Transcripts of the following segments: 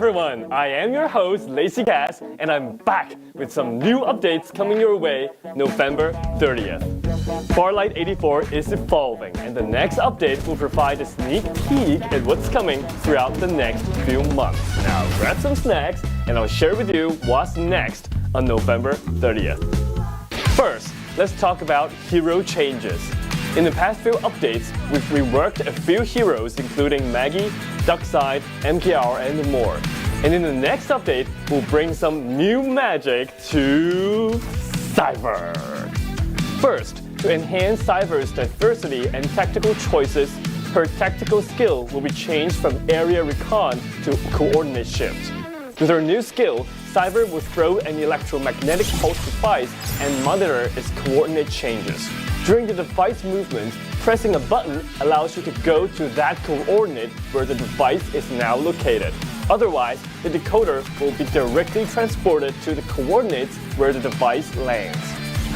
everyone, I am your host Lacey Cass and I'm back with some new updates coming your way November 30th. Farlight 84 is evolving and the next update will provide a sneak peek at what's coming throughout the next few months. Now grab some snacks and I'll share with you what's next on November 30th. First, let's talk about hero changes. In the past few updates, we've reworked a few heroes including Maggie, Duckside, MKR and more. And in the next update, we'll bring some new magic to Cypher. First, to enhance Cypher's diversity and tactical choices, her tactical skill will be changed from area recon to coordinate shift. With her new skill, Cypher will throw an electromagnetic pulse device and monitor its coordinate changes. During the device movement, pressing a button allows you to go to that coordinate where the device is now located. Otherwise, the decoder will be directly transported to the coordinates where the device lands.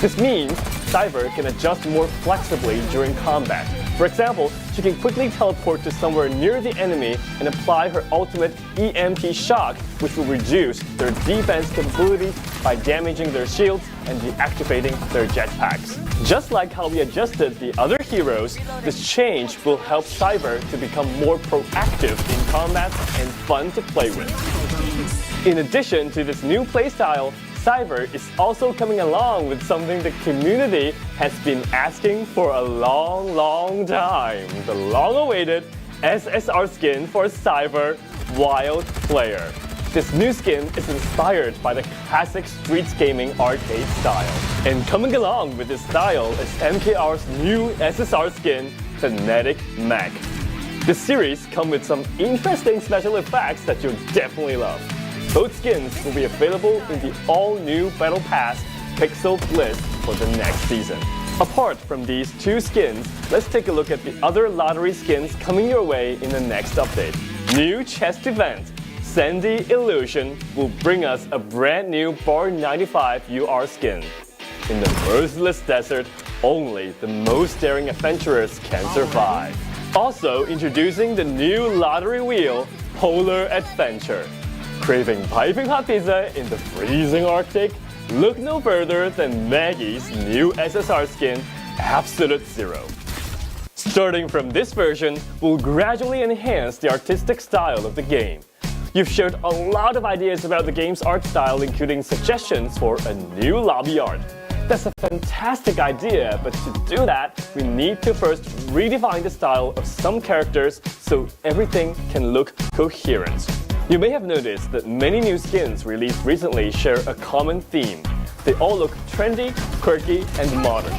This means Cypher can adjust more flexibly during combat. For example, she can quickly teleport to somewhere near the enemy and apply her ultimate EMP shock, which will reduce their defense capabilities by damaging their shields and deactivating their jetpacks. Just like how we adjusted the other heroes, this change will help Cypher to become more proactive in combat and fun to play with. In addition to this new playstyle, Cypher is also coming along with something the community has been asking for a long time. The long-awaited SSR skin for Cypher Wild Player. This new skin is inspired by the classic Streets Gaming arcade style. And coming along with this style is MKR's new SSR skin, Kinetic Mech. This series comes with some interesting special effects that you'll definitely love. Both skins will be available in the all-new Battle Pass Pixel Blitz for the next season. Apart from these two skins, let's take a look at the other lottery skins coming your way in the next update. New chest event, Sandy Illusion, will bring us a brand new Bar 95 UR skin. In the merciless desert, only the most daring adventurers can survive. Also introducing the new lottery wheel, Polar Adventure. Craving piping hot pizza in the freezing Arctic? Look no further than Maggie's new SSR skin, Absolute Zero. Starting from this version, we'll gradually enhance the artistic style of the game. You've shared a lot of ideas about the game's art style, including suggestions for a new lobby art. That's a fantastic idea, but to do that, we need to first redefine the style of some characters so everything can look coherent. You may have noticed that many new skins released recently share a common theme. They all look trendy, quirky, and modern.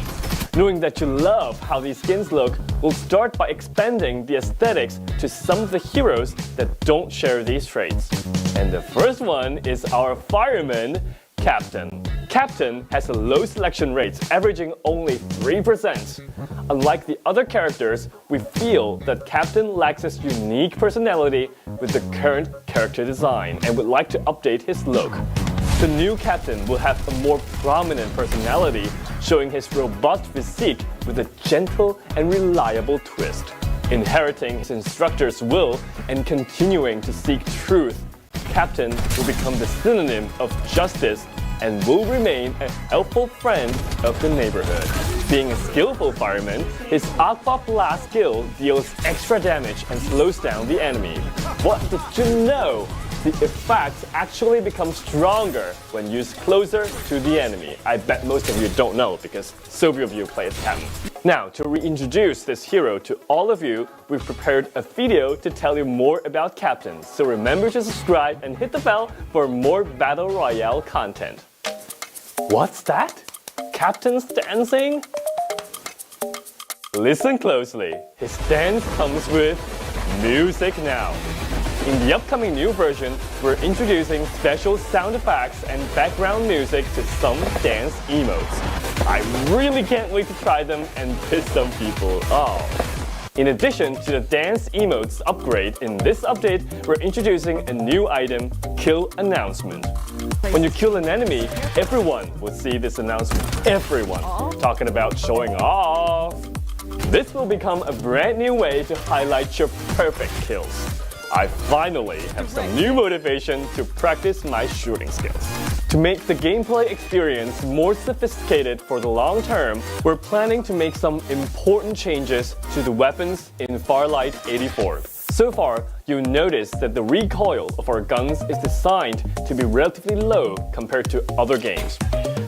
Knowing that you love how these skins look, we'll start by expanding the aesthetics to some of the heroes that don't share these traits. And the first one is our fireman, Captain. Captain has a low selection rate, averaging only 3%. Unlike the other characters, we feel that Captain lacks his unique personality with the current character design and would like to update his look. The new Captain will have a more prominent personality, showing his robust physique with a gentle and reliable twist. Inheriting his instructor's will and continuing to seek truth, Captain will become the synonym of justice and will remain a helpful friend of the neighborhood. Being a skillful fireman, his Aqua Blast skill deals extra damage and slows down the enemy. What did you know? The effects actually become stronger when used closer to the enemy. I bet most of you don't know because so few of you play as Captain. Now, to reintroduce this hero to all of you, we've prepared a video to tell you more about Captain. So remember to subscribe and hit the bell for more Battle Royale content. What's that? Captain's dancing? Listen closely. His dance comes with music now. In the upcoming new version, we're introducing special sound effects and background music to some dance emotes. I really can't wait to try them and piss some people off. In addition to the dance emotes upgrade, in this update, we're introducing a new item, Kill Announcement. When you kill an enemy, everyone will see this announcement. Everyone. Talking about showing off. This will become a brand new way to highlight your perfect kills. I finally have some new motivation to practice my shooting skills. To make the gameplay experience more sophisticated for the long term, we're planning to make some important changes to the weapons in Farlight 84. So far, you'll notice that the recoil of our guns is designed to be relatively low compared to other games.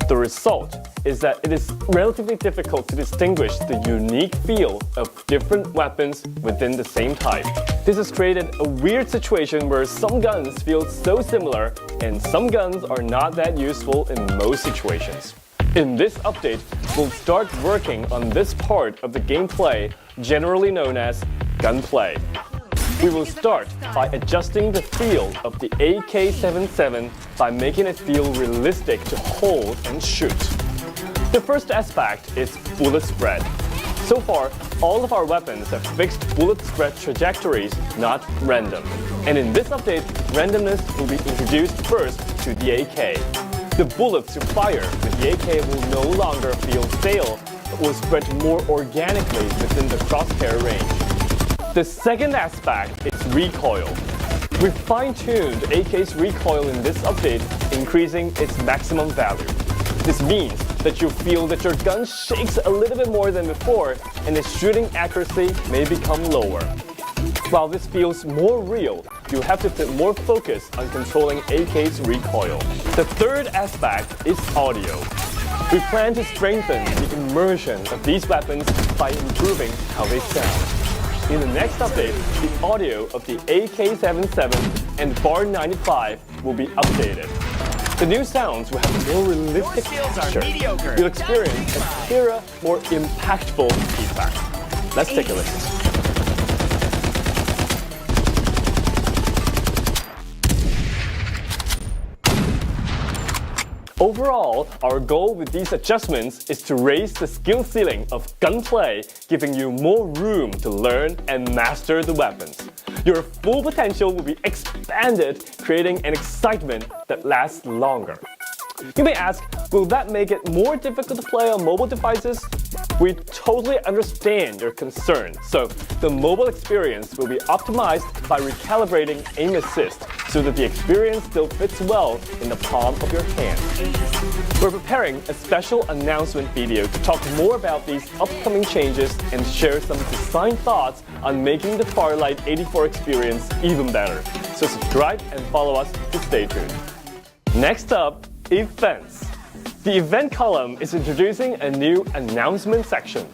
The result is that it is relatively difficult to distinguish the unique feel of different weapons within the same type. This has created a weird situation where some guns feel so similar and some guns are not that useful in most situations. In this update, we'll start working on this part of the gameplay generally known as gunplay. We will start by adjusting the feel of the AK-77 by making it feel realistic to hold and shoot. The first aspect is bullet spread. So far, all of our weapons have fixed bullet spread trajectories, not random. And in this update, randomness will be introduced first to the AK. The bullets you fire with the AK will no longer feel stale, but will spread more organically within the crosshair range. The second aspect is recoil. We've fine-tuned AK's recoil in this update, increasing its maximum value. This means that you feel that your gun shakes a little bit more than before, and its shooting accuracy may become lower. While this feels more real, you have to put more focus on controlling AK's recoil. The third aspect is audio. We plan to strengthen the immersion of these weapons by improving how they sound. In the next update, the audio of the AK-77 and Bar 95 will be updated. The new sounds will have more realistic texture. You'll experience a clearer, more impactful feedback. Let's take a listen. Overall, our goal with these adjustments is to raise the skill ceiling of gunplay, giving you more room to learn and master the weapons. Your full potential will be expanded, creating an excitement that lasts longer. You may ask, will that make it more difficult to play on mobile devices? We totally understand your concern, so the mobile experience will be optimized by recalibrating aim assist so that the experience still fits well in the palm of your hand. We're preparing a special announcement video to talk more about these upcoming changes and share some design thoughts on making the Farlight 84 experience even better. So subscribe and follow us to stay tuned. Next up, events. The event column is introducing a new announcement section.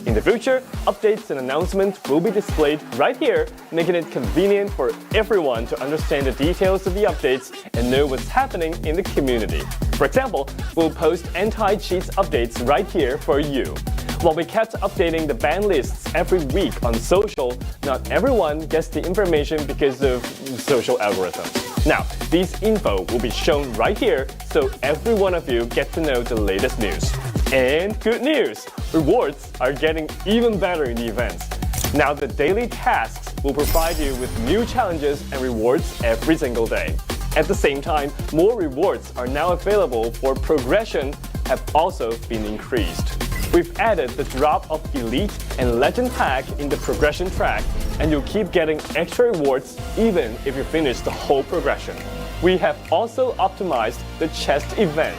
In the future, updates and announcements will be displayed right here, making it convenient for everyone to understand the details of the updates and know what's happening in the community. For example, we'll post anti-cheats updates right here for you. While we kept updating the ban lists every week on social, not everyone gets the information because of social algorithms. Now, these info will be shown right here, so every one of you get to know the latest news. And good news! Rewards are getting even better in the events. Now the daily tasks will provide you with new challenges and rewards every single day. At the same time, more rewards are now available for progression have also been increased. We've added the drop of Elite and Legend pack in the progression track, and you'll keep getting extra rewards even if you finish the whole progression. We have also optimized the chest event.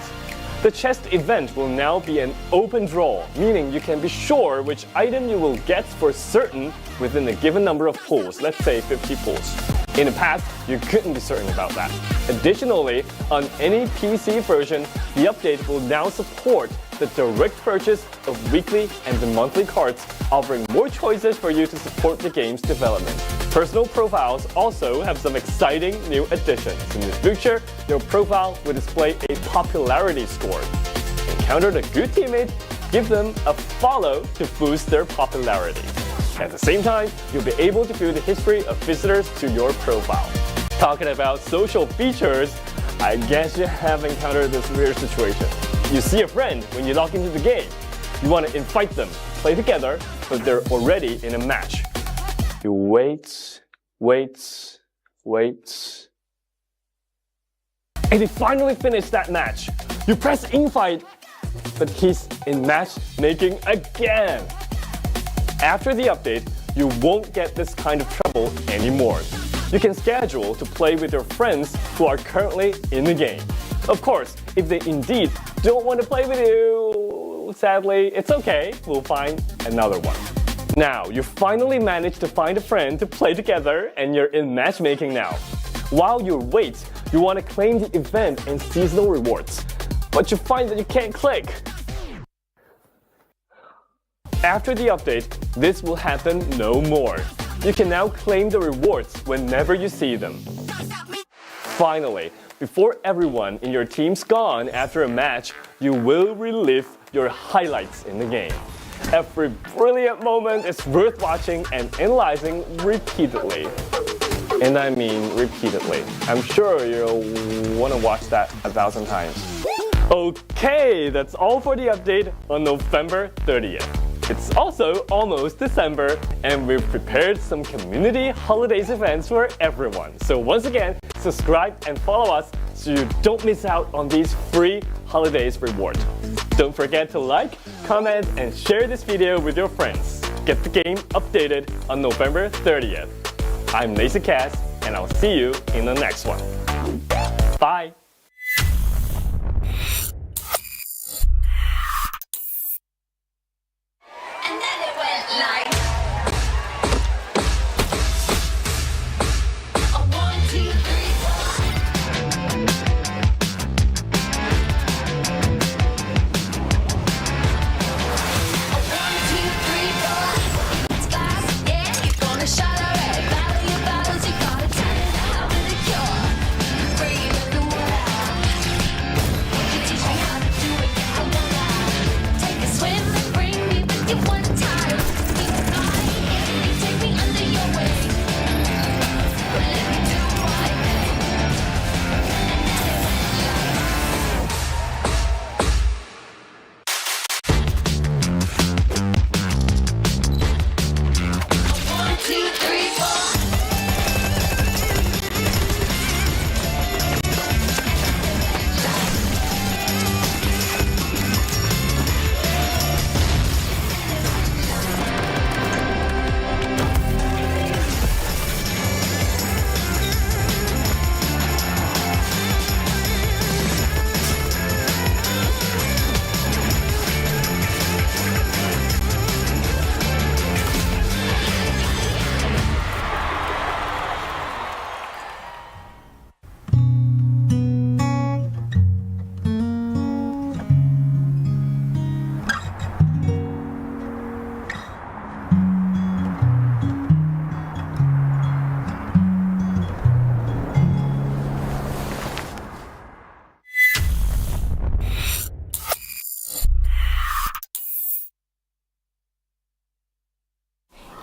The chest event will now be an open draw, meaning you can be sure which item you will get for certain within a given number of pulls, let's say 50 pulls. In the past, you couldn't be certain about that. Additionally, on any PC version, the update will now support the direct purchase of weekly and the monthly cards, offering more choices for you to support the game's development. Personal profiles also have some exciting new additions. In the future, your profile will display a popularity score. Encountered a good teammate, give them a follow to boost their popularity. At the same time, you'll be able to view the history of visitors to your profile. Talking about social features, I guess you have encountered this weird situation. You see a friend when you log into the game. You want to invite them, play together, but they're already in a match. You wait, and they finally finish that match. You press invite, but he's in matchmaking again. After the update, you won't get this kind of trouble anymore. You can schedule to play with your friends who are currently in the game. Of course, if they indeed don't want to play with you, sadly, it's okay, we'll find another one. Now, you finally managed to find a friend to play together and you're in matchmaking now. While you wait, you want to claim the event and seasonal rewards, but you find that you can't click. After the update, this will happen no more. You can now claim the rewards whenever you see them. Finally, before everyone in your team's gone after a match, you will relive your highlights in the game. Every brilliant moment is worth watching and analyzing repeatedly. And I mean repeatedly. I'm sure you'll want to watch that 1,000 times. Okay, that's all for the update on November 30th. It's also almost December, and we've prepared some community holidays events for everyone. So once again, subscribe and follow us so you don't miss out on these free holidays rewards. Don't forget to like, comment, and share this video with your friends. Get the game updated on November 30th. I'm Lazy Cass, and I'll see you in the next one. Bye!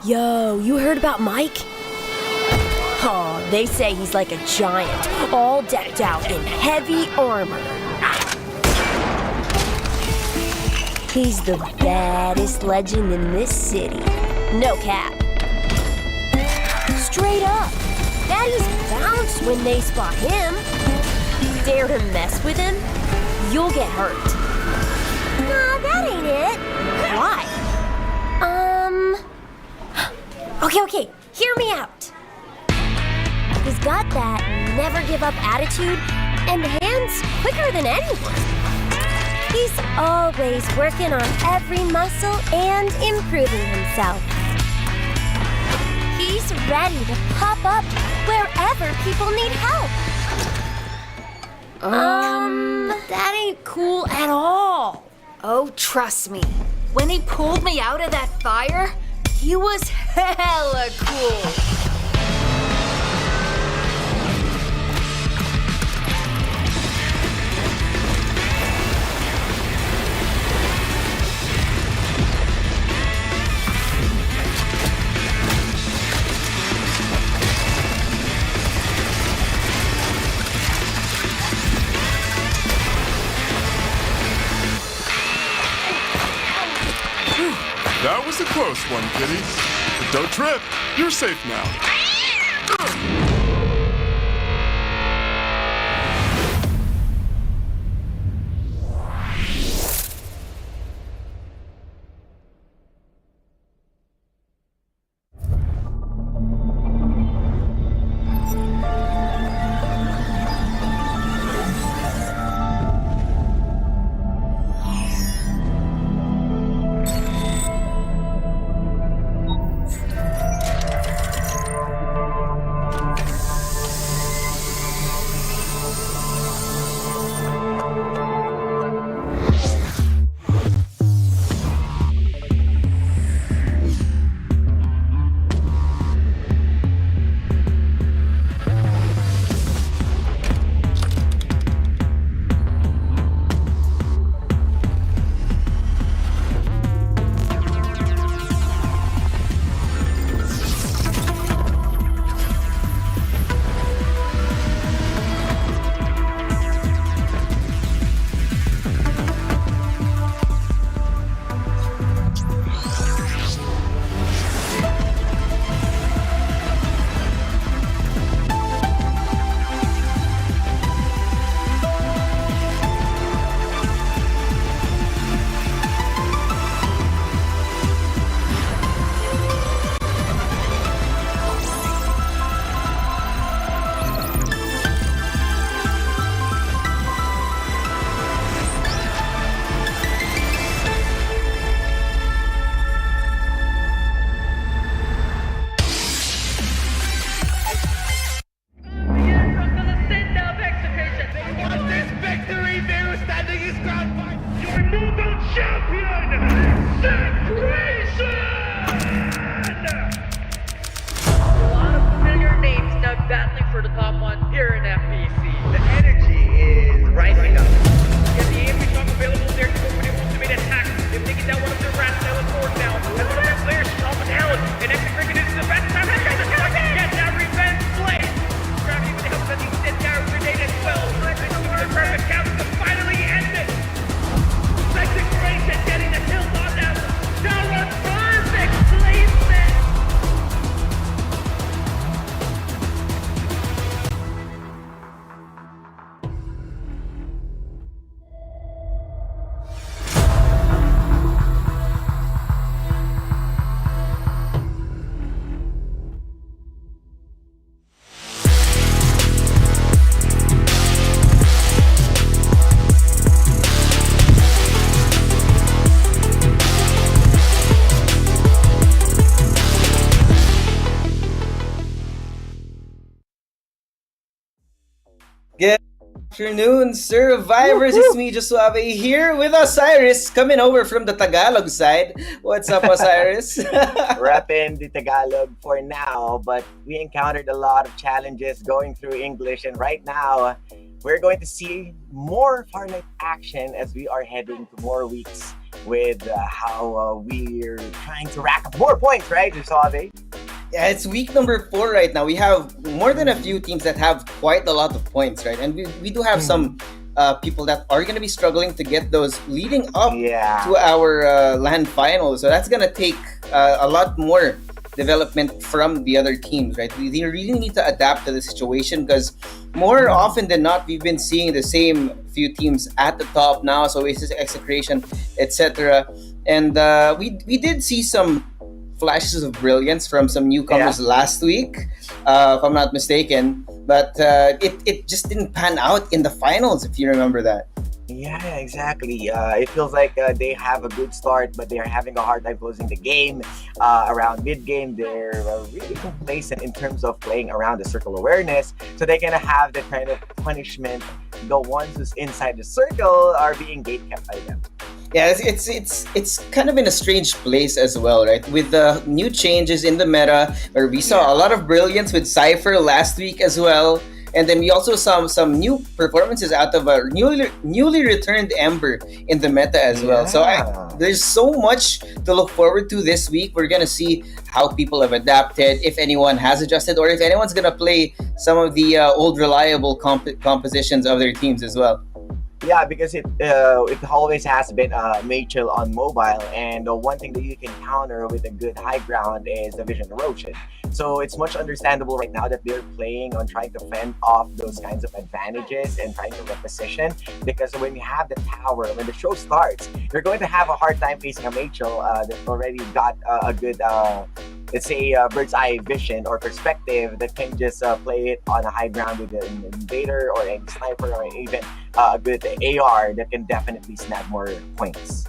Yo, you heard about Mike? Oh, they say he's like a giant, all decked out in heavy armor. He's the baddest legend in this city. No cap. Straight up. Baddies bounce when they spot him. Dare to mess with him, you'll get hurt. Nah, that ain't it. Why? Okay, hear me out. He's got that never give up attitude and hands quicker than anyone. He's always working on every muscle and improving himself. He's ready to pop up wherever people need help. That ain't cool at all. Oh, trust me. When he pulled me out of that fire, he was hella cool. That was a close one, kitty. But don't trip. You're safe now. A lot of familiar names now battling for the top one here in FPC. The energy is rising up. Get the AFP talk available there to open it to make an attack. They've taken down one of their rats now forward now. And one of their players off an Allen. And Epic Cricket is the best time to get that revenge play. Gravity with the help of the incendiary grenade as well. The perfect count to finally end it. Second grace at getting the kill on them. Now a perfect placement. Good afternoon, survivors. It's me, Josuave, here with Osiris, coming over from the Tagalog side. What's up, Osiris? Repping the Tagalog for now, but we encountered a lot of challenges going through English, and right now we're going to see more Farlight action as we are heading to more weeks with how we're trying to rack up more points, right, Josuave? Yeah, it's week number 4 right now. We have more than a few teams that have quite a lot of points, right? And we do have some people that are going to be struggling to get those leading up to our land finals. So that's going to take a lot more development from the other teams, right? They really need to adapt to the situation because more often than not, we've been seeing the same few teams at the top now. So Oasis, Execration, etc. And we did see some flashes of brilliance from some newcomers last week, if I'm not mistaken. But it just didn't pan out in the finals, if you remember that. Yeah, exactly. It feels like they have a good start, but they are having a hard time closing the game. Around mid-game, they're really complacent in terms of playing around the circle awareness. So they're going to have that kind of punishment. The ones who's inside the circle are being gate-kept by them. Yeah, it's kind of in a strange place as well, right? With the new changes in the meta, where we saw a lot of brilliance with Cypher last week as well. And then we also saw some new performances out of a newly returned Ember in the meta as well. So there's so much to look forward to this week. We're going to see how people have adapted, if anyone has adjusted, or if anyone's going to play some of the old reliable compositions of their teams as well. Yeah, because it always has been Machel on mobile, and one thing that you can counter with a good high ground is the vision erosion. So it's much understandable right now that they're playing on trying to fend off those kinds of advantages and trying to reposition, because when you have the tower, when the show starts, you're going to have a hard time facing a Machel that already got a good let's say bird's eye vision or perspective that can just play it on a high ground with an invader or a sniper or even a good AR that can definitely snag more points.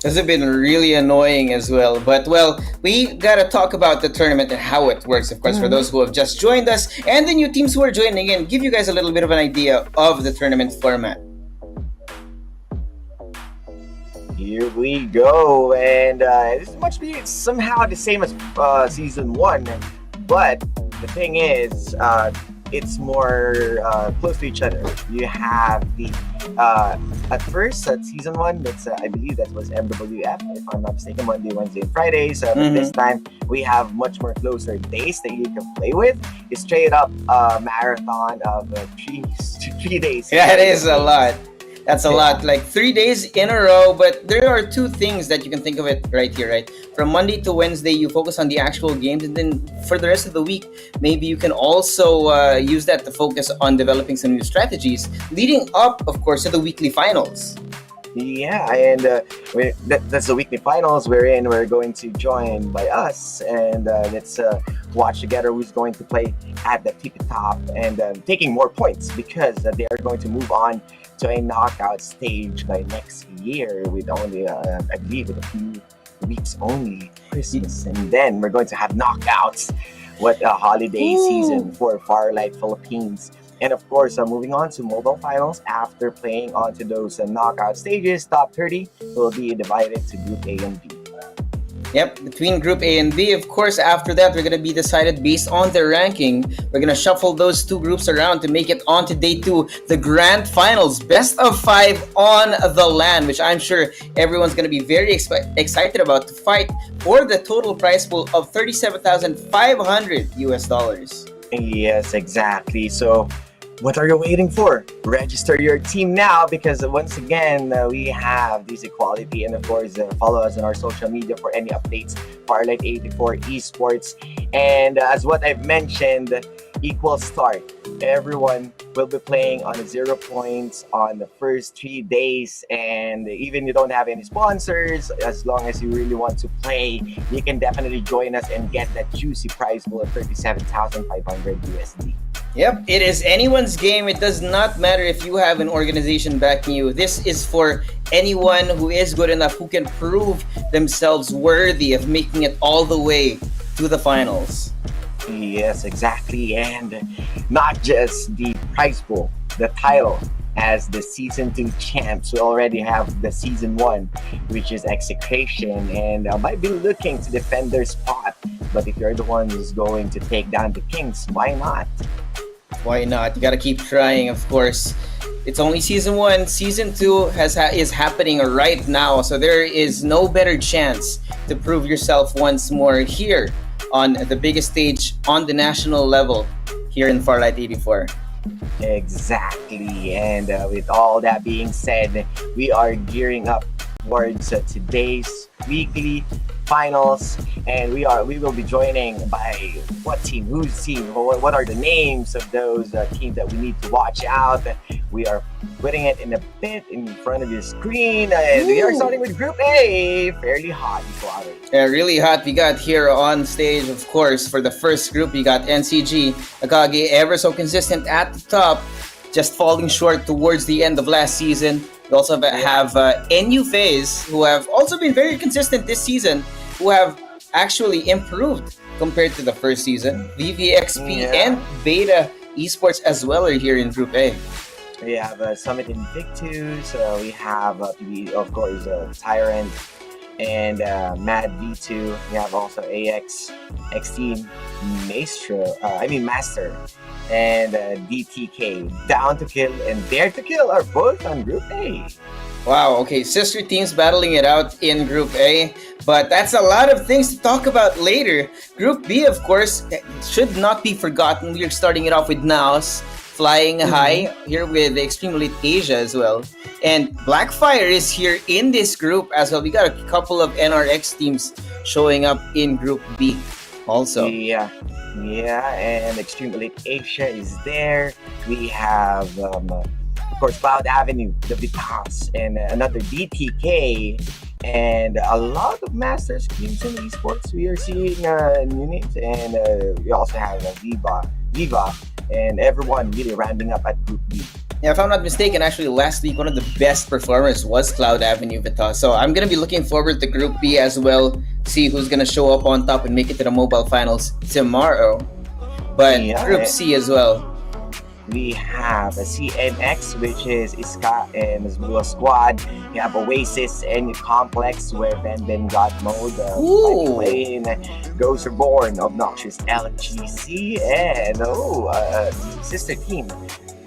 This has been really annoying as well. But, well, we got to talk about the tournament and how it works, of course, for those who have just joined us and the new teams who are joining in. Give you guys a little bit of an idea of the tournament format. Here we go, and this must be somehow the same as season 1, but the thing is, it's more close to each other. You have the at first at season 1, that's I believe that was MWF, if I'm not mistaken, Monday, Wednesday, and Fridays. But this time we have much more closer days that you can play with. It's straight up marathon of 3 days. Yeah, it is a lot. That's a lot, like 3 days in a row. But there are two things that you can think of it right here, right? From Monday to Wednesday, you focus on the actual games. And then for the rest of the week, maybe you can also use that to focus on developing some new strategies, leading up, of course, to the weekly finals. Yeah, and that's the weekly finals wherein we're going to join by us, and let's watch together who's going to play at the tippy top and taking more points, because they are going to move on to a knockout stage by next year with only, I believe, with a few weeks only, Christmas, and then we're going to have knockouts. What a holiday season for Farlight Philippines. And of course, moving on to mobile finals, after playing onto those knockout stages, top 30 will be divided to Group A and B. Yep, between Group A and B. Of course, after that, we're going to be decided based on their ranking. We're going to shuffle those two groups around to make it on to day two, the grand finals, best of 5 on the LAN, which I'm sure everyone's going to be very excited about, to fight for the total prize pool of $37,500 US. Yes, exactly. So, what are you waiting for? Register your team now, because once again, we have this equality, and of course, follow us on our social media for any updates. Farlight 84 Esports, and as what I've mentioned, equal start. Everyone will be playing on 0 points on the first 3 days, and even you don't have any sponsors, as long as you really want to play, you can definitely join us and get that juicy prize pool of 37,500 USD. Yep, it is anyone's game. It does not matter if you have an organization backing you. This is for anyone who is good enough, who can prove themselves worthy of making it all the way to the finals. Yes, exactly. And not just the prize pool, the title. As the Season 2 champs, we already have the Season 1, which is Execration, and might be looking to defend their spot. But if you're the one who's going to take down the Kings, why not? Why not? You gotta keep trying, of course. It's only Season 1. Season 2 is happening right now, so there is no better chance to prove yourself once more here on the biggest stage on the national level here in Farlight 84. Exactly. And with all that being said, we are gearing up towards today's weekly finals, and we will be joining by what team, whose team, what are the names of those teams that we need to watch out. We are putting it in a bit in front of your screen, and we are starting with Group A. Fairly hot, really hot. We got here on stage, of course, for the first group, we got NCG, Akagi, ever so consistent at the top, just falling short towards the end of last season. We also have NU FaZe, who have also been very consistent this season, who have actually improved compared to the first season. VVXP and Beta Esports as well are here in Group A. We have Summit Invictus, we have PB, of course, Tyrant, and Mad V2. We have also AX, X-Team, Master, and DTK. Down to Kill and Dare to Kill are both on Group A. Wow, okay, sister teams battling it out in Group A, but that's a lot of things to talk about later. Group B, of course, should not be forgotten. We're starting it off with Naos, flying high here with Extreme Elite Asia as well. And Blackfire is here in this group as well. We got a couple of NRX teams showing up in Group B also. Yeah, and Extreme Elite Asia is there. We have, of course, Cloud Avenue, the Vitas, and another DTK, and a lot of Masters teams in esports. We are seeing new names, and we also have Viva, and everyone really rounding up at Group B. Yeah, if I'm not mistaken, actually last week one of the best performers was Cloud Avenue Vitas. So I'm gonna be looking forward to Group B as well. See who's gonna show up on top and make it to the mobile finals tomorrow. But Group C as well. We have a CNX, which is Iska and Blue Squad. We have Oasis and Complex, where Ben got mode. Playing Ghost Reborn, Obnoxious LGC, and sister team,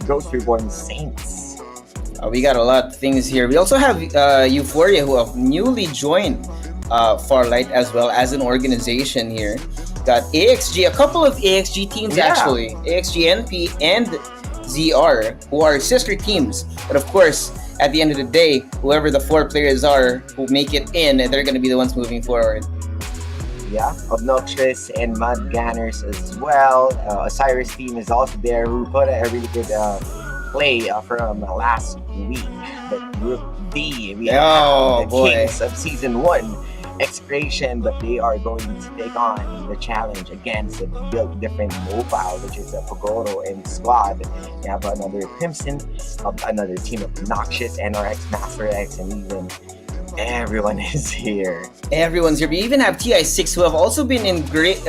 Ghost Reborn Saints. We got a lot of things here. We also have Euphoria, who have newly joined Farlight as well as an organization here. Got AXG, a couple of AXG teams actually. AXG NP and ZR, who are sister teams. But of course, at the end of the day, whoever the 4 players are who make it in, they're going to be the ones moving forward. Yeah, Obnoxious and Mud Gunners as well. Osiris team is also there, who put a really good play from last week. But Group D, we have the Kings of Season 1. Execration, but they are going to take on the challenge against the built different mobile, which is Pogoro and Squad. We have another Crimson, another team of Noxious, NRX, Master X, and even everyone is here. Everyone's here. We even have TI6, who have also been in great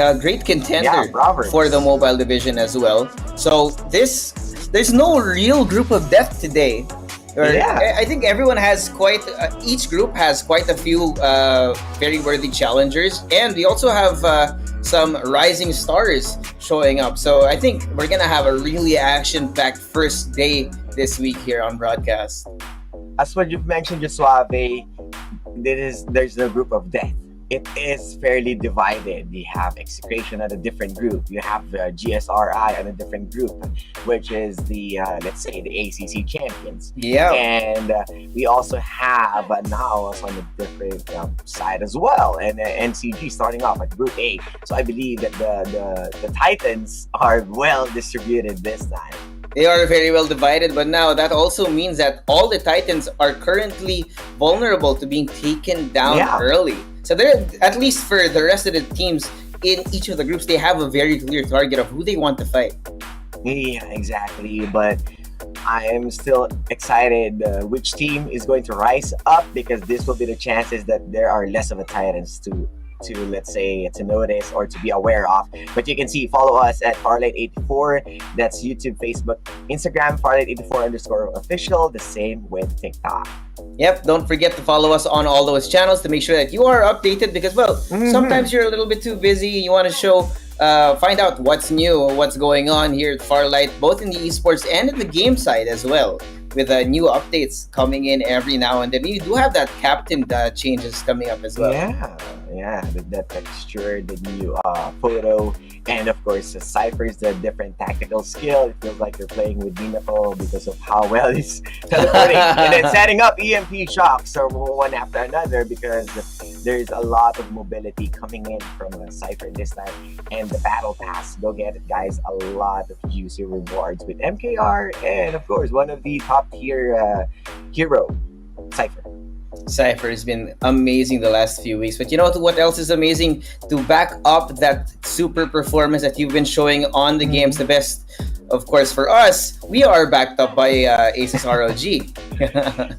contender for the mobile division as well. So there's no real group of death today. Yeah. I think everyone has each group has quite a few very worthy challengers, and we also have some rising stars showing up. So I think we're gonna have a really action-packed first day this week here on broadcast. As what you've mentioned, Josuave, there's the group of death. It is fairly divided. You have execration at a different group. You have GSRI at a different group, which is the let's say the ACC champions. Yeah. And we also have Naos on the different side as well, and NCG starting off at Group A. So I believe that the Titans are well distributed this time. They are very well divided, but now that also means that all the Titans are currently vulnerable to being taken down early. So they're, at least for the rest of the teams in each of the groups, they have a very clear target of who they want to fight. Yeah, exactly. But I am still excited which team is going to rise up, because this will be the chances that there are less of a Titans to let's say to notice or to be aware of. But you can see, follow us at Farlight84. That's YouTube, Facebook, Instagram, Farlight84_official. The same with TikTok. Yep, don't forget to follow us on all those channels to make sure that you are updated, because sometimes you're a little bit too busy. You want to find out what's new, what's going on here at Farlight, both in the esports and in the game side as well, with new updates coming in every now and then. We do have that captain changes coming up as well. Yeah, the texture, the new photo, and of course the ciphers, the different tactical skill. It feels like you're playing with Dinapo because of how well he's teleporting and then setting up EMP shocks or one after another, because there's a lot of mobility coming in from a cipher this time. And the battle pass, go get it, guys. A lot of juicy rewards with MKR, and of course one of the top tier hero, Cypher. Cypher has been amazing the last few weeks, but you know what else is amazing? To back up that super performance that you've been showing on the games, the best, of course, for us, we are backed up by Asus ROG.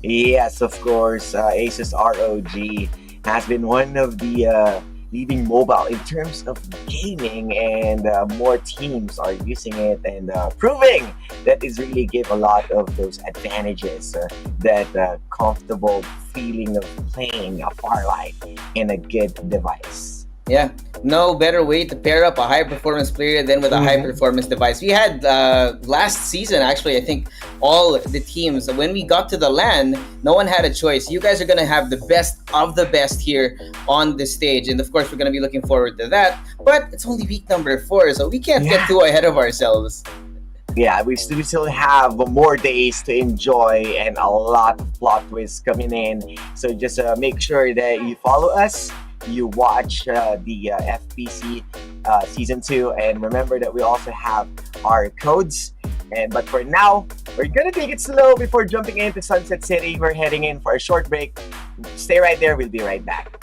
Yes, of course, Asus ROG has been one of the leading mobile in terms of gaming, and more teams are using it and proving that it really gave a lot of those advantages, that comfortable feeling of playing a Farlight in a good device. Yeah, no better way to pair up a high-performance player than with a high-performance device. We had last season, actually, I think all the teams, when we got to the LAN, no one had a choice. You guys are going to have the best of the best here on the stage. And of course, we're going to be looking forward to that. But it's only week number 4, so we can't get too ahead of ourselves. Yeah, we still have more days to enjoy and a lot of plot twists coming in. So just make sure that you follow us, you watch the FPC Season 2, and remember that we also have our codes. But for now, we're gonna take it slow before jumping into Sunset City. We're heading in for a short break. Stay right there, we'll be right back.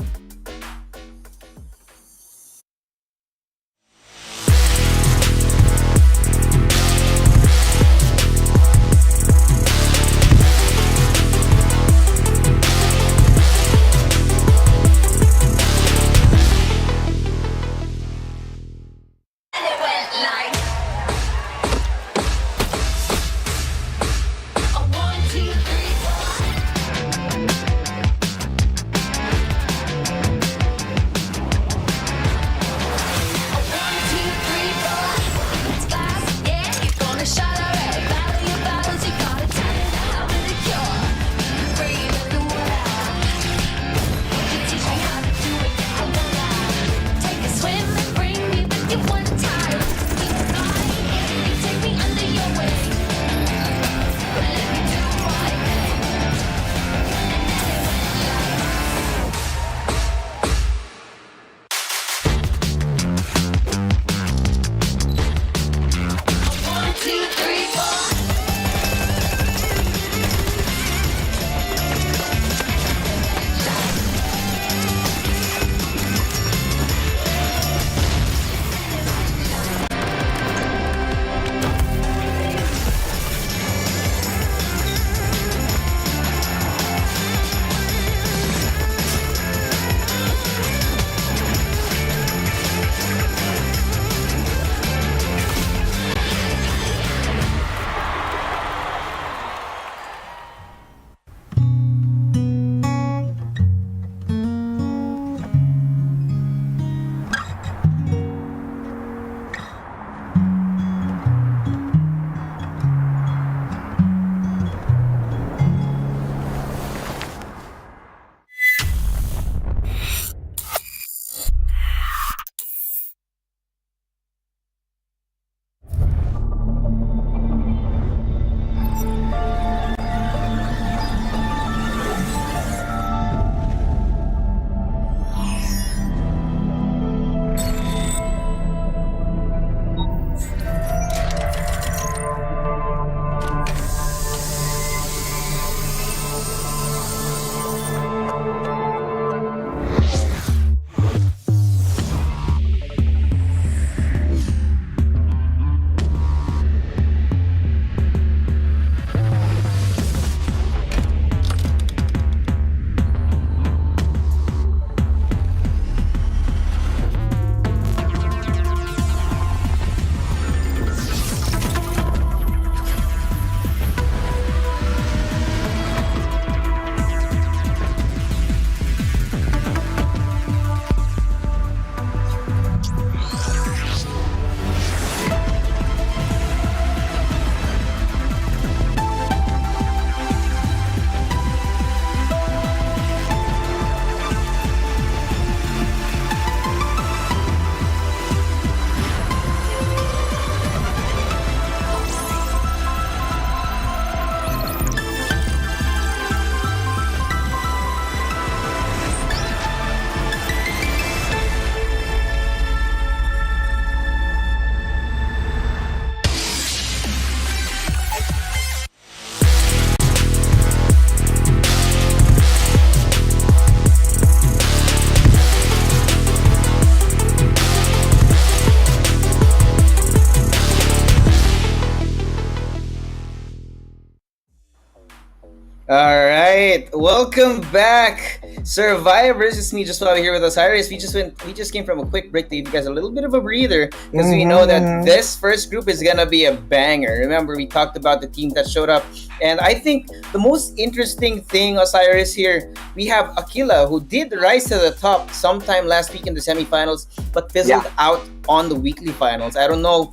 All right, welcome back, Survivors. It's me, just over here with Osiris. We just came from a quick break to give you guys a little bit of a breather because we know that this first group is gonna be a banger. Remember, we talked about the team that showed up, and I think the most interesting thing, Osiris, here we have Aquila, who did rise to the top sometime last week in the semifinals, but fizzled out on the weekly finals. I don't know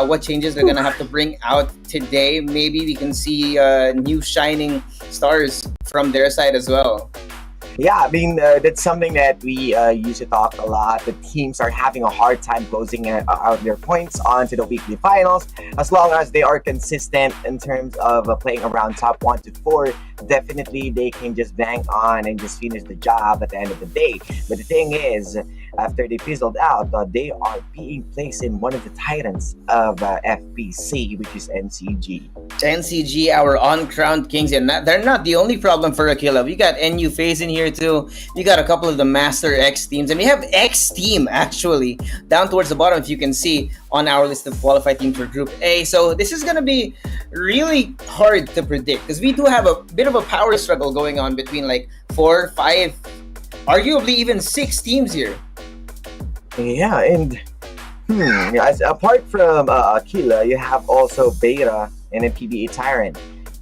what changes they're gonna have to bring out today. Maybe we can see new shining stars from their side as well. Yeah, I mean, that's something that we used to talk a lot. The teams are having a hard time closing out their points onto the weekly finals. As long as they are consistent in terms of playing around top 1 to 4, definitely they can just bang on and just finish the job at the end of the day. But the thing is, after they fizzled out, they are being placed in one of the titans of FPC, which is NCG. NCG, our on-crowned kings, and they're not the only problem for Aquila. We got NU FaZe in here too. We got a couple of the Master X teams, and we have X team actually down towards the bottom, if you can see on our list of qualified teams for Group A. So this is gonna be really hard to predict because we do have a bit of a power struggle going on between like 4, 5, arguably even 6 teams here. Yeah, and as apart from Aquila, you have also Beta and then PBE Tyrant,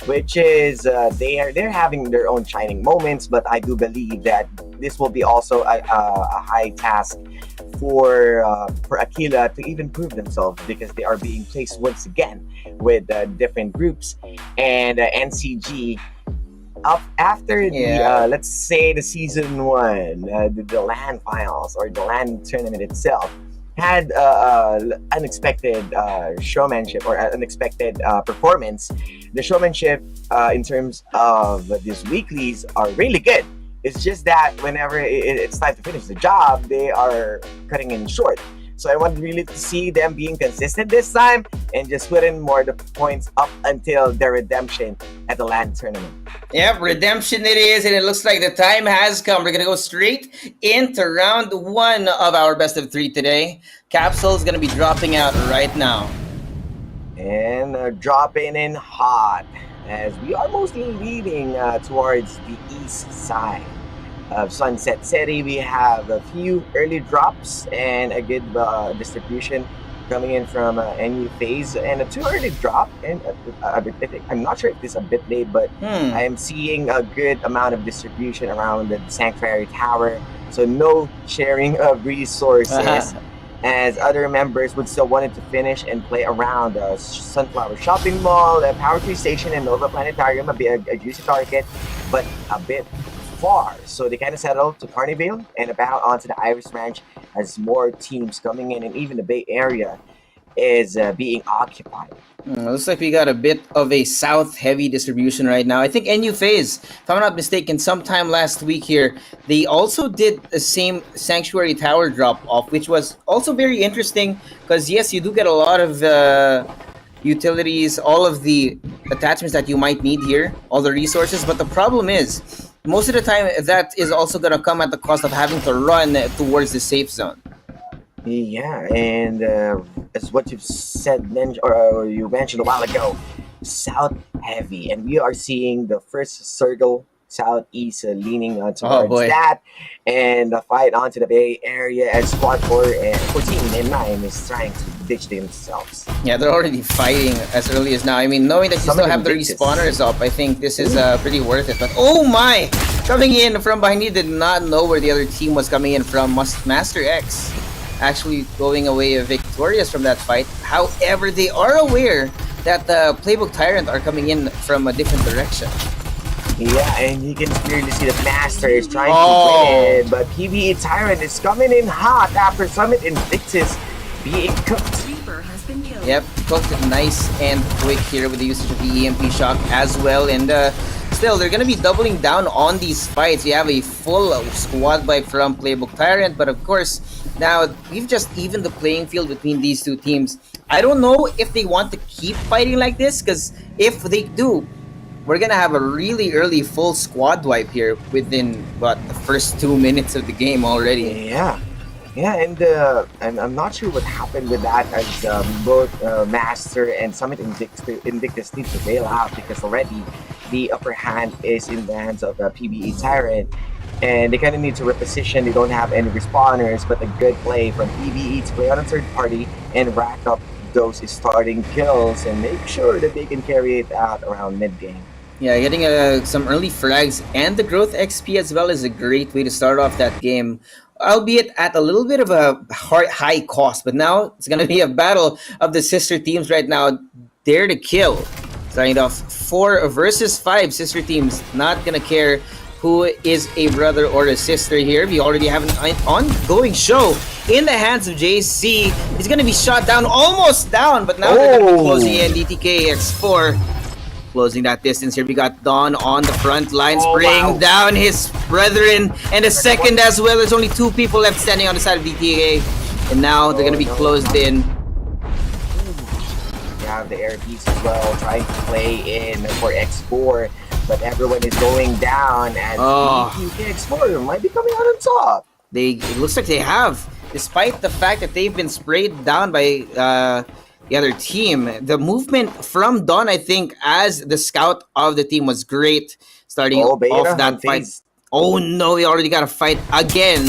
which is they're having their own shining moments. But I do believe that this will be also a high task for Aquila to even prove themselves because they are being placed once again with different groups, and NCG. Up after the let's say the season 1, the LAN finals or the LAN tournament itself had unexpected showmanship or unexpected performance. The showmanship in terms of these weeklies are really good. It's just that whenever it's time to finish the job, they are cutting in short. So I want really to see them being consistent this time and just put in more the points up until their redemption at the LAN tournament. Yep, redemption it is, and it looks like the time has come. We're gonna go straight into round 1 of our best of 3 today. Capsule is gonna be dropping out right now. And dropping in hot as we are mostly leading towards the east side of Sunset City. We have a few early drops and a good distribution coming in from NU FaZe, and a too early drop. And I'm not sure if this is a bit late, but I am seeing a good amount of distribution around the Sanctuary Tower. So no sharing of resources. As other members would still wanted to finish and play around Sunflower Shopping Mall, the Power Tree Station, and Nova Planetarium, a juicy target, but a bit far. So they kind of settled to Carnivale and about onto the Iris Ranch as more teams coming in, and even the Bay Area is being occupied. Looks like we got a bit of a south-heavy distribution right now. I think NU FaZe, if I'm not mistaken, sometime last week here, they also did the same Sanctuary Tower drop-off, which was also very interesting because, yes, you do get a lot of utilities, all of the attachments that you might need here, all the resources, but the problem is, most of the time, that is also going to come at the cost of having to run towards the safe zone. Yeah, and as what you've said, or you mentioned a while ago, south heavy, and we are seeing the first circle southeast leaning towards that, and the fight onto the Bay Area as Squad 14 and 9 is trying to ditch themselves. Yeah, they're already fighting as early as now. I mean, knowing that you still have the respawners up, I think this is pretty worth it. But oh my! Coming in from behind, he did not know where the other team was coming in from. Master X actually going away victorious from that fight. However, they are aware that the Playbook Tyrant are coming in from a different direction. Yeah, and you can clearly see the Master is trying to win, but PBE Tyrant is coming in hot after Summit Invictus being cooked. Yep, cooked nice and quick here with the usage of the EMP shock as well, and still, they're gonna be doubling down on these fights. We have a full squad wipe from Playbook Tyrant, but of course, now we've just evened the playing field between these two teams. I don't know if they want to keep fighting like this, because if they do, we're gonna have a really early full squad wipe here within the first 2 minutes of the game already. Yeah. Yeah, and I'm not sure what happened with that as both Master and Summit Invictus need to bail out because already the upper hand is in the hands of PBE Tyrant, and they kind of need to reposition. They don't have any respawners, but a good play from PBE to play on a third party and rack up those starting kills and make sure that they can carry it out around mid game. Yeah, getting some early frags and the growth XP as well is a great way to start off that game, albeit at a little bit of a high cost. But now it's going to be a battle of the sister teams right now. Dare to kill. Starting off 4 versus 5 sister teams. Not going to care who is a brother or a sister here. We already have an ongoing show in the hands of JC. He's going to be shot down, almost down, but now they're going to be closing in. DTK X4 closing that distance here. We got Don on the front line, spraying down his brethren, and a second as well. There's only 2 people left standing on the side of DTK, and now they're going to be closed in. You have the air piece as well, trying to play in for X4, but everyone is going down, and DTK X4 might be coming out on top. It looks like they have, despite the fact that they've been sprayed down by the other team. The movement from Don, I think, as the scout of the team was great. Starting off that fight. Oh no, we already got a fight again.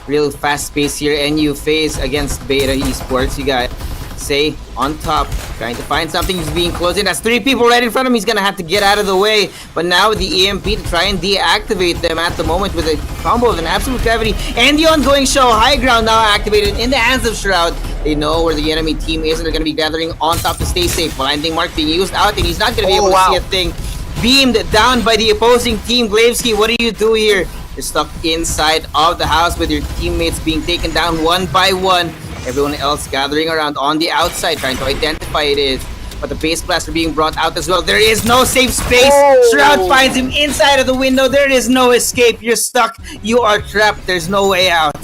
Real fast pace here. NU phase against Beta Esports. You got Say on top, trying to find something. He's being closed in. That's 3 people right in front of him. He's gonna have to get out of the way. But now with the EMP to try and deactivate them at the moment with a combo of an absolute gravity and the ongoing show. High ground now activated in the hands of Shroud. They know where the enemy team is, and they're gonna be gathering on top to stay safe. Blinding Mark being used out, and he's not gonna be able to see a thing. Beamed down by the opposing team. Glavesky, what do you do here? You're stuck inside of the house with your teammates being taken down one by one. Everyone else gathering around on the outside, trying to identify it is. But the base blaster being brought out as well. There is no safe space. Shroud finds him inside of the window. There is no escape. You're stuck. You are trapped. There's no way out.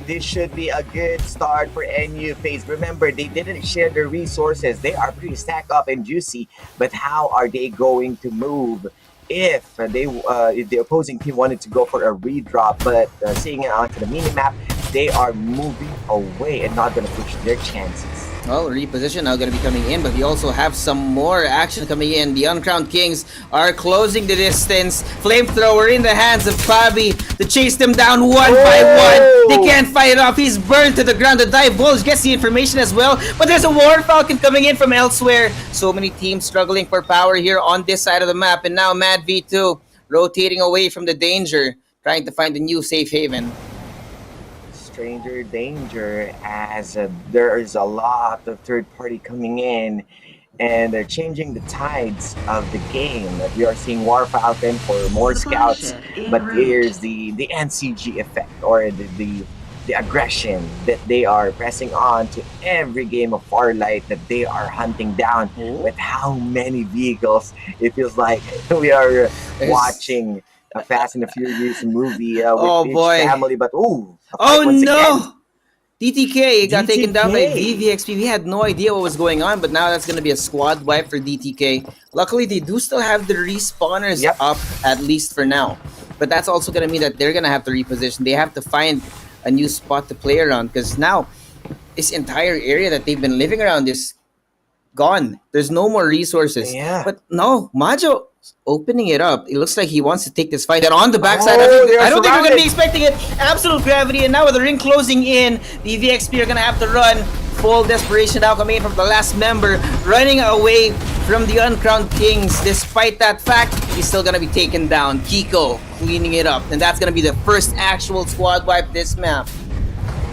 This should be a good start for NU phase. Remember, they didn't share their resources. They are pretty stacked up and juicy. But how are they going to move if the opposing team wanted to go for a redrop, but seeing it onto the minimap, they are moving away and not going to push their chances. Well, reposition now going to be coming in, but we also have some more action coming in. The Uncrowned Kings are closing the distance. Flamethrower in the hands of Fabi to chase them down one by one. They can't fight it off. He's burned to the ground. The Divulge gets the information as well, but there's a War Falcon coming in from elsewhere. So many teams struggling for power here on this side of the map, and now Mad V2 rotating away from the danger, trying to find a new safe haven. Stranger danger, as there is a lot of third party coming in, and they're changing the tides of the game. We are seeing War Falcon for more scouts, but here's the NCG effect, or the aggression that they are pressing on to every game of Farlight that they are hunting down. With how many vehicles, it feels like we are watching a Fast and the Furious movie with each family, but no! DTK got taken down by VVXP. We had no idea what was going on, but now that's going to be a squad wipe for DTK. Luckily, they do still have the respawners up, at least for now. But that's also going to mean that they're going to have to reposition. They have to find a new spot to play around, because now this entire area that they've been living around is gone. There's no more resources. But no, Majo opening it up. It looks like he wants to take this fight. And on the backside, I don't think we're going to be expecting it. Absolute gravity. And now with the ring closing in, the VXP are going to have to run. Full desperation now coming in from the last member, running away from the Uncrowned Kings. Despite that fact, he's still going to be taken down. Kiko cleaning it up. And that's going to be the first actual squad wipe this map.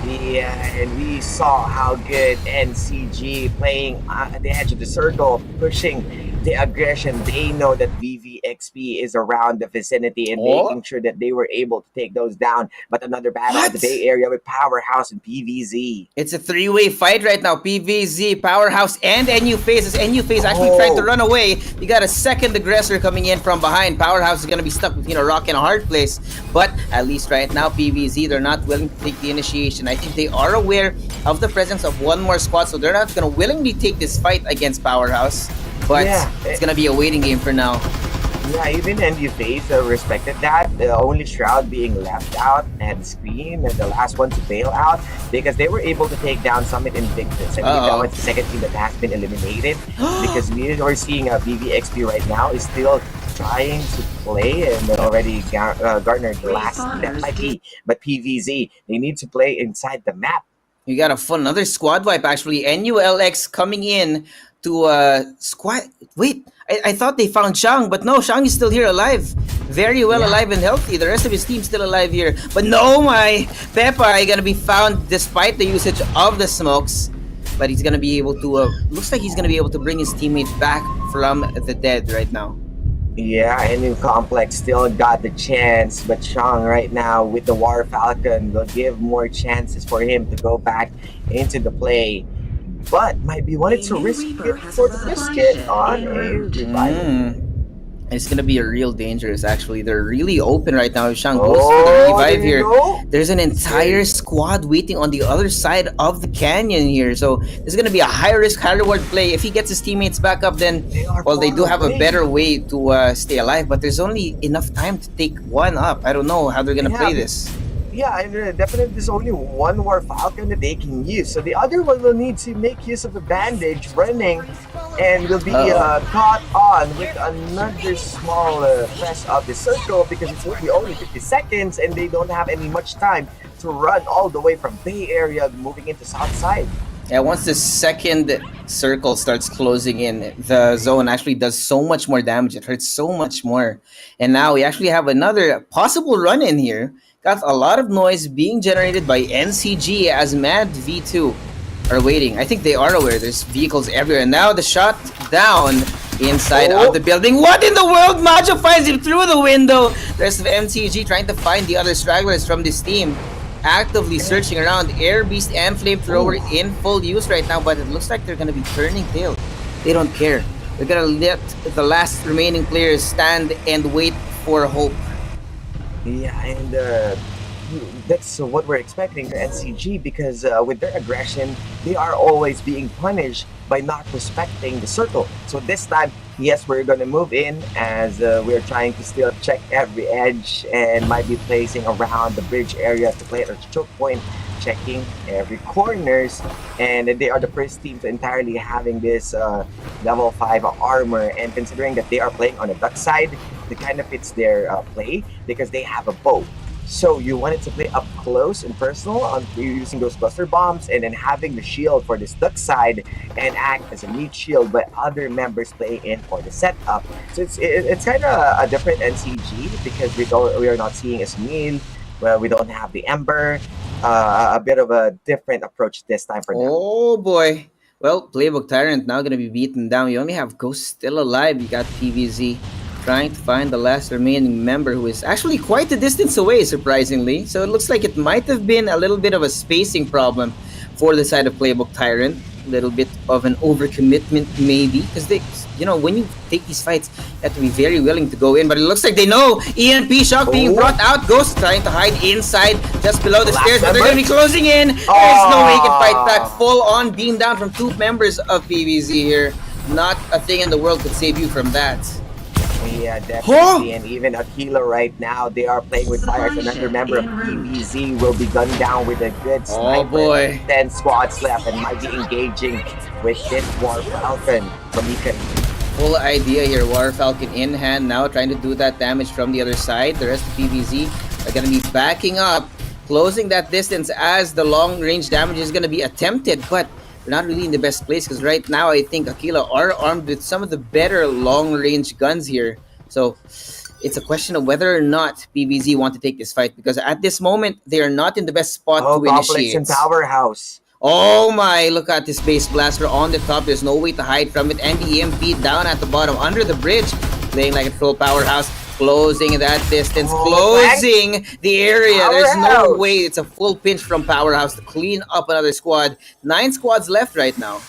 Yeah, and we saw how good NCG playing at the edge of the circle, pushing the aggression. They know that VVXP is around the vicinity and making sure that they were able to take those down. But another battle in the Bay Area with Powerhouse and PVZ. It's a 3-way fight right now. PVZ, Powerhouse, and NU Phase. NU Phase actually trying to run away. You got a second aggressor coming in from behind. Powerhouse is going to be stuck between a rock and a hard place. But at least right now, PVZ, they're not willing to take the initiation. I think they are aware of the presence of one more squad, so they're not going to willingly take this fight against Powerhouse. But it's going to be a waiting game for now. Yeah, even NUFace respected that. Only Shroud being left out and Scream and the last one to bail out because they were able to take down Summit Invictus. I believe that was the second team that has been eliminated because we are seeing BVXP right now is still trying to play and already garnered the last that might be. But PVZ, they need to play inside the map. You got a fun another squad wipe actually. NULX coming in to squad. Wait, I thought they found Shang, but no, Shang is still here alive. Very well alive and healthy. The rest of his team's still alive here. But no, my Peppa gonna be found despite the usage of the smokes. But he's gonna be able to looks like he's gonna be able to bring his teammates back from the dead right now. Yeah, and New Complex still got the chance, but Shang right now with the War Falcon will give more chances for him to go back into the play. But might be wanted to risk it for the biscuit on a revival. It's gonna be a real dangerous actually. They're really open right now. If Shang goes for the revive here, there's an entire squad waiting on the other side of the canyon here. So this is gonna be a high risk, high reward play. If he gets his teammates back up, then well, they do have a better way to stay alive. But there's only enough time to take one up. I don't know how they're gonna play this. Yeah, and definitely there's only one War Falcon that they can use. So the other one will need to make use of a bandage running and will be caught on with another small press of the circle because it will be only 50 seconds and they don't have any much time to run all the way from Bay Area moving into South Side. Yeah, once the second circle starts closing in, the zone actually does so much more damage. It hurts so much more. And now we actually have another possible run-in here. Got a lot of noise being generated by NCG as Mad V2 are waiting. I think they are aware there's vehicles everywhere. And now the shot down inside of the building. What in the world? Majo finds him through the window. The rest of MTG trying to find the other stragglers from this team. Actively searching around. Air Beast and Flamethrower in full use right now, but it looks like they're going to be turning tail. They don't care. They're going to let the last remaining players stand and wait for hope. Yeah, and that's what we're expecting for NCG because with their aggression, they are always being punished by not respecting the circle. So this time, yes, we're going to move in as we're trying to still check every edge and might be placing around the bridge area to play at a choke point, checking every corners. And they are the first team to entirely having this level 5 armor. And considering that they are playing on the duck side, it kind of fits their play because they have a bow. So you wanted to play up close and personal on using those cluster bombs and then having the shield for this duck side and act as a meat shield but other members play in for the setup. So it's kind of a different NCG because we are not seeing a Sunil, well, we don't have the Ember, a bit of a different approach this time for them. Oh boy. Well, Playbook Tyrant now going to be beaten down. You only have Ghost still alive. You got PVZ trying to find the last remaining member who is actually quite a distance away, surprisingly. So it looks like it might have been a little bit of a spacing problem for the side of Playbook Tyrant. A little bit of an overcommitment maybe, because they, you know, when you take these fights, you have to be very willing to go in. But it looks like they know. EMP shock being brought out. Ghost trying to hide inside, just below the stairs, but they're going to be closing in. There's no way he can fight back. Full on beam down from two members of PVZ here. Not a thing in the world could save you from that. Yeah, definitely. And even Aquila right now, they are playing with fire. Another member of PVZ will be gunned down with a good sniper. Oh boy. 10 squads left and might be engaging with this War Falcon from Ikan. Full idea here. War Falcon in hand now, trying to do that damage from the other side. The rest of PVZ are going to be backing up, closing that distance as the long range damage is going to be attempted. But we're not really in the best place because right now I think Aquila are armed with some of the better long-range guns here. So it's a question of whether or not PVZ want to take this fight because at this moment they are not in the best spot to initiate. And Powerhouse. Oh my, look at this base blaster on the top. There's no way to hide from it. And the EMP down at the bottom under the bridge. Playing like a troll Powerhouse. Closing that distance, closing the area. There's no way. It's a full pinch from Powerhouse to clean up another squad. 9 squads left right now.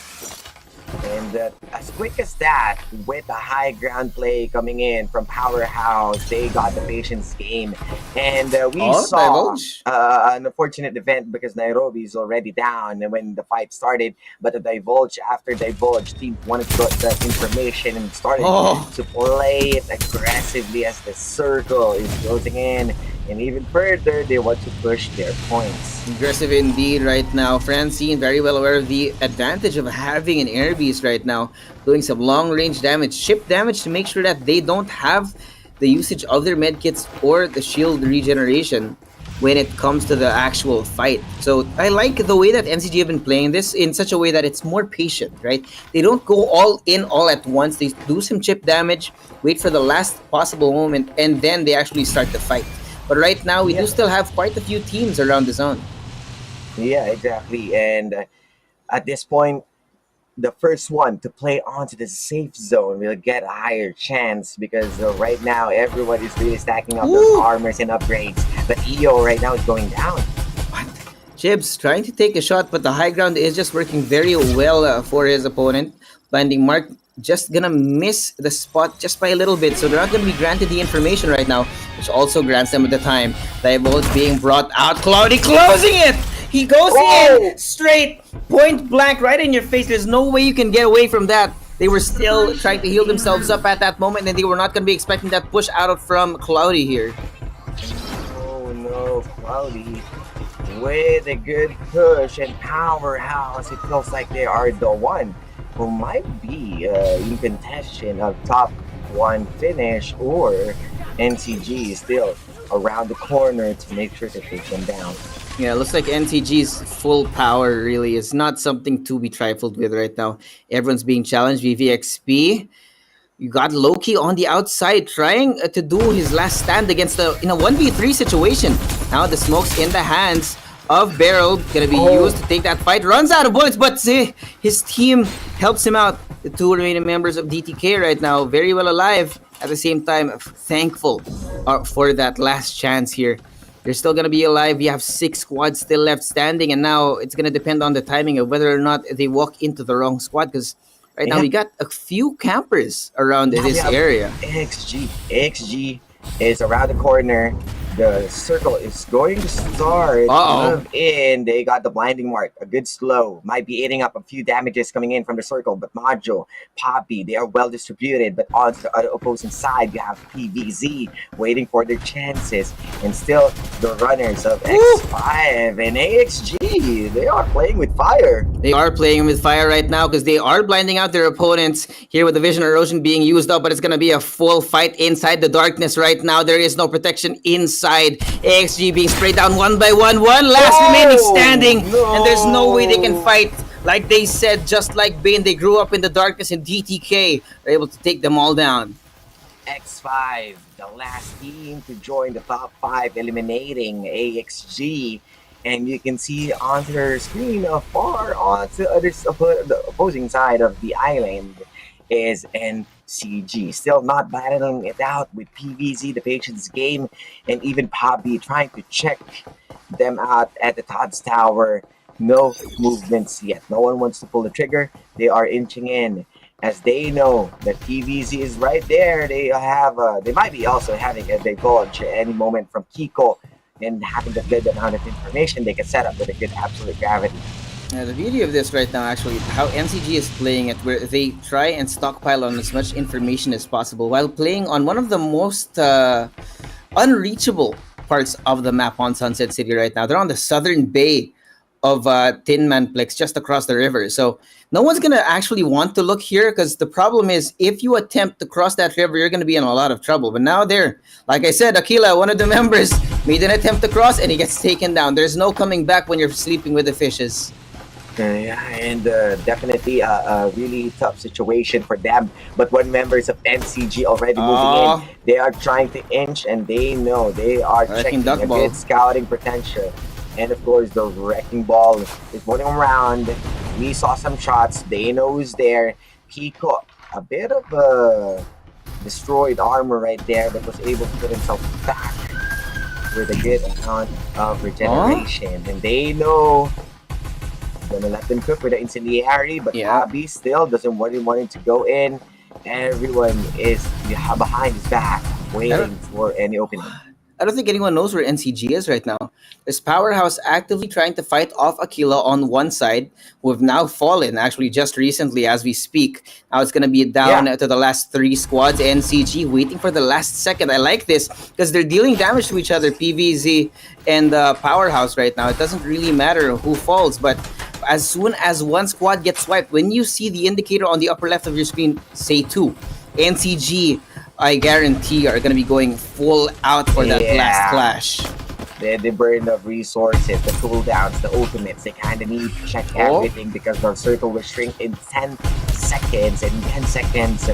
And as quick as that, with the high ground play coming in from Powerhouse, they got the patience game. And we saw Divulge. an unfortunate event because Nairobi is already down when the fight started. But the Divulge, after Divulge, team wanted to get that information and started to play it aggressively as the circle is closing in. And even further, they want to push their points. Aggressive indeed right now. Francine, very well aware of the advantage of having an air beast right now, doing some long range damage, chip damage to make sure that they don't have the usage of their medkits or the shield regeneration when it comes to the actual fight. So I like the way that NCG have been playing this in such a way that it's more patient, right? They don't go all in all at once. They do some chip damage, wait for the last possible moment, and then they actually start the fight. But right now, we do still have quite a few teams around the zone. Yeah, exactly. And at this point, the first one to play onto the safe zone will get a higher chance because right now, everyone is really stacking up those armors and upgrades. But EO right now is going down. Jibs trying to take a shot, but the high ground is just working very well for his opponent. Blinding Mark just gonna miss the spot just by a little bit, so they're not gonna be granted the information right now, which also grants them the time. Divulge being brought out. Cloudy closing it! He goes in straight, point blank, right in your face. There's no way you can get away from that. They were still trying to heal themselves up at that moment, and they were not gonna be expecting that push out of from Cloudy here. Oh no, Cloudy with a good push and Powerhouse. It feels like they are the one who might be in contention of top 1 finish, or NCG is still around the corner to make sure to take them down. Yeah, looks like NCG's full power really is not something to be trifled with right now. Everyone's being challenged. VVXP, you got Loki on the outside trying to do his last stand against in a 1v3 situation. Now the smoke's in the hands of Beryl, gonna be used to take that fight. Runs out of bullets, but his team helps him out. The 2 remaining members of DTK right now, very well alive. At the same time, thankful for that last chance here. They're still gonna be alive. You have 6 squads still left standing, and now it's gonna depend on the timing of whether or not they walk into the wrong squad, because right now we got a few campers around this area. XG is around the corner. The circle is going to start move in. They got the blinding mark. A good slow. Might be eating up a few damages coming in from the circle. But Majo, Poppy, they are well distributed. But on the other opposing side, you have PVZ waiting for their chances. And still the runners of X5 and AXG. They are playing with fire. They are playing with fire right now because they are blinding out their opponents here with the vision erosion being used up. But it's going to be a full fight inside the darkness right now. There is no protection inside. AXG being sprayed down one by one. One last remaining standing. And there's no way they can fight. Like they said, just like Bane, they grew up in the darkness, and DTK are able to take them all down. X5, the last team to join the top 5, eliminating AXG. And you can see on their screen far on the opposing side of the island is NCG. Still not battling it out with PVZ, the patience game, and even Poppy trying to check them out at the Todd's Tower. No movements yet. No one wants to pull the trigger. They are inching in as they know that PVZ is right there. They might be also having a divulge at any moment from Kiko, and having the good amount of information they can set up with a good absolute gravity. The beauty of this right now, actually, how NCG is playing it, where they try and stockpile on as much information as possible while playing on one of the most unreachable parts of the map on Sunset City right now. They're on the southern bay of Tin Manplex, just across the river. So no one's going to actually want to look here, because the problem is if you attempt to cross that river, you're going to be in a lot of trouble. But now there, like I said, Aquila, one of the members, made an attempt to cross and he gets taken down. There's no coming back when you're sleeping with the fishes. Yeah, and definitely a really tough situation for them. But when members of NCG already moving in, they are trying to inch, and they know they are checking a good scouting potential. And of course, the wrecking ball is running around. We saw some shots. They know who's there. Kiko, a bit of a destroyed armor right there, but was able to put himself back with a good amount of regeneration. And they know gonna let them cook with the incendiary, but Yeah. Bobby still doesn't want him to go in. Everyone is behind his back, waiting for any opening. I don't think anyone knows where NCG is right now. There's Powerhouse actively trying to fight off Aquila on one side, who have now fallen, actually, just recently as we speak. Now it's going to be down to the last 3 squads. NCG waiting for the last second. I like this because they're dealing damage to each other, PVZ and Powerhouse right now. It doesn't really matter who falls, but as soon as one squad gets wiped, when you see the indicator on the upper left of your screen say 2, NCG, I guarantee, are going to be going full out for that last clash. The burn of resources, the cooldowns, the ultimates, they kind of need to check everything because the circle will shrink in 10 seconds. And in 10 seconds,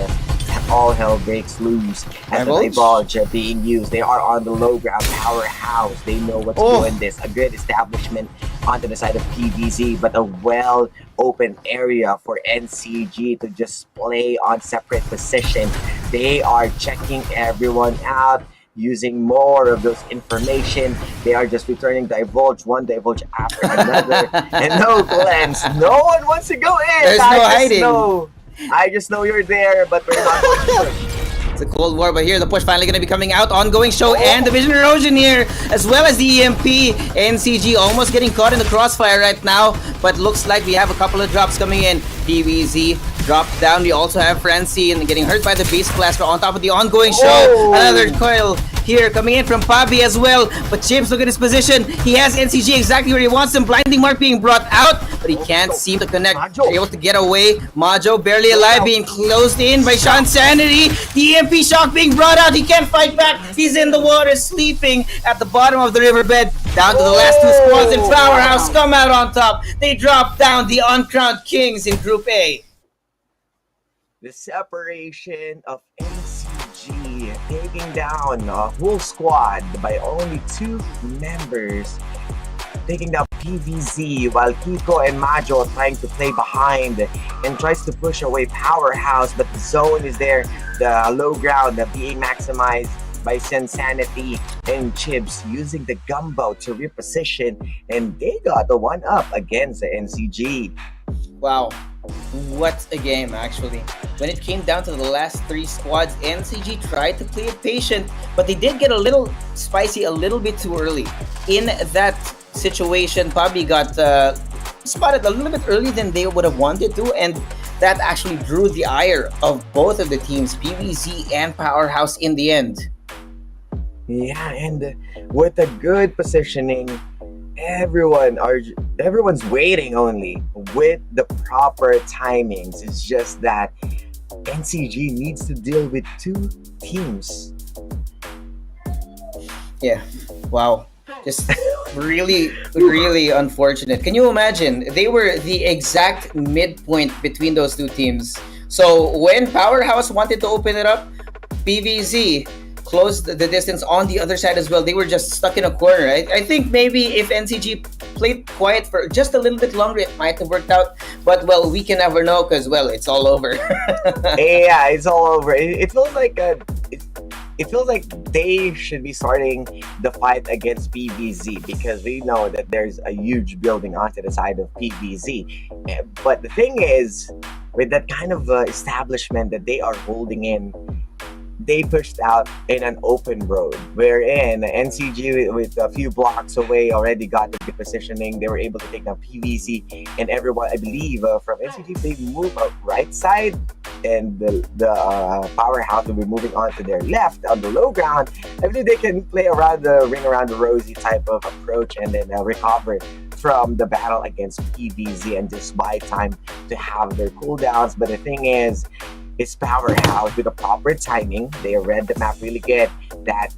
all hell breaks loose. And the divulge being used. They are on the low ground. Powerhouse, they know what's doing this. A good establishment onto the side of PVZ, but a well open area for NCG to just play on separate position. They are checking everyone out, using more of those information. They are just returning divulge, one divulge after another, and no glance. No one wants to go in. There's no hiding. I just know you're there, but we're not going to push. It's a cold war, but here the push finally going to be coming out. Ongoing show and the vision erosion here, as well as the EMP. NCG almost getting caught in the crossfire right now, but looks like we have a couple of drops coming in. PVZ dropped down. We also have Francine getting hurt by the base blaster on top of the ongoing show. Another coil here coming in from Pabi as well, but Chips, look at his position. He has NCG exactly where he wants him. Blinding mark being brought out, but he can't seem to connect. Able to get away. Majo barely alive, being closed in by Sean Sanity. The EMP shock being brought out. He can't fight back. He's in the water, sleeping at the bottom of the riverbed. Down to the last 2 squads, and Powerhouse come out on top. They drop down the uncrowned kings in Group A. The separation of NCG taking down a whole squad by only 2 members, taking down PVZ, while Kiko and Majo are trying to play behind and tries to push away Powerhouse, but the zone is there, the low ground being maximized by Sanity and Chips using the gumbo to reposition, and they got the 1-up against the NCG. Wow, what a game actually. When it came down to the last 3 squads, NCG tried to play it patient, but they did get a little spicy a little bit too early. In that situation, Pabi got spotted a little bit earlier than they would have wanted to, and that actually drew the ire of both of the teams, PVZ and Powerhouse, in the end. Yeah, and with a good positioning, everyone's waiting only with the proper timings. It's just that NCG needs to deal with 2 teams. Yeah, wow. Just really unfortunate. Can you imagine? They were the exact midpoint between those 2 teams. So when Powerhouse wanted to open it up, PVZ closed the distance on the other side as well. They were just stuck in a corner. I think maybe if NCG played quiet for just a little bit longer, it might have worked out. But, well, we can never know because, well, it's all over. Yeah, it's all over. It feels like it feels like they should be starting the fight against PVZ because we know that there's a huge building onto the side of PVZ. But the thing is, with that kind of establishment that they are holding in, they pushed out in an open road, wherein NCG with a few blocks away already got the good positioning. They were able to take down PVC, and everyone, I believe, from NCG, they move up right side, and the Powerhouse will be moving on to their left on the low ground. I believe they can play around the ring around the rosy type of approach and then recover from the battle against PVZ and just buy time to have their cooldowns. But the thing is, it's Powerhouse with the proper timing. They read the map really good that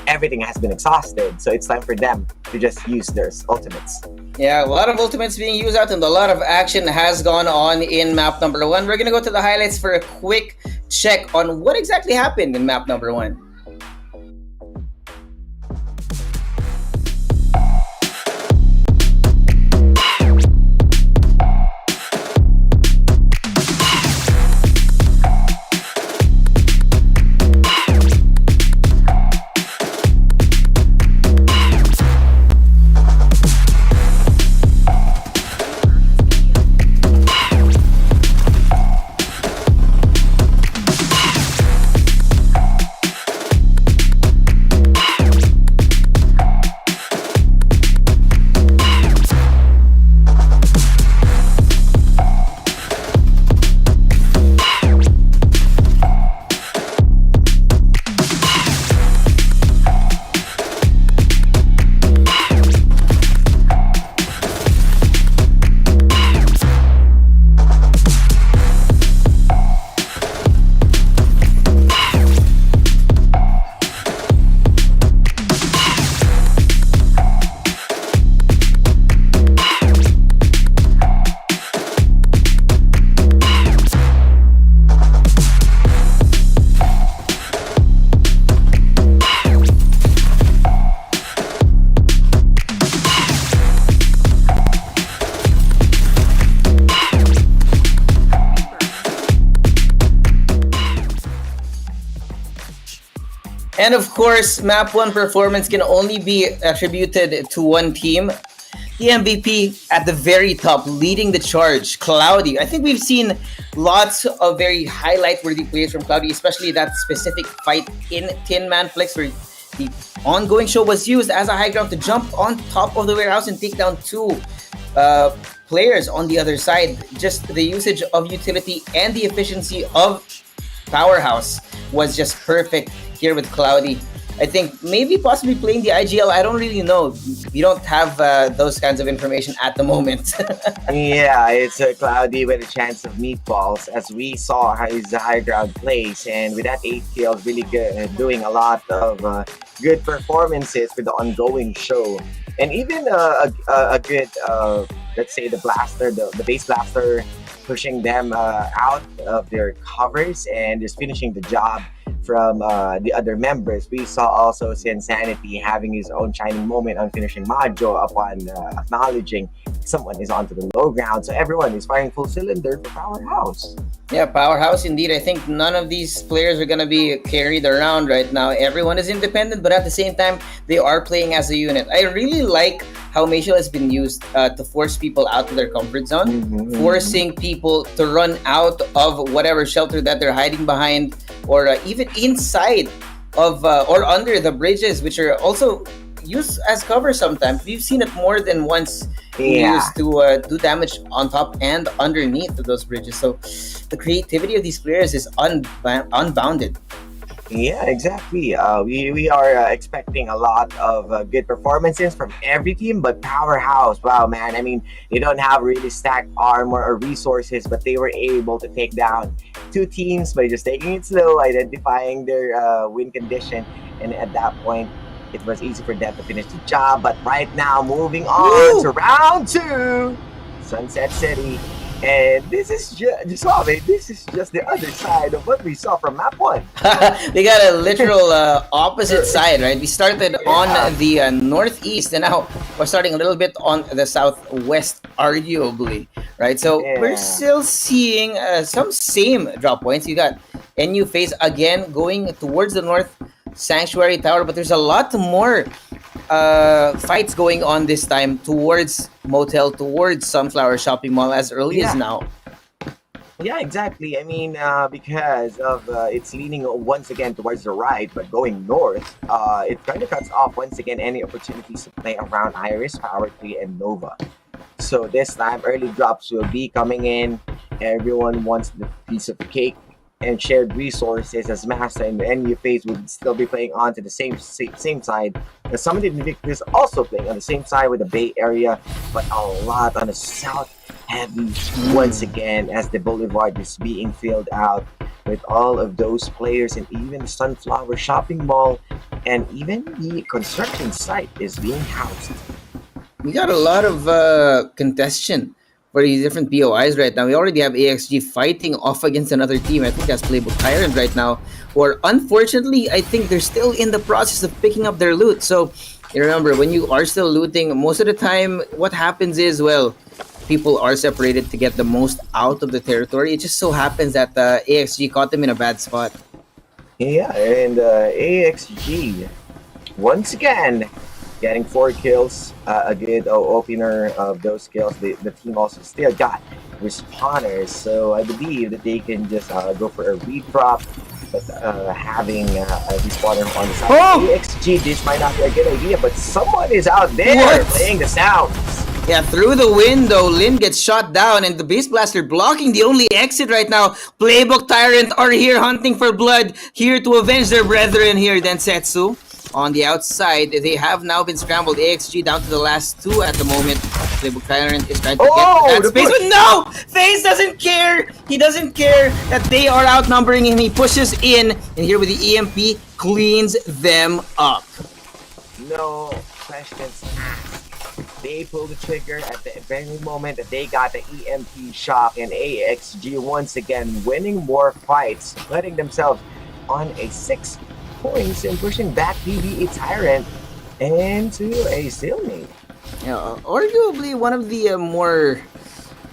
everything has been exhausted. So it's time for them to just use their ultimates. Yeah, a lot of ultimates being used out and a lot of action has gone on in map number 1. We're going to go to the highlights for a quick check on what exactly happened in map number 1. And of course, Map 1 performance can only be attributed to one team. The MVP at the very top, leading the charge, Cloudy. I think we've seen lots of very highlight-worthy plays from Cloudy, especially that specific fight in Tin Man Flex where the ongoing show was used as a high ground to jump on top of the warehouse and take down two players on the other side. Just the usage of utility and the efficiency of Powerhouse was just perfect here with Cloudy. I think maybe possibly playing the IGL. I don't really know. We don't have those kinds of information at the moment. Yeah, it's Cloudy with a chance of meatballs, as we saw his high ground plays, and with that 8 kills, really good, doing a lot of good performances with the ongoing show, and even a good, let's say the blaster, the base blaster, pushing them out of their covers and just finishing the job from the other members. We saw also Insanity having his own shining moment on finishing Majo upon acknowledging someone is onto the low ground. So everyone is firing full cylinder for Powerhouse. Yeah, Powerhouse indeed. I think none of these players are going to be carried around right now. Everyone is independent, but at the same time, they are playing as a unit. I really like how Mayshel has been used to force people out of their comfort zone, forcing people to run out of whatever shelter that they're hiding behind, or even inside of or under the bridges, which are also used as cover sometimes. We've seen it more than once used to do damage on top and underneath of those bridges. So the creativity of these players is unbounded. Yeah, exactly. We are expecting a lot of good performances from every team, but Powerhouse, wow, man. I mean, they don't have really stacked armor or resources, but they were able to take down 2 teams by just taking it slow, identifying their win condition, and at that point, it was easy for them to finish the job. But right now, moving on to round 2, Sunset City. And this is just the other side of what we saw from Map 1. They got a literal opposite side, right? We started on the northeast, and now we're starting a little bit on the southwest, arguably, right? So we're still seeing some same drop points. You got NU Phase again going towards the north Sanctuary Tower, but there's a lot more fights going on this time towards Motel, towards Sunflower Shopping Mall as early as now. Yeah, exactly. I mean, because of it's leaning once again towards the right, but going north, it kind of cuts off once again any opportunities to play around Iris, Power 3, and Nova. So this time, early drops will be coming in. Everyone wants the piece of cake and shared resources, as Master and NU Phase would still be playing on to the same side. The Summit Invictus also playing on the same side with the Bay Area, but a lot on the south heavy once again, as the Boulevard is being filled out with all of those players, and even the Sunflower Shopping Mall and even the construction site is being housed. We got a lot of contention for these different POIs right now. We already have AXG fighting off against another team. I think that's Playbook Tyrant right now. Or unfortunately, I think they're still in the process of picking up their loot. So you remember, when you are still looting, most of the time what happens is, well, people are separated to get the most out of the territory. It just so happens that AXG caught them in a bad spot. Yeah, and AXG once again getting 4 kills, a good opener of those kills. The team also still got respawners, so I believe that they can just go for a redrop, but having a respawner on the side. AXG, this might not be a good idea, but someone is out there playing the sounds. Yeah, through the window, Lin gets shot down, and the Beast Blaster blocking the only exit right now. Playbook Tyrant are here hunting for blood, here to avenge their brethren here. Densetsu on the outside, they have now been scrambled. AXG down to the last 2 at the moment. Playbook Tyrant is trying to get to that space, but no! FaZe doesn't care! He doesn't care that they are outnumbering him. He pushes in, and here with the EMP, cleans them up. No questions asked. They pulled the trigger at the very moment that they got the EMP shock, and AXG once again winning more fights, putting themselves on a 6 points and pushing back PBE Tyrant into a stalemate. Yeah, arguably one of the more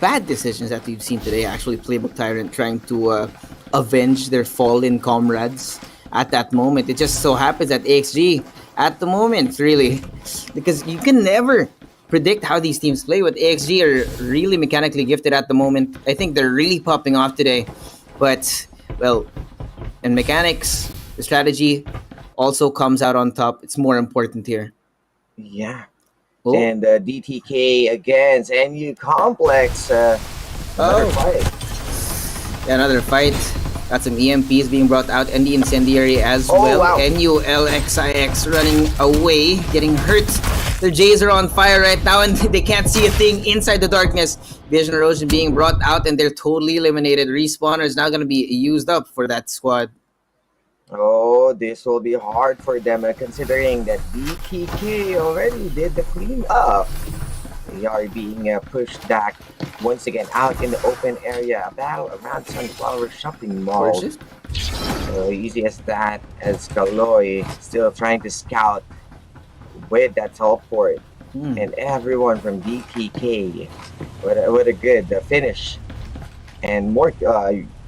bad decisions that we've seen today. Actually, Playbook Tyrant trying to avenge their fallen comrades. at that moment. It just so happens that AXG at the moment, really, because you can never predict how these teams play. But AXG are really mechanically gifted at the moment. I think they're really popping off today. But, well, in mechanics, the strategy also comes out on top. It's more important here. Yeah. Oh. And DTK against NU Complex. Another fight. Yeah, another fight. Got some EMPs being brought out and the incendiary as Oh, well. wow. NULXIX running away, getting hurt. Their Jays are on fire right now and they can't see a thing inside the darkness. Vision erosion being brought out and they're totally eliminated. Respawner is now going to be used up for that squad. Oh, this will be hard for them considering that DTK already did the cleanup. They are being pushed back once again out in the open area. A battle around Sunflower Shopping Mall. So easy as that, as Kaloy still trying to scout with that teleport. And everyone from DTK. What a good finish. And more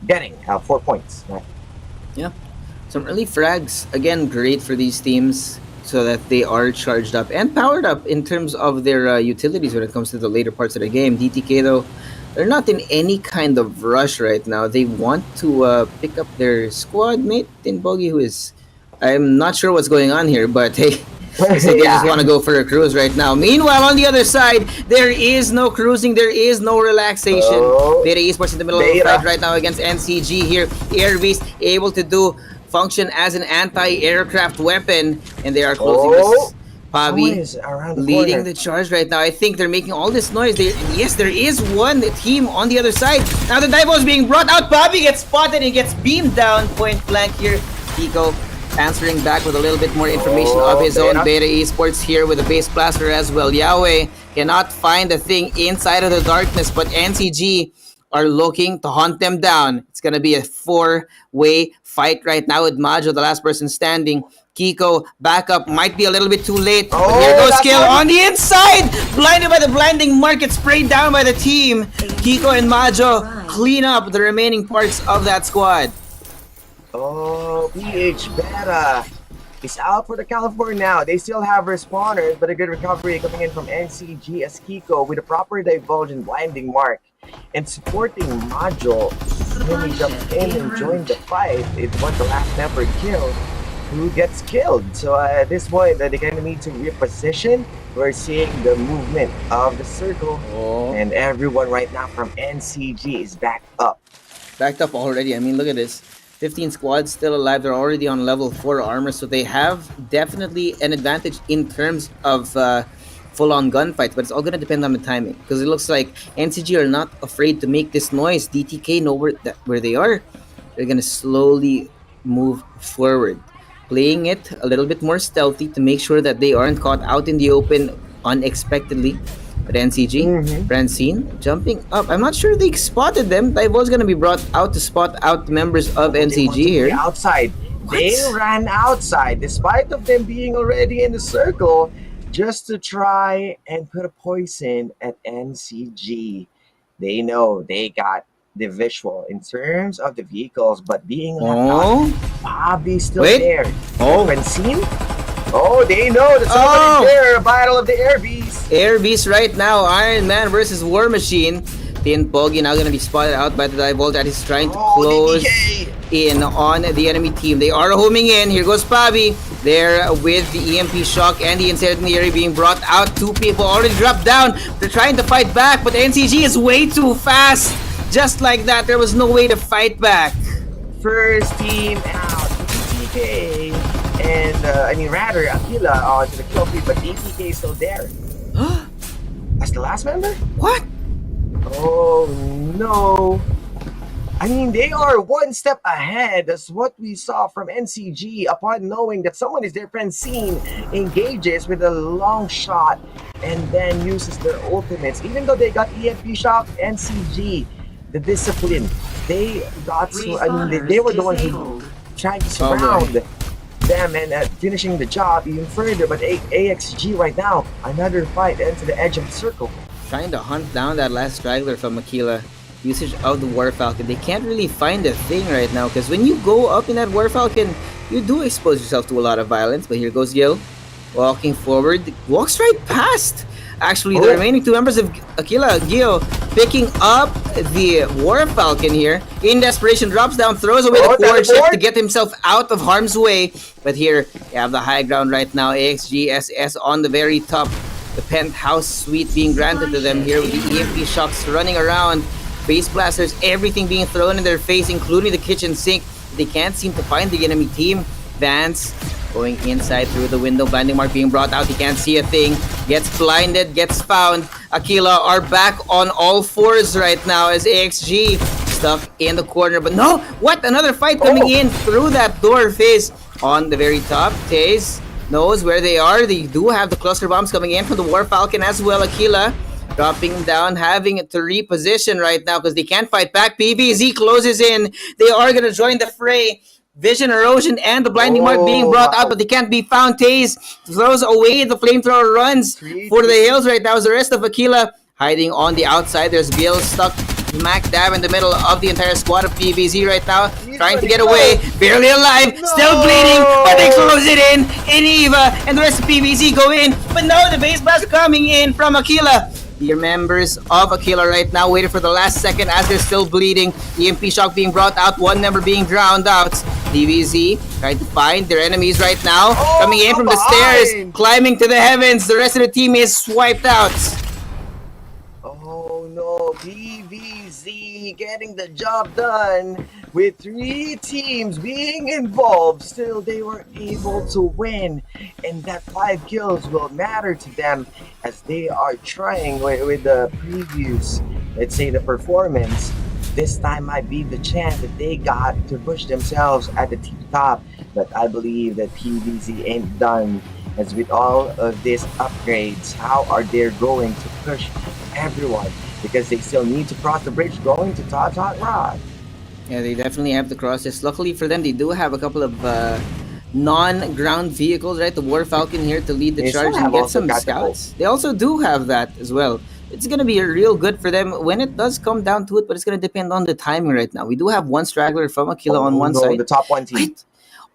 getting 4 points. Yeah. Some early frags, again, great for these teams so that they are charged up and powered up in terms of their utilities when it comes to the later parts of the game. DTK, though, they're not in any kind of rush right now. They want to pick up their squad mate, Tin Bogey, who is... I'm not sure what's going on here, but hey... They just want to go for a cruise right now. Meanwhile, on the other side, there is no cruising, there is no relaxation. Beta Esports in the middle of the fight right now against NCG here. Air Beast able to function as an anti-aircraft weapon, and they are closing this. Pabi leading the charge right now. I think they're making all this noise. Yes, there is one team on the other side. Now the Divo is being brought out. Pabi gets spotted and gets beamed down point blank here. Pico answering back with a little bit more information of his own. Beta Esports here with a base blaster as well. Yahweh cannot find a thing inside of the darkness, but NCG are looking to hunt them down. It's going to be a 4-way fight right now with Majo, the last person standing. Kiko, backup, might be a little bit too late. But here goes Skill on the inside! Blinded by the blinding market, sprayed down by the team. Kiko and Majo clean up the remaining parts of that squad. Oh, PH Beta is out for the California now. They still have respawners, but a good recovery coming in from NCG as Kiko with a proper divulge and blinding mark. And supporting Majo, when he jumped in and joined the fight, it was the last member killed who gets killed. So at this point, they're going to need to reposition. We're seeing the movement of the circle, and everyone right now from NCG is backed up. Backed up already. I mean, look at this. 15 squads still alive. They're already on level 4 armor, so they have definitely an advantage in terms of full-on gunfights, but it's all going to depend on the timing, because it looks like NCG are not afraid to make this noise. DTK know where they are. They're going to slowly move forward, playing it a little bit more stealthy to make sure that they aren't caught out in the open unexpectedly. But NCG, Francine, jumping up. I'm not sure they spotted them. Divo's gonna be brought out to spot out the members of NCG here. Outside. They ran outside, despite of them being already in the circle, just to try and put a poison at NCG. They know they got the visual in terms of the vehicles, but being left out, Bobby's still there. Francine? Oh, they know that somebody's there. A battle of the Air Beasts. Air Beasts right now. Iron Man versus War Machine. Tin Pogi now going to be spotted out by the Divolt that is trying to close in on the enemy team. They are homing in. Here goes Pabi. There with the EMP shock and the incendiary being brought out. 2 people already dropped down. They're trying to fight back, but NCG is way too fast. Just like that, there was no way to fight back. First team out. DTK. And, rather, Aquila onto the kill feed, but DTK is still there. That's the last member? What? Oh, no. I mean, they are one step ahead. That's what we saw from NCG upon knowing that someone is their Francine engages with a long shot and then uses their ultimates. Even though they got EMP shock, NCG, the discipline, they got to, they were the ones who tried to surround them and finishing the job even further. But AXG right now, another fight into the edge of the circle. Trying to hunt down that last straggler from Aquila. Usage of the War Falcon. They can't really find a thing right now, because when you go up in that War Falcon, you do expose yourself to a lot of violence. But here goes Gil, walking forward, walks right past. Actually, the remaining two members of Aquila, Gio, picking up the War Falcon here. In desperation, drops down, throws away the core ship to get himself out of harm's way. But here, you have the high ground right now. AXGSS on the very top. The penthouse suite being granted to them here with the EMP shocks running around. Face blasters, everything being thrown in their face, including the kitchen sink. They can't seem to find the enemy team. Vance going inside through the window, blinding mark being brought out. He can't see a thing. Gets blinded, gets found. Aquila are back on all fours right now as AXG stuck in the corner. But no, what? Another fight coming in through that door face on the very top. Taze knows where they are. They do have the cluster bombs coming in from the War Falcon as well. Aquila dropping down, having to reposition right now because they can't fight back. PVZ closes in. They are going to join the fray. Vision erosion and the blinding mark being brought out, but they can't be found. Taze throws away the flamethrower, runs for the hills right now as the rest of Aquila hiding on the outside. There's Gil stuck smack dab in the middle of the entire squad of PVZ right now, trying to get away, barely alive, still bleeding, but they close it in Eva and the rest of PVZ go in, but no, the base blast coming in from Aquila. The members of Aquila right now waiting for the last second as they're still bleeding. EMP shock being brought out, one member being drowned out. DVZ trying to find their enemies right now. Coming in from the stairs, climbing to the heavens. The rest of the team is swiped out. Oh no, PVZ getting the job done. With 3 teams being involved, still they were able to win. And that 5 kills will matter to them as they are trying with the previous, let's say, the performance. This time might be the chance that they got to push themselves at the top. But I believe that PVZ ain't done. As with all of these upgrades, how are they going to push everyone? Because they still need to cross the bridge going to Tot Rock. Yeah, they definitely have to cross this. Luckily for them, they do have a couple of non-ground vehicles, right? The War Falcon here to lead the charge and get some scouts. They also do have that as well. It's going to be real good for them when it does come down to it, but it's going to depend on the timing right now. We do have one straggler from Aquila on one side. The top one team.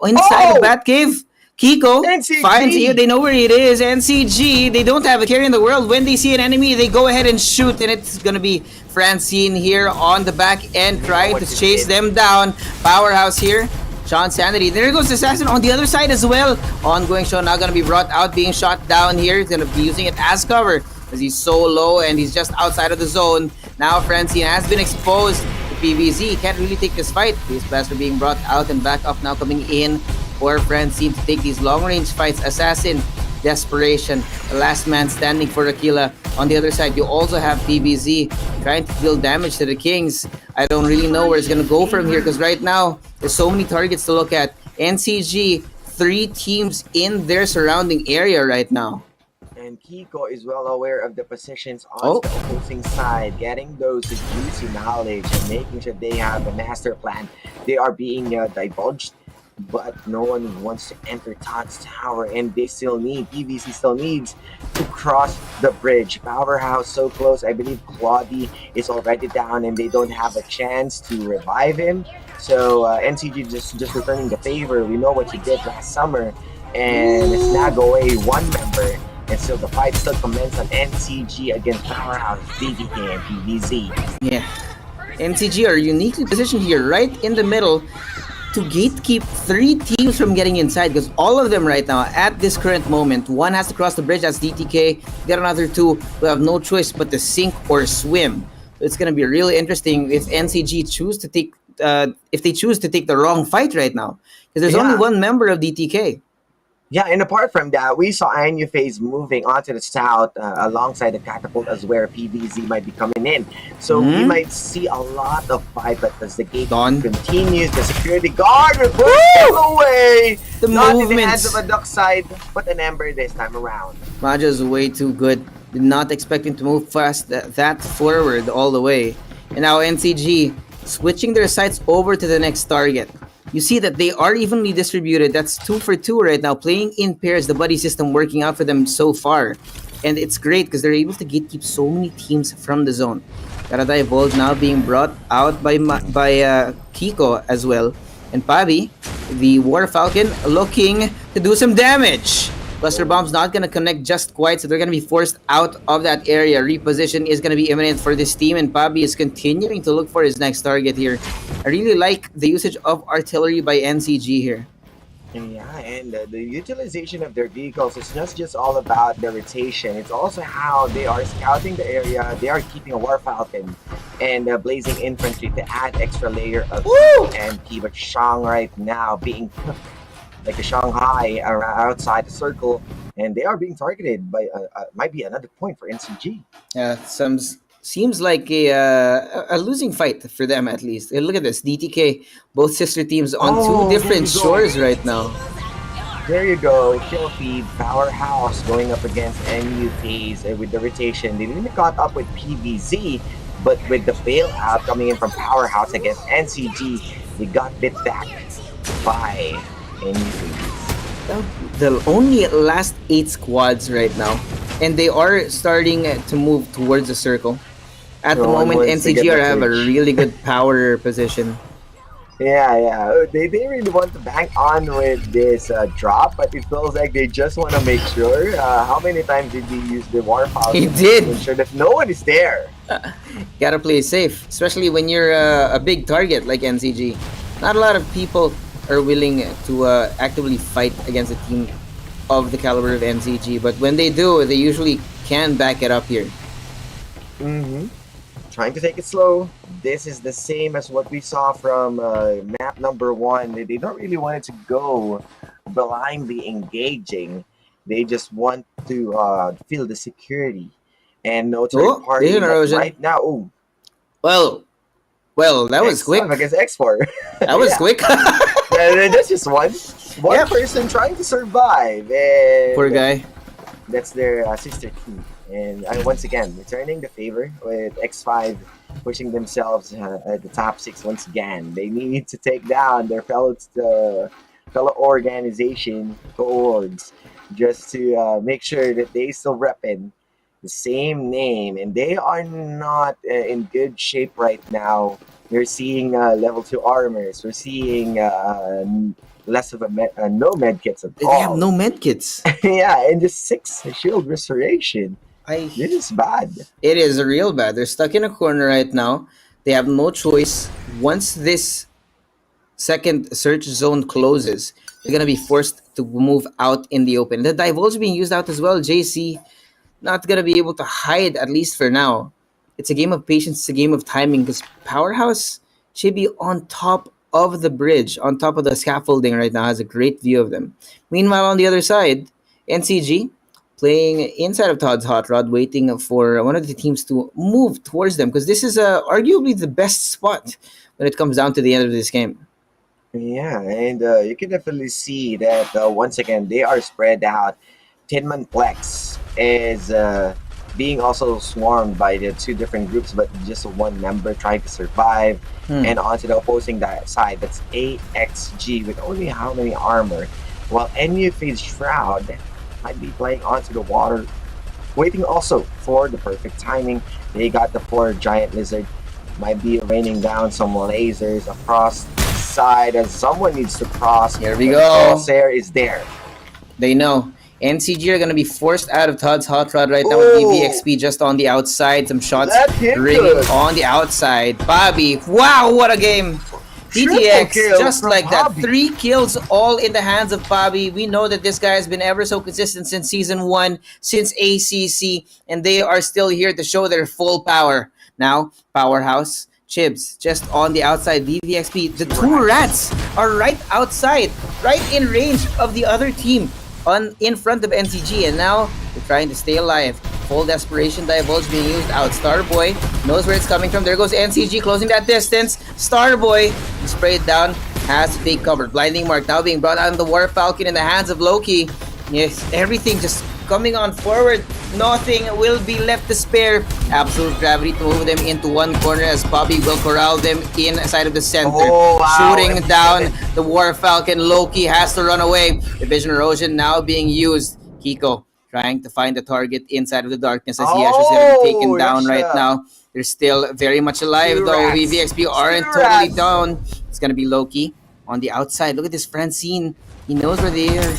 Inside the Batcave, Kiko finds you. They know where it is. NCG, they don't have a carry in the world. When they see an enemy, they go ahead and shoot, and it's going to be Francine here on the back end trying to chase them down. Powerhouse here. Sean Sanity. There goes the Assassin on the other side as well. Ongoing show now going to be brought out, being shot down here. He's going to be using it as cover because he's so low and he's just outside of the zone. Now Francine has been exposed to PVZ. Can't really take this fight. These blaster being brought out and back up now coming in for Francine to take these long-range fights. Assassin, desperation, the last man standing for Aquila. On the other side, you also have PVZ trying to deal damage to the Kings. I don't really know where it's going to go from here because right now, there's so many targets to look at. NCG, 3 teams in their surrounding area right now. And Kiko is well aware of the positions on the opposing side, getting those juicy knowledge and making sure they have a master plan. They are being divulged, but no one wants to enter Todd's tower, and they still need, PVC still needs to cross the bridge. Powerhouse so close. I believe Claudie is already down and they don't have a chance to revive him. So NCG just returning the favor. We know what he did last summer, and snag away one member. And so the fight still commences on NCG against Powerhouse, DDK, and PVZ. Yeah, NCG are uniquely positioned here, right in the middle, to gatekeep 3 teams from getting inside, because all of them right now at this current moment, one has to cross the bridge, that's DTK, the other 2 will have no choice but to sink or swim. So it's going to be really interesting if NCG choose to take if they choose to take the wrong fight right now, because there's only one member of DTK. Yeah, and apart from that, we saw Anu Phase moving onto the south alongside the catapult as where PVZ might be coming in. So we might see a lot of fight, but as the gate continues, the security guard will push away. The Not in the hands of a duck side, but an ember this time around. Maja's way too good. Did not expect him to move fast that forward all the way. And now NCG switching their sights over to the next target. You see that they are evenly distributed. That's 2 for 2 right now, playing in pairs, the buddy system working out for them so far. And it's great because they're able to gatekeep so many teams from the zone. Karada Evolved now being brought out by Kiko as well. And Pabi the War Falcon looking to do some damage. Cluster Bomb's not going to connect just quite, so they're going to be forced out of that area. Reposition is going to be imminent for this team, and Bobby is continuing to look for his next target here. I really like the usage of artillery by NCG here. Yeah, and the utilization of their vehicles is not just all about the rotation. It's also how they are scouting the area. They are keeping a War Falcon and blazing infantry to add extra layer of MP. But Shang right now being cooked like a Shanghai outside the circle, and they are being targeted by might be another point for NCG. Seems like a losing fight for them at least. Look at this, DTK, both sister teams on two different shores right now. There you go, kill feed, Powerhouse going up against NU phase with the rotation. They didn't got up with PVZ, but with the bailout coming in from Powerhouse against NCG, they got bit back by the only last 8 squads right now, and they are starting to move towards the circle. At the moment, NCG have a really good power position. Yeah. They really want to bank on with this drop, but it feels like they just want to make sure. How many times did he use the War Falcon? He did. To ensure that no one is there. Gotta play safe, especially when you're a big target like NCG. Not a lot of people are willing to actively fight against a team of the caliber of NCG, but when they do, they usually can back it up here. Trying to take it slow. This is the same as what we saw from map number 1. They don't really want it to go blindly engaging. They just want to feel the security and no third party right now. Ooh. Well, that was quick. Against X4. That was quick. That's just one person trying to survive. And poor guy. That's their sister team. And once again, returning the favor with X5 pushing themselves at the top 6 once again. They need to take down their fellow organization cohorts just to make sure that they still repping the same name, and they are not in good shape right now. We're seeing level 2 armors. We're seeing less of no medkits at all. They have no medkits. Yeah, and just 6 shield restoration. This is bad. It is real bad. They're stuck in a corner right now. They have no choice. Once this second search zone closes, they're gonna be forced to move out in the open. The divulge being used out as well. JC not gonna be able to hide, at least for now. It's a game of patience. It's a game of timing, because Powerhouse should be on top of the bridge, on top of the scaffolding right now, has a great view of them. Meanwhile, on the other side, NCG playing inside of Todd's Hot Rod, waiting for one of the teams to move towards them, because this is arguably the best spot when it comes down to the end of this game. Yeah, and you can definitely see that once again they are spread out. Tinman Plex is being also swarmed by the 2 different groups, but just one member trying to survive. And onto the opposing side, that's AXG with only how many armor, while NU Fade's Shroud might be playing onto the water, waiting also for the perfect timing. They got the 4 giant lizard, might be raining down some lasers across the side as someone needs to cross. Here we go. Crosshair is there. They know. NCG are going to be forced out of Todd's Hot Rod right now with DVXP just on the outside. Some shots ringing on the outside. Bobby, wow, what a game. DTX, just like that. 3 kills all in the hands of Bobby. We know that this guy has been ever so consistent since Season 1, since ACC, and they are still here to show their full power. Now, Powerhouse, Chibs, just on the outside. DVXP, the 2 rats are right outside, right in range of the other team in front of NCG, and now they're trying to stay alive. Full desperation divulge being used out. Starboy knows where it's coming from. There goes NCG closing that distance. Starboy sprayed down, has to take cover. Blinding Mark now being brought out of the War Falcon in the hands of Loki. Yes, everything just coming on forward. Nothing will be left to spare. Absolute gravity to move them into one corner as Bobby will corral them inside of the center. Shooting down the War Falcon. Loki has to run away. The Vision Erosion now being used. Kiko trying to find the target inside of the darkness as he actually going to be taken down right now. They're still very much alive though. VVXP aren't totally down. It's going to be Loki on the outside. Look at this Francine. He knows where they are.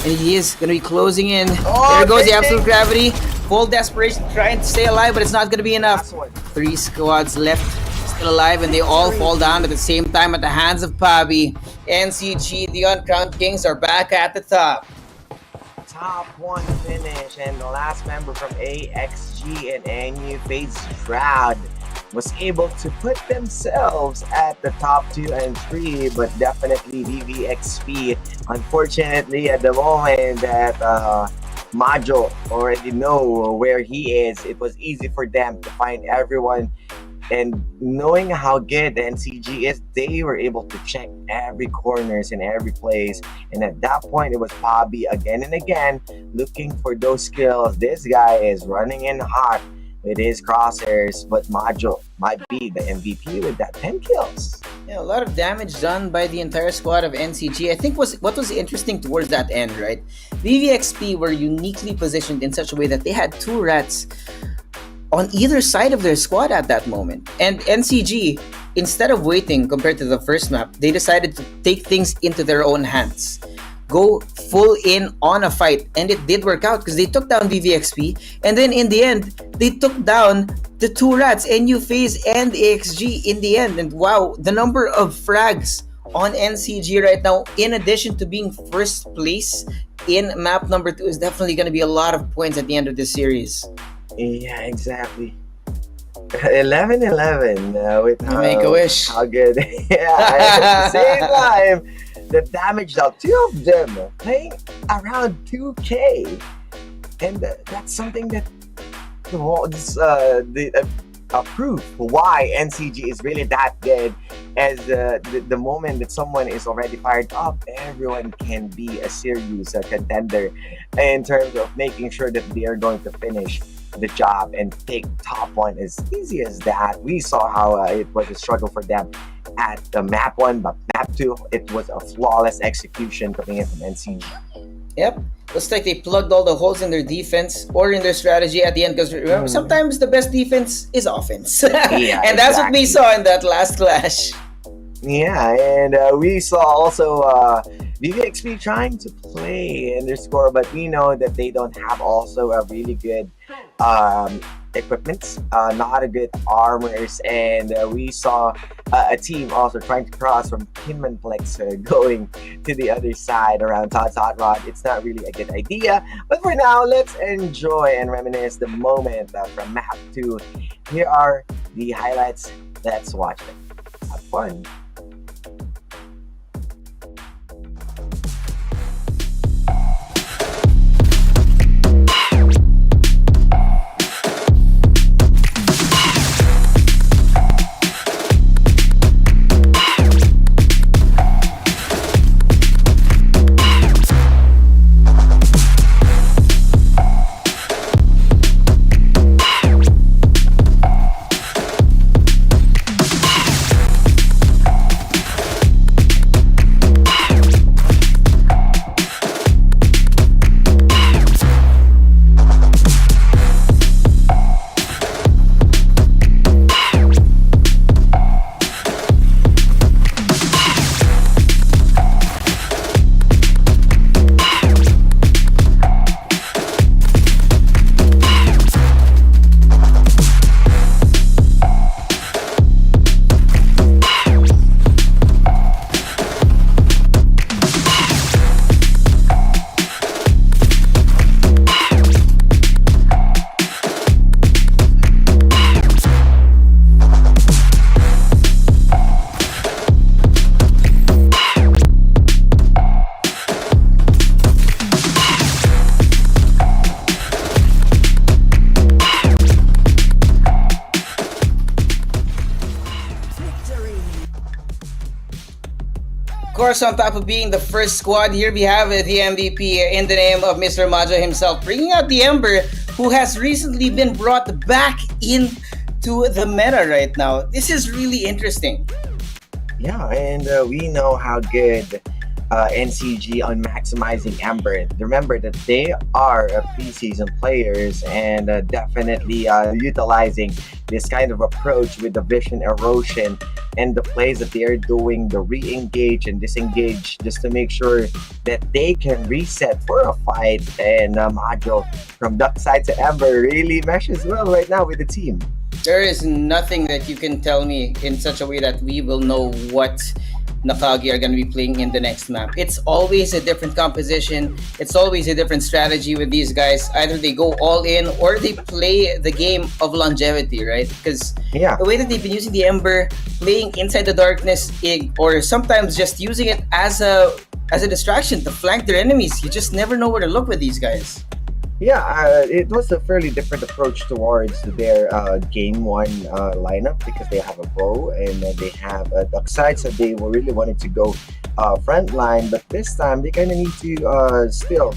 And he is going to be closing in. There goes the absolute gravity. Full desperation, trying to stay alive, but it's not going to be enough. 3 squads left, still alive, and they all fall down at the same time at the hands of Pabi. NCG, the Uncrowned Kings, are back at the top. Top 1 finish, and the last member from AXG and NU Fades Shroud was able to put themselves at the top 2 and 3, but definitely VVXP. Unfortunately, at the moment that Majo already know where he is, it was easy for them to find everyone. And knowing how good the NCG is, they were able to check every corners in every place. And at that point, it was Pabi again and again looking for those kills. This guy is running in hot with his crosshairs, but Majo might be the MVP with that 10 kills. Yeah, a lot of damage done by the entire squad of NCG. I think what was interesting towards that end, right? VVXP were uniquely positioned in such a way that they had 2 rats on either side of their squad at that moment. And NCG, instead of waiting compared to the first map, they decided to take things into their own hands. Go full in on a fight. And it did work out because they took down VVXP. And then in the end, they took down the 2 rats, NU FaZe and AXG in the end. And wow, the number of frags on NCG right now, in addition to being first place in map number 2, is definitely going to be a lot of points at the end of this series. Yeah, exactly. 11-11 with Make a wish. How good. Yeah, at the same time, the damage dealt. 2 of them playing around 2K. And that's something that proof why NCG is really that good, as the moment that someone is already fired up, everyone can be a serious contender in terms of making sure that they are going to finish the job and take top 1 as easy as that. We saw how it was a struggle for them at the map 1, but map 2, it was a flawless execution coming in from NCG. Yep. Looks like they plugged all the holes in their defense or in their strategy at the end, because remember, sometimes the best defense is offense. Yeah, and that's what we saw in that last clash. Yeah, and we saw also VVXP trying to play in their score, but we know that they don't have also a really good equipment, not a good armors, and we saw a team also trying to cross from Kinmanplex going to the other side around Todd's Hot Rod. It's not really a good idea, but for now, let's enjoy and reminisce the moment from map 2. Here are the highlights. Let's watch them. Have fun. Of course, on top of being the first squad, here we have the MVP in the name of Mr. Majo himself, bringing out the Ember, who has recently been brought back into the meta right now. This is really interesting. Yeah, and we know how good NCG on maximizing Ember. Remember that they are preseason players and definitely utilizing this kind of approach with the vision erosion and the plays that they are doing, the re-engage and disengage, just to make sure that they can reset for a fight. And Majo from Duck side to Ember really meshes well right now with the team. There is nothing that you can tell me in such a way that we will know what Nakagi are going to be playing in the next map. It's always a different composition. It's always a different strategy with these guys. Either they go all in or they play the game of longevity, right? Because the way that they've been using the Ember, playing inside the darkness, or sometimes just using it as a distraction to flank their enemies. You just never know where to look with these guys. Yeah, it was a fairly different approach towards their game one lineup, because they have a bow and they have a duck side, so they really wanted to go front line. But this time they kind of need to still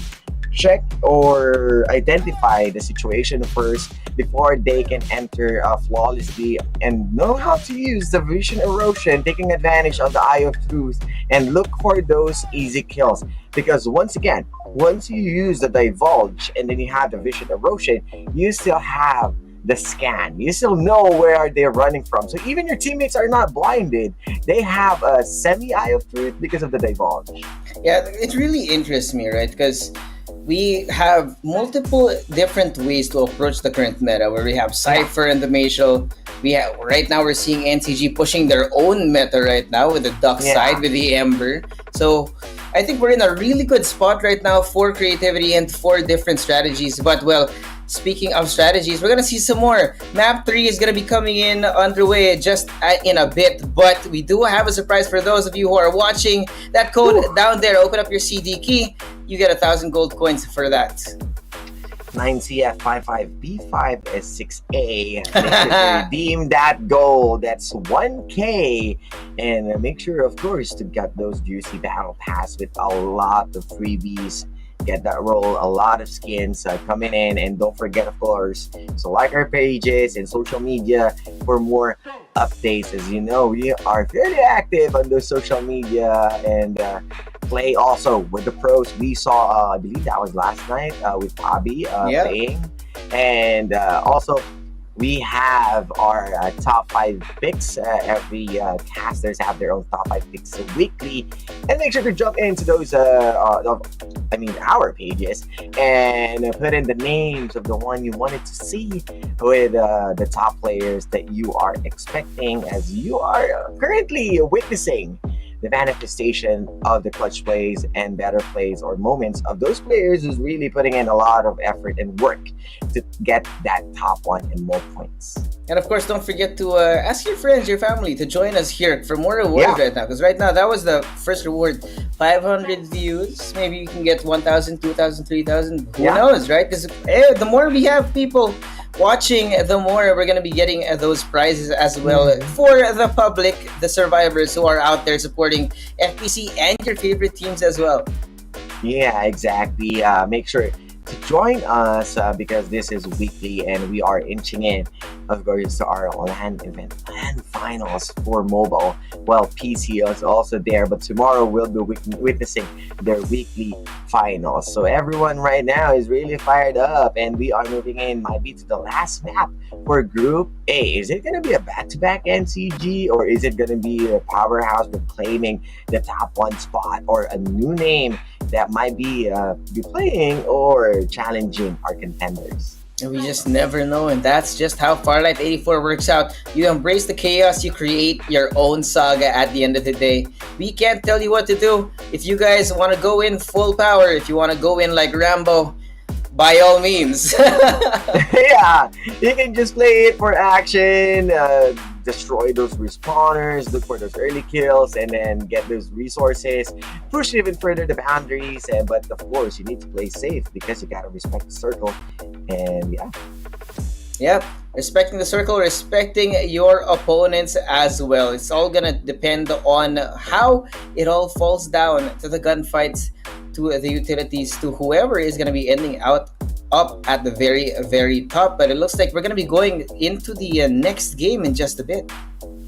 check or identify the situation first before they can enter flawlessly and know how to use the vision erosion, taking advantage of the Eye of Truth and look for those easy kills. Because once you use the divulge and then you have the vision erosion, you still have the scan. You still know where are they running from. So even your teammates are not blinded. They have a semi-eye of truth because of the divulge. Yeah, it really interests me, right? Because we have multiple different ways to approach the current meta, where we have Cypher and the Maciel. Right now we're seeing NCG pushing their own meta right now with the Duck side, with the Ember. So I think we're in a really good spot right now for creativity and for different strategies. But well, speaking of strategies, we're going to see some more. Map 3 is going to be coming in underway just in a bit. But we do have a surprise for those of you who are watching. That code down there, open up your CD key. You get 1,000 gold coins for that. 9CF55B5S6A. Make sure to redeem that gold. That's 1K. And make sure, of course, to get those juicy battle pass with a lot of freebies. Get that roll, a lot of skins coming in. And don't forget, of course, so like our pages and social media for more updates. As you know, we are fairly active on those social media and play also with the pros. We saw, I believe that was last night with Bobby playing. And also, we have our top 5 picks. Every casters have their own top 5 picks weekly. And make sure to jump into those, our pages and put in the names of the one you wanted to see with the top players that you are expecting, as you are currently witnessing the manifestation of the clutch plays and better plays or moments of those players who's really putting in a lot of effort and work to get that top one and more points. And of course, don't forget to ask your friends, your family to join us here for more rewards right now. Because right now, that was the first reward. 500 views. Maybe you can get 1,000, 2,000, 3,000. Who knows, right? Because the more we have people watching, the more we're going to be getting those prizes as well for the public, the survivors who are out there supporting FPC and your favorite teams as well. Yeah, exactly. Make sure to join us because this is weekly and we are inching in, of course, to our LAN event, LAN finals for mobile. Well, PC is also there, but tomorrow we'll be witnessing their weekly finals. So everyone right now is really fired up and we are moving in, might be to the last map for Group A. Is it going to be a back-to-back NCG or is it going to be a powerhouse reclaiming the top 1 spot, or a new name that might be playing or challenging our contenders? And we just never know, and that's just how Farlight 84 works out. You embrace the chaos, you create your own saga at the end of the day. We can't tell you what to do. If you guys want to go in full power, if you want to go in like Rambo, by all means. Yeah, you can just play it for action, destroy those respawners, look for those early kills, and then get those resources, push even further the boundaries. But of course, you need to play safe because you gotta respect the circle. And Yep, respecting the circle, respecting your opponents as well. It's all gonna depend on how it all falls down to the gunfights, to the utilities, to whoever is gonna be ending up at the very, very top. But it looks like we're gonna be going into the next game in just a bit.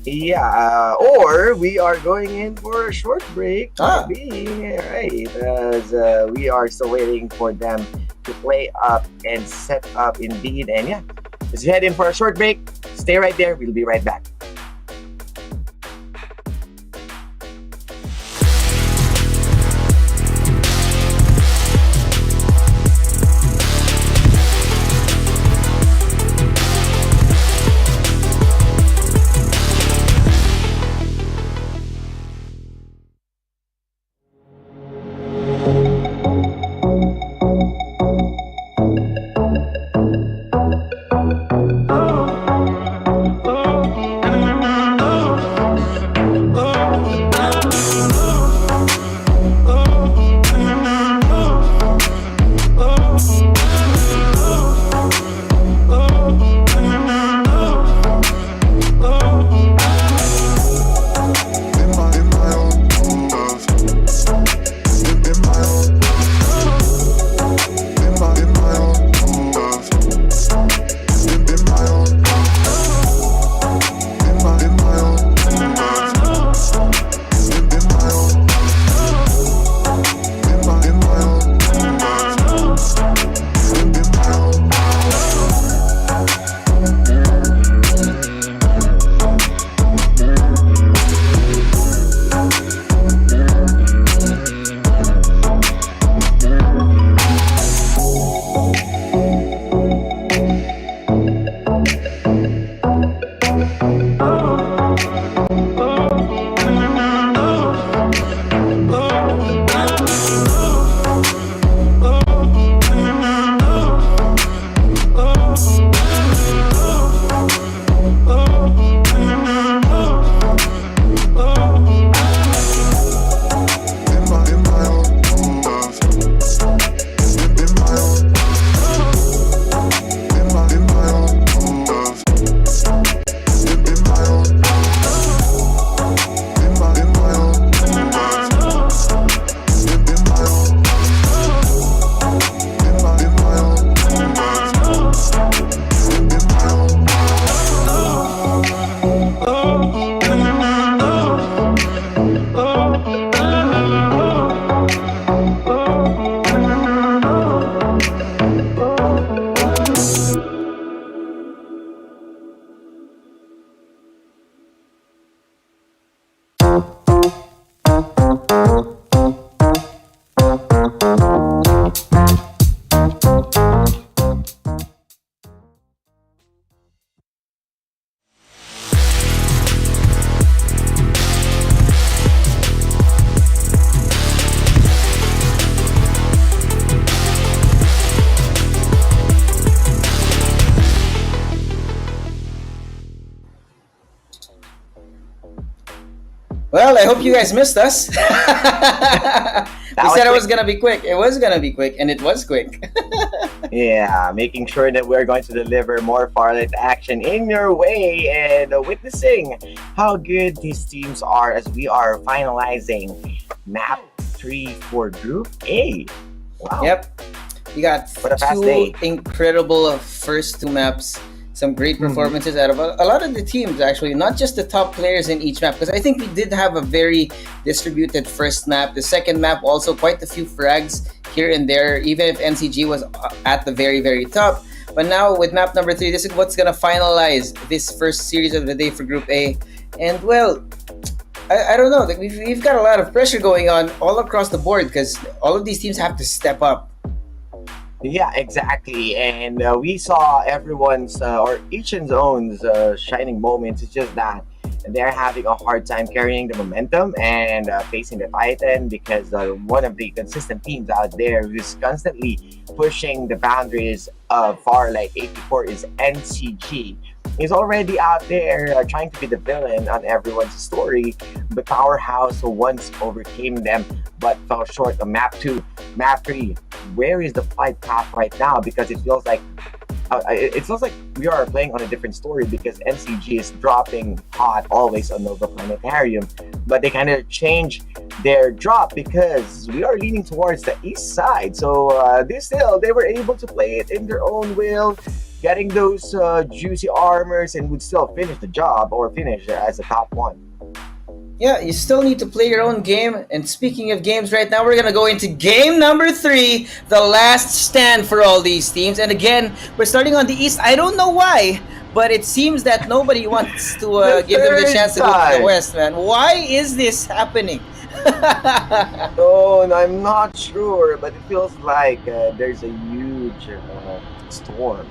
Yeah, or we are going in for a short break. Ah. Maybe, right? As we are still waiting for them to play up and set up indeed. And yeah, let's head in for a short break. Stay right there. We'll be right back. Well, I hope you guys missed us. We was said it was quick. gonna be quick. It was gonna be quick, and it was quick. Yeah, making sure that we're going to deliver more Farlight action in your way and witnessing how good these teams are as we are finalizing map 3 for Group A. Wow. Yep. You got What a fast two day. incredible first two maps. Some great performances out of a lot of the teams, actually, not just the top players in each map. Because I think we did have a very distributed first map. The second map also quite a few frags here and there, even if NCG was at the very, very top. But now with map number 3, this is what's gonna finalize this first series of the day for Group A. And well, I don't know. Like we've got a lot of pressure going on all across the board because all of these teams have to step up. Yeah, exactly. And we saw everyone's or each and own's shining moments. It's just that they're having a hard time carrying the momentum and facing the Titan because one of the consistent teams out there who's constantly pushing the boundaries of Farlight 84 is NCG. He's already out there trying to be the villain on everyone's story. The Powerhouse once overcame them but fell short on map 2. Map 3, where is the flight path right now? Because it feels like we are playing on a different story because NCG is dropping hot always on Nova Planetarium, but they kind of change their drop because we are leaning towards the east side. So they were able to play it in their own will. getting those juicy armors and would still finish the job or finish as the top one. Yeah, you still need to play your own game. And speaking of games, right now we're gonna go into game number 3, the last stand for all these teams. And again, we're starting on the East. I don't know why, but it seems that nobody wants to give them the third chance to go to time. the West, man. Why is this happening? Oh, and I'm not sure, but it feels like there's a huge storm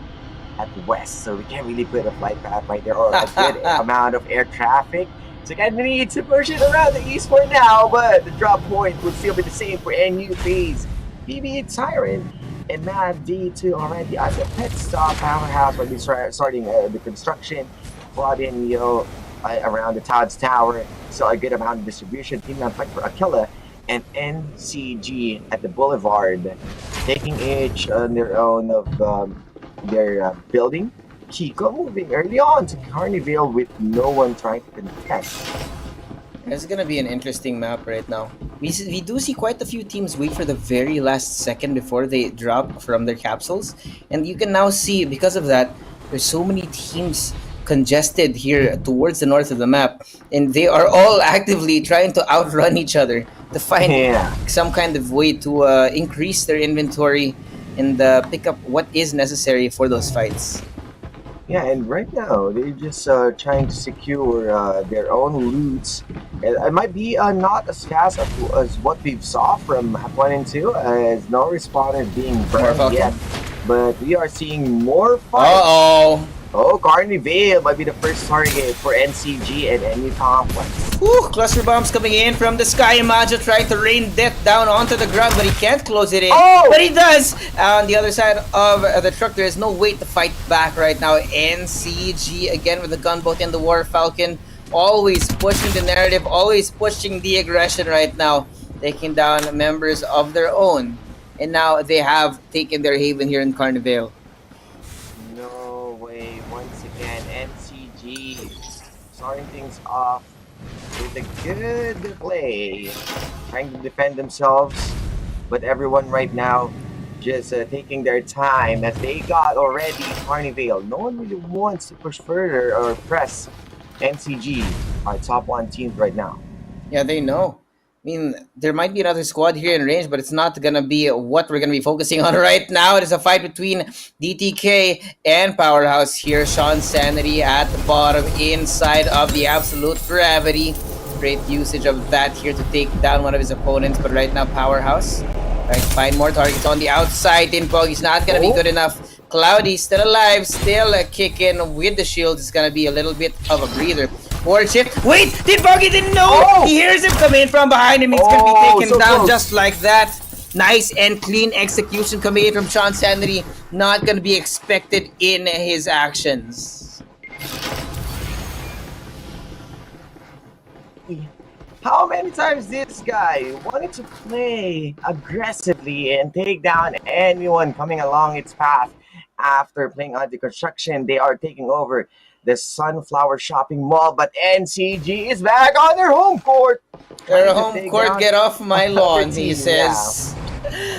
at the west, so we can't really put a flight path right there or a good amount of air traffic. So I need to push it around the east for now, but the drop point would still be the same for NU phase. BB Siren and Mad D2 already at the pit stop. Powerhouse will be starting the construction. Bobby and Neo around the Todd's Tower. So a good amount of distribution. Team on fight for Aquila and NCG at the Boulevard, taking each on their own of their building. Kiko moving early on to Carnival with no one trying to contest. It's gonna be an interesting map right now. We do see quite a few teams wait for the very last second before they drop from their capsules, and you can now see because of that, there's so many teams congested here towards the north of the map, and they are all actively trying to outrun each other to find some kind of way to increase their inventory and pick up what is necessary for those fights. Yeah, and right now they're just trying to secure their own loots. It might be not as fast as what we saw from map 1 and 2, as no respawners being burned yet. But we are seeing more fights. Uh-oh! Oh, Carnival might be the first target for NCG and NU Complex. Whew, cluster bombs coming in from the sky. Majo trying to rain death down onto the ground, but he can't close it in. Oh! But he does! On the other side of the truck, there is no way to fight back right now. NCG again with the gunboat and the War Falcon. Always pushing the narrative, always pushing the aggression right now. Taking down members of their own. And now they have taken their haven here in Carnival. No way. Once again, NCG starting things off with a good play, trying to defend themselves, but everyone right now just taking their time as they got already Carnival. No one really wants to push further or press NCG, our top 1 teams right now. Yeah, they know. I mean, there might be another squad here in range, but it's not going to be what we're going to be focusing on right now. It is a fight between DTK and Powerhouse here. Sean Sanity at the bottom, inside of the Absolute Gravity. Great usage of that here to take down one of his opponents. But right now, Powerhouse trying to find more targets on the outside. Tinpog is not going to be good enough. Cloudy still alive, still kicking with the shield. It's going to be a little bit of a breather. Forward shift. Wait! Tinpog didn't know! Oh! He hears him coming from behind him. He's going to be taken so down close. just like that. Nice and clean execution coming in from Sean Sanity. Not going to be expected in his actions. How many times this guy wanted to play aggressively and take down anyone coming along its path? After playing on the construction, they are taking over the Sunflower Shopping Mall, but NCG is back on their home court. Their home court, get off my lawn, he says.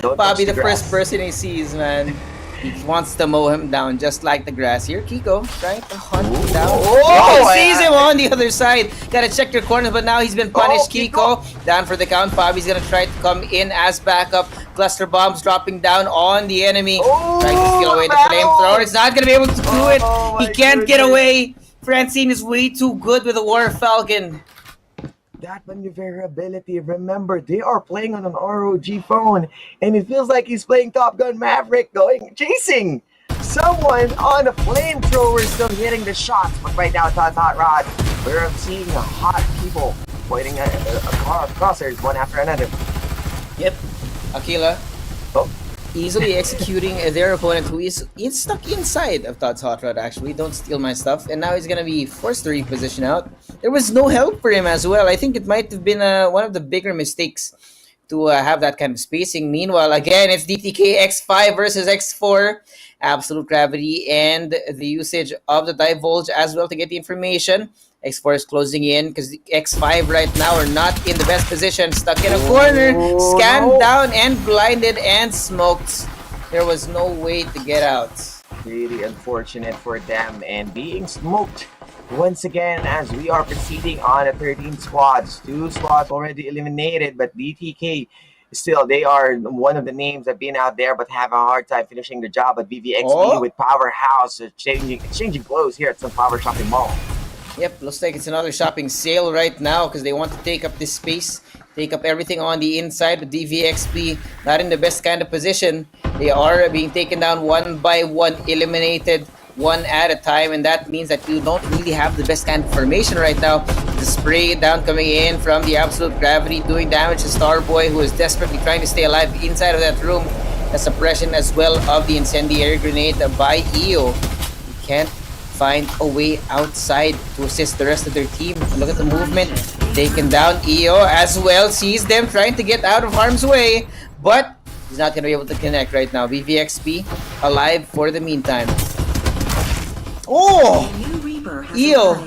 Don't Bobby, touch the grass. first person he sees, man. He wants to mow him down just like the grass. Here, Kiko trying to hunt him down. Oh, He sees him on the other side. Gotta check your corners, but now he's been punished. Kiko down for the count. Bobby's gonna try to come in as backup. Cluster bombs dropping down on the enemy. Trying to steal away the flamethrower. It's not gonna be able to do it. He can't get away. Francine is way too good with the War Falcon. That maneuverability, remember, they are playing on an ROG phone, and it feels like he's playing Top Gun Maverick, chasing someone on a flamethrower, still hitting the shots. But right now, Hot Rod, we're seeing hot people pointing a car crossers one after another. Yep, Aquila. Oh. Easily executing their opponent, who is stuck inside of Todd's Hot Rod. Actually, don't steal my stuff. And now he's gonna be forced to reposition out. There was no help for him as well. I think it might have been one of the bigger mistakes to have that kind of spacing. Meanwhile, again, it's DTK X5 versus X4. Absolute Gravity and the usage of the Divulge as well to get the information. X4 is closing in because X5 right now are not in the best position. Stuck in a corner, scanned down and blinded and smoked. There was no way to get out. Really unfortunate for them and being smoked once again as we are proceeding on a 13 squads. 2 squads already eliminated, but DTK still, they are one of the names that have been out there but have a hard time finishing the job. But BVXP with Powerhouse exchanging blows here at some Power Shopping Mall. Yep, looks like it's another shopping sale right now because they want to take up this space, take up everything on the inside. But DVXP not in the best kind of position. They are being taken down one by one, eliminated one at a time, and that means that you don't really have the best kind of formation right now. The spray down coming in from the Absolute Gravity, doing damage to Starboy, who is desperately trying to stay alive inside of that room. A suppression as well of the incendiary grenade by EO. You can't find a way outside to assist the rest of their team. Look at the movement. Taken down. EO as well sees them trying to get out of harm's way, but he's not going to be able to connect right now. BVXP alive for the meantime. Oh! EO,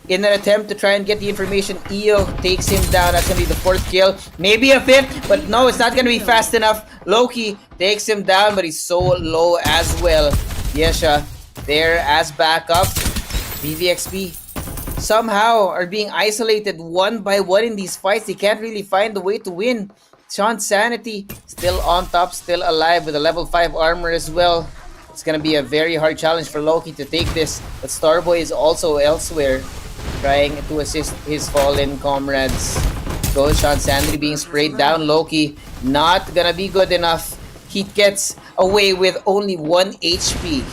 in an attempt to try and get the information, EO takes him down. That's going to be the 4th kill. Maybe a 5th, but no, it's not going to be fast enough. Loki takes him down, but he's so low as well. Yesha there as backup. BVXP somehow are being isolated one by one in these fights. They can't really find a way to win. Sean Sanity still on top, still alive with a level 5 armor as well. It's gonna be a very hard challenge for Loki to take this, but Starboy is also elsewhere, trying to assist his fallen comrades. Goes Sean Sanity being sprayed down. Loki not gonna be good enough. He gets away with only 1 HP.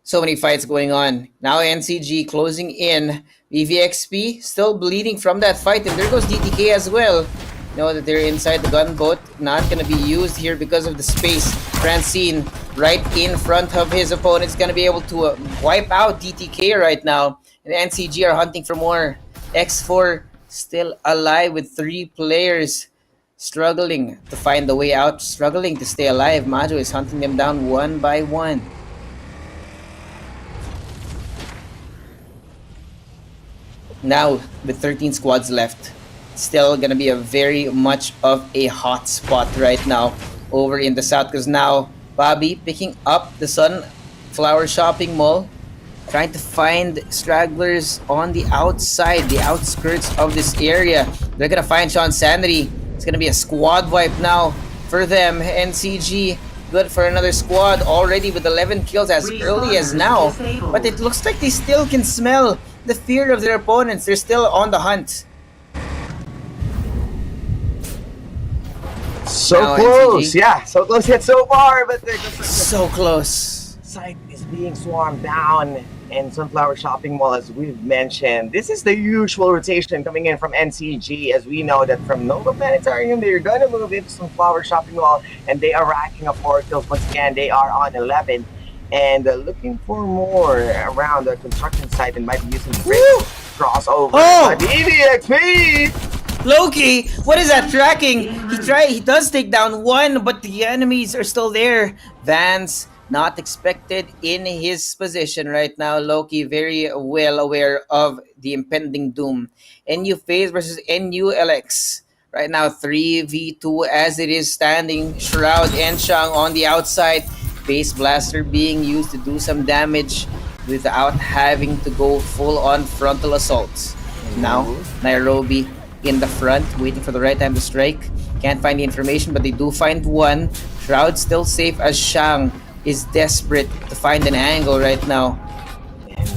So many fights going on. Now NCG closing in. VVXP still bleeding from that fight. And there goes DTK as well. Know that they're inside the gunboat. Not going to be used here because of the space. Francine right in front of his opponent is going to be able to wipe out DTK right now. And NCG are hunting for more. X4 still alive with 3 players. Struggling to find the way out. Struggling to stay alive. Majo is hunting them down one by one. Now, with 13 squads left, still gonna be a very much of a hot spot right now over in the south, because now Bobby picking up the Sunflower Shopping Mall, trying to find stragglers on the outside, the outskirts of this area. They're gonna find Sean Sanity. It's gonna be a squad wipe now for them. NCG good for another squad already with 11 kills as early as now, but it looks like they still can smell the fear of their opponents. They're still on the hunt. So now close, NCG. yeah, so close yet so far, but they're So close. site is being swarmed down. And Sunflower Shopping Mall, as we've mentioned, this is the usual rotation coming in from NCG, as we know that from Nova Planetarium they're gonna move into Sunflower Shopping Mall, and they are racking up 4 kills once again. They are on 11 and looking for more around the construction site, and might be using crossover. Oh! EVXP! Loki, what is that tracking? He does take down one, but the enemies are still there. Vance not expected in his position right now. Loki very well aware of the impending doom. NU FaZe versus NULX. Right now 3v2 as it is standing. Shroud and Shang on the outside. Base Blaster being used to do some damage without having to go full on frontal assaults. Now Nairobi in the front, waiting for the right time to strike. Can't find the information, but they do find one. Shroud still safe as Shang is desperate to find an angle right now. And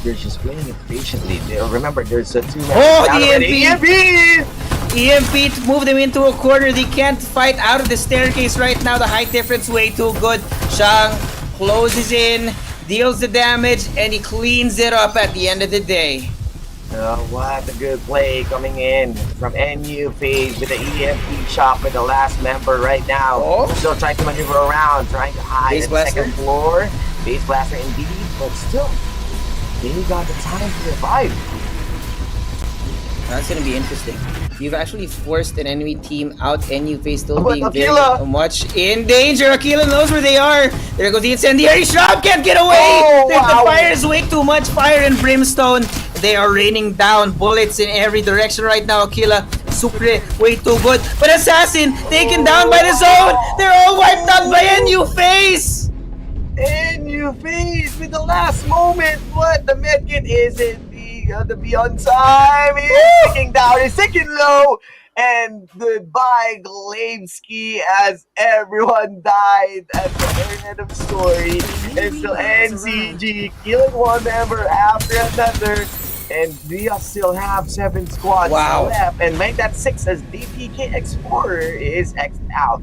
they're just playing it patiently. Remember, there's a 2-man. Oh, the EMP to move them into a corner. They can't fight out of the staircase right now. The height difference way too good. Shang closes in, deals the damage, and he cleans it up at the end of the day. What a good play coming in from NU FaZe with the EMP shot with the last member right now. Oh. Still trying to maneuver around, trying to hide Base at the Blaster. second floor. Base Blaster indeed, but still, they got the time to revive. That's gonna be interesting. You've actually forced an enemy team out. NU FaZe still But being Aquila! very much in danger. Aquila knows where they are. There goes the incendiary shot. Can't get away. Oh, The wow. fire is way too much. Fire and brimstone. They are raining down bullets in every direction right now. Aquila Sucre, way too good. But Assassin, taken down by the zone. They're all wiped out by a new face. And you face with the last moment. What? The medkit isn't the beyond time. He's taking down. He's taking low. And goodbye, Glavsky, as everyone died at the very end of the story. It's still NCG killing one member after another. And we still have 7 squads left. And make that 6 as DPK Explorer is X'd out.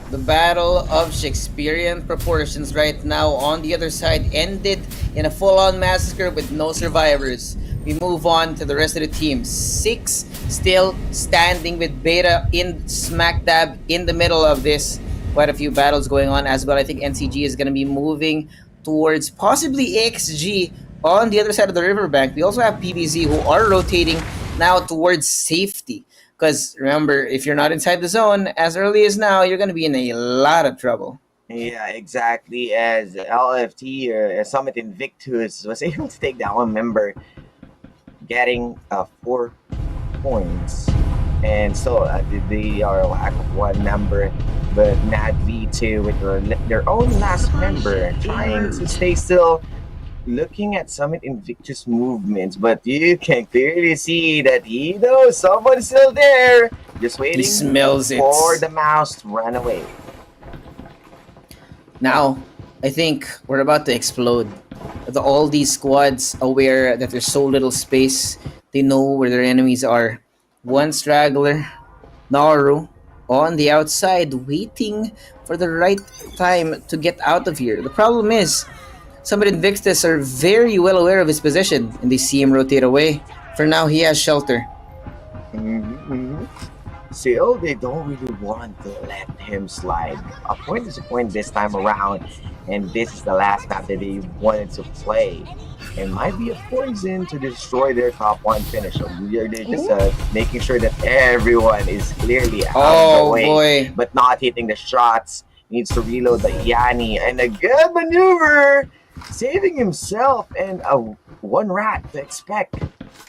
The battle of Shakespearean proportions right now on the other side ended in a full-on massacre with no survivors. We move on to the rest of the team. 6 still standing with Beta in smack dab in the middle of this. Quite a few battles going on as well. I think NCG is going to be moving towards possibly XG on the other side of the riverbank. We also have PBZ who are rotating now towards safety. Because remember, if you're not inside the zone as early as now, you're going to be in a lot of trouble. Yeah, exactly. As LFT or Summit Invictus was able to take down one member, getting 4 points. And so they are a lack of one member. But Mad V2 with their own last member trying to stay still. Looking at Summit Invictus movements, but you can clearly see that he knows someone's still there, just waiting He smells for it. the mouse to run away. Now, I think we're about to explode. All these squads aware that there's so little space, they know where their enemies are. One straggler, Naru, on the outside, waiting for the right time to get out of here. The problem is, Summit Invictus are very well aware of his position, and they see him rotate away. For now, he has shelter. Still, they don't really want to let him slide. A point is a point this time around, and this is the last map that they wanted to play. It might be a poison to destroy their top 1 finish. So they're just making sure that everyone is clearly out of the way, but not hitting the shots. Needs to reload the Yanni, and a good maneuver, saving himself and a 1 rat to expect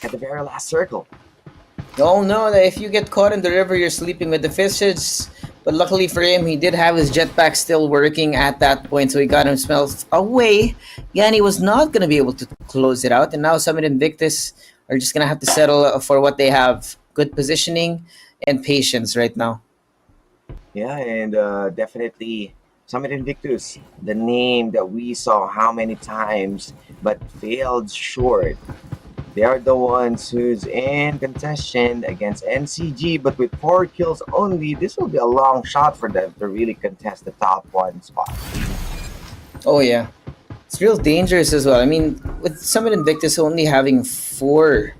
at the very last circle. Oh no, that if you get caught in the river, you're sleeping with the fishes. But luckily for him, he did have his jetpack still working at that point, so he got himself away. Yanni was not going to be able to close it out, and now Summit Invictus are just going to have to settle for what they have. Good positioning and patience right now. Yeah, and definitely Summit Invictus, the name that we saw how many times but failed short. They are the ones who's in contention against NCG, but with 4 kills only, this will be a long shot for them to really contest the top 1 spot. Oh yeah, it's real dangerous as well. I mean, with Summit Invictus only having 4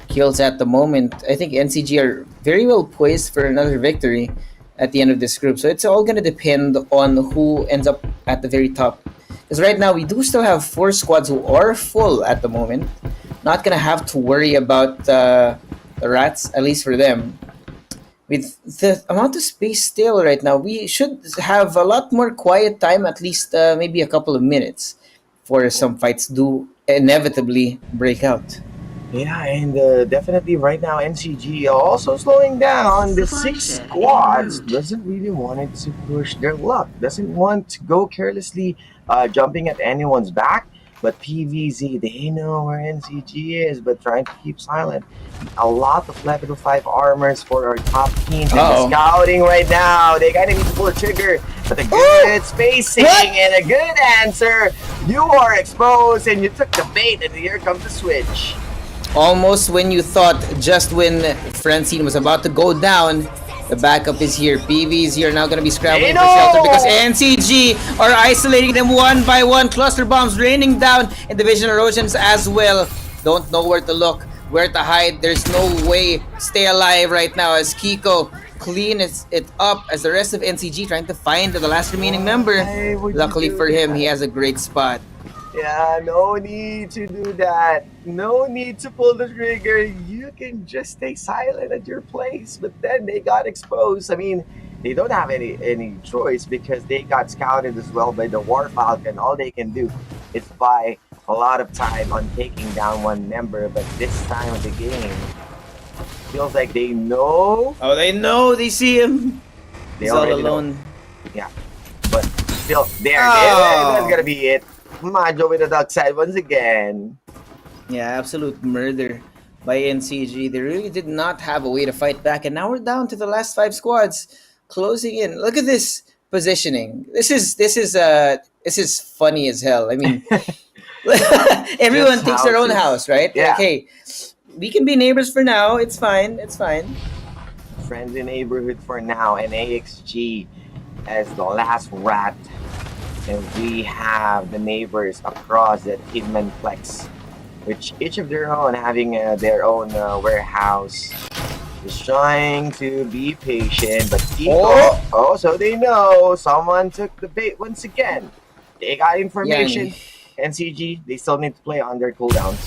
kills at the moment, I think NCG are very well poised for another victory at the end of this group. So it's all going to depend on who ends up at the very top. Because right now, we do still have 4 squads who are full at the moment. Not going to have to worry about the rats, at least for them. With the amount of space still right now, we should have a lot more quiet time, at least maybe a couple of minutes, for some fights do inevitably break out. Yeah, and definitely right now NCG also slowing down. The 6 squads doesn't really want to push their luck, doesn't want to go carelessly jumping at anyone's back. But PVZ, they know where NCG is, but trying to keep silent. A lot of level 5 armors for our top teams. And scouting right now. They kind of need to pull a trigger. But a good spacing and a good answer. You are exposed and you took the bait, and here comes the switch. Almost when you thought just when Francine was about to go down, the backup is here. PVs are now going to be scrambling for shelter because NCG are isolating them 1 by 1. Cluster bombs raining down in Division Erosions as well. Don't know where to look, where to hide. There's no way. Stay alive right now as Kiko cleans it up as the rest of NCG trying to find the last remaining member. Luckily for him, he has a great spot. Yeah, no need to do that. No need to pull the trigger. You can just stay silent at your place. But then they got exposed. I mean, they don't have any choice because they got scouted as well by the War Falcon. All they can do is buy a lot of time on taking down one member. But this time of the game, feels like they know. Oh, they know. They see him. They He's all already know. alone. Yeah, but still, there. Oh. That's gonna be it. Majo with the dark side once again. Yeah, absolute murder by NCG. They really did not have a way to fight back, and now we're down to the last 5 squads closing in. Look at this positioning. This is funny as hell. I mean, everyone Just thinks their own houses. house, right? Yeah. Like, hey, we can be neighbors for now. It's fine. It's fine. Friendly neighborhood for now, and AXG as the last rat. And we have the neighbors across the Kidman Plex, which each of their own having their own warehouse. Just trying to be patient, but Kiko, so they know someone took the bait once again. They got information. NCG, they still need to play on their cooldowns.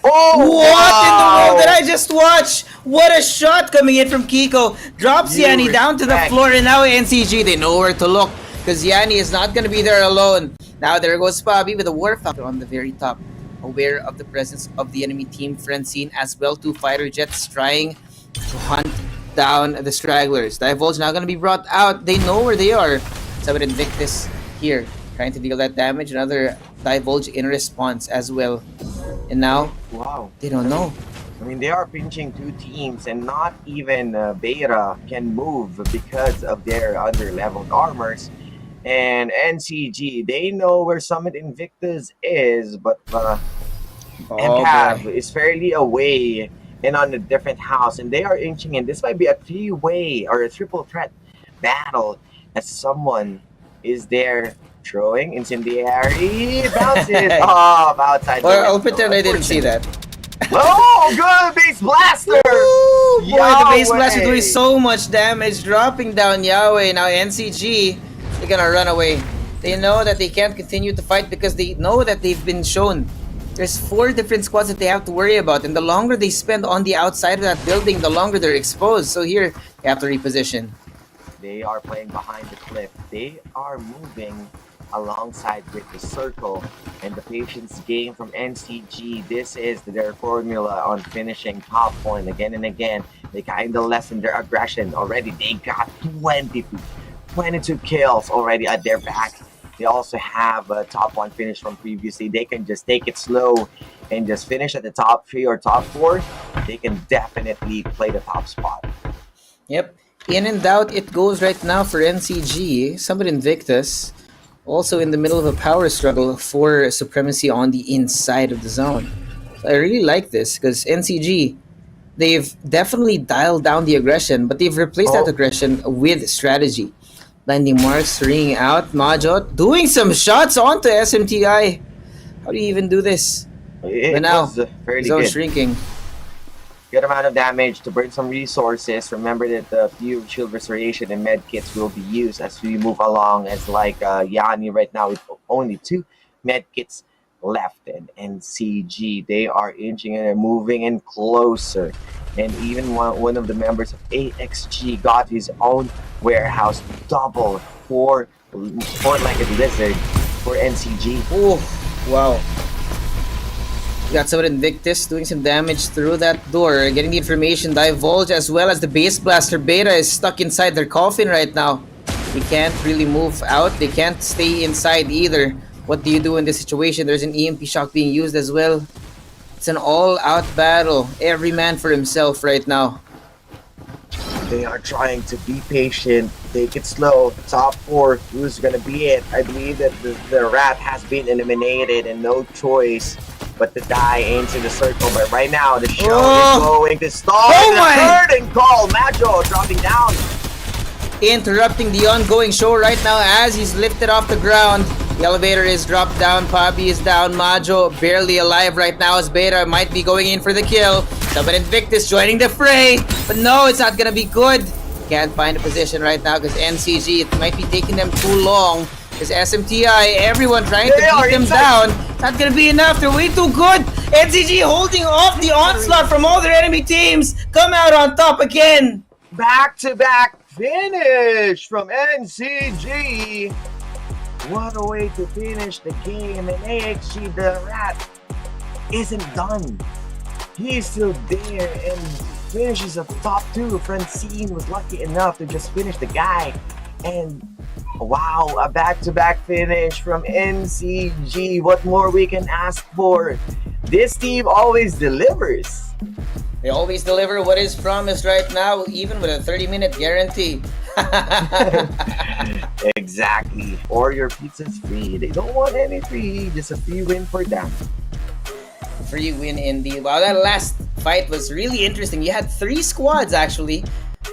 Oh, What in the world did I just watch? What a shot coming in from Kiko. Drops You Yanni down to the respect. floor, and now NCG, they know where to look because Yanni is not going to be there alone. Now there goes Bobby with a War Factor on the very top, aware of the presence of the enemy team. Francine as well, 2 fighter jets trying to hunt down the stragglers. Divulge now going to be brought out. They know where they are. Sabat Invictus here trying to deal that damage. Another Divulge in response as well. And now, wow. they don't know. I mean, they are pinching 2 teams, and not even Beta can move because of their under-leveled armors. And NCG, they know where Summit Invictus is, but MCAV is fairly away and on a different house, and they are inching in. This might be a 3-way or a triple threat battle as someone is there throwing incendiary bounces off outside. Well, I'll pretend I didn't see that. Oh, good base blaster! Ooh, boy, the base Yahweh! blaster doing so much damage, dropping down Yahweh. Now NCG, they're gonna run away. They know that they can't continue to fight because they know that they've been shown. There's 4 different squads that they have to worry about, and the longer they spend on the outside of that building, the longer they're exposed. So here, they have to reposition. They are playing behind the cliff. They are moving alongside with the circle and the patience game from NCG. This is their formula on finishing top one again and again. They kind of lessened their aggression already. They got 22 kills already at their back. They also have a top 1 finish from previously. They can just take it slow and just finish at the top 3 or top 4. They can definitely play the top spot. Yep. In and out it goes right now for NCG. Summit Invictus also in the middle of a power struggle for supremacy on the inside of the zone. So I really like this because NCG, they've definitely dialed down the aggression, but they've replaced that aggression with strategy. Landing marks, ringing out, Majot doing some shots onto SMTI. How do you even do this? It But now, was fairly zone good. shrinking. Good amount of damage to burn some resources. Remember that the few shield restoration and med kits will be used as we move along, as like Yanni right now with only 2 med kits left. And NCG, they are inching and moving in closer. And even one of the members of AXG got his own warehouse, double four-legged lizard for NCG. Oh, wow. Got Summit Invictus doing some damage through that door, getting the information. Divulge as well as the base blaster. Beta is stuck inside their coffin right now. They can't really move out. They can't stay inside either. What do you do in this situation? There's an EMP shock being used as well. It's an all-out battle. Every man for himself right now. They are trying to be patient, take it slow. Top 4, who's gonna be it? I believe that the rat has been eliminated and no choice but to die into the circle. But right now, the show is going to start. The third and call. Majo dropping down. Interrupting the ongoing show right now as he's lifted off the ground. The elevator is dropped down. Pabi is down. Majo barely alive right now as Beta might be going in for the kill. Summit Invictus joining the fray. But no, it's not gonna be good. Can't find a position right now because NCG, it might be taking them too long. Because SMTI, everyone trying to beat them down. It's not gonna be enough. They're way too good. NCG holding off the onslaught from all their enemy teams. Come out on top again. Back-to-back finish from NCG. What a way to finish the game. And AXG, the rat, isn't done. He's still there, and finishes up top 2. Francine was lucky enough to just finish the guy. And wow, a back-to-back finish from NCG. What more we can ask for? This team always delivers. They always deliver what is promised right now, even with a 30-minute guarantee. Exactly. Or your pizza's free. They don't want any free, just a free win for them. Free win indeed. Wow, that last fight was really interesting. You had 3 squads actually.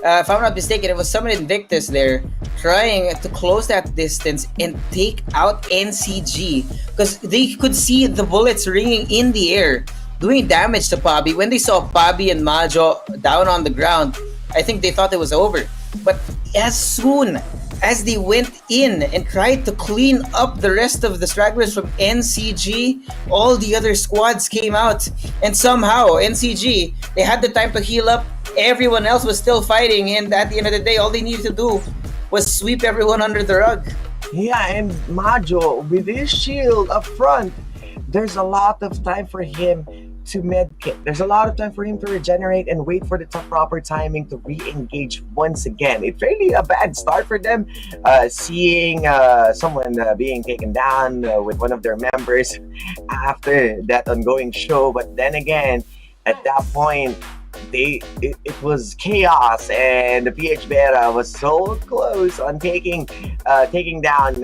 If I'm not mistaken, it was Summit Invictus there trying to close that distance and take out NCG because they could see the bullets ringing in the air, doing damage to Pabi. When they saw Pabi and Majo down on the ground, I think they thought it was over. But as soon as they went in and tried to clean up the rest of the stragglers from NCG, all the other squads came out. And somehow, NCG, they had the time to heal up. Everyone else was still fighting. And at the end of the day, all they needed to do was sweep everyone under the rug. Yeah, and Majo, with his shield up front, there's a lot of time for him to medkit. There's a lot of time for him to regenerate and wait for the proper timing to re-engage once again. It's really a bad start for them, seeing someone being taken down with one of their members after that ongoing show. But then again, at that point, it was chaos, and the PH Beta was so close on taking down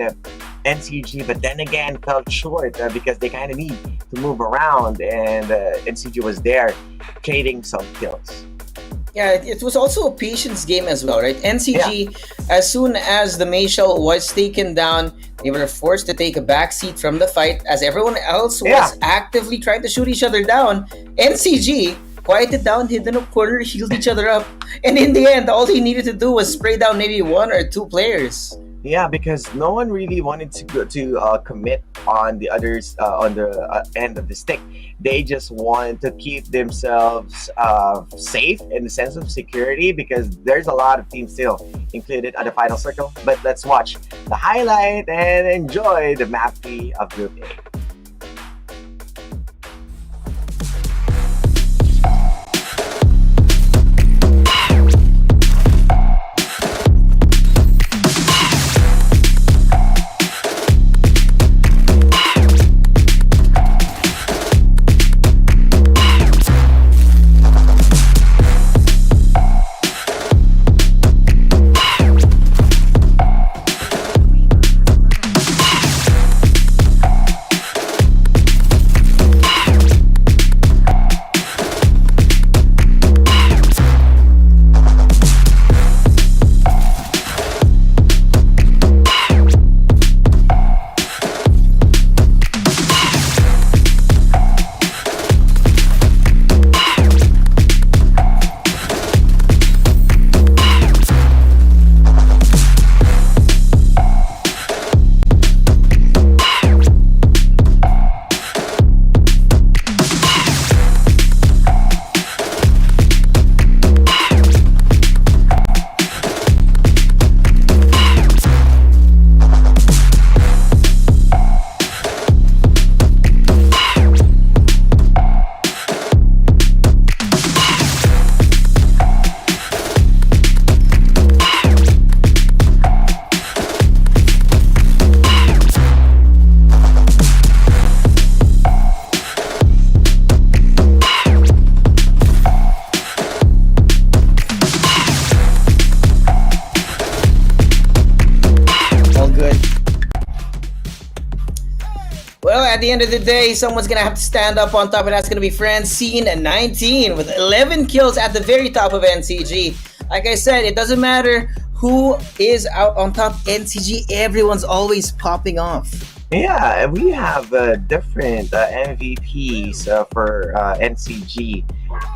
NCG, but then again fell short because they kind of need to move around, and NCG was there trading some kills. Yeah, it was also a patience game as well, right? NCG, as soon as the Mayshell was taken down, they were forced to take a backseat from the fight as everyone else was actively trying to shoot each other down. NCG quieted down, hid in a corner, healed each other up, and in the end, all they needed to do was spray down maybe 1 or 2 players. Yeah, because no one really wanted to go to commit on the others on the end of the stick. They just wanted to keep themselves safe in the sense of security, because there's a lot of teams still included at the final circle. But let's watch the highlight and enjoy the map fee of Group A. At the end of the day, someone's gonna have to stand up on top, and that's gonna be Francine at 19 with 11 kills at the very top of NCG. Like I said, it doesn't matter who is out on top. NCG, everyone's always popping off. Yeah, we have different MVPs for NCG,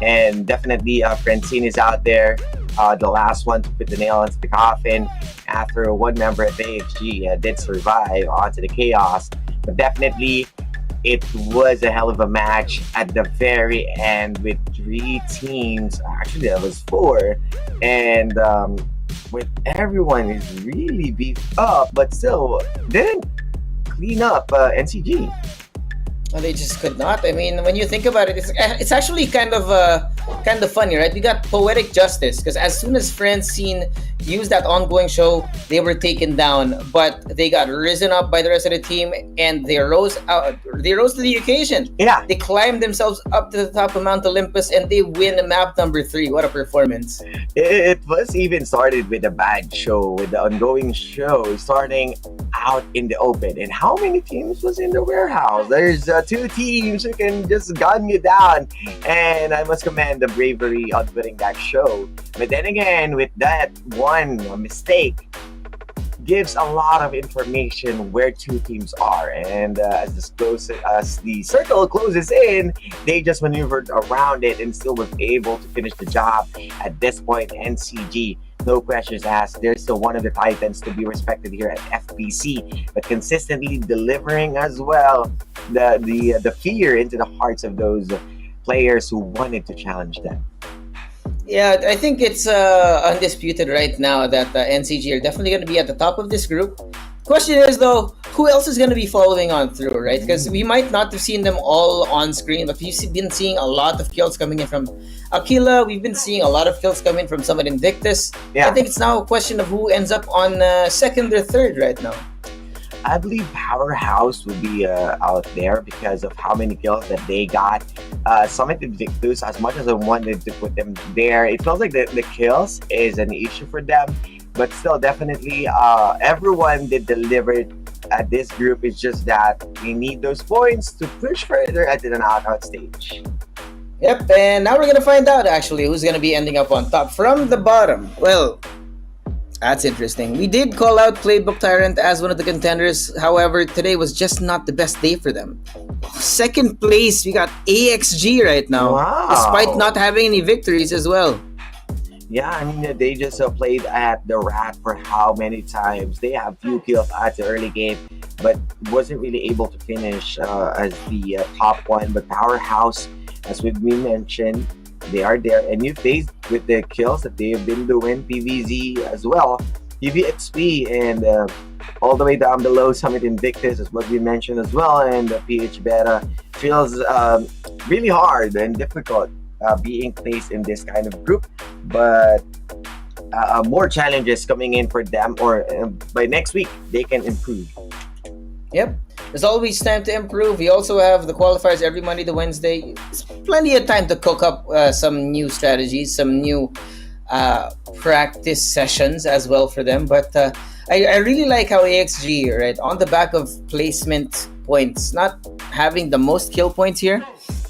and definitely Francine is out there, the last one to put the nail into the coffin after one member of AFG did survive onto the chaos. But definitely, it was a hell of a match at the very end with 3 teams. Actually, that was 4, and with everyone is really beefed up, but still didn't clean up NCG. Well, they just could not. I mean, when you think about it, it's actually kind of kind of funny, right? We got poetic justice because as soon as Francine used that ongoing show, they were taken down, but they got risen up by the rest of the team and they rose out. They rose to the occasion. Yeah. They climbed themselves up to the top of Mount Olympus and they win map number 3. What a performance! It was even started with a bad show, with the ongoing show starting out in the open. And how many teams was in the warehouse? There's 2 teams who can just gun you down. And I must commend the bravery on winning that show. But then again, with that one mistake, gives a lot of information where 2 teams are, and as the circle closes in, they just maneuvered around it and still was able to finish the job. At this point, NCG, no questions asked, they're still one of the titans to be respected here at FPC, but consistently delivering as well the fear into the hearts of those players who wanted to challenge them. Yeah, I think it's undisputed right now that NCG are definitely going to be at the top of this group. Question is, though, who else is going to be following on through, right? Because we might not have seen them all on screen, but we've been seeing a lot of kills coming in from Aquila. We've been seeing a lot of kills coming from some of Invictus. Yeah. I think it's now a question of who ends up on second or third right now. I believe Powerhouse will be out there because of how many kills that they got. Summit Invictus, as much as I wanted to put them there, it feels like the kills is an issue for them. But still, definitely, everyone did deliver at this group. It's just that we need those points to push further at the knockout stage. Yep, and now we're going to find out, actually, who's going to be ending up on top. From the bottom, well, that's interesting. We did call out Playbook Tyrant as one of the contenders. However, today was just not the best day for them. Second place, we got AXG right now. Wow. Despite not having any victories as well. Yeah, I mean, they just played at the Rat for how many times. They have few kills at the early game, but wasn't really able to finish as the top one. But Powerhouse, as we mentioned, they are there, and you faced with the kills that they've been doing, PVZ as well, PVXP, and all the way down below, Summit Invictus is what we mentioned as well, and the PH Beta feels really hard and difficult being placed in this kind of group, but more challenges coming in for them, or by next week, they can improve. Yep. There's always time to improve. We also have the qualifiers every Monday to Wednesday. It's plenty of time to cook up some new strategies, some new practice sessions as well for them. But I really like how AXG, right, on the back of placement points, not having the most kill points here,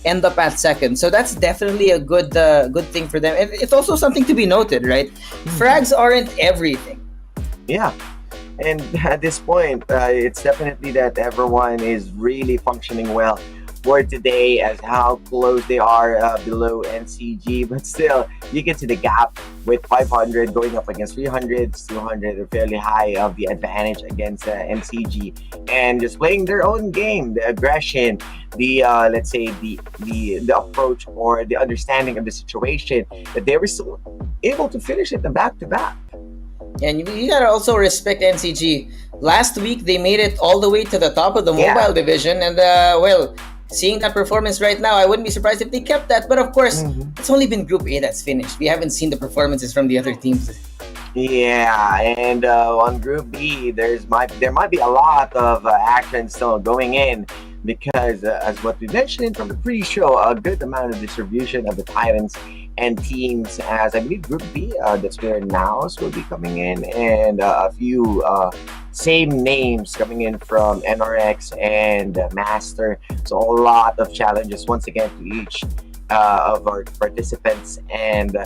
end up at second. So that's definitely a good thing for them. And it's also something to be noted, right? Frags aren't everything. Yeah. And at this point, it's definitely that everyone is really functioning well for today, as how close they are below NCG. But still, you can see the gap with 500 going up against 300, 200 are fairly high of the advantage against NCG, and just playing their own game, the aggression, the let's say the approach or the understanding of the situation, that they were still able to finish it the back-to-back. And you gotta also respect NCG. Last week, they made it all the way to the top of the mobile division. And, well, seeing that performance right now, I wouldn't be surprised if they kept that. But, of course, it's only been Group A that's finished. We haven't seen the performances from the other teams. Yeah, and on Group B, there might be a lot of action still going in, because as what we mentioned from the pre-show, a good amount of distribution of the Titans and teams, as I believe Group B, that's where Nows will be coming in, and a few same names coming in from NRX and Master. So a lot of challenges once again to each of our participants, and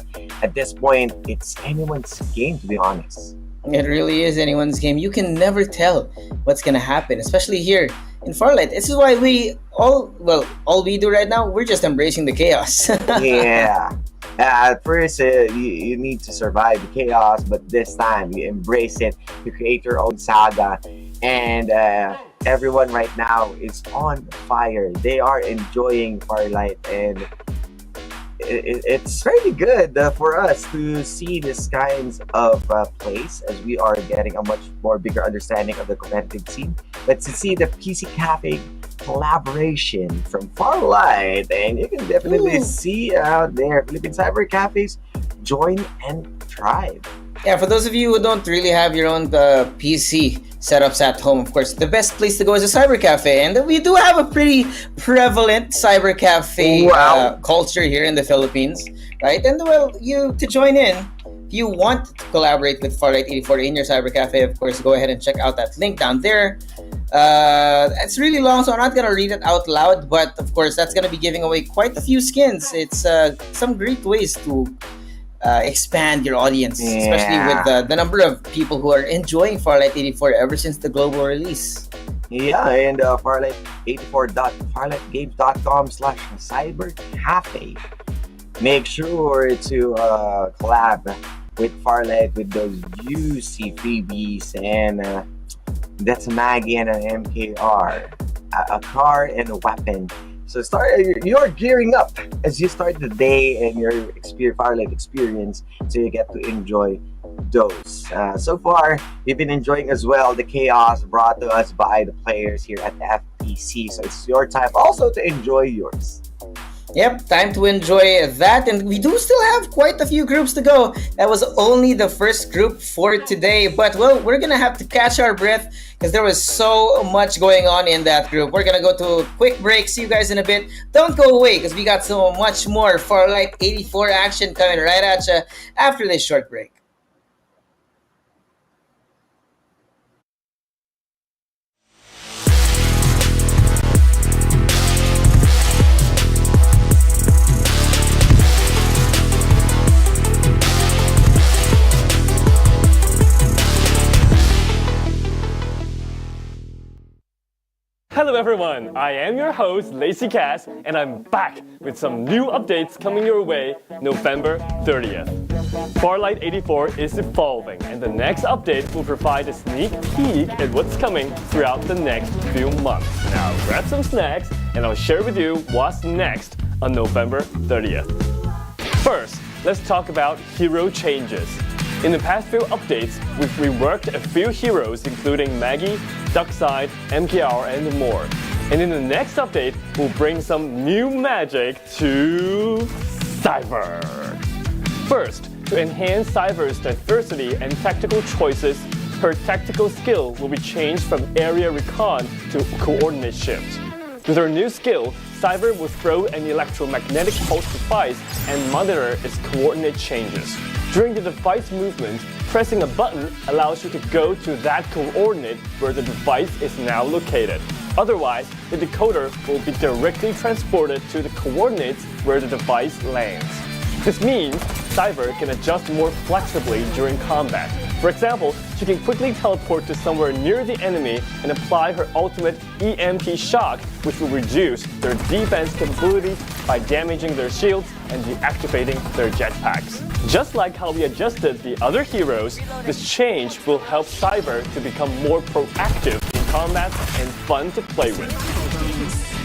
at this point, it's anyone's game, to be honest. It really is anyone's game. You can never tell what's gonna happen, especially here in Farlight. This is why all we do right now, we're just embracing the chaos. Yeah. At first, you need to survive the chaos, but this time you embrace it. You create your own saga, and everyone right now is on fire. They are enjoying Farlight, and it's really good for us to see this kinds of place, as we are getting a much more bigger understanding of the competitive scene. But to see the PC Cafe collaboration from Farlight, and you can definitely see out there Philippine Cyber Cafes join and thrive. Yeah, for those of you who don't really have your own PC setups at home, of course, the best place to go is a cyber cafe. And we do have a pretty prevalent cyber cafe culture here in the Philippines, right? And well, to join in, if you want to collaborate with Farlight 84 in your cyber cafe, of course, go ahead and check out that link down there. It's really long, so I'm not going to read it out loud, but of course, that's going to be giving away quite a few skins. It's some great ways to expand your audience, especially with the number of people who are enjoying Farlight 84 ever since the global release. Yeah, and farlight84.farlightgames.com/cybercafe. Make sure to collab with Farlight with those juicy freebies, and that's Maggie and an MKR, a car and a weapon. So you're gearing up as you start the day and your Farlight experience, so you get to enjoy those. So far, we've been enjoying as well the chaos brought to us by the players here at the FPC. So it's your time also to enjoy yours. Yep, time to enjoy that. And we do still have quite a few groups to go. That was only the first group for today. But, well, we're going to have to catch our breath because there was so much going on in that group. We're going to go to a quick break. See you guys in a bit. Don't go away because we got so much more Farlight 84 action coming right at you after this short break. Hello everyone, I am your host Lazy Cass, and I'm back with some new updates coming your way November 30th. Farlight 84 is evolving, and the next update will provide a sneak peek at what's coming throughout the next few months. Now grab some snacks and I'll share with you what's next on November 30th. First, let's talk about hero changes. In the past few updates, we've reworked a few heroes including Maggie, Duckside, MKR, and more. And in the next update, we'll bring some new magic to Cyber. First, to enhance Cyber's diversity and tactical choices, her tactical skill will be changed from area recon to coordinate shift. With her new skill, Cyber will throw an electromagnetic pulse device and monitor its coordinate changes. During the device movement, pressing a button allows you to go to that coordinate where the device is now located. Otherwise, the decoder will be directly transported to the coordinates where the device lands. This means Cyber can adjust more flexibly during combat. For example, she can quickly teleport to somewhere near the enemy and apply her ultimate EMP shock, which will reduce their defense capabilities by damaging their shields and deactivating their jetpacks. Just like how we adjusted the other heroes, this change will help Cyber to become more proactive in combat and fun to play with.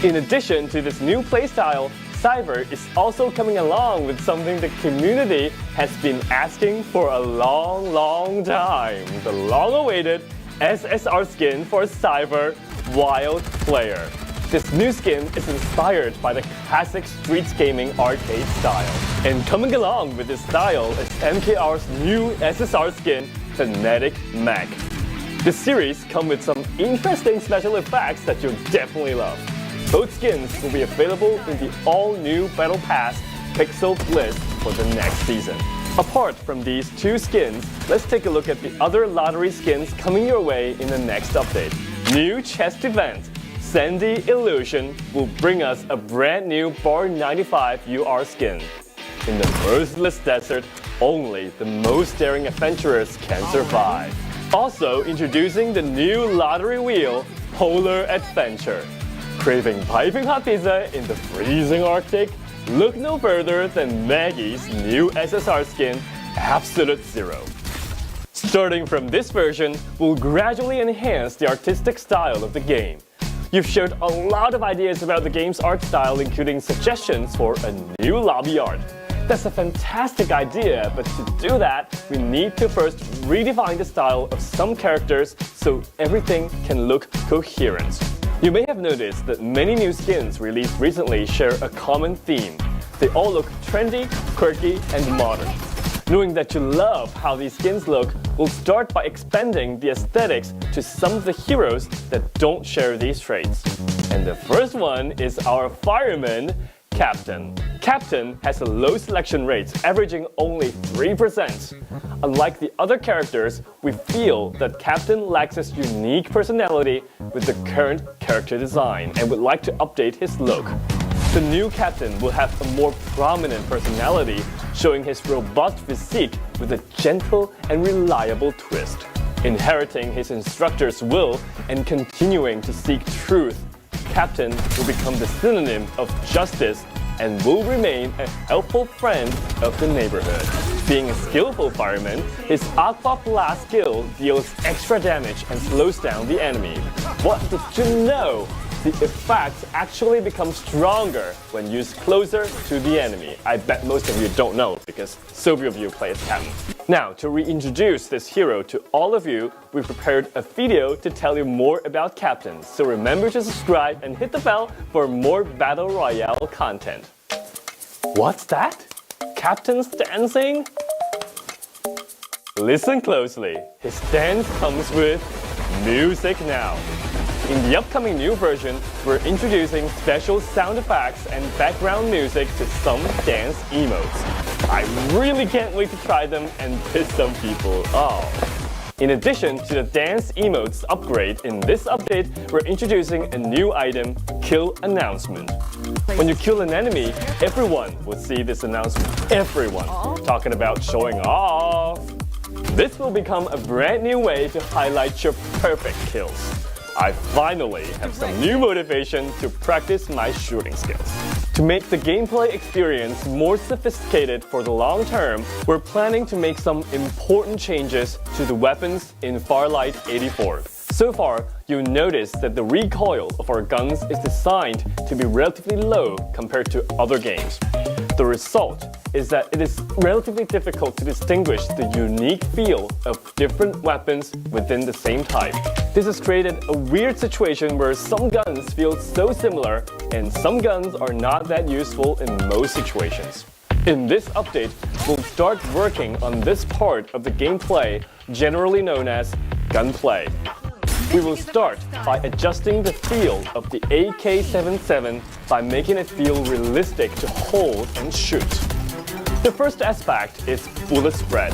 In addition to this new playstyle, Cyber is also coming along with something the community has been asking for a long time. The long-awaited SSR skin for Cyber Wild Player. This new skin is inspired by the classic Streets Gaming arcade style. And coming along with this style is MKR's new SSR skin, Kinetic Mech. This series comes with some interesting special effects that you'll definitely love. Both skins will be available in the all-new Battle Pass Pixel Bliss for the next season. Apart from these two skins, let's take a look at the other lottery skins coming your way in the next update. New chest event, Sandy Illusion, will bring us a brand new Bar 95 UR skin. In the merciless desert, only the most daring adventurers can survive. Also introducing the new lottery wheel, Polar Adventure. Craving piping hot pizza in the freezing Arctic? Look no further than Maggie's new SSR skin, Absolute Zero. Starting from this version, we'll gradually enhance the artistic style of the game. You've shared a lot of ideas about the game's art style, including suggestions for a new lobby art. That's a fantastic idea, but to do that, we need to first redefine the style of some characters so everything can look coherent. You may have noticed that many new skins released recently share a common theme. They all look trendy, quirky, and modern. Knowing that you love how these skins look, we'll start by expanding the aesthetics to some of the heroes that don't share these traits. And the first one is our fireman, Captain. Captain has a low selection rate, averaging only 3%. Unlike the other characters, we feel that Captain lacks his unique personality with the current character design and would like to update his look. The new Captain will have a more prominent personality, showing his robust physique with a gentle and reliable twist. Inheriting his instructor's will and continuing to seek truth, Captain will become the synonym of justice and will remain a helpful friend of the neighborhood. Being a skillful fireman, his Aqua Blast skill deals extra damage and slows down the enemy. What did you know? The effects actually become stronger when used closer to the enemy. I bet most of you don't know because so few of you play as Captain. Now, to reintroduce this hero to all of you, we prepared a video to tell you more about Captain. So remember to subscribe and hit the bell for more Battle Royale content. What's that? Captain's dancing? Listen closely. His dance comes with music now. In the upcoming new version, we're introducing special sound effects and background music to some dance emotes. I really can't wait to try them and piss some people off. In addition to the dance emotes upgrade, in this update, we're introducing a new item, Kill Announcement. When you kill an enemy, everyone will see this announcement. Everyone. Talking about showing off. This will become a brand new way to highlight your perfect kills. I finally have some new motivation to practice my shooting skills. To make the gameplay experience more sophisticated for the long term, we're planning to make some important changes to the weapons in Farlight 84. So far, you'll notice that the recoil of our guns is designed to be relatively low compared to other games. The result is that it is relatively difficult to distinguish the unique feel of different weapons within the same type. This has created a weird situation where some guns feel so similar and some guns are not that useful in most situations. In this update, we'll start working on this part of the gameplay, generally known as gunplay. We will start by adjusting the feel of the AK-77 by making it feel realistic to hold and shoot. The first aspect is bullet spread.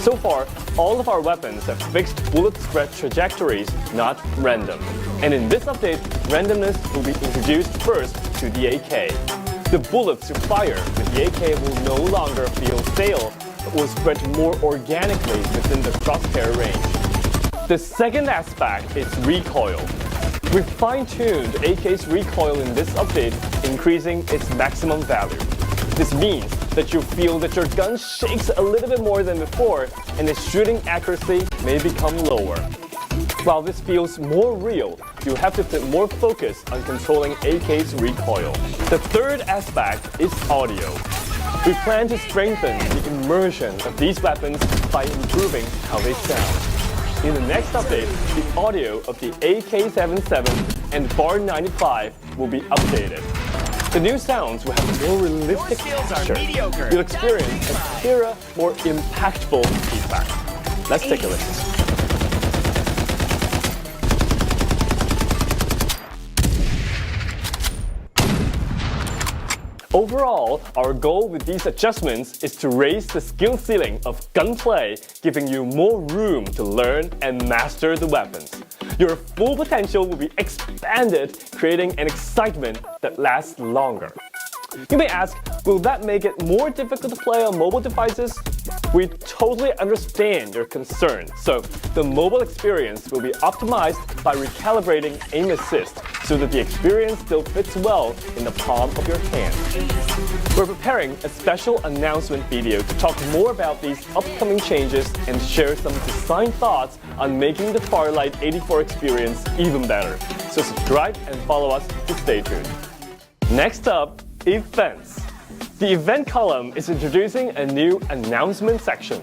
So far, all of our weapons have fixed bullet spread trajectories, not random. And in this update, randomness will be introduced first to the AK. The bullets you fire with the AK will no longer feel stale, but will spread more organically within the crosshair range. The second aspect is recoil. We fine-tuned AK's recoil in this update, increasing its maximum value. This means that you feel that your gun shakes a little bit more than before, and its shooting accuracy may become lower. While this feels more real, you have to put more focus on controlling AK's recoil. The third aspect is audio. We plan to strengthen the immersion of these weapons by improving how they sound. In the next update, the audio of the AK-77 and Bar 95 will be updated. The new sounds will have more realistic texture. You'll experience a clearer, more impactful feedback. Let's take a listen. Overall, our goal with these adjustments is to raise the skill ceiling of gunplay, giving you more room to learn and master the weapons. Your full potential will be expanded, creating an excitement that lasts longer. You may ask, will that make it more difficult to play on mobile devices? We totally understand your concern, so the mobile experience will be optimized by recalibrating aim assist so that the experience still fits well in the palm of your hand. We're preparing a special announcement video to talk more about these upcoming changes and share some design thoughts on making the Farlight 84 experience even better. So subscribe and follow us to stay tuned. Next up, events. The event column is introducing a new announcement section.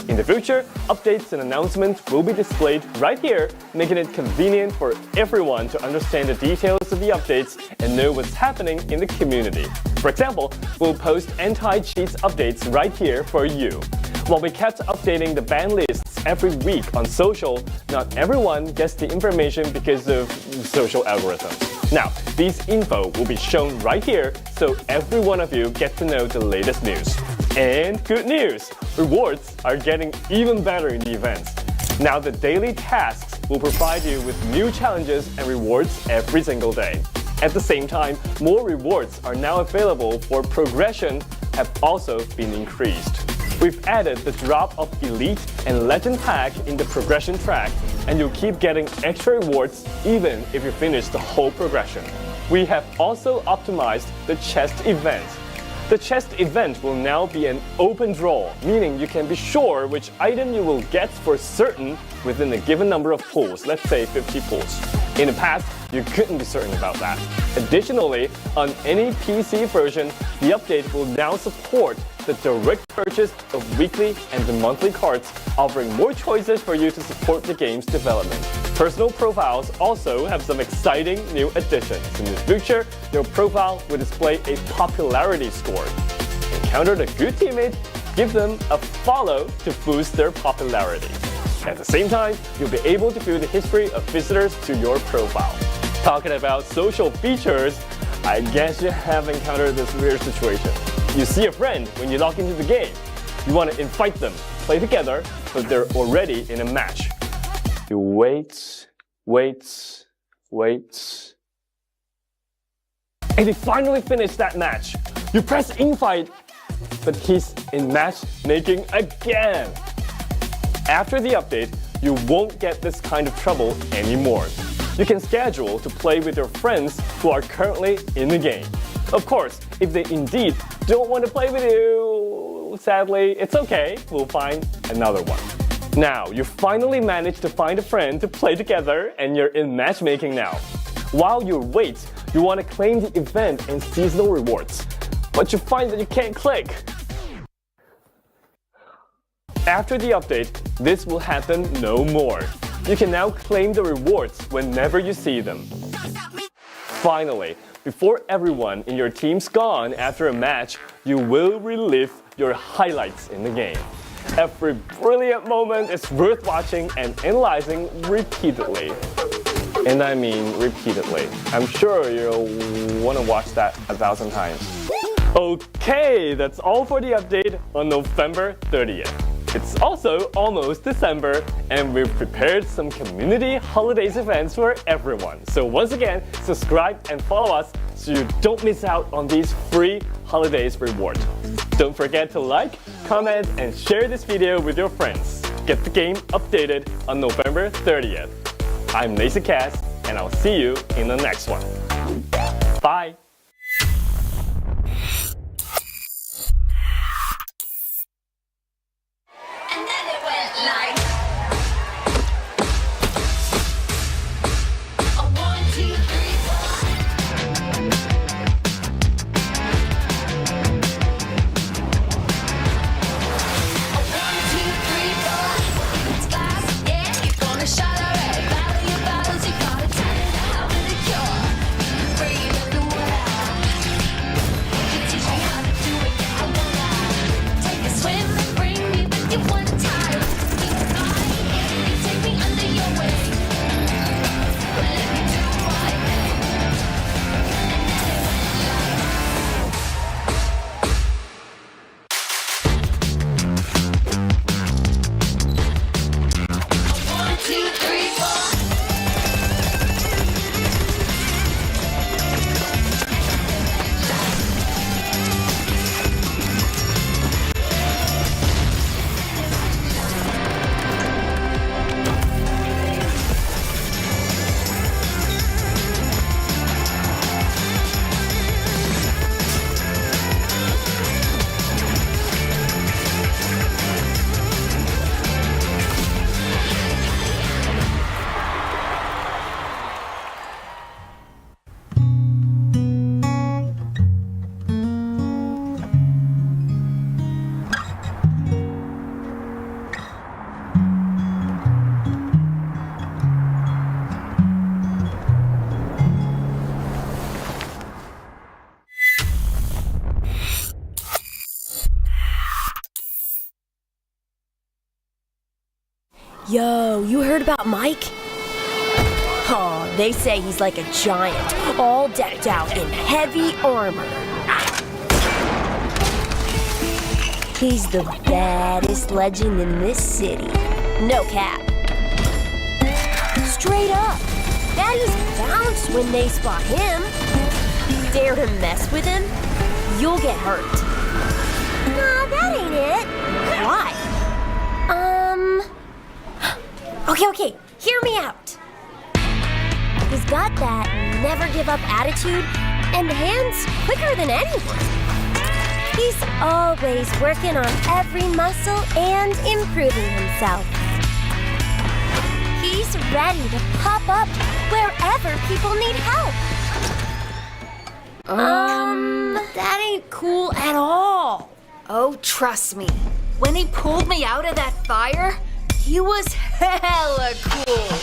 In the future, updates and announcements will be displayed right here, making it convenient for everyone to understand the details of the updates and know what's happening in the community. For example, we'll post anti-cheats updates right here for you. While we kept updating the ban lists every week on social, not everyone gets the information because of social algorithms. Now, these info will be shown right here, so every one of you get to know the latest news. And good news! Rewards are getting even better in the events. Now the daily tasks will provide you with new challenges and rewards every single day. At the same time, more rewards are now available for progression have also been increased. We've added the drop of Elite and Legend pack in the progression track, and you'll keep getting extra rewards even if you finish the whole progression. We have also optimized the chest event. The chest event will now be an open draw, meaning you can be sure which item you will get for certain within a given number of pulls, let's say 50 pulls. In the past, you couldn't be certain about that. Additionally, on any PC version, the update will now support the direct purchase of weekly and the monthly cards, offering more choices for you to support the game's development. Personal profiles also have some exciting new additions. In the future, your profile will display a popularity score. Encounter a good teammate, give them a follow to boost their popularity. At the same time, you'll be able to view the history of visitors to your profile. Talking about social features, I guess you have encountered this weird situation. You see a friend when you log into the game. You want to invite them, play together, but they're already in a match. You wait, and they finally finish that match. You press invite, but he's in matchmaking again. After the update, you won't get this kind of trouble anymore. You can schedule to play with your friends who are currently in the game. Of course, if they indeed don't want to play with you, sadly, it's okay, we'll find another one. Now, you finally managed to find a friend to play together and you're in matchmaking now. While you wait, you want to claim the event and seasonal rewards, but you find that you can't click. After the update, this will happen no more. You can now claim the rewards whenever you see them. Finally, before everyone in your team's gone after a match, you will relive your highlights in the game. Every brilliant moment is worth watching and analyzing repeatedly. And I mean repeatedly. I'm sure you'll want to watch that 1,000 times. Okay, that's all for the update on November 30th. It's also almost December, and we've prepared some community holidays events for everyone. So once again, subscribe and follow us so you don't miss out on these free holidays rewards. Don't forget to like, comment, and share this video with your friends. Get the game updated on November 30th. I'm Lazy Cass, and I'll see you in the next one. Bye! Yo, you heard about Mike? Oh, they say he's like a giant, all decked out in heavy armor. He's the baddest legend in this city. No cap. Straight up. Baddies bounce when they spot him. Dare to mess with him, you'll get hurt. Nah, that ain't it. Why? Okay, hear me out. He's got that never give up attitude and hands quicker than anyone. He's always working on every muscle and improving himself. He's ready to pop up wherever people need help. That ain't cool at all. Oh, trust me. When he pulled me out of that fire, he was hella cool.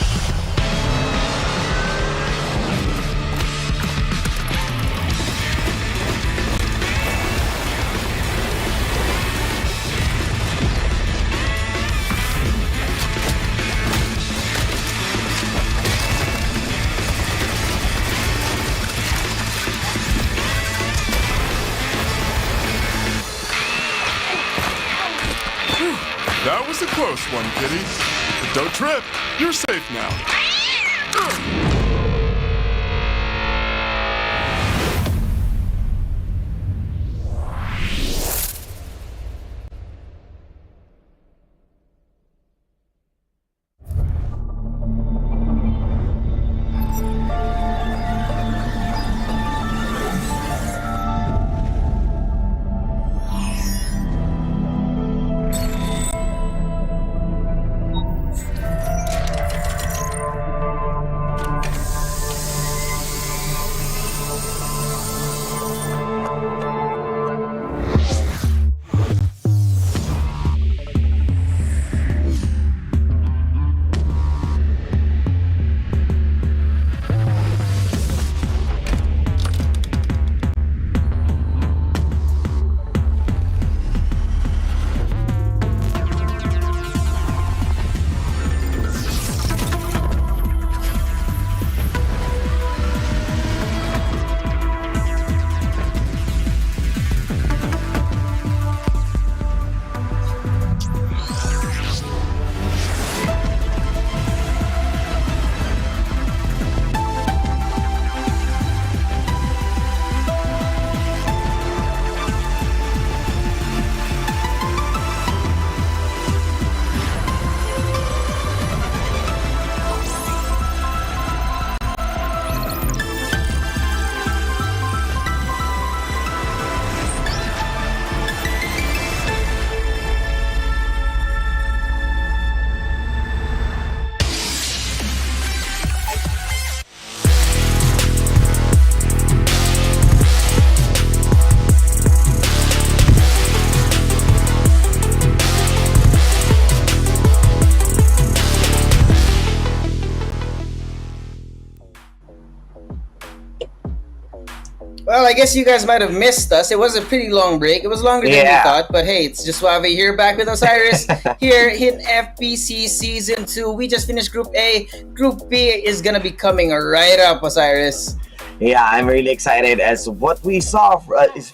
That was a close one, kitty. But don't trip. You're safe now. Well, I guess you guys might have missed us. It was a pretty long break. It was longer than we thought, but hey, it's just Suave here, back with Osiris here in FPC Season 2. We just finished Group A. Group B is gonna be coming right up, Osiris. Yeah, I'm really excited as what we saw is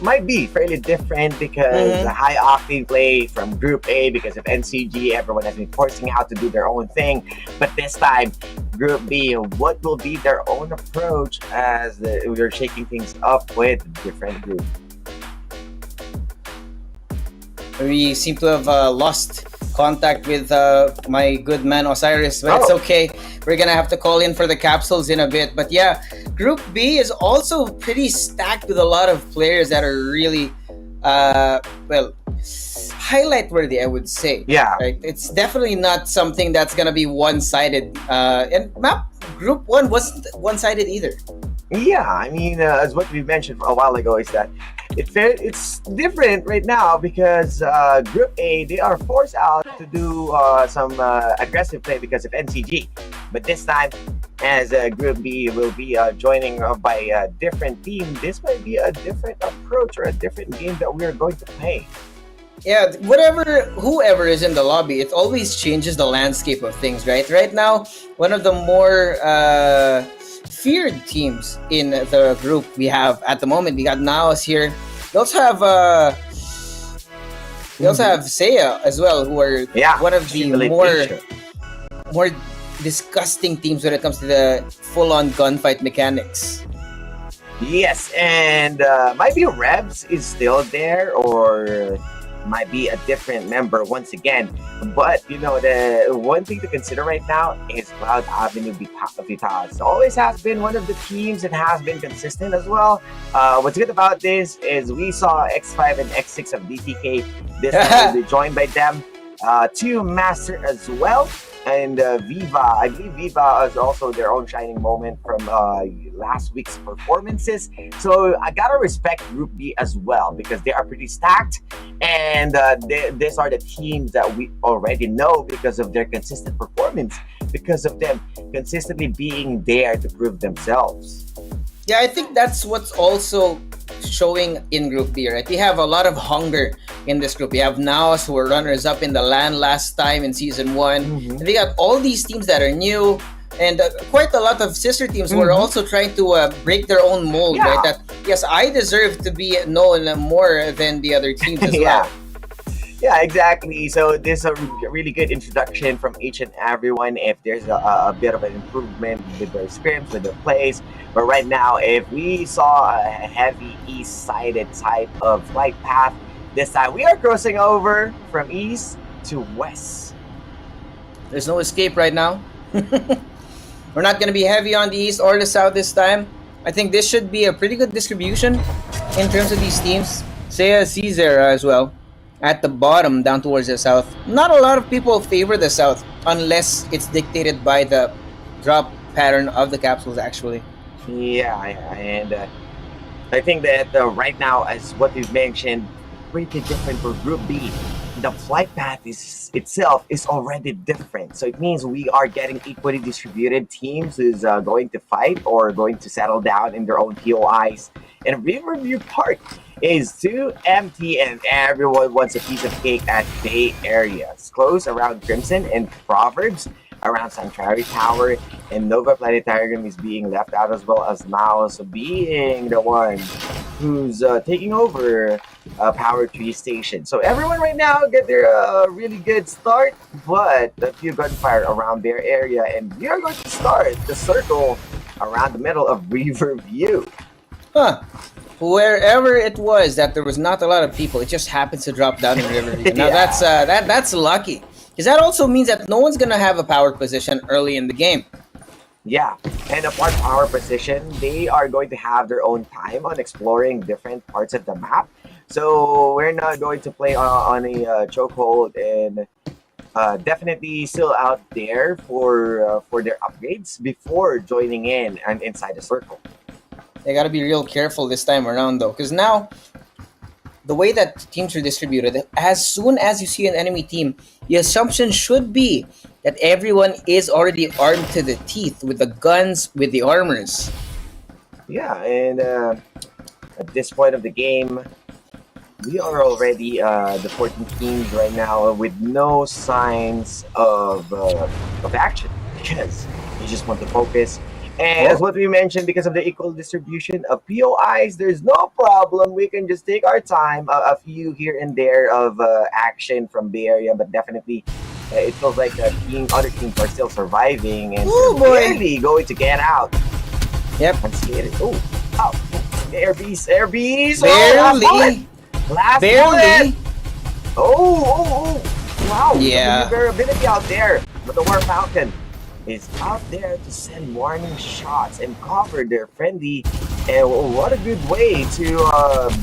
might be fairly different because the high octane play from Group A because of NCG, everyone has been forcing out to do their own thing. But this time, Group B, what will be their own approach as we're shaking things up with different groups? We seem to have lost contact with my good man Osiris, but it's okay. We're gonna have to call in for the capsules in a bit. But yeah, Group B is also pretty stacked with a lot of players that are really highlight worthy, I would say. Yeah, right. It's definitely not something that's gonna be one-sided. And Group 1 wasn't one-sided either. Yeah, I mean, as what we mentioned a while ago, is that it's different right now because Group A, they are forced out to do some aggressive play because of NCG. But this time, as Group B will be joining by a different team, this might be a different approach or a different game that we're going to play. Yeah, whoever is in the lobby, it always changes the landscape of things, right? Right now, one of the more feared teams in the group we have at the moment, we got Naos here. We also have Seiya as well, who are Yeah, one of the Accumulate more Asia. more disgusting teams when it comes to the full-on gunfight mechanics. Yes, and might be Rebs is still there, or might be a different member once again. But you know, the one thing to consider right now is Cloud Avenue Vitas. Always has been one of the teams that has been consistent as well. What's good about this is we saw X5 and X6 of DTK. This time will be joined by them. Two Master as well. And Viva, I believe Viva is also their own shining moment from last week's performances. So I gotta respect Group B as well because they are pretty stacked, and these are the teams that we already know because of their consistent performance, because of them consistently being there to prove themselves. Yeah, I think that's what's also showing in Group B, right? We have a lot of hunger in this group. We have Naos, who were runners-up in the LAN last time in Season 1. And they got all these teams that are new, and quite a lot of sister teams who are also trying to break their own mold, right? That, yes, I deserve to be known more than the other teams as well. Yeah, exactly. So this is a really good introduction from each and everyone. If there's a bit of an improvement with their scrims, with their plays, but right now, if we saw a heavy east-sided type of flight path, this time we are crossing over from east to west. There's no escape right now. We're not going to be heavy on the east or the south this time. I think this should be a pretty good distribution in terms of these teams. Seiya Caesar as well. At the bottom, down towards the south. Not a lot of people favor the south unless it's dictated by the drop pattern of the capsules, actually. Yeah, and I think that right now, as what we've mentioned, pretty different for Group B. The flight path itself is already different. So it means we are getting equally distributed teams who's going to fight or going to settle down in their own POIs. And Riverview Park is too empty and everyone wants a piece of cake at Bay areas. Close around Crimson and Proverbs, around Sanctuary Tower, and Nova Planetarium is being left out, as well as Naos being the one who's taking over Power Tree Station. So everyone right now get their really good start, but a few gunfire around their area, and we are going to start the circle around the middle of Riverview. Huh. Wherever it was that there was not a lot of people, it just happens to drop down in Riverview. Now that's lucky. Because that also means that no one's gonna have a power position early in the game. Yeah, and apart from our position, they are going to have their own time on exploring different parts of the map. So we're not going to play on a chokehold, and definitely still out there for their upgrades before joining in and inside the circle. They gotta be real careful this time around though, because now the way that teams are distributed, as soon as you see an enemy team, the assumption should be that everyone is already armed to the teeth with the guns, with the armors. Yeah, and at this point of the game, we are already the 14 teams right now with no signs of action because you just want to focus. And as what we mentioned, because of the equal distribution of POIs, there's no problem. We can just take our time, a few here and there of action from Bay Area, but definitely it feels like other teams are still surviving and barely going to get out. Yep. I'm scared. Oh, airbeast. Barely. Last Barely. bullet. Oh, wow. Yeah. The maneuverability out there, but the War Falcon is out there to send warning shots and cover their friendly, and what a good way to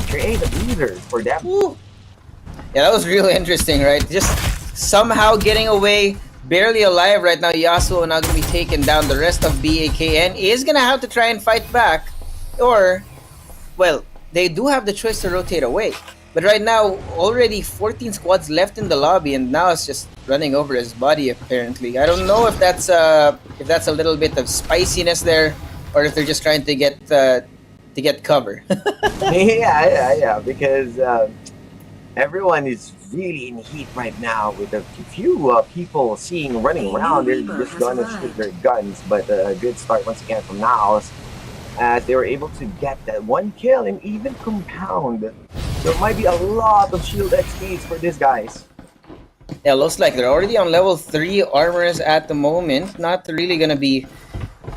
create a breather for them. Yeah, that was really interesting, right? Just somehow getting away, barely alive right now. Yasuo now gonna be taken down. The rest of BAKN is gonna have to try and fight back, or, well, they do have the choice to rotate away. But right now, already 14 squads left in the lobby, and now it's just running over his body. Apparently, I don't know if that's a little bit of spiciness there, or if they're just trying to get cover. Yeah. Because Everyone is really in heat right now with a few people seeing running around. They're just gonna shoot their guns, but a good start once again from Naos as they were able to get that one kill and even compound. There might be a lot of shield XPs for these guys. Yeah, looks like they're already on level 3 armors at the moment. Not really gonna be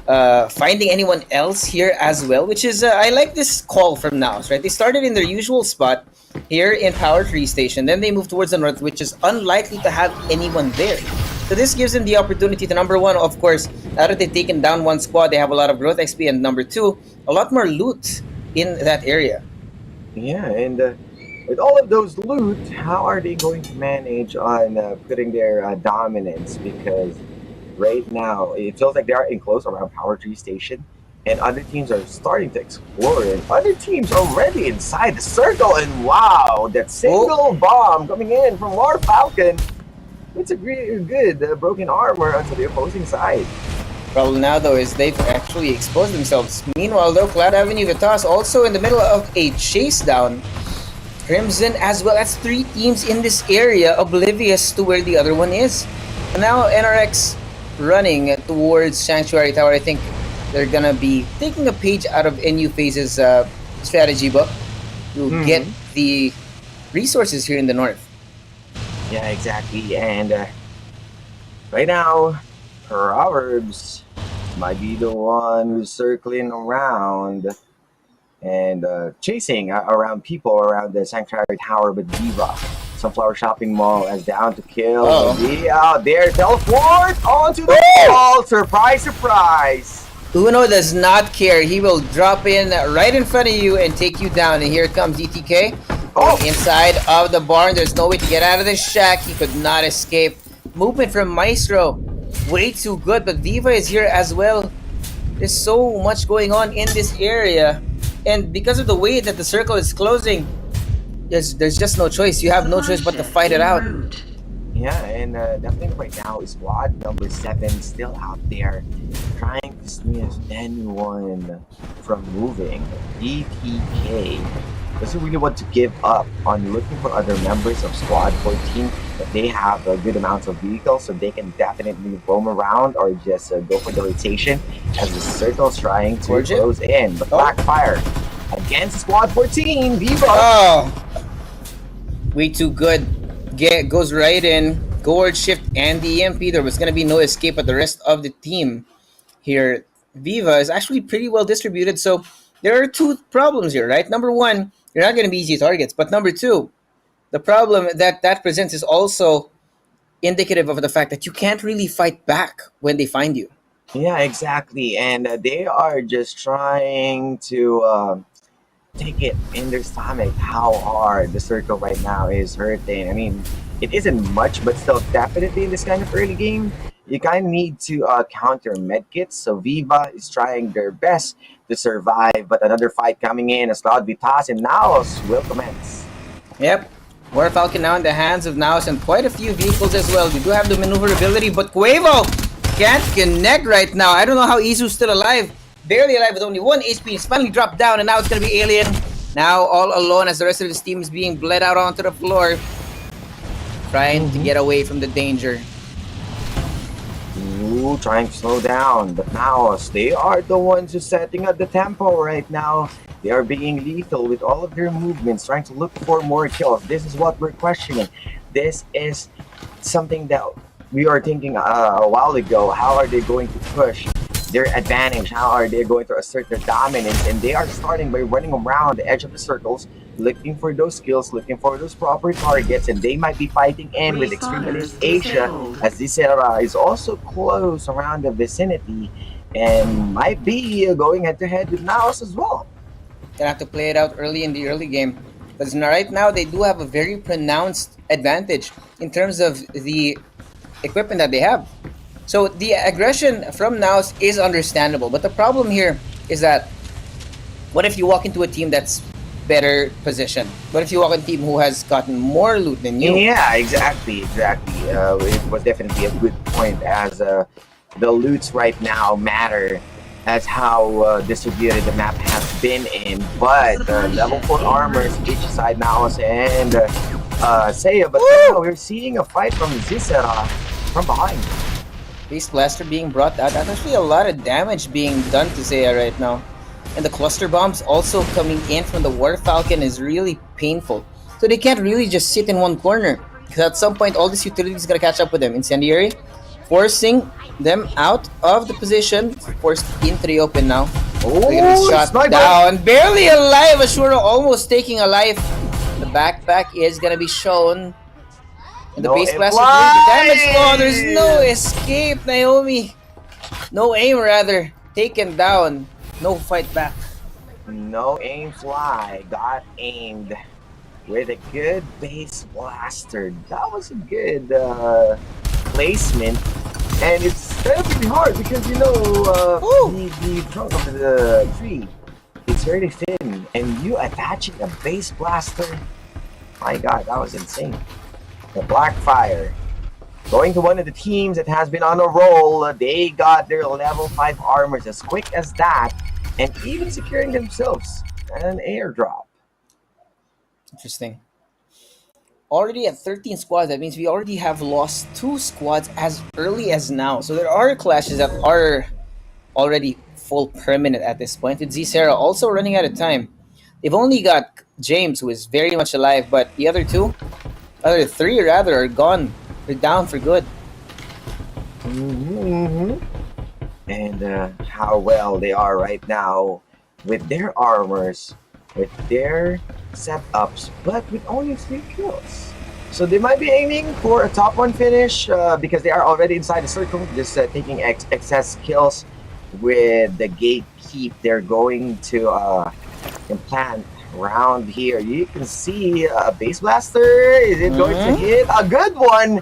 finding anyone else here as well, which is I like this call from Naos, right? They started in their usual spot here in Power Tree Station, then they move towards the north, which is unlikely to have anyone there. So this gives them the opportunity to, number one, of course, now that they've taken down one squad, they have a lot of growth XP, and number two, a lot more loot in that area. Yeah, and with all of those loot, how are they going to manage on putting their dominance? Because right now, it feels like they are enclosed around Power Tree Station, and other teams are starting to explore, and other teams already inside the circle, and wow, that single bomb coming in from War Falcon. It's a really good broken armor onto the opposing side. Problem now, though, is they've actually exposed themselves. Meanwhile, though, Cloud Avenue Vitas also in the middle of a chase down. Crimson as well. That's 3 teams in this area, oblivious to where the other one is. And now NRX running towards Sanctuary Tower. I think they're gonna be taking a page out of NU Phase's strategy book to get the resources here in the north. Yeah, exactly. And right now, Proverbs might be the one who's circling around and chasing around people around the Sanctuary Tower, but Diva, Sunflower Shopping Mall, is down to kill. Be out there, teleport onto the wall. Surprise, surprise. Uno does not care. He will drop in right in front of you and take you down. And here comes ETK. Inside of the barn. There's no way to get out of this shack. He could not escape. Movement from Maestro. Way too good. But Viva is here as well. There's so much going on in this area. And because of the way that the circle is closing, there's just no choice. You have no choice but to fight it out. Yeah, and definitely right now, squad number 7 still out there trying to sneeze anyone from moving. ETK doesn't really want to give up on looking for other members of squad 14, but they have a good amounts of vehicles, so they can definitely roam around or just go for the rotation as the circle's trying to close in. But Blackfire against squad 14, Viva! Way too good. Goes right in. Gourd shift and the EMP. There was going to be no escape, but the rest of the team here, Viva, is actually pretty well distributed. So there are 2 problems here, right? Number 1, you're not going to be easy targets. But number 2, the problem that presents is also indicative of the fact that you can't really fight back when they find you. Yeah, exactly. And they are just trying to take it in their stomach how hard the circle right now is hurting. I mean, it isn't much, but still definitely in this kind of early game, you kind of need to counter medkits. So Viva is trying their best to survive, but another fight coming in as Cloud Vitas and Naos will commence. Yep. War Falcon now in the hands of Naos and quite a few vehicles as well. We do have the maneuverability, but Quavo can't connect right now. I don't know how Izu's still alive. Barely alive with only 1 HP. He's finally dropped down, and now it's going to be Alien. Now all alone as the rest of his team is being bled out onto the floor. Trying to get away from the danger. Ooh, trying to slow down. But now, they are the ones who's setting up the tempo right now. They are being lethal with all of their movements, trying to look for more kills. This is what we're questioning. This is something that we are thinking a while ago. How are they going to push their advantage? How are they going to assert their dominance? And they are starting by running around the edge of the circles, looking for those kills, looking for those proper targets, and they might be fighting in with Extremist Asia, as this era is also close around the vicinity and might be going head-to-head with Naos as well. Gonna have to play it out early in the early game. Because right now they do have a very pronounced advantage in terms of the equipment that they have. So the aggression from Naos is understandable, but the problem here is that what if you walk into a team that's better positioned? What if you walk into a team who has gotten more loot than you? Yeah, exactly. It was definitely a good point as the loots right now matter as how distributed the map has been in, but level 4 armors each side Naos and Seiya, but right now we're seeing a fight from Zisera from behind. Base Blaster being brought out. That's actually a lot of damage being done to Seiya right now. And the cluster bombs also coming in from the War Falcon is really painful. So they can't really just sit in one corner. Because at some point all this utility is gonna catch up with them. Incendiary forcing them out of the position, forced into the open now. They're gonna be shot down. Barely alive. Ashura almost taking a life. The backpack is gonna be shown. And the base blaster doing the damage. Oh, there's no escape, Naomi. No aim, rather. Taken down. No fight back. No aim fly. Got aimed with a good base blaster. That was a good placement. And it's kind of pretty hard because, you know, the trunk of the tree is very thin. And you attaching a base blaster, my god, that was insane. The Blackfire going to one of the teams that has been on a roll. They got their level 5 armors as quick as that, and even securing themselves an airdrop. Interesting. Already at 13 squads, that means we already have lost 2 squads as early as now. So there are clashes that are already full permanent at this point. With Zsera also running out of time. They've only got James, who is very much alive, but the other 3 rather, are gone. They're down for good. And how well they are right now with their armors, with their setups, but with only 3 kills. So they might be aiming for a top 1 finish because they are already inside the circle, just taking excess kills with the gatekeep. They're going to implant around here. You can see a base blaster. Is it going to hit? A good one!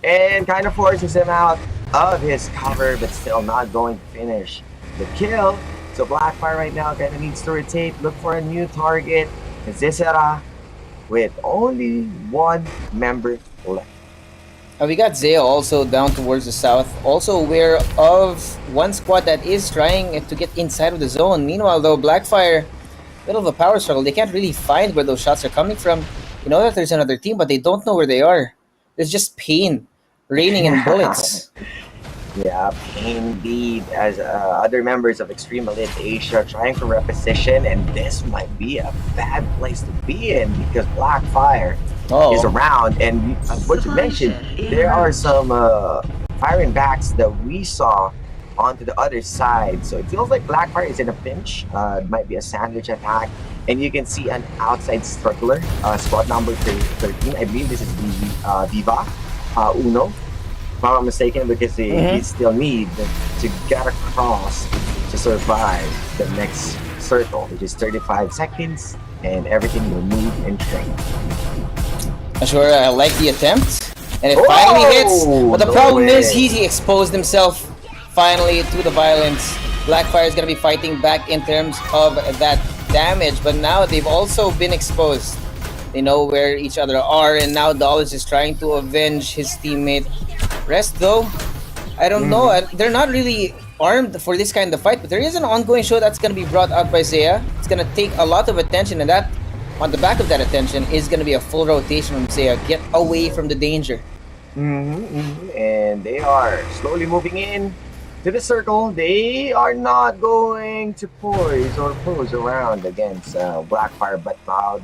And kind of forces him out of his cover, but still not going to finish the kill. So Blackfire right now kind of needs to rotate, look for a new target. Zisera with only 1 member left. We got Zeo also down towards the south, also aware of 1 squad that is trying to get inside of the zone. Meanwhile though, Blackfire, little of a power struggle. They can't really find where those shots are coming from. You know that there's another team, but they don't know where they are. There's just pain raining in bullets. Yeah, pain indeed, as other members of Extreme Elite Asia trying for reposition, and this might be a bad place to be in because Blackfire is around. And what you mentioned, there are some firing backs that we saw onto the other side. So it feels like Blackfire is in a pinch. It might be a sandwich attack. And you can see an outside struggler, squad number 13. I believe this is Viva Uno, if I'm not mistaken, because he still need to get across to survive the next circle, which is 35 seconds, and everything will move and train. Sure, I like the attempt, and it finally hits. But the problem is he exposed himself finally to the violence. Blackfire is going to be fighting back in terms of that damage, but now they've also been exposed. They know where each other are, and now Dollars is trying to avenge his teammate. Rest though, I don't know. They're not really armed for this kind of fight, but there is an ongoing show that's going to be brought out by Zaya. It's going to take a lot of attention, and that on the back of that attention is going to be a full rotation from Zaya. Get away from the danger. And they are slowly moving in to the circle. They are not going to poise or pose around against Blackfire, but Cloud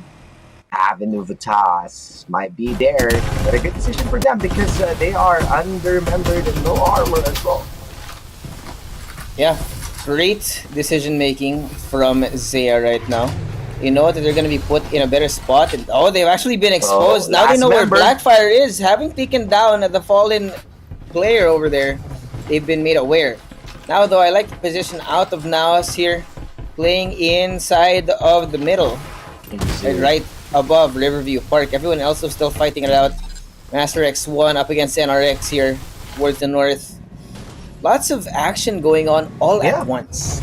Avenue Vitas might be there, but a good decision for them because they are undermembered and no armor as well. Yeah, great decision making from Zaya right now. You know that they're going to be put in a better spot. And, they've actually been exposed. Now they know where Blackfire is. Having taken down the fallen player over there, they've been made aware. Now though, I like the position out of Naos here, playing inside of the middle. Right above Riverview Park. Everyone else is still fighting it out. Master X1 up against NRX here towards the north. Lots of action going on all at once.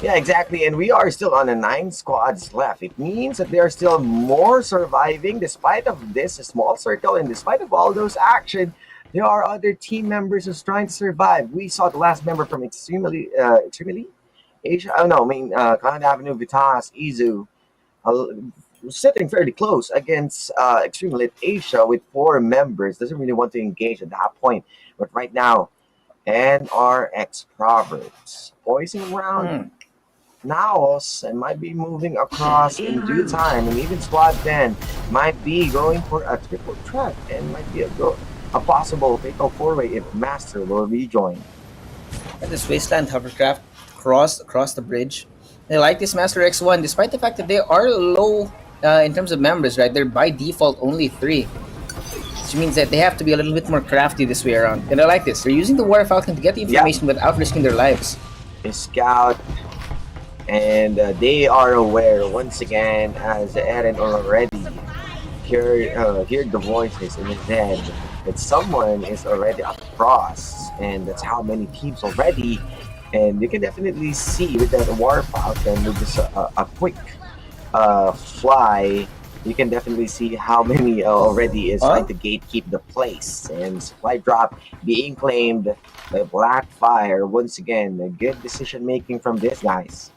Yeah, exactly. And we are still on the 9 squads left. It means that there are still more surviving despite of this small circle, and despite of all those action, there are other team members who's trying to survive. We saw the last member from Extremely Asia. Cloud Avenue Vitas, Izu. sitting fairly close against Extreme Elite Asia with 4 members. Doesn't really want to engage at that point. But right now, NRX Proverbs poising around Naos and might be moving across in due time, and even Squad 10 might be going for a triple threat and might be a possible fatal 4-way if Master will rejoin. And this Wasteland hovercraft across the bridge. They like this Master X1 despite the fact that they are low in terms of members, right? They're by default only 3. Which means that they have to be a little bit more crafty this way around. And I like this. They're using the War Falcon to get the information without risking their lives. A scout, and they are aware once again, as Eren already heard the voices in his head that someone is already across, and that's how many teams already. And you can definitely see with that War Falcon with just a quick fly, you can definitely see how many already is trying to gatekeep the place. And supply drop being claimed by Blackfire. Once again, a good decision making from these guys.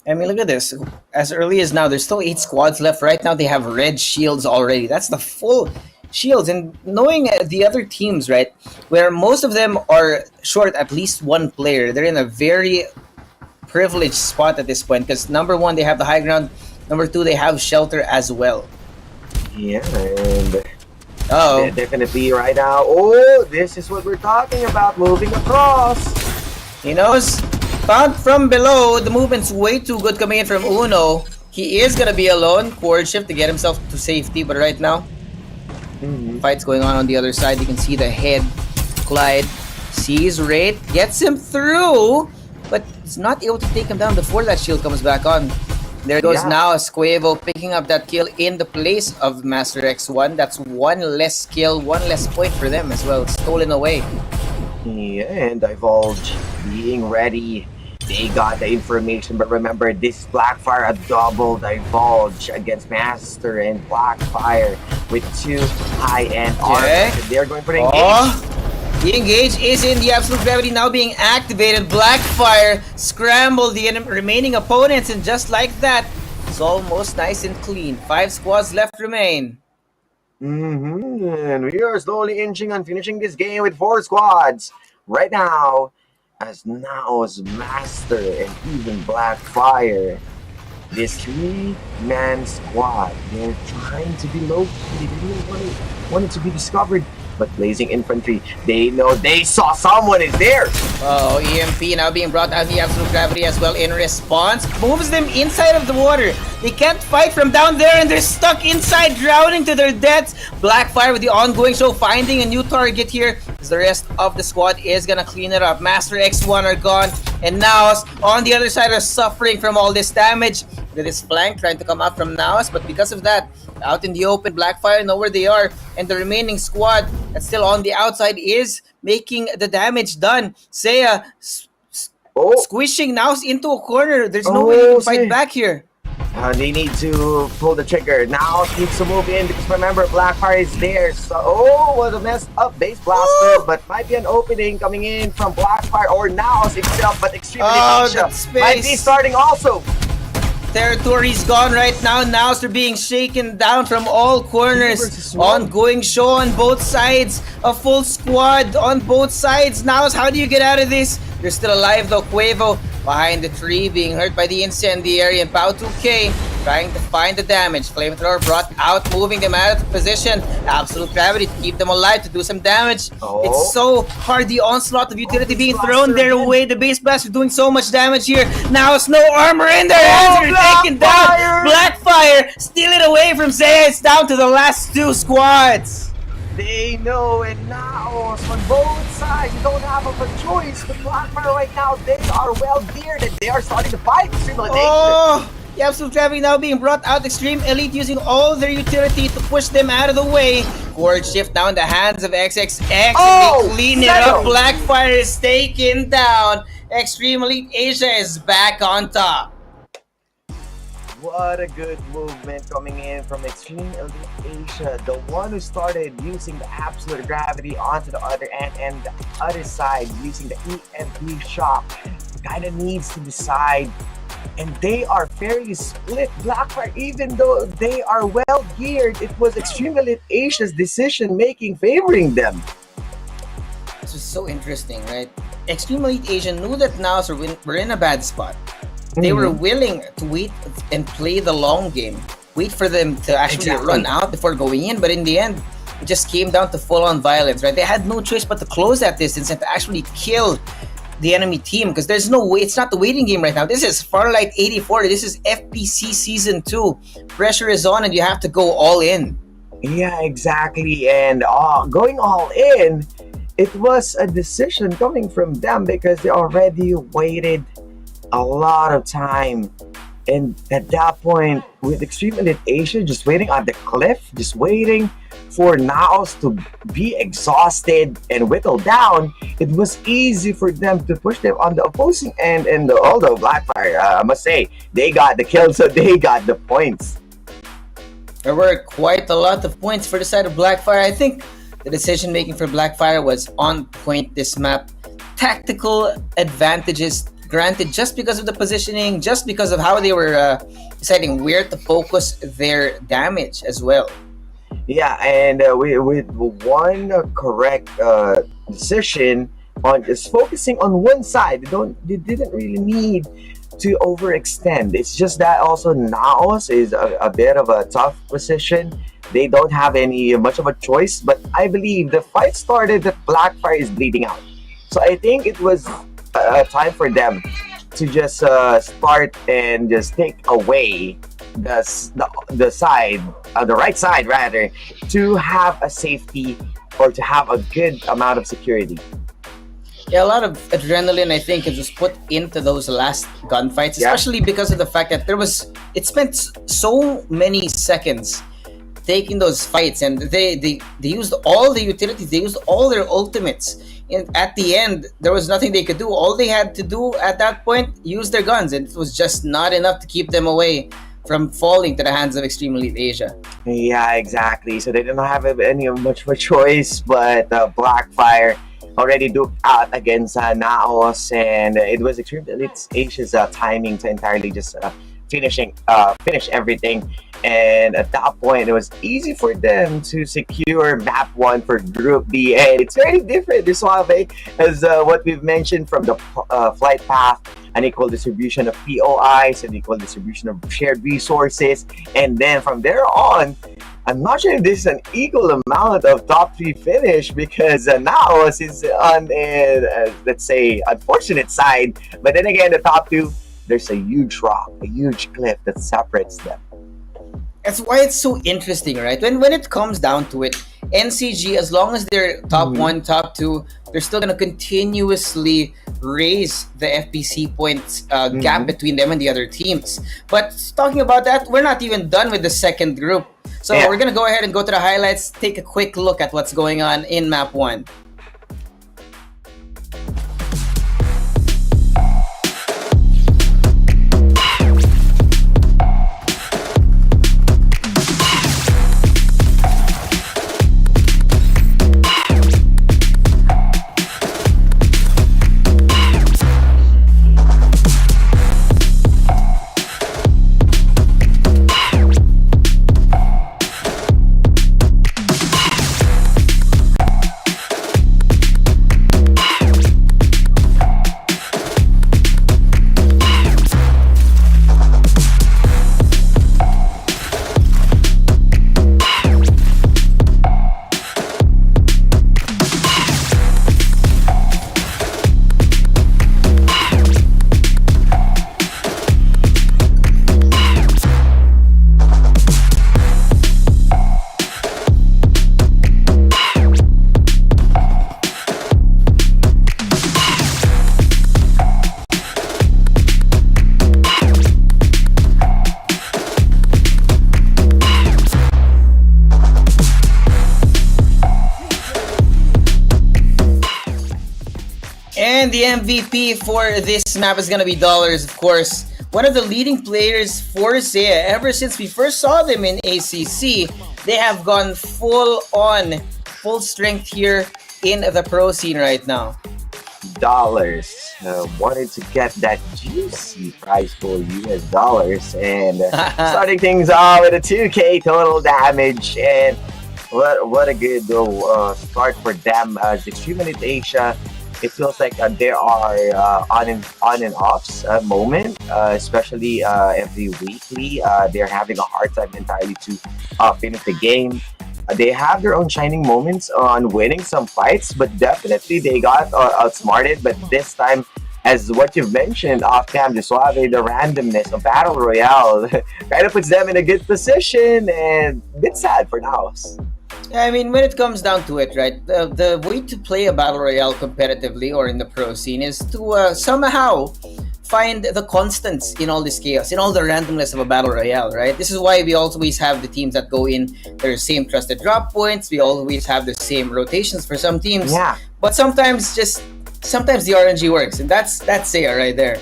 I mean, look at this. As early as now, there's still 8 squads left. Right now, they have red shields already. That's the full shields. And knowing the other teams, right, where most of them are short at least 1 player, they're in a very privileged spot at this point. Because number 1, they have the high ground. Number 2, they have shelter as well. Yeah, and definitely right now. Oh, this is what we're talking about, moving across. He knows. Found from below, the movement's way too good coming in from Uno. He is gonna be alone, forward shift to get himself to safety, but right now, fight's going on the other side. You can see the head. Clyde sees Wraith, gets him through, but he's not able to take him down before that shield comes back on. There goes now Squavo picking up that kill in the place of Master X1. That's 1 less kill, 1 less point for them as well. Stolen away. Yeah, and Divulge being ready. They got the information, but remember, this Blackfire a double Divulge against Master and Blackfire with 2 high-end armor. They're going for the engage. The engage is in. The absolute gravity now being activated. Blackfire scrambled the remaining opponents, and just like that, it's almost nice and clean. 5 squads left remain. And we are slowly inching on finishing this game with 4 squads right now, as Nao's Master and even Blackfire, this 3-man squad, they're trying to be low-key. They don't want it to be discovered. But Blazing Infantry, they know they saw someone is there. Oh, EMP now being brought out, the absolute gravity as well in response. Moves them inside of the water. They can't fight from down there and they're stuck inside, drowning to their deaths. Blackfire with the ongoing show, finding a new target here, as the rest of the squad is gonna clean it up. Master X1 are gone, and Naos on the other side are suffering from all this damage. With this flank trying to come out from Naos, but because of that, out in the open, Blackfire know where they are, and the remaining squad that's still on the outside is making the damage done. Seiya squishing Naos into a corner. There's no way to fight back here. They need to pull the trigger. Naos needs to move in because remember, Blackfire is there. So, what a messed up base blaster, but might be an opening coming in from Blackfire or Naos itself, but Extreme Asia might be starting also. Territory's gone right now. Now they're being shaken down from all corners. Ongoing show on both sides. A full squad on both sides. Now, how do you get out of this? They're still alive though. Quavo behind the tree, being hurt by the incendiary, and Pau 2K trying to find the damage. Flamethrower brought out, moving them out of position. Absolute gravity to keep them alive, to do some damage. It's so hard, the onslaught of utility being thrown their way. The base blast is doing so much damage here. Now it's no armor in their hands. They're taken down. Blackfire steal it away from Seiya. It's down to the last 2 squads. They know, and now on both sides, you don't have a choice. But Blackfire right now, they are well geared and they are starting to fight Extreme Elite. The absolute gravity now being brought out. Extreme Elite using all their utility to push them out of the way. Forward shift now in the hands of XXX. And they clean it up. Blackfire is taken down. Extreme Elite Asia is back on top. What a good movement coming in from Extreme Elite Asia. The one who started using the absolute gravity onto the other end, and the other side using the EMP shock. Kind of needs to decide and they are fairly split. Blackfire, even though they are well geared, it was Extreme Elite Asia's decision making favoring them. This was so interesting, right? Extreme Elite Asia knew that Naos were in a bad spot. They were willing to wait and play the long game, wait for them to actually run out before going in. But in the end, it just came down to full-on violence, right? They had no choice but to close that distance and to actually kill the enemy team, because there's no way. It's not the waiting game right now. This is Farlight 84. This is FPC Season 2. Pressure is on and you have to go all in. Yeah, exactly. And going all in, it was a decision coming from them because they already waited a lot of time. And at that point, with Extreme Elite Asia just waiting on the cliff, just waiting for Naos to be exhausted and whittled down, it was easy for them to push them on the opposing end. And although Blackfire, I must say, they got the kill, so they got the points. There were quite a lot of points for the side of Blackfire. I think the decision making for Blackfire was on point this map. Tactical advantages granted just because of the positioning, just because of how they were deciding where to focus their damage as well. Yeah, and with one correct decision on just focusing on one side, they didn't really need to overextend. It's just that also Naos is a bit of a tough position. They don't have much of a choice, but I believe the fight started that Blackfire is bleeding out. So I think it was time for them to just start and just take away the right side rather, to have a safety or to have a good amount of security. Yeah, a lot of adrenaline, I think, is just put into those last gunfights, especially because of the fact that it spent so many seconds taking those fights, and they used all the utilities, they used all their ultimates. And at the end, there was nothing they could do. All they had to do at that point, use their guns, and it was just not enough to keep them away from falling to the hands of Extreme Elite Asia. Yeah, exactly. So they didn't have much of a choice, but Blackfire already duped out against Naos, and it was Extreme Elite Asia's timing to entirely just finish everything. And at that point, it was easy for them to secure map 1 for Group B. And it's very different, Suave, as what we've mentioned from the flight path, an equal distribution of POIs, an equal distribution of shared resources. And then from there on, I'm not sure if this is an equal amount of top 3 finish, because Naos is on a, let's say, unfortunate side. But then again, the top 2, there's a huge rock, a huge cliff that separates them. That's why it's so interesting, right? When it comes down to it, NCG, as long as they're top 1, top 2, they're still going to continuously raise the FPC points gap between them and the other teams. But talking about that, we're not even done with the second group. So we're going to go ahead and go to the highlights, take a quick look at what's going on in map 1. And the MVP for this map is going to be Dollars, of course. One of the leading players for Zea. Ever since we first saw them in ACC, they have gone full strength here in the pro scene right now. dollars. Wanted to get that juicy prize pool US dollars, and starting things off with a 2K total damage. And what a good start for them as Extreme Elite Asia. It feels like there are on and offs moment, especially every weekly. They're having a hard time entirely to finish the game. They have their own shining moments on winning some fights, but definitely they got outsmarted. But this time, as what you've mentioned off cam, the suave, the randomness of Battle Royale kind of puts them in a good position, and a bit sad for now. Yeah, I mean, when it comes down to it, right, the way to play a battle royale competitively or in the pro scene is to somehow find the constants in all this chaos, in all the randomness of a battle royale, right? This is why we always have the teams that go in their same trusted drop points. We always have the same rotations for some teams. Yeah. But sometimes the RNG works, and that's it right there.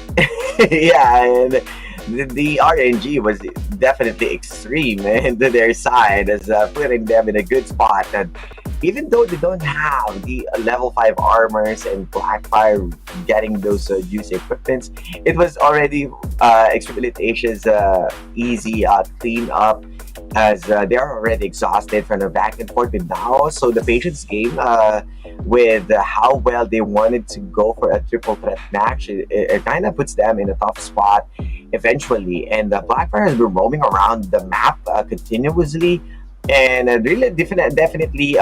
Yeah, and the RNG was definitely extreme into their side, as putting them in a good spot. And even though they don't have the level 5 armors and Blackfire getting those juicy equipments, it was already Extreme Elite Asia's easy clean up, as they're already exhausted from the back and forth with Dao. So the patience game with how well they wanted to go for a triple threat match, it kind of puts them in a tough spot eventually. And Blackfire has been roaming around the map continuously, and really definitely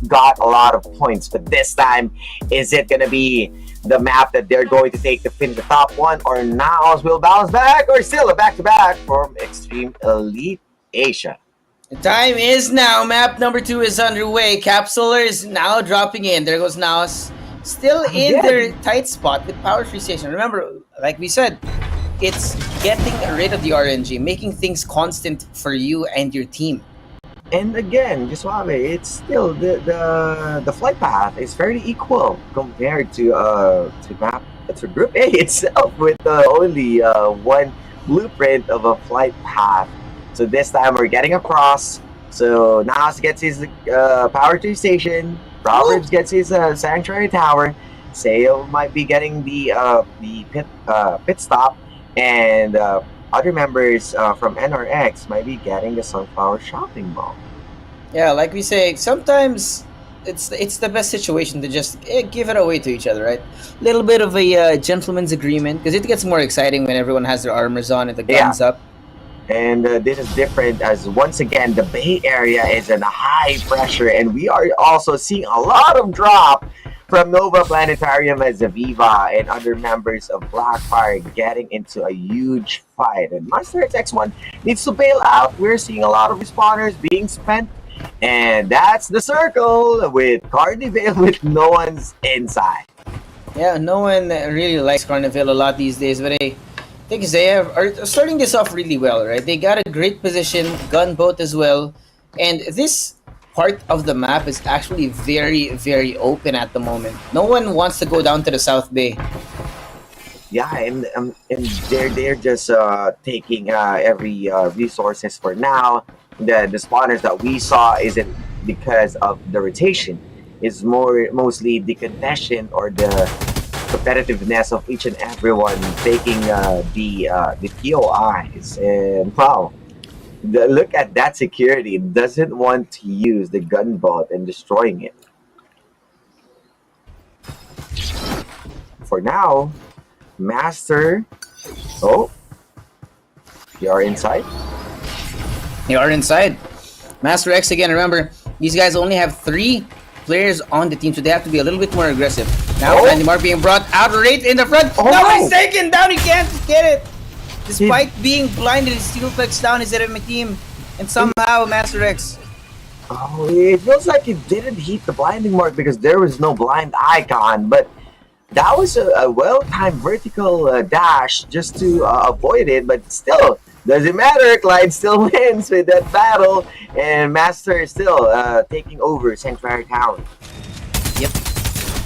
got a lot of points. But this time, is it going to be the map that they're going to take to finish the top one, or Naos will bounce back, or still a back-to-back from Extreme Elite Asia? The time is now. Map number 2 is underway. Capsuler is now dropping in. There goes Naos. Still in their tight spot with Power Tree Station. Remember, like we said, it's getting rid of the RNG, making things constant for you and your team. And again, Suave, it's still the flight path is fairly equal compared to Group A itself, with only one blueprint of a flight path. So this time we're getting across. So Nas gets his power tree station. Proverbs gets his sanctuary tower. Sayo might be getting the pit stop, and other members from NRX might be getting the Sunflower Shopping Mall. Yeah, like we say, sometimes it's the best situation to just give it away to each other, right? Little bit of a gentleman's agreement, because it gets more exciting when everyone has their armors on and the guns up. And this is different, as once again the Bay Area is in high pressure, and we are also seeing a lot of drop from Nova Planetarium as Aviva and other members of Blackfire getting into a huge fight. And Monster X1 needs to bail out. We're seeing a lot of respawners being spent, and that's the circle with Carnivale with no one's inside. Yeah, no one really likes Carnivale a lot these days, but I think they are starting this off really well, right? They got a great position, gunboat as well, and this part of the map is actually very, very open at the moment. No one wants to go down to the South Bay. Yeah, and they're just taking every resources for now. The spawners that we saw isn't because of the rotation. It's mostly the contention or the competitiveness of each and everyone taking the POIs. And wow, look at that security. Doesn't want to use the gunboat and destroying it. For now, Master. Oh, you are inside. You are inside. Master X again. Remember, these guys only have 3 players on the team, so they have to be a little bit more aggressive. Now, Randy Mark being brought out right in the front. Oh, no, he's taken down. He can't get it. Despite being blinded, he still flex down his enemy team. And somehow, Master X. Oh, it feels like it didn't hit the blinding mark because there was no blind icon. But that was a well-timed vertical dash just to avoid it. But still, doesn't matter. Clyde still wins with that battle. And Master is still taking over Sanctuary Tower. Yep.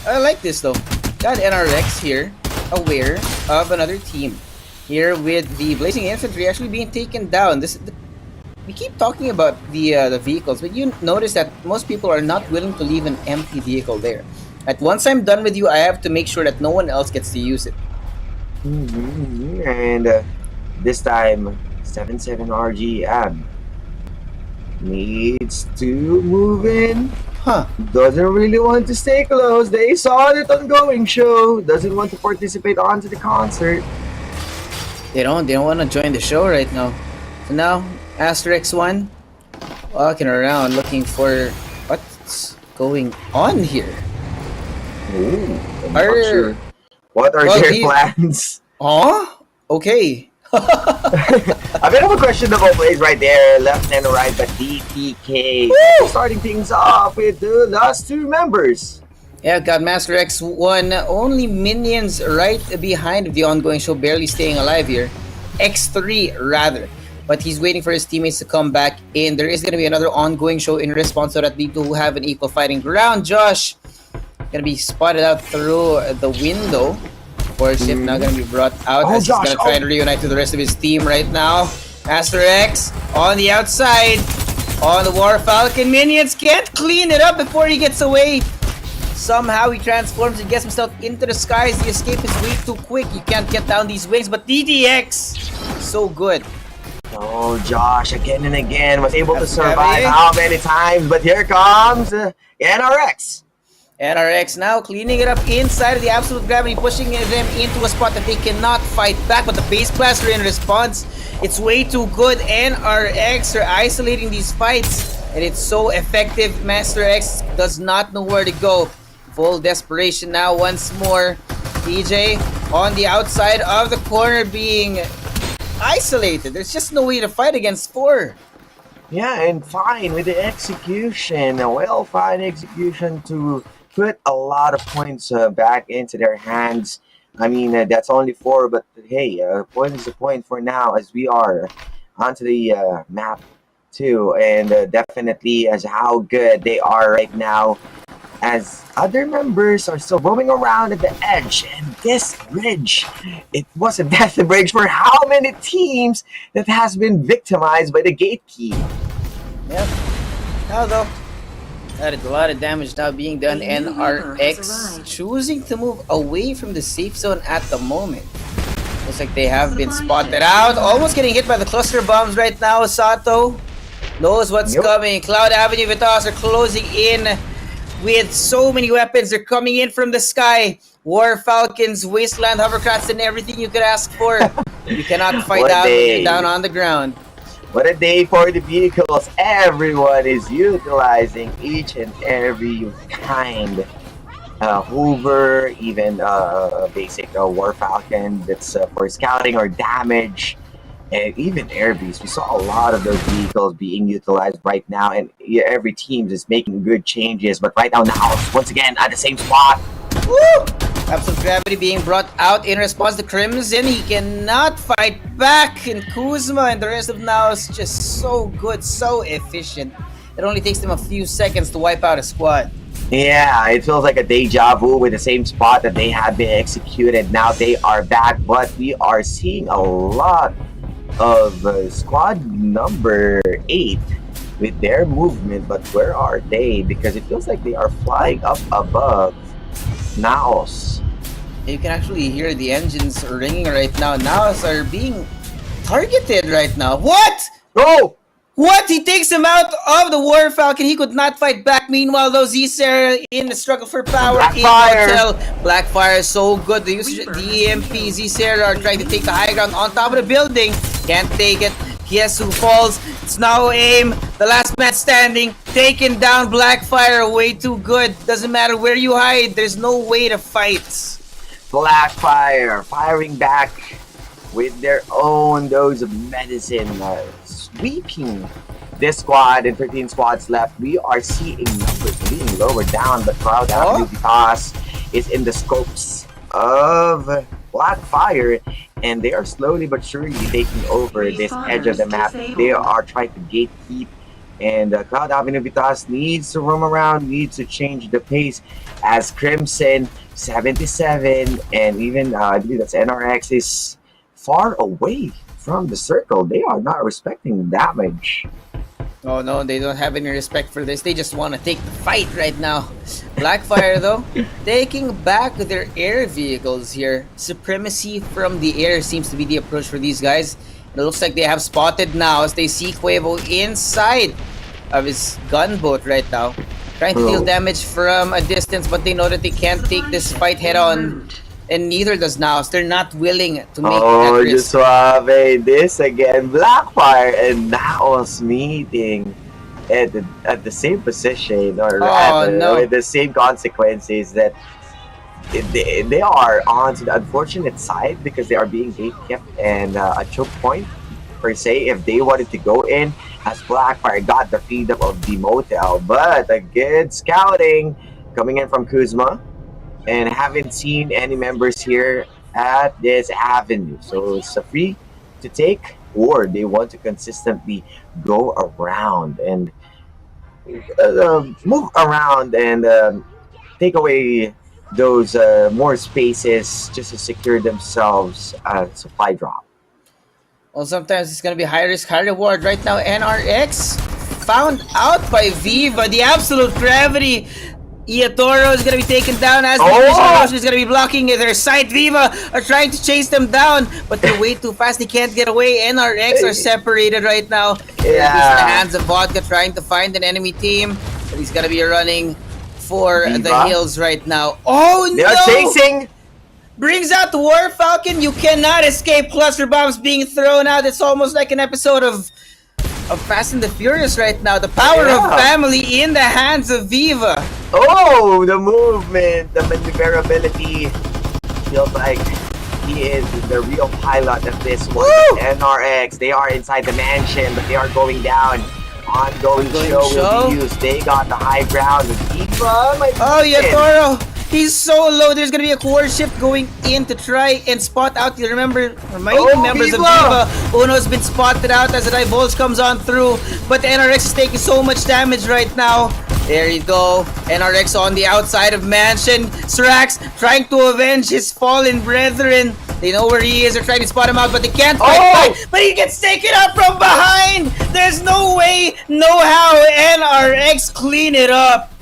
I like this though. Got NRX here, aware of another team. Here with the Blazing Infantry actually being taken down. We keep talking about the vehicles, but you notice that most people are not willing to leave an empty vehicle there. At once I'm done with you, I have to make sure that no one else gets to use it. And this time, 77RG Ab needs to move in. Huh. Doesn't really want to stay close. They saw it ongoing show. Doesn't want to participate onto the concert. They don't want to join the show right now. So now, Asterix 1 walking around looking for what's going on here. Ooh, I'm not sure. What are their plans? Oh, okay. A bit of a questionable plays right there, left and right, but DTK starting things off with the last two members. Yeah, got Master X1, only minions right behind the ongoing show, barely staying alive here. X3 rather, but he's waiting for his teammates to come back in. There is going to be another ongoing show in response so that they do have an equal fighting ground. Josh gonna be spotted out through the window. Warship now gonna be brought out as he's gonna try to reunite to the rest of his team right now. Master X on the outside on the War Falcon. Minions can't clean it up before he gets away. Somehow he transforms and gets himself into the skies. The escape is way too quick. You can't get down these wings, but DDX so good. Oh, Josh again and again was able to survive how many times? But here comes NRX. NRX now cleaning it up inside of the absolute gravity, pushing them into a spot that they cannot fight back. But the base blaster in response, it's way too good. NRX are isolating these fights, and it's so effective. Master X does not know where to go. Full desperation now once more. DJ on the outside of the corner being isolated. There's just no way to fight against 4. Yeah, and fine with the execution. A well-fine execution to put a lot of points back into their hands. I mean, that's only 4, but hey, point is a point for now as we are onto the map too. And definitely as how good they are right now, as other members are still roaming around at the edge. And this bridge, it was a death bridge for how many teams that has been victimized by the gate key. Yep. Now though, that is a lot of damage now being done. NRX choosing to move away from the safe zone at the moment. Looks like they have been spotted out. Almost getting hit by the cluster bombs right now. Sato knows what's coming. Cloud Avenue Vitas are closing in with so many weapons. They're coming in from the sky. War Falcons, Wasteland Hovercrafts, and everything you could ask for. You cannot fight out when you're down on the ground. What a day for the vehicles. Everyone is utilizing each and every kind. Hoover, even basic War Falcon that's for scouting or damage. And even Airbeast. We saw a lot of those vehicles being utilized right now. And every team is making good changes. But right now, once again, at the same spot. Woo! Absolute Gravity being brought out in response to Crimson. He cannot fight back. And Kuzma and the rest of Now is just so good, so efficient. It only takes them a few seconds to wipe out a squad. Yeah, it feels like a deja vu with the same spot that they had been executed. Now they are back, but we are seeing a lot of squad number 8 with their movement. But where are they? Because it feels like they are flying up above Naos. You can actually hear the engines ringing right now. Naos are being targeted right now. What? Oh! What? He takes him out of the War Falcon. He could not fight back. Meanwhile, those Zsera in the struggle for power. Blackfire. Blackfire is so good. The usage of the EMP. Zsera are trying to take the high ground on top of the building. Can't take it. Kiesu falls. It's now aim. The last man standing. Taken down. Blackfire. Way too good. Doesn't matter where you hide. There's no way to fight. Blackfire firing back with their own dose of medicine. Sweeping this squad and 13 squads left. We are seeing numbers being lowered down, but Cloud Avenue Vitas is in the scopes of Blackfire, and they are slowly but surely taking over this edge of the map. They are trying to gatekeep, and Cloud Avenue Vitas needs to roam around, needs to change the pace as Crimson 77 and even I believe that's NRX is far away from the circle. They are not respecting the damage. Oh no, they don't have any respect for this. They just want to take the fight right now. Blackfire, though, taking back their air vehicles here. Supremacy from the air seems to be the approach for these guys. It looks like they have spotted now as they see Quavo inside of his gunboat right now. Trying to deal damage from a distance, but they know that they can't take this fight head on. And neither does Naos. They're not willing to make that risk. Suave. This again. Blackfire and Naos meeting at the same position, or with the same consequences, that they are on to the unfortunate side because they are being gatekept and a choke point per se if they wanted to go in, as Blackfire got the freedom of the motel. But a good scouting coming in from Kuzma, and haven't seen any members here at this avenue, so it's a free to take, or they want to consistently go around and move around and take away those more spaces just to secure themselves a supply drop. Well, sometimes it's going to be high risk, high reward. Right now, NRX found out by Viva. The absolute gravity. Iatoro is going to be taken down as the Russian is going to be blocking their sight. Viva are trying to chase them down, but they're way too fast. They can't get away. NRX are separated right now. Yeah. It's the hands of Vodka trying to find an enemy team. But he's going to be running for Viva. the hills right now. Oh, They're no! chasing! Brings out the War Falcon. You cannot escape cluster bombs being thrown out. It's almost like an episode of Fast and the Furious right now. The power of family in the hands of Viva. Oh, the movement, the maneuverability. Feels like he is the real pilot of this one. NRX, they are inside the mansion, but they are going down. Ongoing show will be used. They got the high ground. Viva, Toro. He's so low. There's gonna be a core shift going in to try and spot out the remaining members of Viva. Uno's been spotted out as the divulge comes on through, but the NRX is taking so much damage right now. There you go. NRX on the outside of Mansion. Srax trying to avenge his fallen brethren. They know where he is. They're trying to spot him out, but they can't fight back. But he gets taken out from behind. There's no way, no how. NRX clean it up.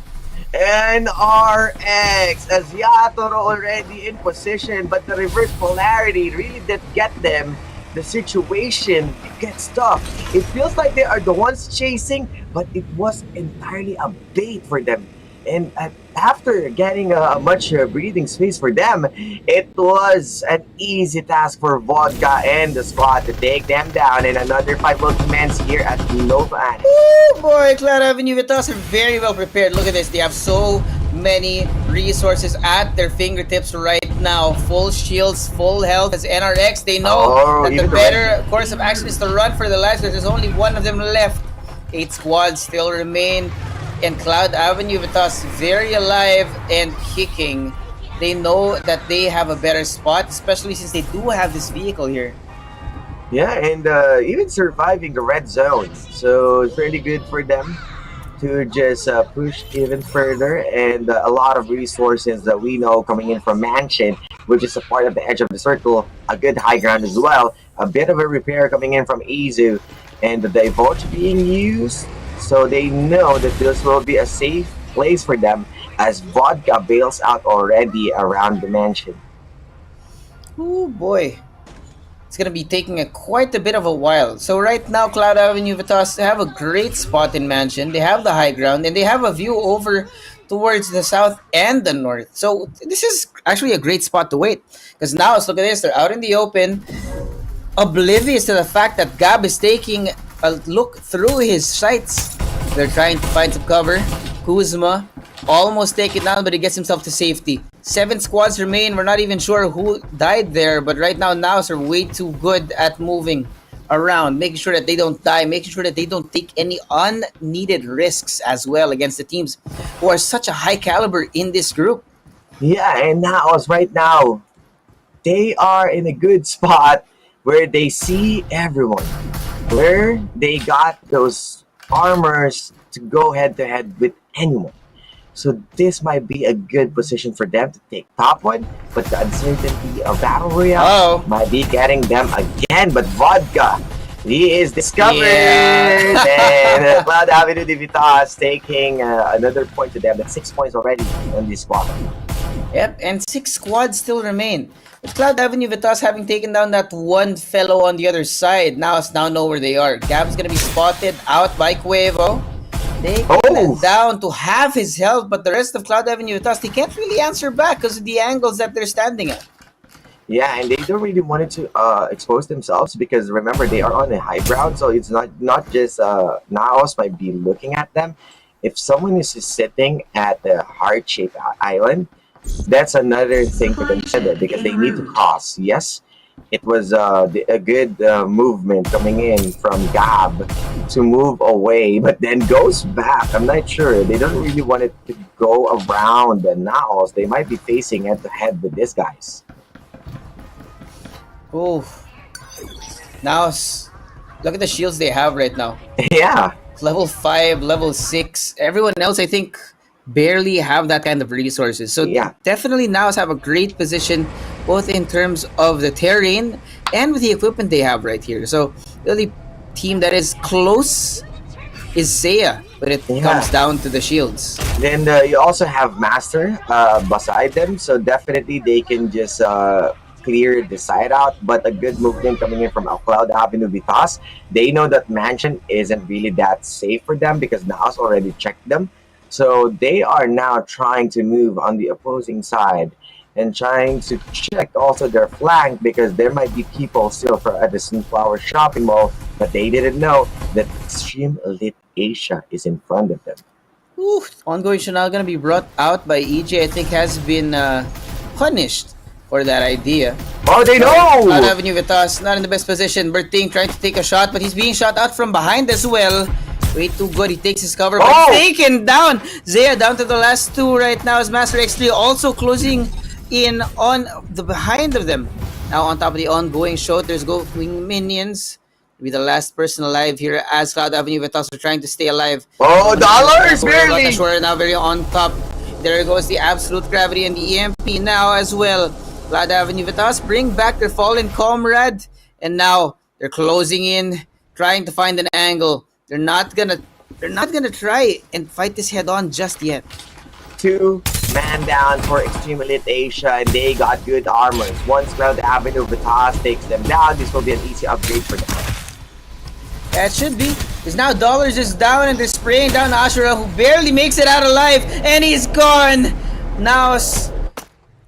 NRX, as Yatoro already in position, but the reverse polarity really did get them. The situation gets tough. It feels like they are the ones chasing, but it was entirely a bait for them. And after getting a much breathing space for them, it was an easy task for Vodka and the squad to take them down. And another 5 will commence here at Nova. Oh boy, Cloud Avenue Vitas are very well prepared. Look at this. They have so many resources at their fingertips right now. Full shields, full health. As NRX, they know that the better course of action is to run for the lives. There's only one of them left. 8 squads still remain. And Cloud Avenue Vitas very alive and kicking. They know that they have a better spot, especially since they do have this vehicle here. Yeah, and even surviving the red zone. So it's really good for them to just push even further. And a lot of resources that we know coming in from Mansion, which is a part of the edge of the circle, a good high ground as well. A bit of a repair coming in from Izu, and the divulge being used. So they know that this will be a safe place for them as Vodka bails out already around the mansion. Oh boy. It's going to be taking quite a bit of a while. So right now, Cloud Avenue Vitas have a great spot in Mansion. They have the high ground and they have a view over towards the south and the north. So this is actually a great spot to wait. Because now, let's look at this. They're out in the open, oblivious to the fact that Gab is taking a look through his sights. They're trying to find some cover. Kuzma almost taken down, but he gets himself to safety. 7 squads remain. We're not even sure who died there, but right now Naos are way too good at moving around, making sure that they don't die, making sure that they don't take any unneeded risks as well against the teams who are such a high caliber in this group. Yeah, and Naos right now, they are in a good spot where they see everyone, where they got those armors to go head to head with anyone. So this might be a good position for them to take top one, but the uncertainty of Battle Royale might be getting them again. But Vodka He is discovered, Yeah. and Cloud Avenue Divitas taking another point to them. That's 6 points already on this squad. Yep, and 6 squads still remain. With Cloud Avenue Vitas having taken down that one fellow on the other side, now know where they are. Gab's gonna be spotted out by Cuevo. Taken down to half his health, but the rest of Cloud Avenue Vitas, they can't really answer back because of the angles that they're standing at. Yeah, and they don't really want to expose themselves because remember they are on the high ground, so it's not just Naos might be looking at them. If someone is just sitting at the heart-shaped island, that's another thing to consider because they need to cross. Yes, it was a good movement coming in from Gab to move away, but then goes back. I'm not sure. They don't really want it to go around the Naos. They might be facing head-to-head with these guys. Oh, now look at the shields they have right now. Yeah. Level 5, level 6. Everyone else, I think, barely have that kind of resources. So Yeah. definitely Naos have a great position, both in terms of the terrain and with the equipment they have right here. So the only team that is close is Seiya, but it comes down to the shields. Then you also have Master beside them, so definitely they can just clear the side out. But a good movement coming in from Cloud Avenue Vitas. They know that Mansion isn't really that safe for them because Naos already checked them. So they are now trying to move on the opposing side and trying to check also their flank because there might be people still at the Sunflower Shopping Mall, but they didn't know that Extreme Elite Asia is in front of them. Ooh, ongoing show now going to be brought out by EJ. I think has been punished for that idea. Oh, they know! Cloud Avenue Vitas not in the best position. Berting trying to take a shot, but he's being shot out from behind as well. Way too good. He takes his cover, but taken down. Zaya down to the last 2 right now as Master X3 also closing in on the behind of them. Now on top of the ongoing show, there's going minions. Be the last person alive here as Cloud Avenue Vitas are trying to stay alive. Oh, dollars! Barely! Now very on top. There goes the Absolute Gravity and the EMP now as well. Cloud Avenue Vitas bring back their fallen comrade, and now they're closing in, trying to find an angle. They're not gonna try and fight this head on just yet. 2 man down for Extreme Elite Asia, and they got good armors. Once Cloud Avenue Vitas takes them down, this will be an easy upgrade for them. That should be. Because now Dollars is down and they're spraying down Ashura, who barely makes it out alive, and he's gone. Now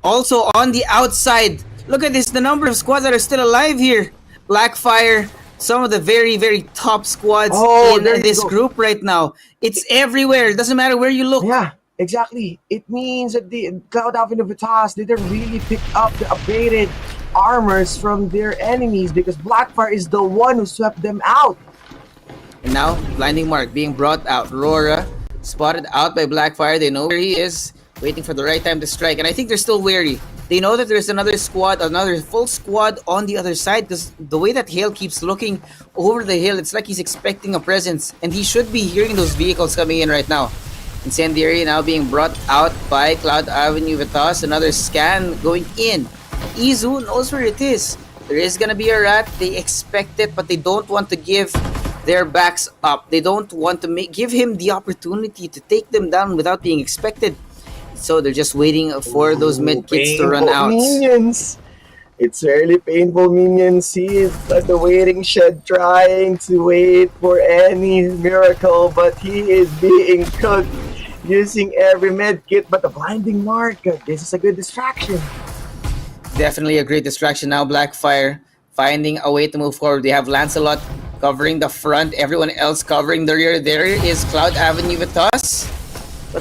also on the outside. Look at this, the number of squads that are still alive here. Blackfire, some of the very, very top squads in this group right now. It's everywhere. It doesn't matter where you look. Yeah, exactly. It means that the Cloud Avenue Vitas didn't really pick up the upgraded armors from their enemies because Blackfire is the one who swept them out. And now, Blinding Mark being brought out. Rora spotted out by Blackfire. They know where he is, waiting for the right time to strike. And I think they're still wary. They know that there's another squad, another full squad on the other side because the way that Hale keeps looking over the hill, it's like he's expecting a presence. And he should be hearing those vehicles coming in right now. Incendiary now being brought out by Cloud Avenue Vitas. Another scan going in. Izu knows where it is. There is gonna be a rat. They expect it, but they don't want to give their backs up. They don't want to give him the opportunity to take them down without being expected. So they're just waiting for those med kits to run out. Minions. It's really painful, minions. He is at the waiting shed trying to wait for any miracle, but he is being cooked using every med kit. But the Blinding Mark, this is a good distraction. Definitely a great distraction now. Blackfire finding a way to move forward. They have Lancelot covering the front, everyone else covering the rear. There is Cloud Avenue Vitas. But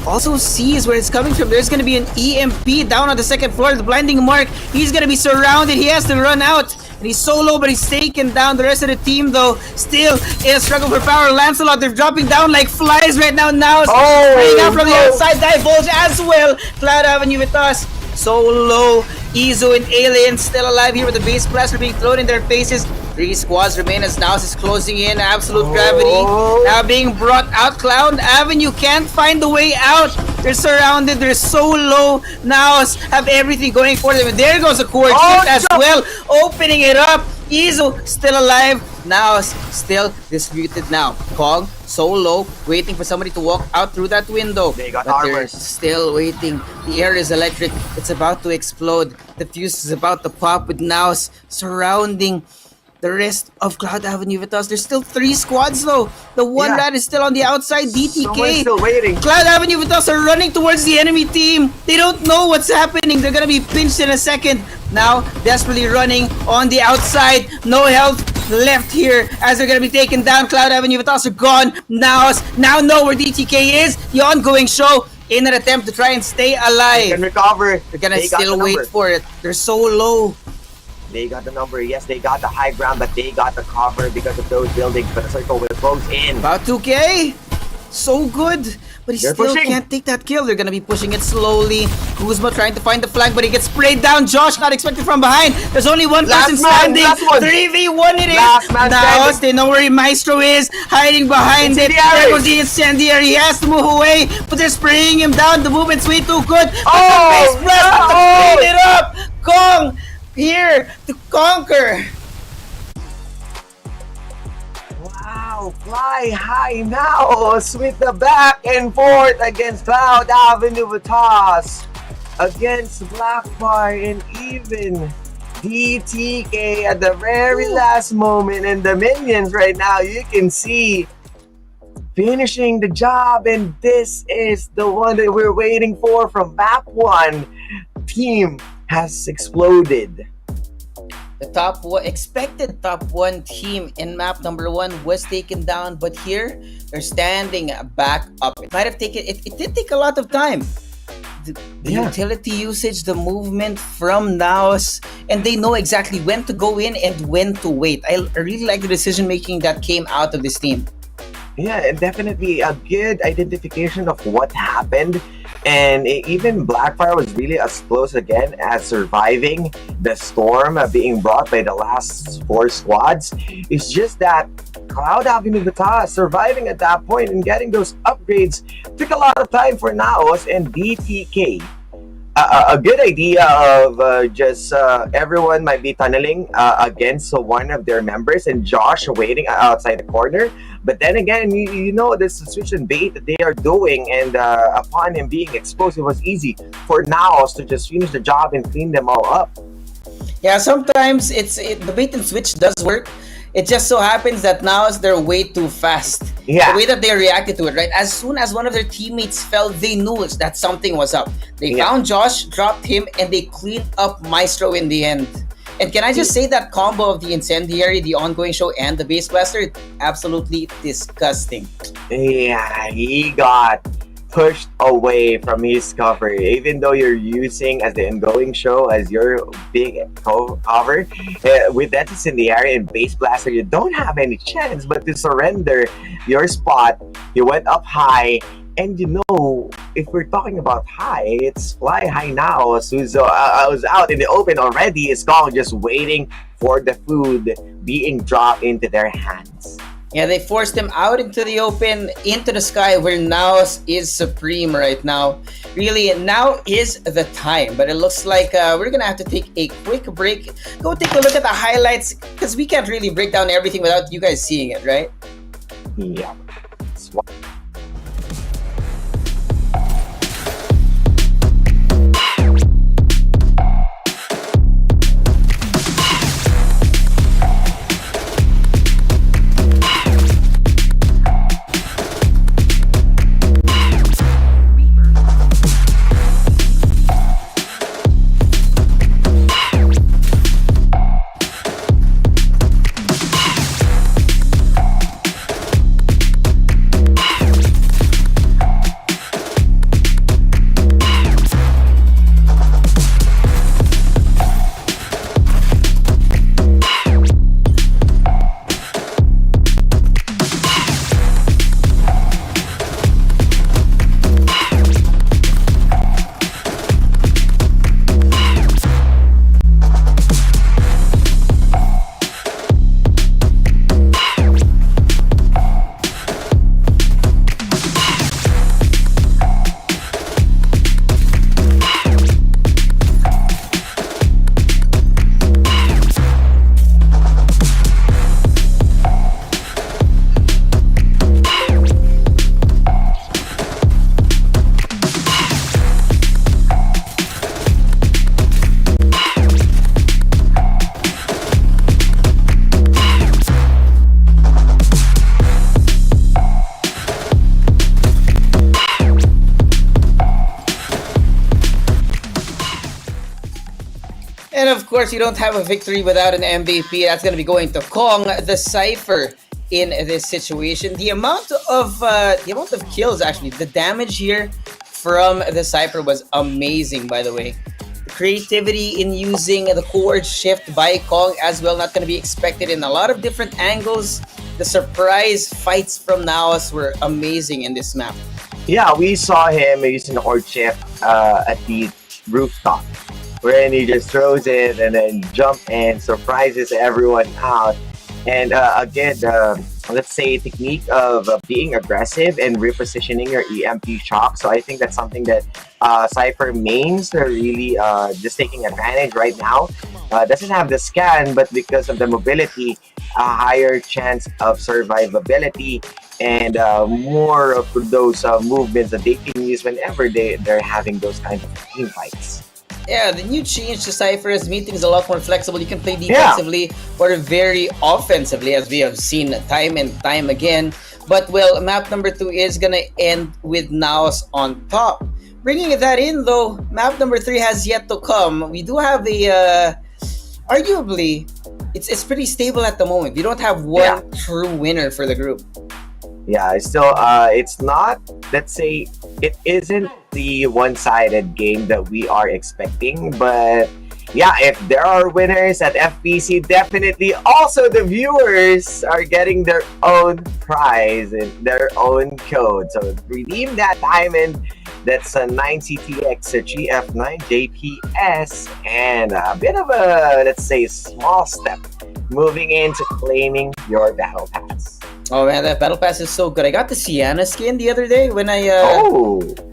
also sees where it's coming from. There's going to be an EMP down on the second floor. The Blinding Mark, he's going to be surrounded. He has to run out. And he's solo, but he's taken down. The rest of the team, though, still in a struggle for power. Lancelot, they're dropping down like flies right now. Now spraying out from the outside. Divulge as well. Cloud Avenue Vitas. So low. Izu and Alien still alive here with the base blaster being thrown in their faces. 3 squads remain as Naos is closing in. Absolute Gravity now being brought out. Cloud Avenue can't find the way out. They're surrounded. They're so low. Naos have everything going for them. And there goes a core as well. Opening it up. Izu still alive. Now still disputed now. Kong so low, waiting for somebody to walk out through that window. They got but they're armor. still waiting. The air is electric. It's about to explode. The fuse is about to pop with Naos surrounding the rest of Cloud Avenue Vitas. There's still 3 squads though. The one Yeah. rat is still on the outside. Someone's DTK. still waiting. Cloud Avenue Vitas are running towards the enemy team. They don't know what's happening. They're gonna be pinched in a second. Now, desperately running on the outside. No health left here as they're gonna be taken down. Cloud Avenue Vitas are gone. Now know where DTK is. The ongoing show in an attempt to try and stay They can alive. recover. They're gonna They got still the wait number. for it. They're so low. They got the number. Yes, they got the high ground, but they got the cover because of those buildings. But the circle will close in. About 2K. So good. But he They're still pushing. can't take that kill. They're gonna be pushing it slowly. Kuzma trying to find the flank, but he gets sprayed down. Josh not expected from behind. There's only one Last person man, standing. last one. 3v1 it is. Last man Now standing. they know where Maestro is. Hiding behind it. Incendiary. There goes the incendiary. He has to move away, but they're spraying him down. The movement's way too good. But Oh, the base press no. to clean it up. Kong here to conquer. Wow, fly high now with the back and forth against Cloud Avenue Vitas, against Blackfire, and even DTK at the very last moment. And the minions right now, you can see finishing the job, and this is the one that we're waiting for from map 1. Team has exploded. The expected top 1 team in map number 1 was taken down, but here they're standing back up. It might have taken, it did take a lot of time. The Yeah. utility usage, the movement from Naos, and they know exactly when to go in and when to wait. I really like the decision making that came out of this team. Yeah, and definitely a good identification of what happened. And even Blackfire was really as close again as surviving the storm being brought by the last 4 squads. It's just that Cloud Avenue Vitas surviving at that point and getting those upgrades took a lot of time for Naos and DTK. A good idea of just everyone might be tunneling against one of their members, and Josh waiting outside the corner. But then again, you know, this switch and bait that they are doing, and upon him being exposed, it was easy for Naos to just finish the job and clean them all up. Yeah, sometimes the bait and switch does work. It just so happens that now they're way too fast. Yeah. The way that they reacted to it, right? As soon as one of their teammates fell, they knew that something was up. They Yeah. found Josh, dropped him, and they cleaned up Maestro in the end. And can I just say that combo of the incendiary, the ongoing show, and the base blaster, absolutely disgusting. Yeah, he got pushed away from his cover, even though you're using as the ongoing show as your big cover. With that incendiary and base blaster, you don't have any chance but to surrender your spot. You went up high, and you know, if we're talking about high, it's fly high now. So I was out in the open already. It's called just waiting for the food being dropped into their hands. Yeah, they forced him out into the open, into the sky, where Naos is supreme right now. Really, now is the time. But it looks like we're going to have to take a quick break. Go take a look at the highlights, because we can't really break down everything without you guys seeing it, right? Yeah. of course, you don't have a victory without an MVP. That's going to be going to Kong, the Cypher, in this situation. The amount of kills, actually, the damage here from the Cypher was amazing, by the way. The creativity in using the core shift by Kong as well, not going to be expected in a lot of different angles. The surprise fights from Naos were amazing in this map. Yeah, we saw him using the horde shift at the rooftop, wherein he just throws it and then jump and surprises everyone out. And again, let's say technique of being aggressive and repositioning your EMP shock. So I think that's something that Cypher mains are really just taking advantage right now. Doesn't have the scan, but because of the mobility, a higher chance of survivability and more of those movements that they can use whenever they're having those kind of team fights. Yeah, the new change to Cypher's meeting is a lot more flexible. You can play defensively or very offensively, as we have seen time and time again. But, well, map number 2 is going to end with Naos on top. Bringing that in, though, map number 3 has yet to come. We do have a, arguably, it's pretty stable at the moment. We don't have one true winner for the group. Yeah, it's still, it's not, let's say, it isn't the one-sided game that we are expecting, but yeah, if there are winners at FPC, definitely also the viewers are getting their own prize and their own code. So redeem that diamond. That's a 9CTX, a GF9 JPS, and a bit of a, let's say, small step moving into claiming your battle pass. Oh man, that battle pass is so good. I got the Sienna skin the other day when I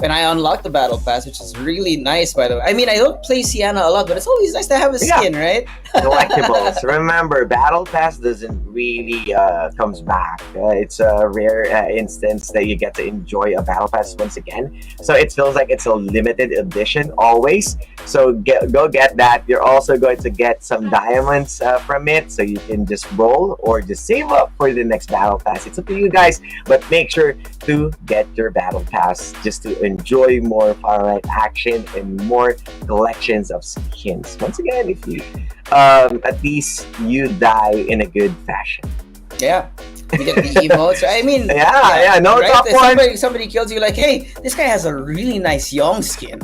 unlocked the battle pass, which is really nice, by the way. I mean, I don't play Sienna a lot, but it's always nice to have a skin, right? Collectibles. Remember, battle pass doesn't really comes back. It's a rare instance that you get to enjoy a battle pass once again. So it feels like it's a limited edition always. So go get that. You're also going to get some diamonds from it, so you can just roll or just save up for the next battle pass. It's up to you guys, but make sure to get your battle pass just to enjoy more Farlight action and more collections of skins. Once again, if you at least you die in a good fashion. Yeah. You get the emotes. I mean, no right? top one. Somebody kills you like, hey, this guy has a really nice Young skin.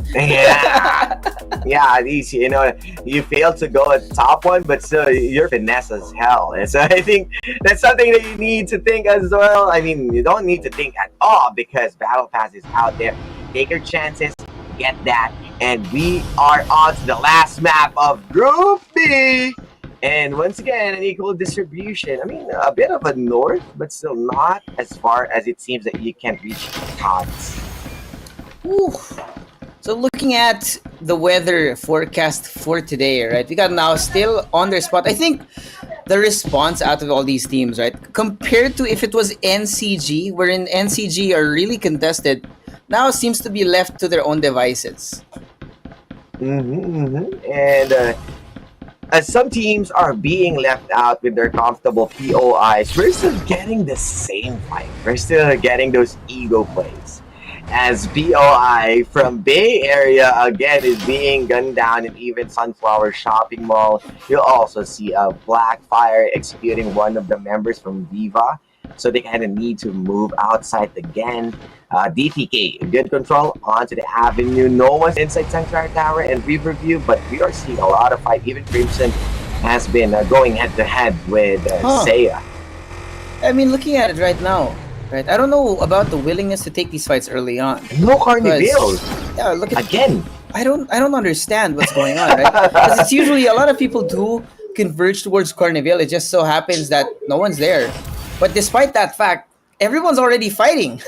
These, you fail to go at top one, but still you're finesse as hell. And so I think that's something that you need to think as well. I mean, you don't need to think at all because Battle Pass is out there. Take your chances, get that, and we are on to the last map of Group B. And once again, an equal distribution. I mean, a bit of a north, but still not as far as it seems that you can reach Tots. So looking at the weather forecast for today, right? We got now still on their spot. I think the response out of all these teams, right? Compared to if it was NCG, wherein NCG are really contested, now seems to be left to their own devices. And as some teams are being left out with their comfortable POIs, we're still getting the same fight. We're still getting those ego plays. As POI from Bay Area again is being gunned down in even Sunflower Shopping Mall. You'll also see a Blackfire executing one of the members from Viva. So they kind of need to move outside again. DTK, good control onto the avenue. No one's inside Sanctuary Tower and Riverview, but we are seeing a lot of fight. Even Crimson has been going head-to-head with Seiya. I mean, looking at it right now, right? I don't know about the willingness to take these fights early on. No Carnival. Yeah, look at again. I don't understand what's going on, right? Because it's usually a lot of people do converge towards Carnival. It just so happens that no one's there. But despite that fact, everyone's already fighting.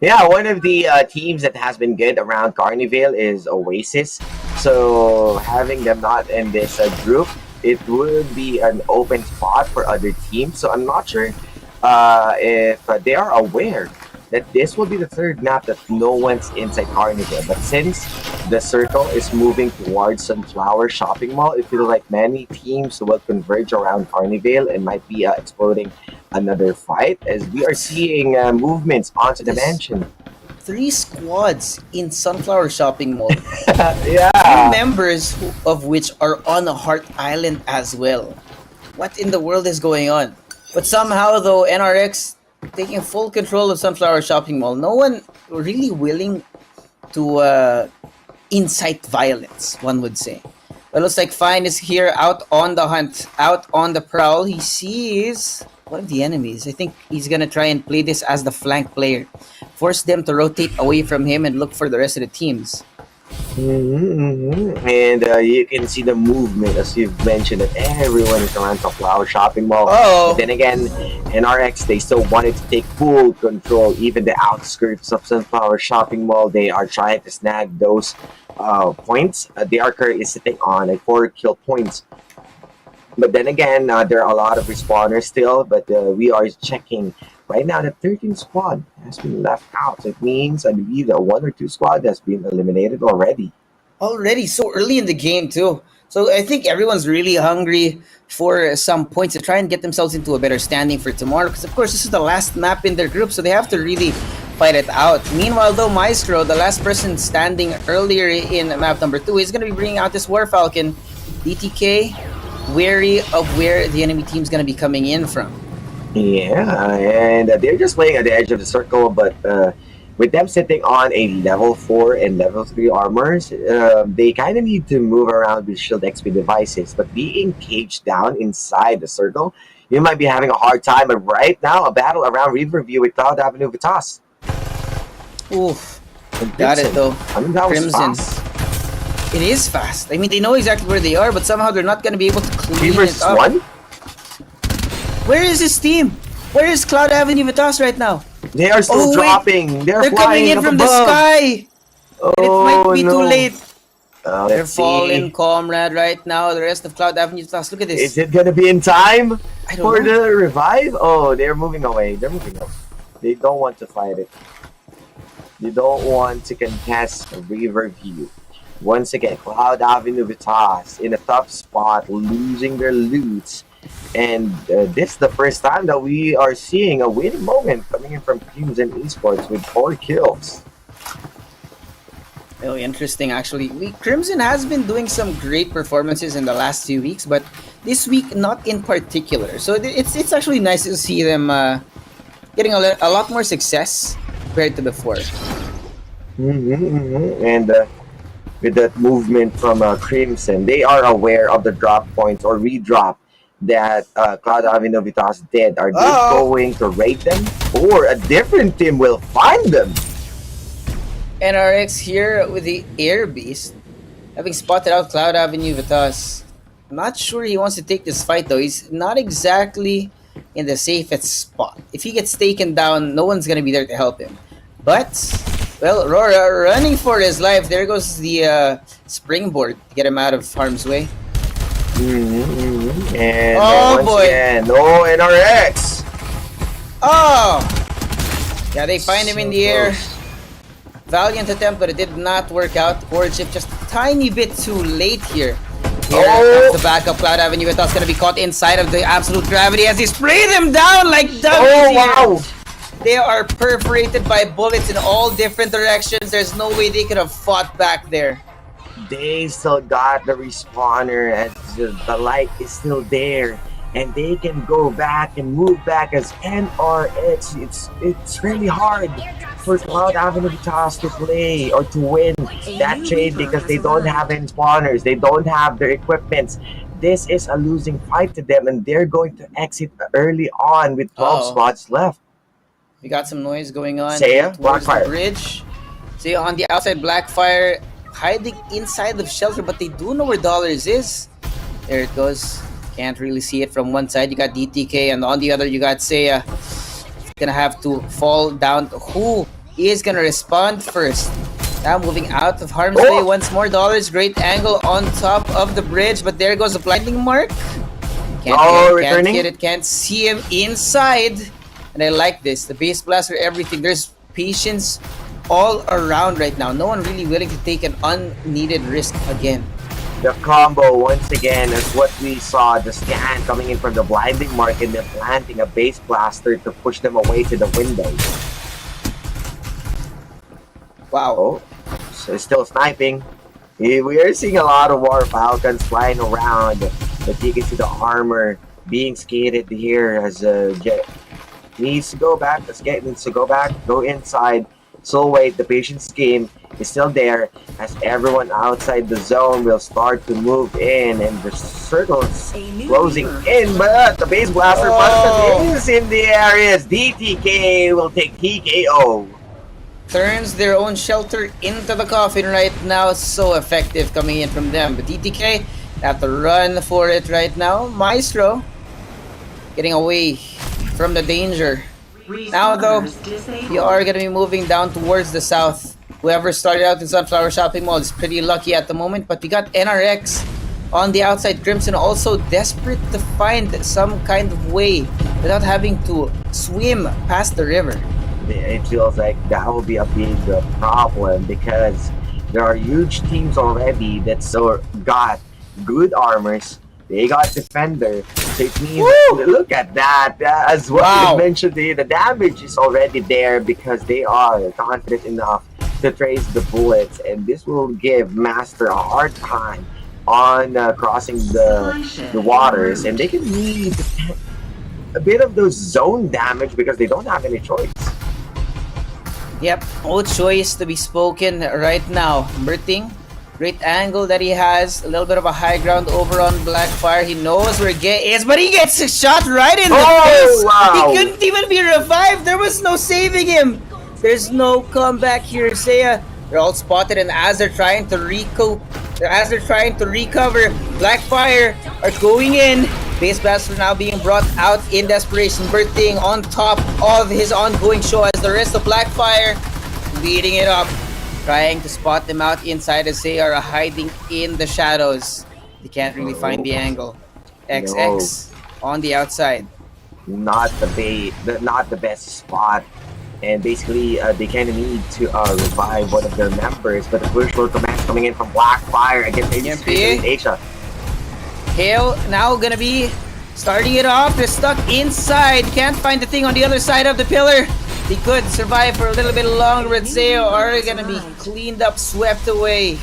Yeah, one of the teams that has been good around Carnival is Oasis. So having them not in this group, it would be an open spot for other teams. So I'm not sure if they are aware that this will be the third map that no one's inside Carnival. But since the circle is moving towards Sunflower Shopping Mall, it feels like many teams will converge around Carnival and might be exploding another fight as we are seeing movements onto the mansion. 3 squads in Sunflower Shopping Mall. Yeah. members of which are on a Heart Island as well. What in the world is going on? But somehow, though, NRX taking full control of Sunflower Shopping Mall. No one really willing to incite violence, one would say. But it looks like Fine is here, out on the hunt, out on the prowl. He sees one of the enemies. I think he's gonna try and play this as the flank player. Force them to rotate away from him and look for the rest of the teams. And you can see the movement, as you've mentioned, that everyone is around the Flower Shopping Mall. Oh. But then again, NRX, they still wanted to take full control. Even the outskirts of Sunflower Shopping Mall, they are trying to snag those points. The Archer is sitting on a 4 kill points. But then again, there are a lot of respawners still, but we are checking right now. The 13th squad has been left out. So it means, I believe, that 1 or 2 squad has been eliminated already. Already so early in the game too. So I think everyone's really hungry for some points to try and get themselves into a better standing for tomorrow. Because of course this is the last map in their group, so they have to really fight it out. Meanwhile, though, Maestro, the last person standing earlier in map number 2, is going to be bringing out this War Falcon. DTK, wary of where the enemy team's going to be coming in from. Yeah, and they're just playing at the edge of the circle, but with them sitting on a level 4 and level 3 armors, they kind of need to move around with shield XP devices. But being caged down inside the circle, you might be having a hard time. But right now, a battle around Riverview with Cloud Avenue Vitas. Oof. Got it though. I mean, that was Crimson. fast. It is fast. I mean, they know exactly where they are, but somehow they're not going to be able to clean 3 versus it up. 1? Where is his team? Where is Cloud Avenue Vitas right now? They are still wait. dropping. They're They're coming flying in up from above. the sky. And it might be no. too late. Let's They're see. falling, comrade, right now. The rest of Cloud Avenue Vitas. Look at this. Is it gonna be in time I don't for know. the revive? Oh, they're moving away. They're moving away. They don't want to fight it. They don't want to contest Riverview. Once again, Cloud Avenue Vitas in a tough spot, losing their loot. And this is the first time that we are seeing a winning moment coming in from Crimson Esports with 4 kills. Oh, interesting, actually. Crimson has been doing some great performances in the last few weeks, but this week, not in particular. So it's actually nice to see them getting a lot more success compared to before. And with that movement from Crimson, they are aware of the drop points or redrop that Cloud Avenue Vitas did. Are they going to raid them, or a different team will find them? NRX here with the Air Beast, having spotted out Cloud Avenue Vitas. I'm not sure he wants to take this fight though. He's not exactly in the safest spot. If he gets taken down, no one's gonna be there to help him. But, well, Aurora running for his life. There goes the springboard to get him out of harm's way. And Oh, once boy. again, no NRX. Oh! Yeah, they find him in So the air. close. Valiant attempt, but it did not work out. Core chip just a tiny bit too late here. Oh. The backup Cloud Avenue Vitas gonna be caught inside of the absolute gravity as they spray them down like Oh dummies here. wow! They are perforated by bullets in all different directions. There's no way they could have fought back there. They still got the respawner, and the light is still there, and they can go back and move back as NRX. It's really hard for Cloud Avenue Vitas to play or to win that trade because they don't have any spawners, they don't have their equipments. This is a losing fight to them, and they're going to exit early on with 12 Uh-oh. spots left. We got some noise going on Seiya, towards the Blackfire. bridge. Seiya on the outside, Blackfire hiding inside of shelter, but they do know where Dollars is. There it goes. Can't really see it from one side. You got DTK, and on the other you got Seiya. Gonna have to fall down. Who is gonna respond first? Now moving out of harm's way once more. Dollars, great angle on top of the bridge, but there goes the blinding mark. Can't Returning. get it, can't see him inside. And I like this. The base blaster, everything. There's patience all around right now. No one really willing to take an unneeded risk again. The combo, once again, is what we saw, the scan coming in from the blinding mark and then planting a base blaster to push them away to the windows. Wow. Oh, so still sniping. We are seeing a lot of War Falcons flying around, but you can see the armor being skated here as Jet needs to go back. Jet needs to go back, go inside. So wait, the patience game is still there as everyone outside the zone will start to move in, and the circle's closing in. But the base blaster button is in the areas. DTK will take TKO. Turns their own shelter into the coffin right now. So effective coming in from them. But DTK have to run for it right now. Maestro getting away from the danger. Now though, we are going to be moving down towards the south. Whoever started out in Sunflower Shopping Mall is pretty lucky at the moment. But we got NRX on the outside. Crimson also desperate to find some kind of way without having to swim past the river. It feels like that will be a big problem because there are huge teams already that got good armors. They got defender, so it means look at that. As well, you mentioned, the damage is already there because they are confident enough to trace the bullets, and this will give Master a hard time on crossing the waters, and they can need a bit of those zone damage because they don't have any choice. Yep, no choice to be spoken right now. Merting, great angle that he has. A little bit of a high ground over on Blackfire. He knows where Gay is, but he gets a shot right in the face. Wow. He couldn't even be revived. There was no saving him. There's no comeback here. Seiya, they're all spotted, and as they're trying to recover, Blackfire are going in. Base Blaster now being brought out in desperation. Berting on top of his ongoing show as the rest of Blackfire leading it up. Trying to spot them out inside as they are hiding in the shadows. They can't really find the angle. XX on the outside. Not the best spot. And basically, they kind of need to revive one of their members. But the push will commence coming in from Blackfire against Asia. Hale now gonna be starting it off. They're stuck inside. Can't find the thing on the other side of the pillar. They could survive for a little bit longer, but Zeo are gonna be cleaned up, swept away.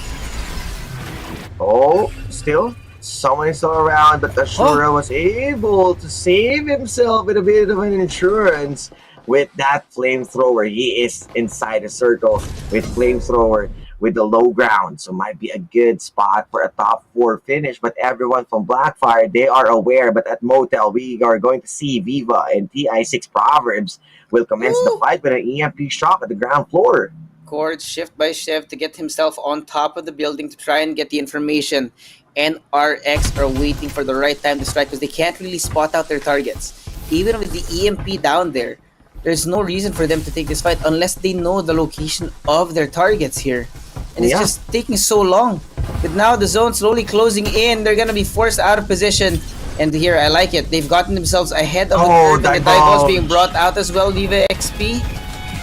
Oh, still someone is still around, but Ashura was able to save himself with a bit of an insurance with that flamethrower. He is inside the circle with flamethrower with the low ground, so might be a good spot for a top 4 finish. But everyone from Blackfire, they are aware. But at Motel, we are going to see Viva and TI6 Proverbs will commence the fight with an EMP shot at the ground floor. Cord shift by shift to get himself on top of the building to try and get the information. NRX are waiting for the right time to strike because they can't really spot out their targets. Even with the EMP down there, there's no reason for them to take this fight unless they know the location of their targets here. And it's just taking so long. But now the zone slowly closing in, they're gonna be forced out of position. And here, I like it. They've gotten themselves ahead of the curve, and the divulge being brought out as well. Viva XP,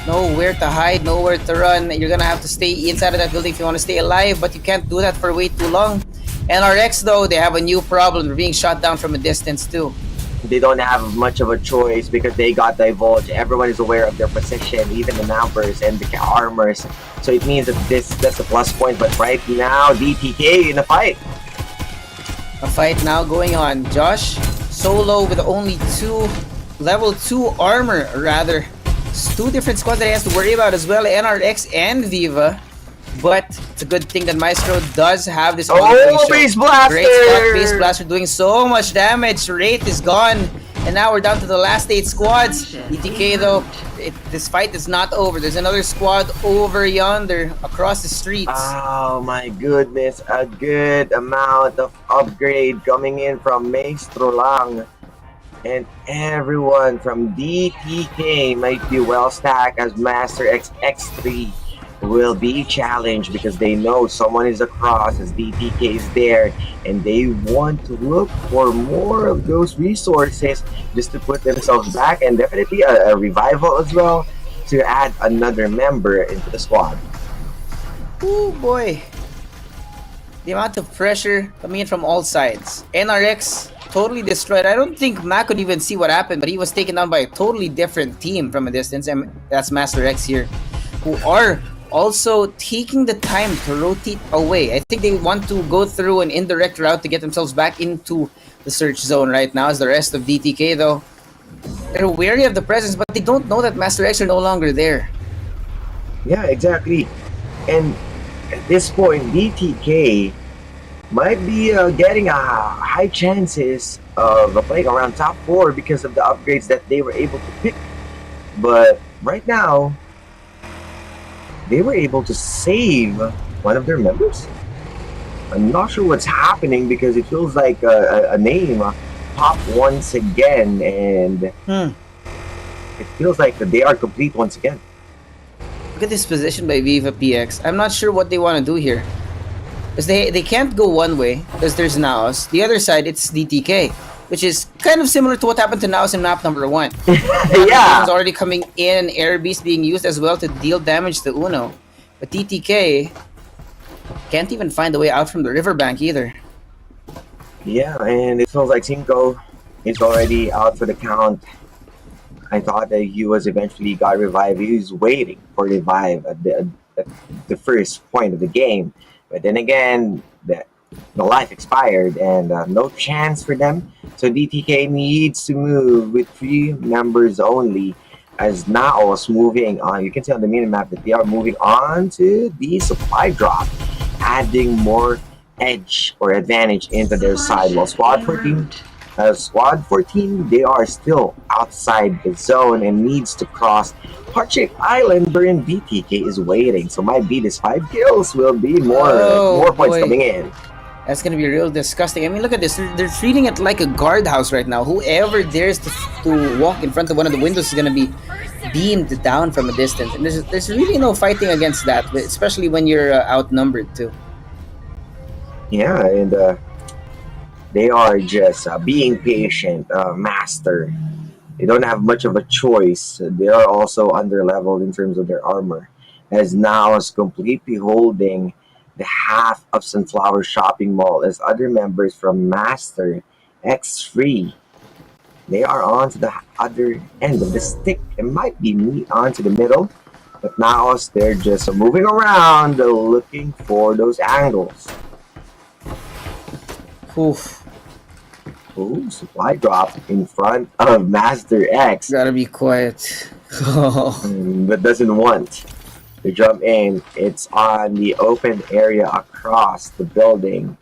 nowhere to hide, nowhere to run. You're gonna have to stay inside of that building if you want to stay alive, but you can't do that for way too long. NRX though, they have a new problem. They're being shot down from a distance too. They don't have much of a choice because they got divulged. Everyone is aware of their position, even the numbers and the armors. So it means that that's a plus point. But right now, DTK in the fight. A fight now going on. Josh, solo with only level 2 armor, rather. It's 2 different squads that he has to worry about as well, NRX and Viva. But it's a good thing that Maestro does have this. Base Blaster! Great spot, Base Blaster doing so much damage. Wraith is gone. And now we're down to the last 8 squads. ETK though, this fight is not over. There's another squad over yonder across the streets. Oh my goodness, a good amount of upgrade coming in from Maestro Lang. And everyone from DTK might be well stacked as Master X3 will be challenged because they know someone is across as DTK is there, and they want to look for more of those resources just to put themselves back, and definitely a revival as well to add another member into the squad. Oh boy, the amount of pressure coming in from all sides. NRX totally destroyed. I don't think Mac could even see what happened, but he was taken down by a totally different team from a distance, and that's Master X here, who are also taking the time to rotate away. I think they want to go through an indirect route to get themselves back into the search zone right now. As the rest of DTK, though, they're wary of the presence, but they don't know that Master X are no longer there. Yeah, exactly. And at this point, DTK might be getting high chances of playing around top 4 because of the upgrades that they were able to pick. But right now, they were able to save one of their members. I'm not sure what's happening because it feels like a name popped once again, and it feels like they are complete once again. Look at this position by Viva PX. I'm not sure what they want to do here. Because they can't go one way, because there's Naos. The other side, it's DTK, which is kind of similar to what happened to Naos in map number 1. Yeah. It's already coming in, Air Beast being used as well to deal damage to Uno. But DTK can't even find a way out from the riverbank either. Yeah, and it feels like Cinco is already out for the count. I thought that he was eventually got revived. He was waiting for revive at the first point of the game. But then again, the life expired and no chance for them. So DTK needs to move with 3 members only. As Naos moving on, you can see on the minimap that they are moving on to the supply drop, adding more edge or advantage into their side. While Squad 14, they are still outside the zone and needs to cross Hardship Island, wherein DTK is waiting. So might be this 5 kills will be more points coming in. That's gonna be real disgusting. I mean, look at this. They're treating it like a guardhouse right now. Whoever dares to walk in front of one of the windows is gonna be beamed down from a distance. And there's really no fighting against that, especially when you're outnumbered too. Yeah, and they are just being patient, master. They don't have much of a choice. They are also under-leveled in terms of their armor, as now is completely holding the half of Sunflower Shopping Mall, as other members from Master X3, they are on to the other end of the stick. It might be me onto the middle, but now they're just moving around looking for those angles. Oof. Ooh, supply drop in front of Master X. Gotta be quiet. But doesn't want to jump in. It's on the open area across the building.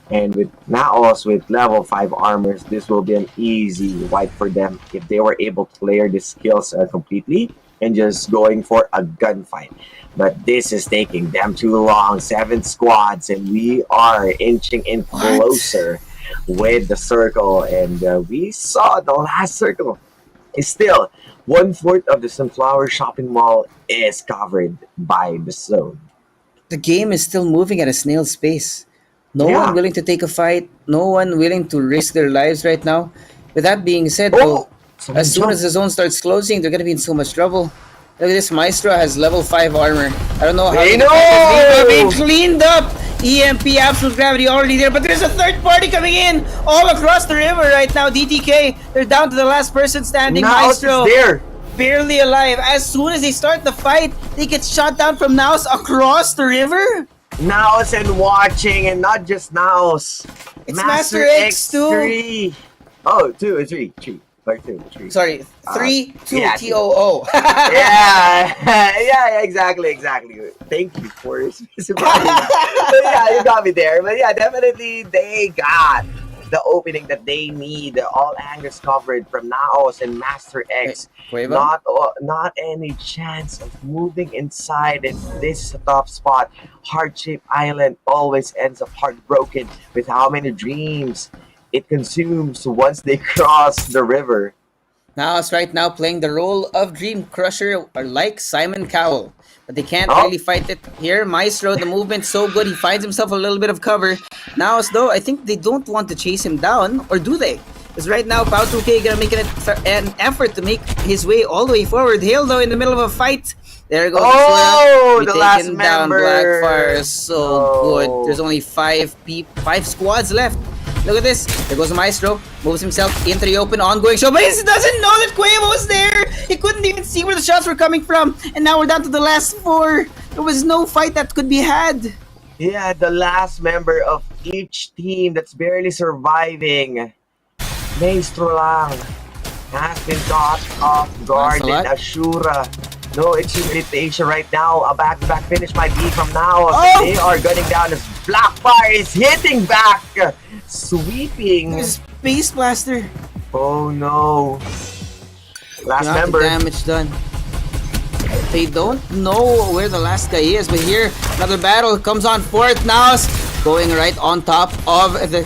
And with Naos with level 5 armors, this will be an easy wipe for them if they were able to layer the skills completely and just going for a gunfight. But this is taking them too long. 7 squads, and we are inching in closer with the circle. And we saw the last circle is still 1/4 of the Sunflower Shopping Mall is covered by the zone. The game is still moving at a snail's pace. No Yeah. one willing to take a fight. No one willing to risk their lives right now. With that being said, though, as soon as the zone starts closing, they're gonna be in so much trouble. Look at this, Maestro has level 5 armor. I don't know how they've been cleaned up. EMP, absolute gravity already there, but there's a third party coming in all across the river right now. DTK, they're down to the last person standing. Naos Maestro is there. barely alive. As soon as they start the fight, they get shot down from Naos across the river. Naos and watching, and not just Naos. It's Master X too. X3. Oh, 2 or 3. 3. Like 2, 3. Sorry, 3, 2, yeah, TOO. yeah, exactly. Thank you for specifying. But yeah, you got me there. But yeah, definitely they got the opening that they need. All angles covered from Naos and Master X. Not any chance of moving inside, and this is a tough spot. Hardship Island always ends up heartbroken with how many dreams it consumes once they cross the river. Naos right now playing the role of Dream Crusher, or like Simon Cowell. But they can't really fight it here. Maestro, the movement's so good, he finds himself a little bit of cover. Naos, though, I think they don't want to chase him down, or do they? Because right now, Pao2K gonna make an effort to make his way all the way forward. Hale, though, in the middle of a fight. There goes the last down member. Blackfire. So good. There's only 5 squads left. Look at this. There goes Maestro. Moves himself into the open, ongoing show. But he doesn't know that Quavo was there. He couldn't even see where the shots were coming from. And now we're down to the last 4. There was no fight that could be had. Yeah, the last member of each team that's barely surviving, Maestro lang, has been caught off guard in Lancelot? Ashura. No accumulation right now. A back-to-back finish might be from now. Oh! They are gunning down as Blackfire is hitting back. Sweeping. Space Blaster. Oh no. Last Got member. the damage done. They don't know where the last guy is, but here another battle comes on forth now. Going right on top of the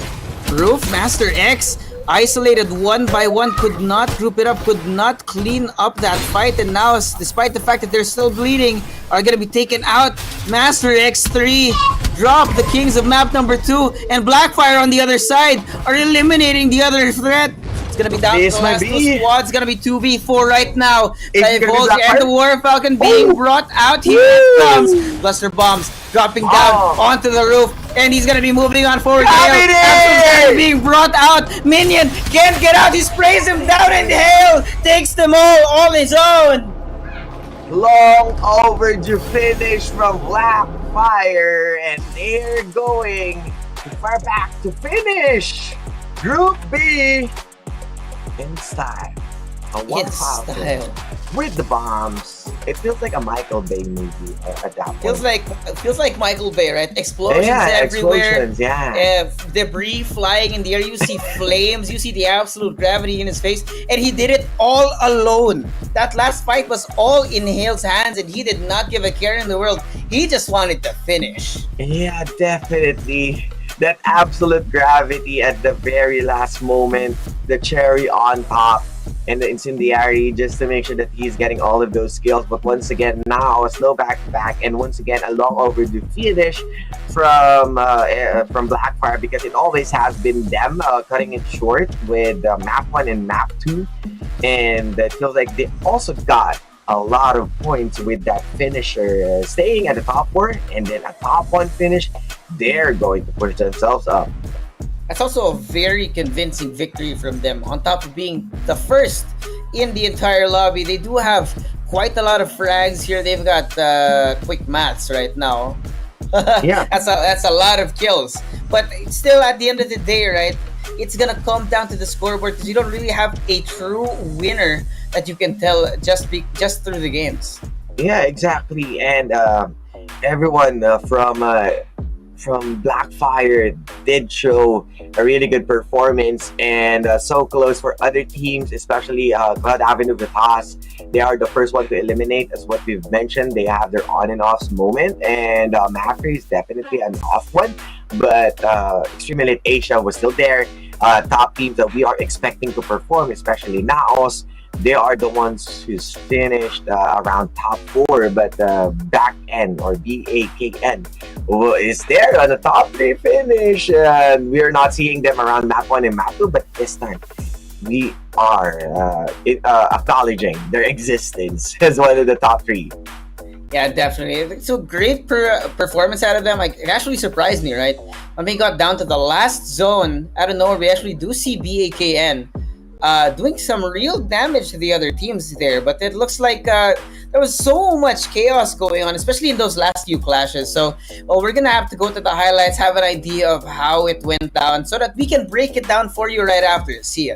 roof. Master X isolated one by one, could not group it up, could not clean up that fight, and now, despite the fact that they're still bleeding, are gonna be taken out. Master X3 drop the kings of map number 2, and Blackfire on the other side are eliminating the other threat. It's gonna be down to This the might last two be- squads. Gonna be 2v4 right now. Is it gonna be Divulge and Blackfire? the War Falcon being brought out. Here it comes. Buster Bombs dropping down onto the roof, and he's gonna be moving on forward. Gravity! Absolutely being brought out. Minion can't get out. He sprays him down, and Hale takes them all his own. Long overdue finish from Blackfire, and they're going too far back to finish Group B in style. A In 1,000 style. with the bombs. It feels like a Michael Bay movie at that point. Feels like Michael Bay, right? Explosions everywhere. Explosions, yeah. Debris flying in the air. You see flames. You see the absolute gravity in his face, and he did it all alone. That last fight was all in Hale's hands, and he did not give a care in the world. He just wanted to finish. Yeah, definitely. That absolute gravity at the very last moment, the cherry on top, and the incendiary just to make sure that he's getting all of those skills. But once again, now a slow back-to-back, and once again a long overdue finish from Blackfire, because it always has been them cutting it short with map 1 and map 2, and it feels like they also got a lot of points with that finisher staying at the top 4, and then a top 1 finish. They're going to push themselves up. That's also a very convincing victory from them. On top of being the first in the entire lobby, they do have quite a lot of frags here. They've got quick maths right now. Yeah. That's a lot of kills. But still, at the end of the day, right, it's gonna come down to the scoreboard, because you don't really have a true winner that you can tell just through the games. Yeah, exactly. And everyone from Blackfire did show a really good performance, and so close for other teams, especially Cloud Avenue Vitas. They are the first one to eliminate, as what we've mentioned. They have their on and off moment, and Mafra is definitely an off one, but Extreme Elite Asia was still there. Top teams that we are expecting to perform, especially Naos, they are the ones who's finished around top 4, but back end, or BAKN, is there on the top 3 finish, and we are not seeing them around map 1 and map 2, but this time we are acknowledging their existence as one of the top 3. Yeah, definitely. So great performance out of them. Like, it actually surprised me, right? When we got down to the last zone, out of nowhere, we actually do see BAKN doing some real damage to the other teams there. But it looks like there was so much chaos going on, especially in those last few clashes. So, we're gonna have to go to the highlights, have an idea of how it went down, so that we can break it down for you right after. See ya.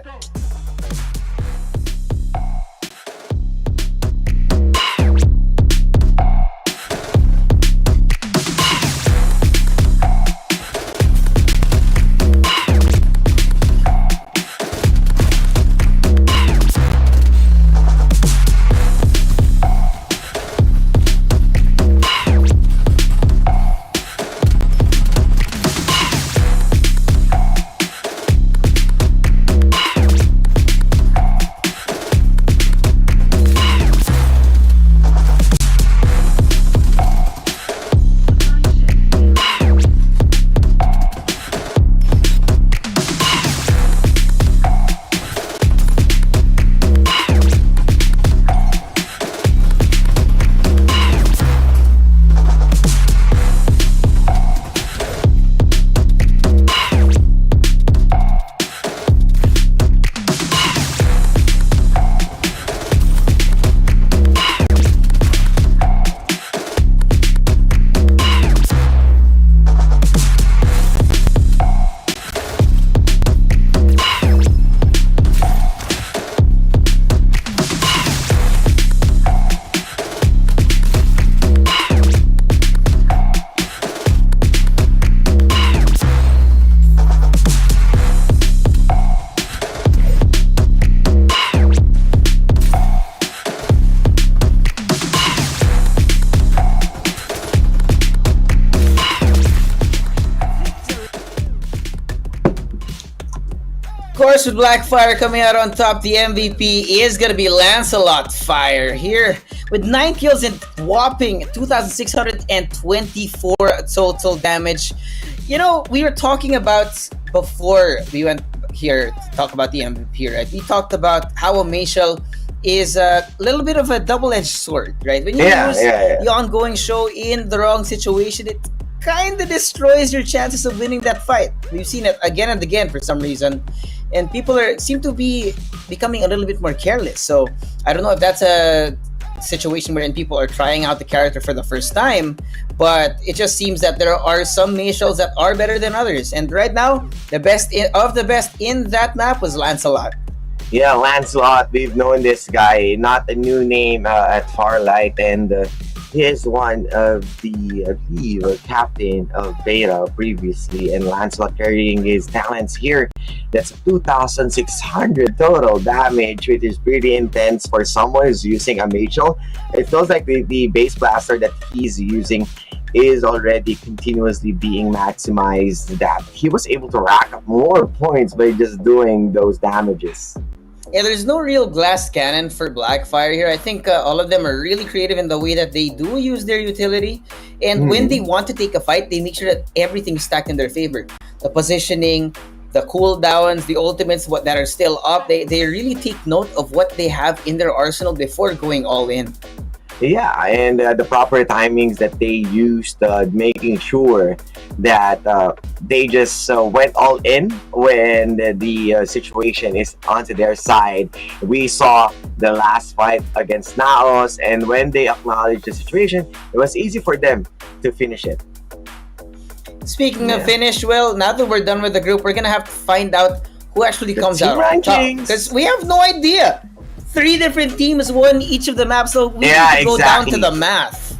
course, with Blackfire coming out on top, the MVP is going to be Lancelot Fire here with 9 kills and whopping 2,624 total damage. You know, we were talking about before we went here to talk about the MVP, right? We talked about how a Mayshell is a little bit of a double-edged sword, right? When you use the ongoing show in the wrong situation, it kind of destroys your chances of winning that fight. We've seen it again and again for some reason, and people seem to be becoming a little bit more careless. So I don't know if that's a situation wherein people are trying out the character for the first time, but it just seems that there are some Mayshells that are better than others. And right now, the best of the best in that map was Lancelot. Yeah, Lancelot, we've known this guy, not a new name at Farlight, and he is one of the captain of Beta previously, and Lancelot carrying his talents here. That's 2,600 total damage, which is pretty intense for someone who's using a Mayshell. It feels like the base blaster that he's using is already continuously being maximized, that he was able to rack up more points by just doing those damages. Yeah, there's no real glass cannon for Blackfire here. I think all of them are really creative in the way that they do use their utility. And when they want to take a fight, they make sure that everything's stacked in their favor. The positioning, the cooldowns, the ultimates that are still up, they really take note of what they have in their arsenal before going all in. Yeah, and the proper timings that they used, making sure that they just went all in when the situation is onto their side. We saw the last fight against Naos, and when they acknowledged the situation, it was easy for them to finish it. Speaking of finish, well, now that we're done with the group, we're gonna have to find out who actually comes out on top, because we have no idea. 3 different teams won each of the maps, so we need to go down to the math.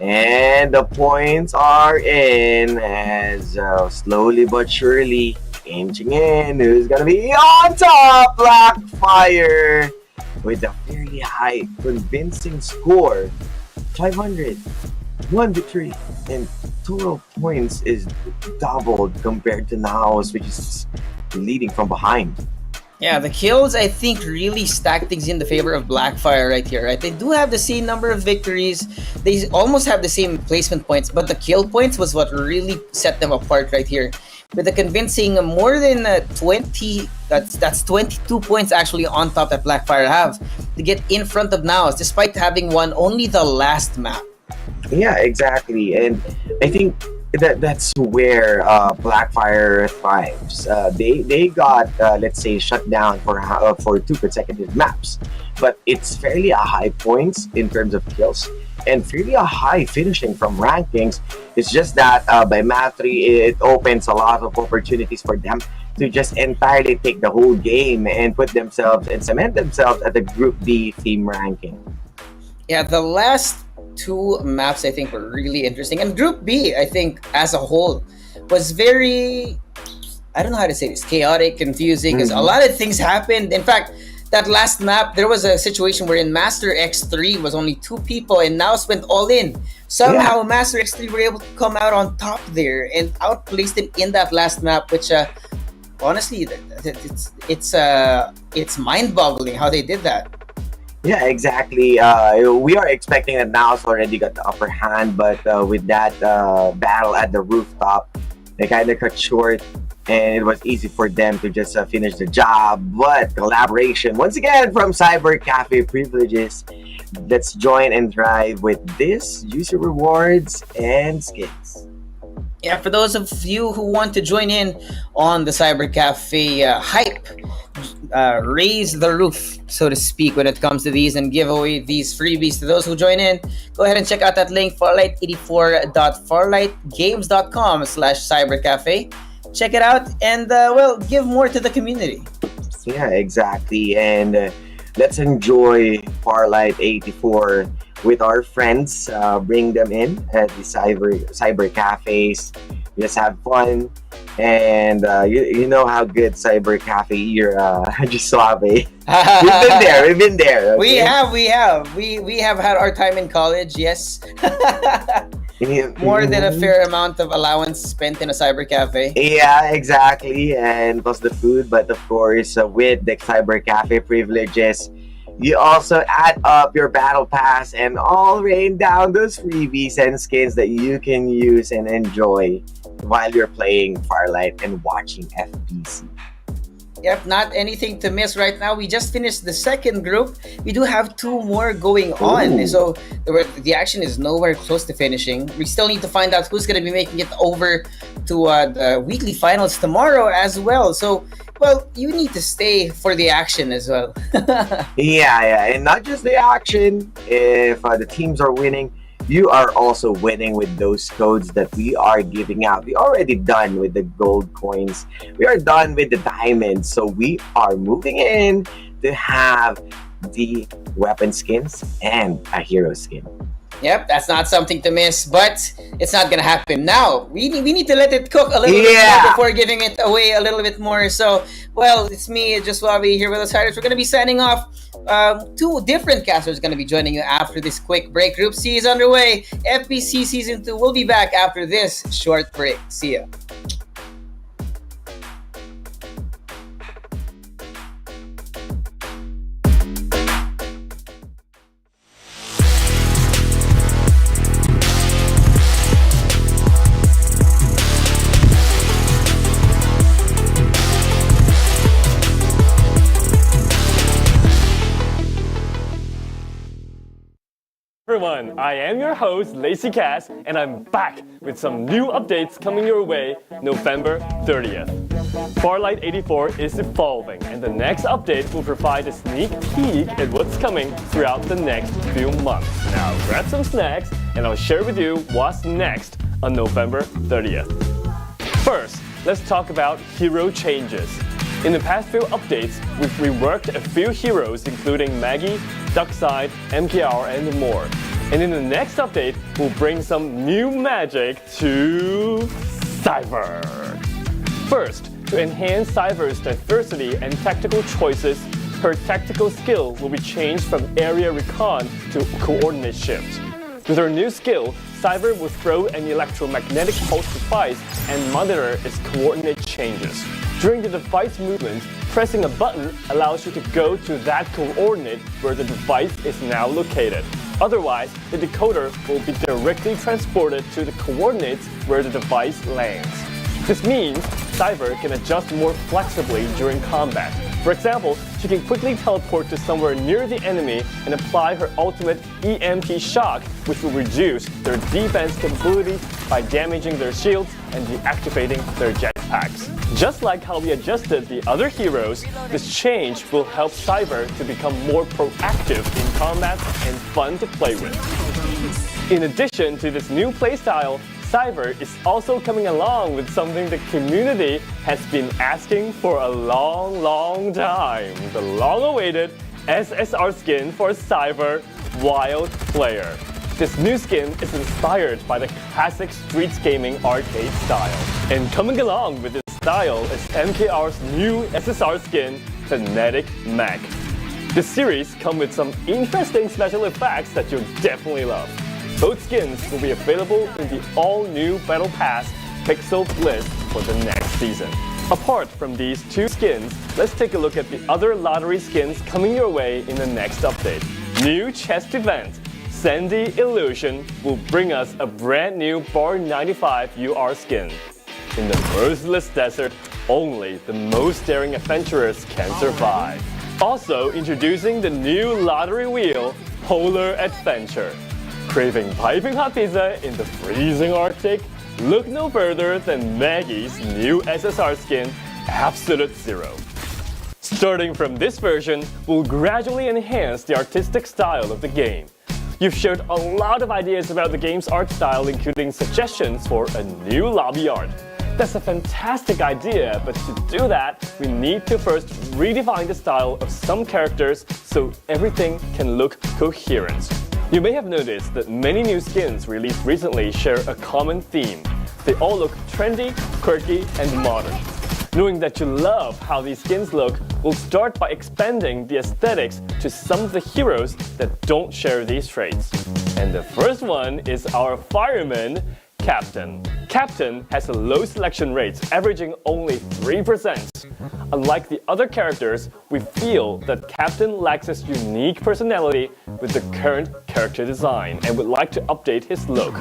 And the points are in as slowly but surely inching in. Who's gonna be on top? Blackfire with a very high, convincing score, 500, 1 victory, and total points is doubled compared to Naos, which is leading from behind. Yeah, the kills, I think, really stack things in the favor of Blackfire right here, right? They do have the same number of victories. They almost have the same placement points, but the kill points was what really set them apart right here. With a convincing more than 20, that's 22 points actually on top that Blackfire have to get in front of Naos, despite having won only the last map. Yeah, exactly. And I think that's where Blackfire thrives. They got let's say shut down for 2 consecutive maps, but it's fairly a high points in terms of kills and fairly a high finishing from rankings. It's just that by map 3 it opens a lot of opportunities for them to just entirely take the whole game and put themselves and cement themselves at the Group B team ranking. Yeah, the last 2 maps I think were really interesting, and Group B, I think as a whole, was very, I don't know how to say this, chaotic, confusing, because a lot of things happened. In fact, that last map, there was a situation wherein Master X3 was only 2 people and Naos went all in. Somehow Master X3 were able to come out on top there and outplaced him in that last map, which honestly, it's mind-boggling how they did that. Yeah, exactly. We are expecting that Naos already got the upper hand, but with that battle at the rooftop, they kind of cut short, and it was easy for them to just finish the job. But collaboration, once again, from Cyber Cafe Privileges. Let's join and thrive with this user rewards and skins. Yeah, for those of you who want to join in on the Cyber Cafe hype, raise the roof, so to speak, when it comes to these and give away these freebies to those who join in. Go ahead and check out that link, farlight84.farlightgames.com/cybercafe. Check it out and, give more to the community. Yeah, exactly. And let's enjoy Farlight 84 with our friends. Bring them in at the cyber cafes. Just have fun. And you know how good Cyber Cafe just suave. We've been there. Okay? We have had our time in college, yes. more than a fair amount of allowance spent in a cyber cafe. Yeah, exactly. And plus the food, but of course, with the cyber cafe privileges, you also add up your battle pass and all rain down those freebies and skins that you can use and enjoy while you're playing Farlight and watching FPC. Yep, not anything to miss right now. We just finished the second group. We do have two more going on. Ooh. So the action is nowhere close to finishing. We still need to find out who's going to be making it over to the weekly finals tomorrow as well. So, well, you need to stay for the action as well. Yeah, and not just the action. If the teams are winning, you are also winning with those codes that we are giving out. We already done with the gold coins. We are done with the diamonds. So we are moving in to have the weapon skins and a hero skin. Yep, that's not something to miss, but it's not gonna happen now. We need to let it cook a little bit Yeah. more before giving it away a little bit more. So, well, it's me, just Wabi, here with us, Hiders. We're gonna be signing off. Two different casters gonna be joining you after this quick break. Group C is underway. FPC Season 2 will be back after this short break. See ya. Everyone, I am your host, Lazy Cass, and I'm back with some new updates coming your way November 30th. Farlight 84 is evolving, and the next update will provide a sneak peek at what's coming throughout the next few months. Now, grab some snacks, and I'll share with you what's next on November 30th. First, let's talk about hero changes. In the past few updates, we've reworked a few heroes including Maggie, Duckside, MKR, and more. And in the next update, we'll bring some new magic to Cyber. First, to enhance Cyber's diversity and tactical choices, her tactical skill will be changed from area recon to coordinate shift. With her new skill, Cyber will throw an electromagnetic pulse device and monitor its coordinate changes. During the device movement, pressing a button allows you to go to that coordinate where the device is now located. Otherwise, the decoder will be directly transported to the coordinates where the device lands. This means Cyber can adjust more flexibly during combat. For example, she can quickly teleport to somewhere near the enemy and apply her ultimate EMP shock, which will reduce their defense capabilities by damaging their shields and deactivating their jetpacks. Just like how we adjusted the other heroes, this change will help Cyber to become more proactive in combat and fun to play with. In addition to this new playstyle, Cyber is also coming along with something the community has been asking for a long time. The long-awaited SSR skin for Cyber Wild Player. This new skin is inspired by the classic Streets Gaming arcade style. And coming along with this style is MKR's new SSR skin, Kinetic Mech. This series comes with some interesting special effects that you'll definitely love. Both skins will be available in the all-new Battle Pass Pixel Bliss for the next season. Apart from these two skins, let's take a look at the other lottery skins coming your way in the next update. New chest event, Sandy Illusion, will bring us a brand new Bar 95 UR skin. In the merciless desert, only the most daring adventurers can survive. Also introducing the new lottery wheel, Polar Adventure. Craving piping hot pizza in the freezing Arctic? Look no further than Maggie's new SSR skin, Absolute Zero. Starting from this version, we'll gradually enhance the artistic style of the game. You've shared a lot of ideas about the game's art style, including suggestions for a new lobby art. That's a fantastic idea, but to do that, we need to first redefine the style of some characters so everything can look coherent. You may have noticed that many new skins released recently share a common theme. They all look trendy, quirky, and modern. Knowing that you love how these skins look, we'll start by expanding the aesthetics to some of the heroes that don't share these traits. And the first one is our fireman, Captain. Captain has a low selection rate, averaging only 3%. Unlike the other characters, we feel that Captain lacks his unique personality with the current character design and would like to update his look.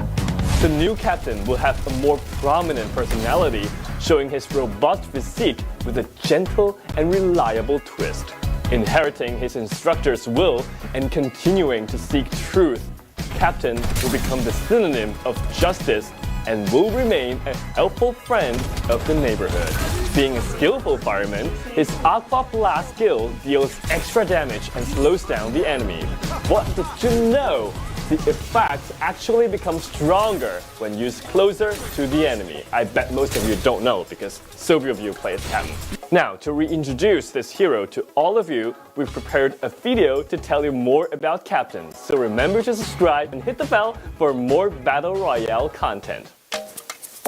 The new Captain will have a more prominent personality, showing his robust physique with a gentle and reliable twist. Inheriting his instructor's will and continuing to seek truth, Captain will become the synonym of justice and will remain a helpful friend of the neighborhood. Being a skillful fireman, his Aqua Blast skill deals extra damage and slows down the enemy. What did you know? The effects actually become stronger when used closer to the enemy. I bet most of you don't know because so few of you play as Captain. Now, to reintroduce this hero to all of you, we've prepared a video to tell you more about Captain. So remember to subscribe and hit the bell for more Battle Royale content.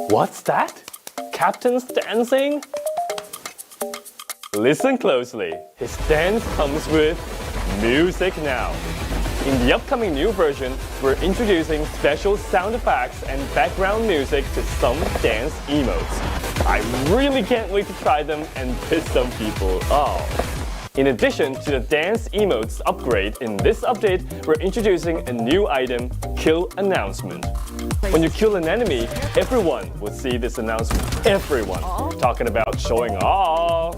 What's that? Captain's dancing? Listen closely. His dance comes with music now. In the upcoming new version, we're introducing special sound effects and background music to some dance emotes. I really can't wait to try them and piss some people off. In addition to the dance emotes upgrade, in this update, we're introducing a new item, Kill Announcement. When you kill an enemy, everyone will see this announcement. Everyone. Talking about showing off.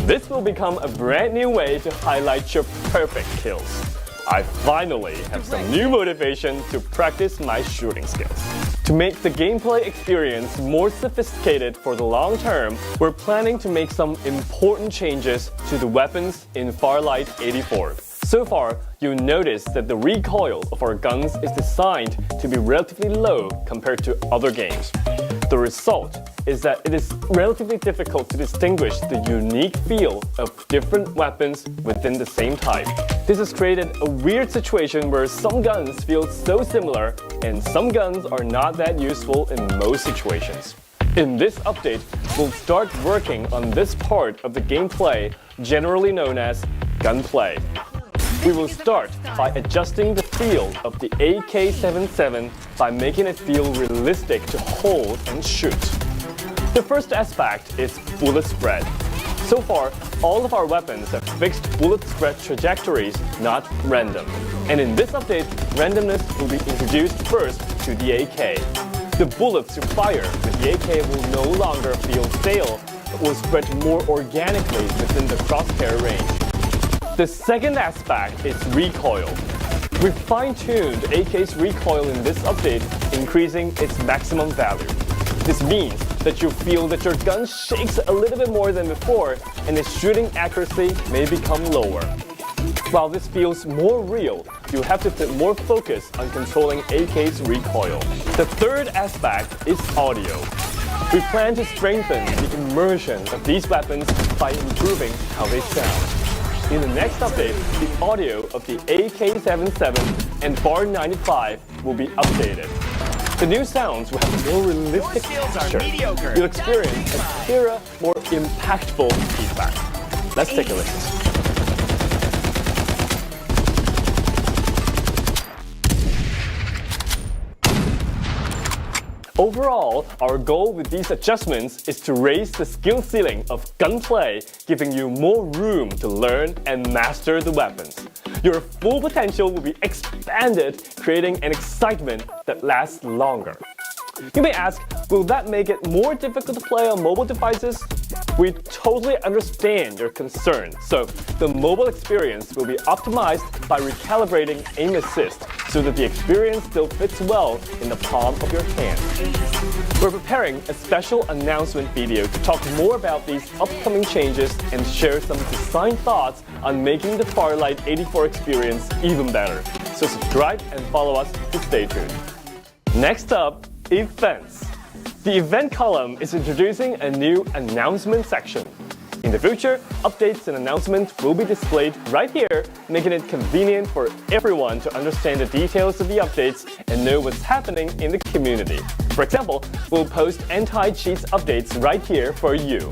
This will become a brand new way to highlight your perfect kills. I finally have some new motivation to practice my shooting skills. To make the gameplay experience more sophisticated for the long term, we're planning to make some important changes to the weapons in Farlight 84. So far, you'll notice that the recoil of our guns is designed to be relatively low compared to other games. The result is that it is relatively difficult to distinguish the unique feel of different weapons within the same type. This has created a weird situation where some guns feel so similar and some guns are not that useful in most situations. In this update, we'll start working on this part of the gameplay, generally known as gunplay. We will start by adjusting the feel of the AK-77 by making it feel realistic to hold and shoot. The first aspect is bullet spread. So far, all of our weapons have fixed bullet spread trajectories, not random. And in this update, randomness will be introduced first to the AK. The bullets you fire with the AK will no longer feel stale, but will spread more organically within the crosshair range. The second aspect is recoil. We've fine-tuned AK's recoil in this update, increasing its maximum value. This means that you feel that your gun shakes a little bit more than before, and its shooting accuracy may become lower. While this feels more real, you have to put more focus on controlling AK's recoil. The third aspect is audio. We plan to strengthen the immersion of these weapons by improving how they sound. In the next update, the audio of the AK-77 and Bar 95 will be updated. The new sounds will have a more realistic texture. You'll experience a clearer, more impactful feedback. Let's take a listen. Overall, our goal with these adjustments is to raise the skill ceiling of gunplay, giving you more room to learn and master the weapons. Your full potential will be expanded, creating an excitement that lasts longer. You may ask, will that make it more difficult to play on mobile devices? We totally understand your concern, so the mobile experience will be optimized by recalibrating aim assist so that the experience still fits well in the palm of your hand. We're preparing a special announcement video to talk more about these upcoming changes and share some design thoughts on making the Farlight 84 experience even better. So subscribe and follow us to stay tuned. Next up, events. The event column is introducing a new announcement section. In the future, updates and announcements will be displayed right here, making it convenient for everyone to understand the details of the updates and know what's happening in the community. For example, we'll post anti-cheats updates right here for you.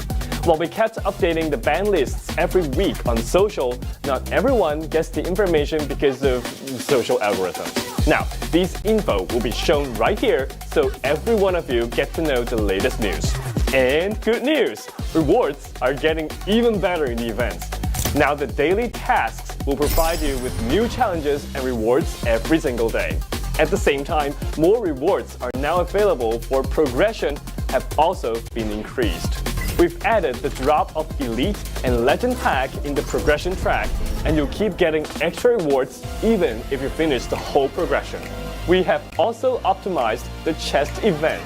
While we kept updating the ban lists every week on social, not everyone gets the information because of social algorithms. Now, these info will be shown right here, so every one of you get to know the latest news. And good news! Rewards are getting even better in the events. Now the daily tasks will provide you with new challenges and rewards every single day. At the same time, more rewards are now available for progression have also been increased. We've added the drop of Elite and Legend pack in the progression track, and you'll keep getting extra rewards even if you finish the whole progression. We have also optimized the chest event.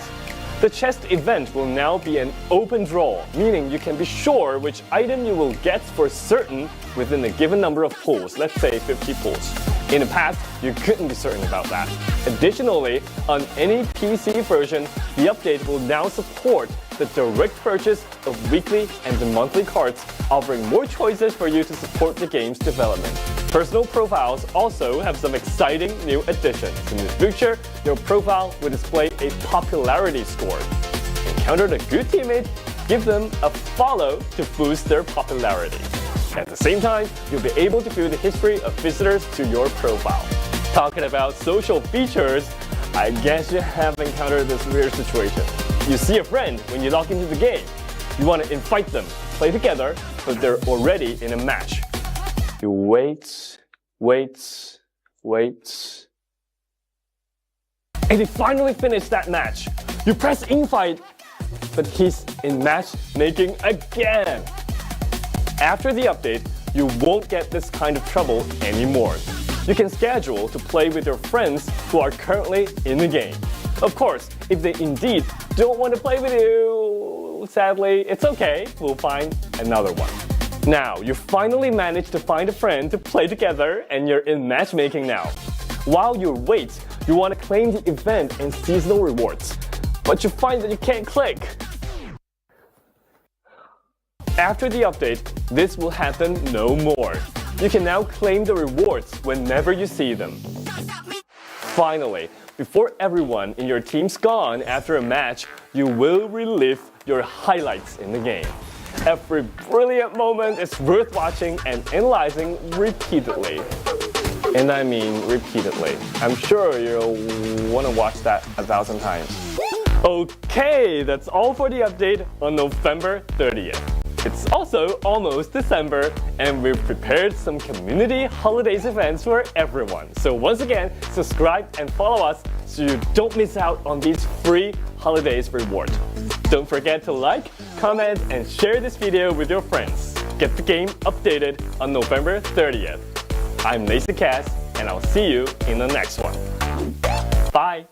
The chest event will now be an open draw, meaning you can be sure which item you will get for certain within a given number of pulls, let's say 50 pulls. In the past, you couldn't be certain about that. Additionally, on any PC version, the update will now support the direct purchase of weekly and the monthly cards, offering more choices for you to support the game's development. Personal profiles also have some exciting new additions. In the future, your profile will display a popularity score. Encounter a good teammate, give them a follow to boost their popularity. At the same time, you'll be able to view the history of visitors to your profile. Talking about social features, I guess you have encountered this weird situation. You see a friend when you log into the game. You want to invite them, play together, but they're already in a match. You wait, and they finally finish that match. You press invite, but he's in matchmaking again. After the update, you won't get this kind of trouble anymore. You can schedule to play with your friends who are currently in the game. Of course, if they indeed don't want to play with you, sadly, it's okay, we'll find another one. Now, you finally managed to find a friend to play together and you're in matchmaking now. While you wait, you want to claim the event and seasonal rewards, but you find that you can't click. After the update, this will happen no more. You can now claim the rewards whenever you see them. Finally, before everyone in your team's gone after a match, you will relive your highlights in the game. Every brilliant moment is worth watching and analyzing repeatedly. And I mean repeatedly. I'm sure you'll want to watch that 1,000 times. Okay, that's all for the update on November 30th. It's also almost December, and we've prepared some community holidays events for everyone. So once again, subscribe and follow us so you don't miss out on these free holidays rewards. Don't forget to like, comment, and share this video with your friends. Get the game updated on November 30th. I'm Lazy Cass, and I'll see you in the next one. Bye!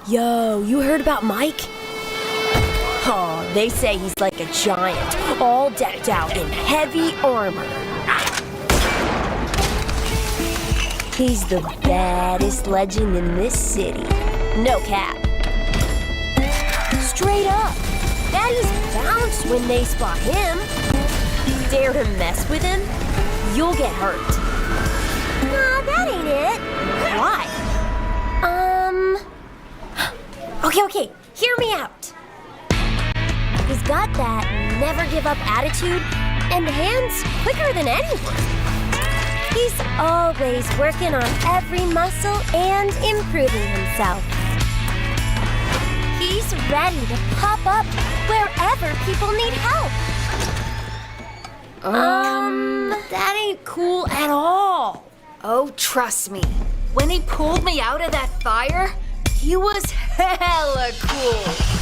Yo, you heard about Mike? Oh, they say he's like a giant, all decked out in heavy armor. He's the baddest legend in this city. No cap. Straight up. Baddies bounce when they spot him. Dare to mess with him, you'll get hurt. Nah, that ain't it. Why? Okay, hear me out. He's got that never give up attitude and hands quicker than anyone. He's always working on every muscle and improving himself. He's ready to pop up wherever people need help. That ain't cool at all. Oh, trust me. When he pulled me out of that fire, he was hella cool.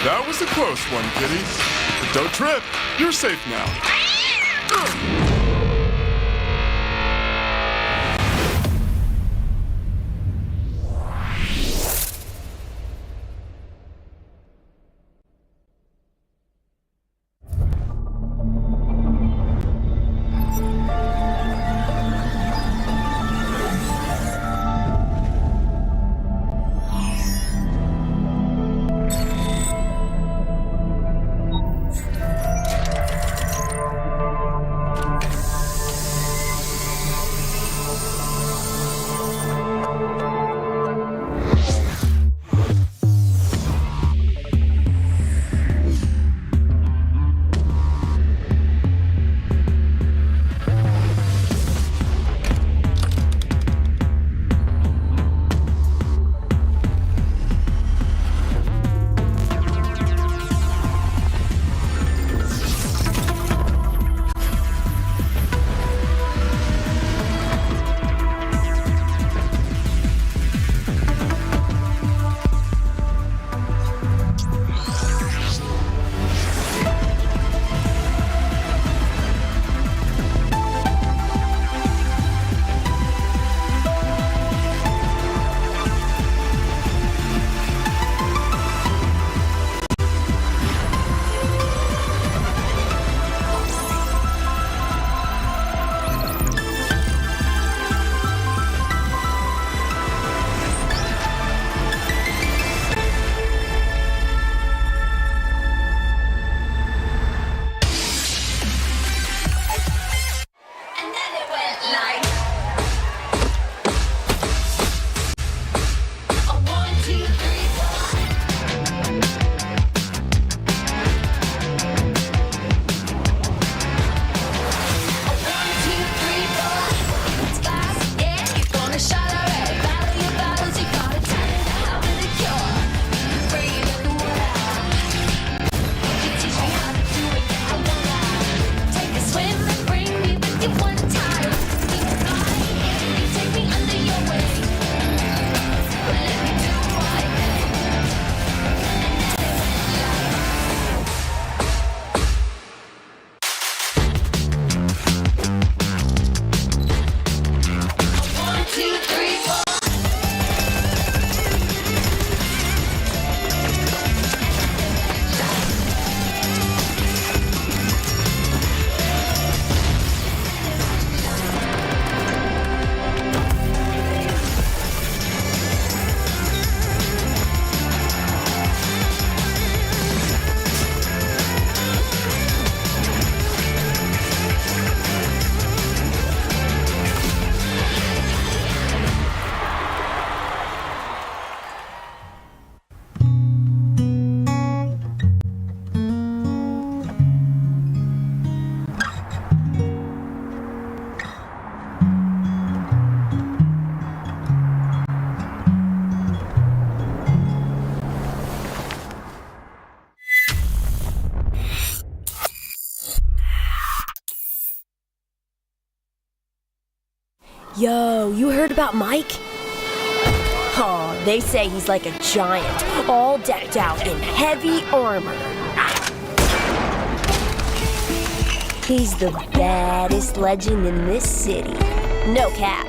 That was a close one, kitty. But don't trip. You're safe now. Yo, you heard about Mike? Oh, they say he's like a giant, all decked out in heavy armor. He's the baddest legend in this city. No cap.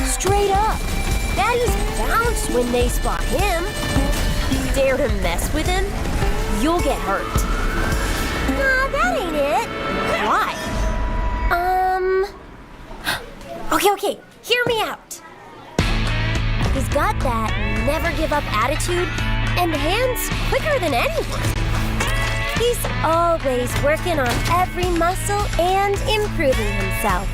Straight up. Baddies bounce when they spot him. Dare to mess with him, you'll get hurt. Nah, that ain't it. Why? Okay, hear me out. He's got that never give up attitude and hands quicker than anyone. He's always working on every muscle and improving himself.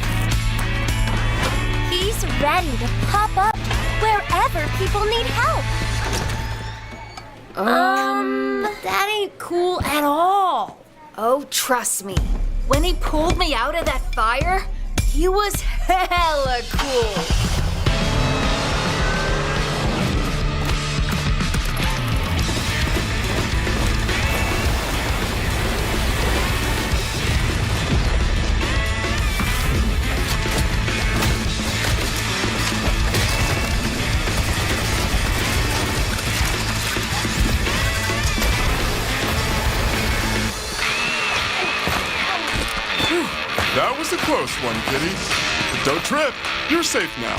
He's ready to pop up wherever people need help. That ain't cool at all. Oh, trust me. When he pulled me out of that fire, he was hella cool. That was a close one, Kitty. But don't trip. You're safe now.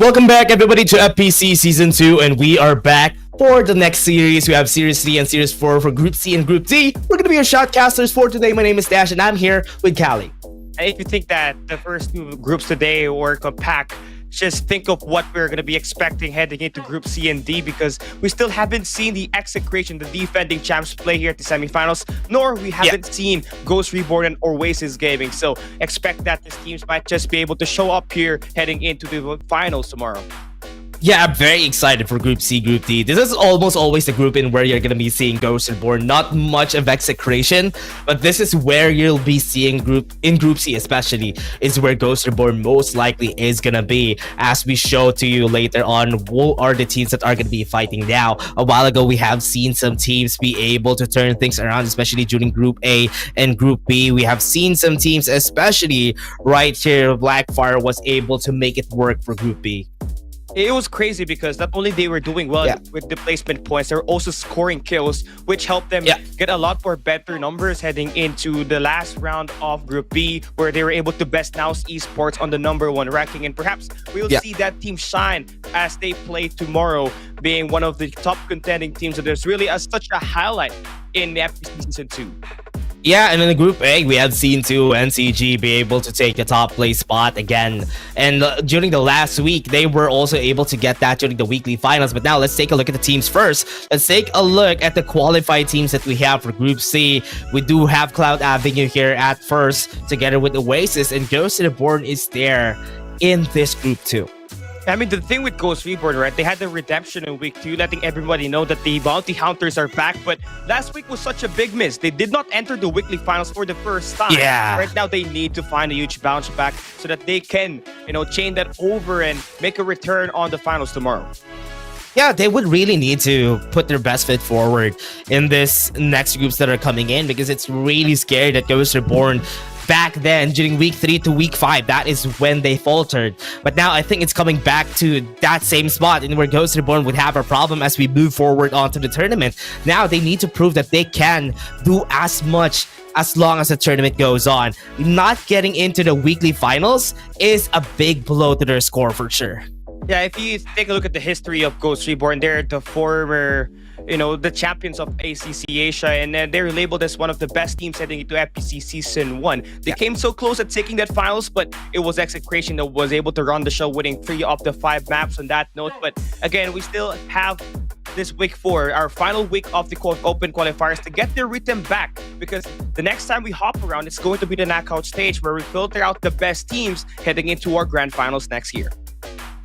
Welcome back, everybody, to FPC Season 2, and we are back for the next series. We have Series 3 and Series 4 for Group C and Group D. We're going to be your shotcasters for today. My name is Dash, and I'm here with Callie. If you think that the first two groups today were compact, just think of what we're going to be expecting heading into Group C and D, because we still haven't seen the Execration, the defending champs, play here at the semifinals, nor we haven't seen Ghost Reborn and Oasis Gaming. So expect that these teams might just be able to show up here heading into the finals tomorrow. Yeah, I'm very excited for Group C, Group D. This is almost always the group in where you're going to be seeing Ghost Reborn. Not much of Execration, but this is where you'll be seeing Group C especially, is where Ghost Reborn most likely is going to be, as we show to you later on who are the teams that are going to be fighting now. A while ago, we have seen some teams be able to turn things around, especially during Group A and Group B. We have seen some teams, especially right here, Blackfire was able to make it work for Group B. It was crazy because not only they were doing well with the placement points, they were also scoring kills, which helped them get a lot more better numbers heading into the last round of Group B, where they were able to best Nows Esports on the #1 ranking. And perhaps we'll see that team shine as they play tomorrow, being one of the top contending teams. So there's really such a highlight in the FPC Season 2. Yeah, and in the Group A, we have seen NCG be able to take the top place spot again. And during the last week, they were also able to get that during the weekly finals. But now let's take a look at the teams first. Let's take a look at the qualified teams that we have for Group C. We do have Cloud Avenue here at first, together with Oasis, and Ghost Reborn is there in this group too. I mean, the thing with Ghost Reborn, right? They had the redemption in week 2, letting everybody know that the bounty hunters are back. But last week was such a big miss. They did not enter the weekly finals for the first time. Yeah. Right now, they need to find a huge bounce back so that they can, chain that over and make a return on the finals tomorrow. Yeah, they would really need to put their best foot forward in this next groups that are coming in, because it's really scary that Ghost Reborn back then during week 3 to week 5, that is when they faltered. But now I think it's coming back to that same spot in where Ghost Reborn would have a problem as we move forward onto the tournament. Now they need to prove that they can do as much as long as the tournament goes on. Not getting into the weekly finals is a big blow to their score for sure. Yeah, if you take a look at the history of Ghost Reborn, they're the former, the champions of ACC Asia, and they're labeled as one of the best teams heading into FPC Season 1. They came so close at taking that finals, but it was Execration that was able to run the show, winning 3 of the 5 maps on that note. But again, we still have this week 4, our final week of the open qualifiers, to get their rhythm back, because the next time we hop around, it's going to be the knockout stage where we filter out the best teams heading into our grand finals next year.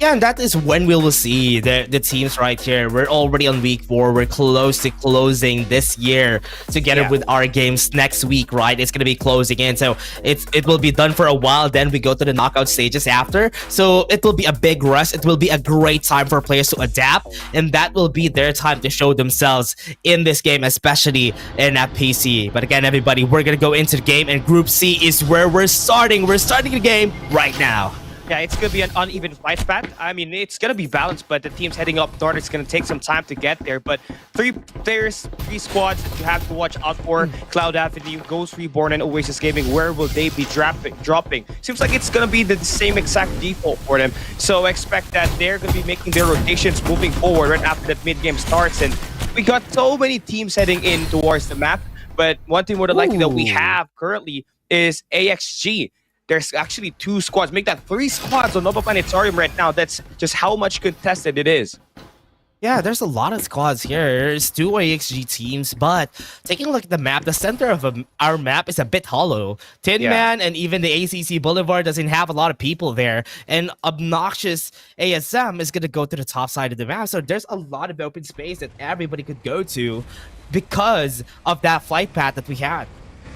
Yeah, and that is when we will see the teams right here. We're already on week 4. We're close to closing this year together with our games next week, right? It's going to be closing in. So it will be done for a while. Then we go to the knockout stages after. So it will be a big rush. It will be a great time for players to adapt. And that will be their time to show themselves in this game, especially in FPC. But again, everybody, we're going to go into the game. And Group C is where we're starting. We're starting the game right now. Yeah, it's going to be an uneven fight path. I mean, it's going to be balanced, but the teams heading up north, it's going to take some time to get there. But 3 players, 3 squads that you have to watch out for: Cloud Avenue, Ghost Reborn, and Oasis Gaming. Where will they be dropping? Seems like it's going to be the same exact default for them. So expect that they're going to be making their rotations moving forward right after that mid-game starts. And we got so many teams heading in towards the map. But one thing more than likely that we have currently is AXG. There's actually 2 squads. Make that 3 squads on Nova Planetarium right now. That's just how much contested it is. Yeah, there's a lot of squads here. There's 2 AXG teams, but taking a look at the map, the center of our map is a bit hollow. Tin Man and even the ACC Boulevard doesn't have a lot of people there. And Obnoxious ASM is going to go to the top side of the map. So there's a lot of open space that everybody could go to because of that flight path that we had.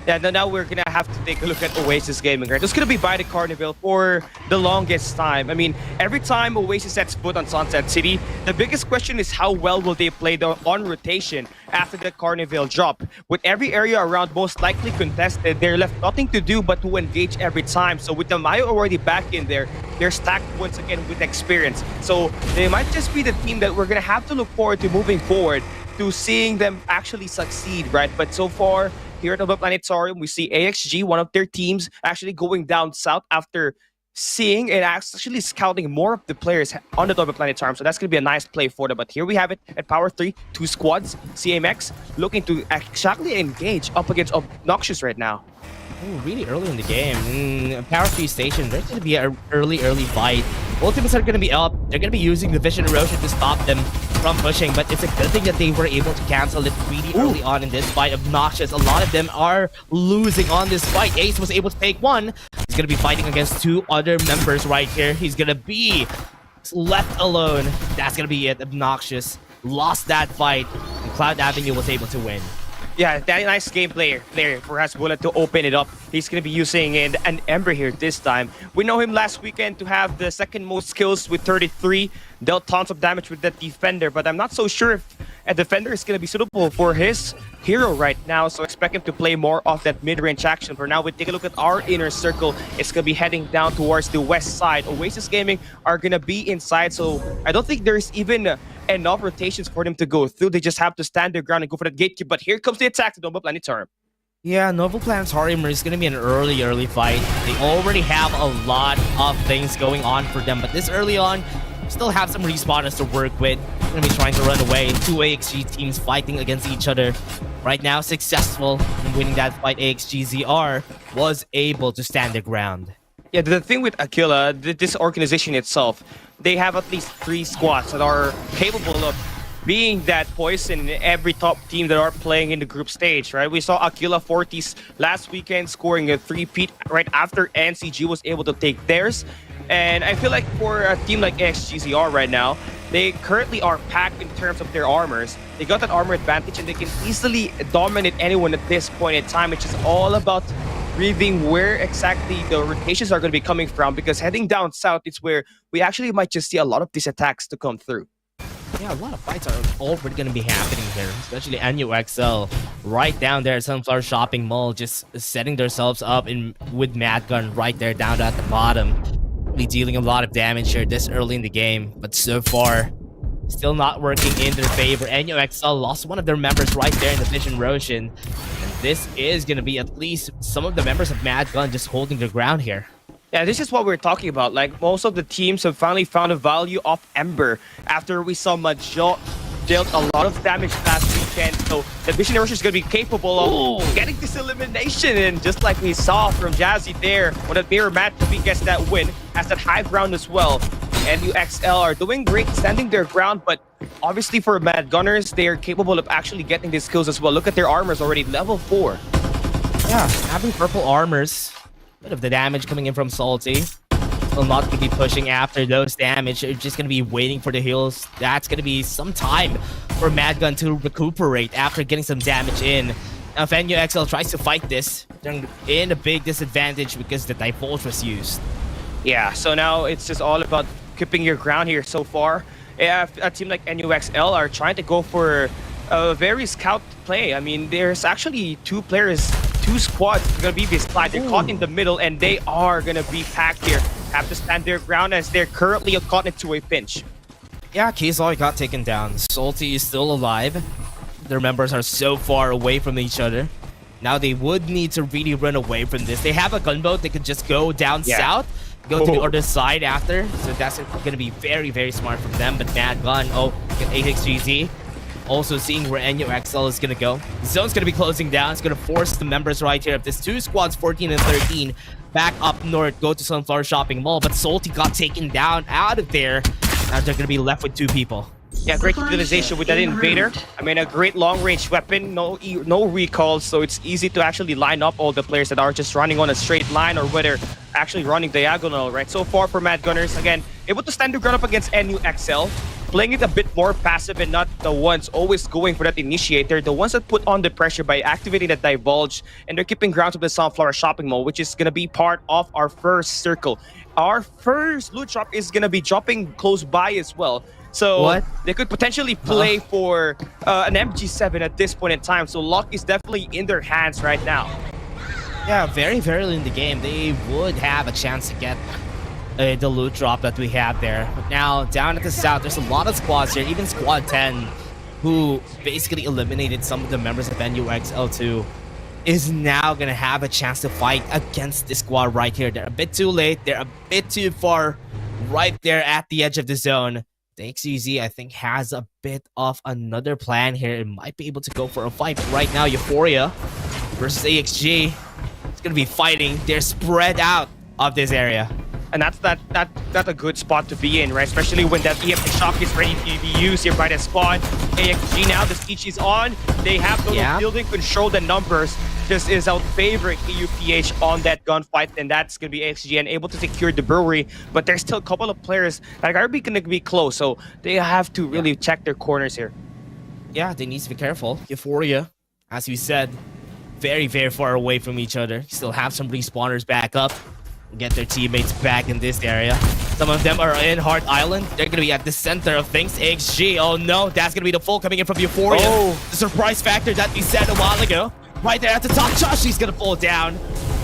Yeah, now we're going to have to take a look at Oasis Gaming, right? It's going to be by the Carnival for the longest time. I mean, every time Oasis sets foot on Sunset City, the biggest question is how well will they play on rotation after the Carnival drop. With every area around most likely contested, they're left nothing to do but to engage every time. So with the Mayo already back in there, they're stacked once again with experience. So they might just be the team that we're going to have to look forward to moving forward, to seeing them actually succeed, right? But so far, here at the Planetarium, we see AXG, one of their teams, actually going down south after seeing and actually scouting more of the players on the Planetarium. So that's going to be a nice play for them. But here we have it at Power 3, 2 squads. CMX looking to actually engage up against Obnoxious right now. Ooh, really early in the game. Power 3 station, there's going to be an early fight. Ultimates are going to be up. They're going to be using the Vision Erosion to stop them from pushing, but it's a good thing that they were able to cancel it really early on in this fight. Obnoxious, a lot of them are losing on this fight. Ace was able to take one. He's going to be fighting against 2 other members right here. He's going to be left alone. That's going to be it. Obnoxious lost that fight, and Cloud Avenue was able to win. Yeah, that nice gameplay there for Hasbullet to open it up. He's going to be using an Ember here this time. We know him last weekend to have the second most kills with 33. Dealt tons of damage with that Defender, but I'm not so sure if a Defender is going to be suitable for his hero right now. So expect him to play more of that mid-range action. For now, we take a look at our inner circle. It's going to be heading down towards the west side. Oasis Gaming are going to be inside, so I don't think there's even enough rotations for them to go through. They just have to stand their ground and go for that gatekeep. But here comes the attack to Nova Planetarium. Yeah, Nova Planetarium is going to be an early fight. They already have a lot of things going on for them, but this early on, still have some respawners to work with. They're going to be trying to run away. 2 AXG teams fighting against each other. Right now, successful in winning that fight. AXG ZR was able to stand their ground. Yeah, the thing with Aquila, this organization itself, they have at least 3 squads that are capable of being that poison in every top team that are playing in the group stage, right? We saw Aquila Fortis last weekend scoring a 3-peat right after NCG was able to take theirs. And I feel like for a team like XGZR right now, they currently are packed in terms of their armors. They got that armor advantage and they can easily dominate anyone at this point in time. It's just all about reading where exactly the rotations are going to be coming from, because heading down south is where we actually might just see a lot of these attacks to come through. Yeah, a lot of fights are already going to be happening here, especially NUXL right down there at Sunflower Shopping Mall, just setting themselves up with Madgun right there down at the bottom. Really dealing a lot of damage here this early in the game, but so far, still not working in their favor. NUXL lost one of their members right there in the Vision Roshan, and this is going to be at least some of the members of Madgun just holding their ground here. Yeah, this is what we're talking about. Like, most of the teams have finally found a value of Ember after we saw Majot dealt a lot of damage last weekend. So the Vision Rush is going to be capable of getting this elimination. And just like we saw from Jazzy there, when the mirror match, he gets that win, has that high ground as well. NUXL are doing great, standing their ground, but obviously for Mad Gunners, they're capable of actually getting these skills as well. Look at their armors already, level 4. Yeah, having purple armors. Bit of the damage coming in from Salty. Will not going to be pushing after those damage. They're just going to be waiting for the heals. That's going to be some time for Madgun to recuperate after getting some damage in. Now, if NUXL tries to fight this, they're in a big disadvantage because the Divulge was used. Yeah, so now it's just all about keeping your ground here so far. Yeah, a team like NUXL are trying to go for a very scout play. I mean, there's actually 2 squads going to be this fight. They're caught in the middle, and they are going to be packed here. Have to stand their ground as they're currently caught into a pinch. Yeah, Kizoi got taken down. Salty is still alive. Their members are so far away from each other. Now they would need to really run away from this. They have a gunboat. They could just go down south, go to the other side after. So that's going to be very, very smart from them. But Mad Gun, get AXGZ. Also seeing where NUXL is going to go. The zone's going to be closing down. It's going to force the members right here of this 2 squads, 14 and 13, back up north, go to Sunflower Shopping Mall. But Salty got taken down out of there. Now they're going to be left with 2 people. Yeah, great utilization with that Invader. I mean, a great long-range weapon, no recalls, so it's easy to actually line up all the players that are just running on a straight line or whether actually running diagonal, right? So far for Mad Gunners, again, able to stand their ground up against NUXL, playing it a bit more passive and not the ones always going for that initiator, the ones that put on the pressure by activating that Divulge, and they're keeping ground to the Sunflower Shopping Mall, which is going to be part of our first circle. Our first loot drop is going to be dropping close by as well. So they could potentially play for an MG7 at this point in time. So luck is definitely in their hands right now. Yeah, very, very early in the game, they would have a chance to get the loot drop that we have there. But now, down at the south, there's a lot of squads here. Even Squad 10, who basically eliminated some of the members of NUXL2, is now going to have a chance to fight against this squad right here. They're a bit too late. They're a bit too far right there at the edge of the zone. The XUZ, I think, has a bit of another plan here. It might be able to go for a fight. But right now, Euphoria versus AXG. It's going to be fighting. They're spread out of this area. And that's a good spot to be in, right? Especially when that EFP shock is ready to be used here by the squad. AXG now, the siege is on. They have the building control, the numbers. Just is out favoring EUPH on that gunfight, and that's going to be AXG and able to secure the brewery. But there's still a couple of players that are going to be close, so they have to really check their corners here. Yeah, they need to be careful. Euphoria, as we said, very, very far away from each other. Still have some respawners back up. Get their teammates back in this area. Some of them are in Heart Island. They're going to be at the center of things. XG, oh no, that's going to be the full coming in from Euphoria. The surprise factor that we said a while ago. Right there at the top, Joshi's going to fall down.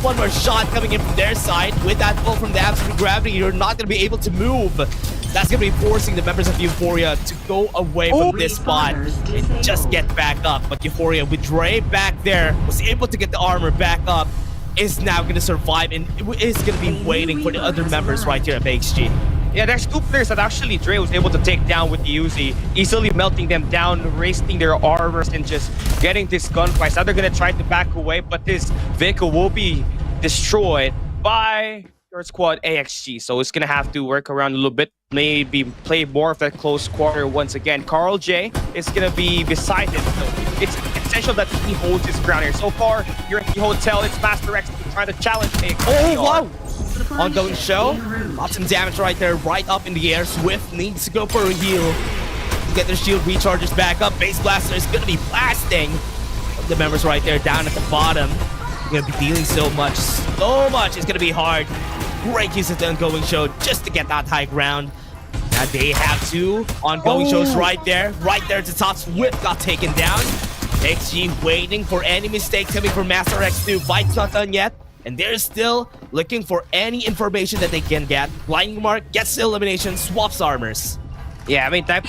One more shot coming in from their side. With that pull from the absolute gravity, you're not going to be able to move. That's going to be forcing the members of Euphoria to go away from this spot and just get back up. But Euphoria, with Dre back there, was able to get the armor back up, is now going to survive and is going to be waiting for the other members right here at XG. Yeah, there's 2 players that actually Dre was able to take down with the Uzi, easily melting them down, wasting their armors, and just getting this gunfight. Now they're going to try to back away, but this vehicle will be destroyed by third squad AXG. So it's going to have to work around a little bit, maybe play more of that close quarter once again. Carl J is going to be beside him. So it's essential that he holds his ground here. So far, you're at the hotel. It's Master X trying to challenge AXG. Oh, wow! Ongoing show. Lots of damage right there, right up in the air. Swift needs to go for a heal. Get their shield recharges back up. Base Blaster is going to be blasting the members right there down at the bottom. They're going to be dealing so much. So much. It's going to be hard. Great use of the ongoing show just to get that high ground. Now they have 2 ongoing shows right there. Right there at the top. Swift got taken down. XG waiting for any mistake coming from Master X2. Fight's not done yet. And they're still looking for any information that they can get. Blinding Mark gets the elimination, swaps armors. Yeah, I mean, the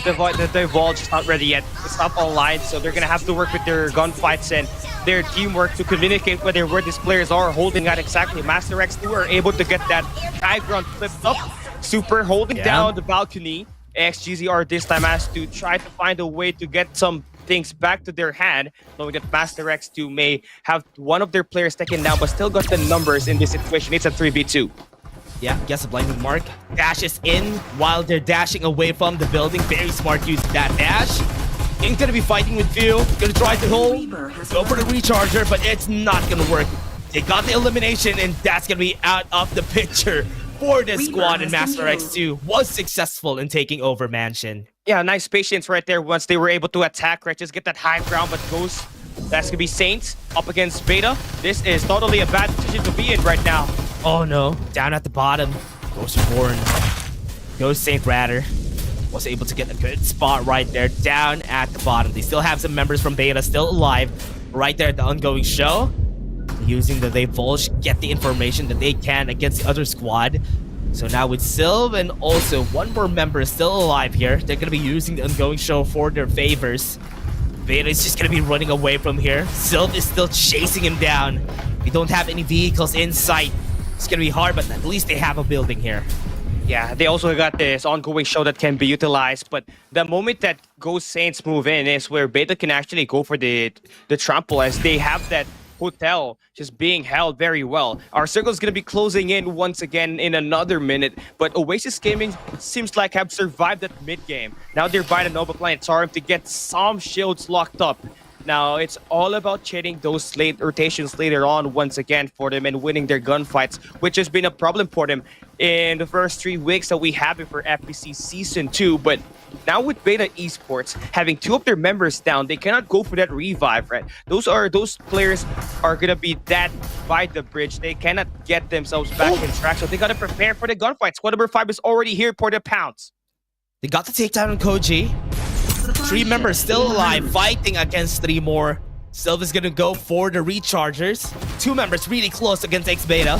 Divulge is not ready yet. It's not online, so they're going to have to work with their gunfights and their teamwork to communicate where these players are holding that exactly. Master X2 are able to get that high ground flipped up. Super holding down the balcony. XGZR this time has to try to find a way to get some things back to their hand, knowing that Master X2 may have one of their players taken down, but still got the numbers in this situation. It's a 3v2. Yeah, gets a blinding mark. Dashes in while they're dashing away from the building. Very smart use of that dash. Ain't gonna be fighting with View. Gonna try to hold. Go for the recharger, but it's not gonna work. They got the elimination, and that's gonna be out of the picture for this squad. And Master X2 was successful in taking over Mansion. Yeah, nice patience right there once they were able to attack, right? Just get that high ground, but Ghost, that's gonna be Saints up against Beta. This is totally a bad position to be in right now. Oh no, down at the bottom. Ghost Reborn. Ghost Saint rather was able to get a good spot right there down at the bottom. They still have some members from Beta still alive right there at the ongoing show. Using the Divulge, get the information that they can against the other squad. So now with Sylv and also one more member still alive here, they're going to be using the ongoing show for their favors. Beta is just going to be running away from here. Sylv is still chasing him down. We don't have any vehicles in sight. It's going to be hard, but at least they have a building here. Yeah, they also got this ongoing show that can be utilized, but the moment that Ghost Saints move in is where Beta can actually go for the trample, as they have that hotel just being held very well. Our circle is going to be closing in once again in another minute, but Oasis Gaming seems like have survived that mid-game. Now they're by the Nova Planetarium to get some shields locked up. Now it's all about chaining those late rotations later on once again for them and winning their gunfights, which has been a problem for them in the first 3 weeks that we have it for FPC Season 2. But now with Beta Esports having 2 of their members down, they cannot go for that revive, right? Those players are gonna be that by the bridge. They cannot get themselves back in track, so they gotta prepare for the gunfight. Squad number 5 is already here for the pounce. They got the takedown on Koji. 3 members still alive, fighting against 3 more. Sylv gonna go for the rechargers. 2 members really close against X-Beta.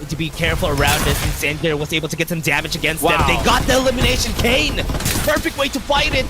Need to be careful around this, and Sandler was able to get some damage against them. They got the elimination. Kane, perfect way to fight it.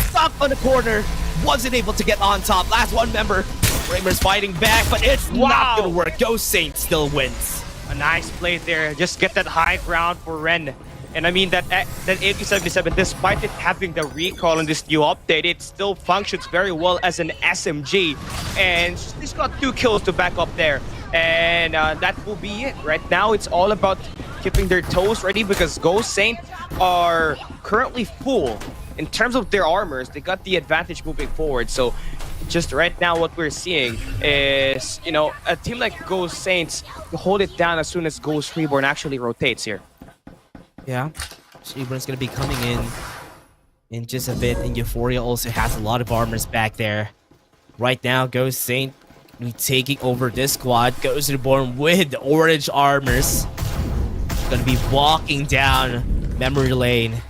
Stuck on the corner, wasn't able to get on top. Last 1 member. Kramer's fighting back, but it's not gonna work. Ghost Saint still wins. A nice play there. Just get that high ground for Ren. And I mean that AP-77, despite it having the recall in this new update, it still functions very well as an SMG. And she's got 2 kills to back up there. And that will be it. Right now, it's all about keeping their toes ready because Ghost Saint are currently full. In terms of their armors, they got the advantage moving forward. So just right now, what we're seeing is, you know, a team like Ghost Saints hold it down as soon as Ghost Reborn actually rotates here. Yeah, Reborn's gonna be coming in just a bit, and Euphoria also has a lot of armors back there. Right now, Ghost Saint be taking over this squad. Ghost Reborn with orange armors. Gonna be walking down memory lane.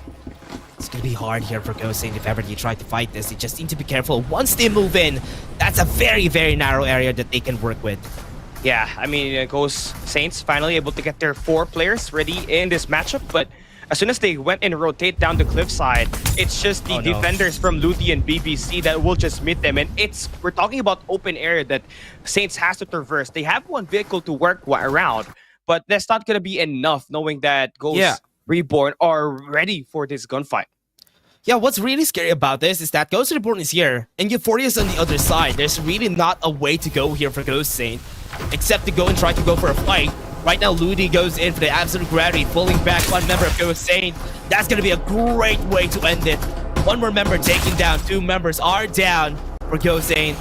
It's gonna be hard here for Ghost Saint if ever they try to fight this. They just need to be careful. Once they move in, that's a very, very narrow area that they can work with. Yeah, I mean, Ghost Saints finally able to get their 4 players ready in this matchup, but as soon as they went and rotate down the cliffside, it's just the defenders from Ludi and BBC that will just meet them. And we're talking about open area that Saints has to traverse. They have 1 vehicle to work around, but that's not going to be enough knowing that Ghost Reborn are ready for this gunfight. Yeah, what's really scary about this is that Ghost Reborn is here, and Euphoria is on the other side. There's really not a way to go here for Ghost Saint, except to go and try to go for a fight. Right now, Ludi goes in for the absolute gravity, pulling back 1 member of Ghost Saint. That's going to be a great way to end it. 1 more member taken down. 2 members are down for Ghost Saint.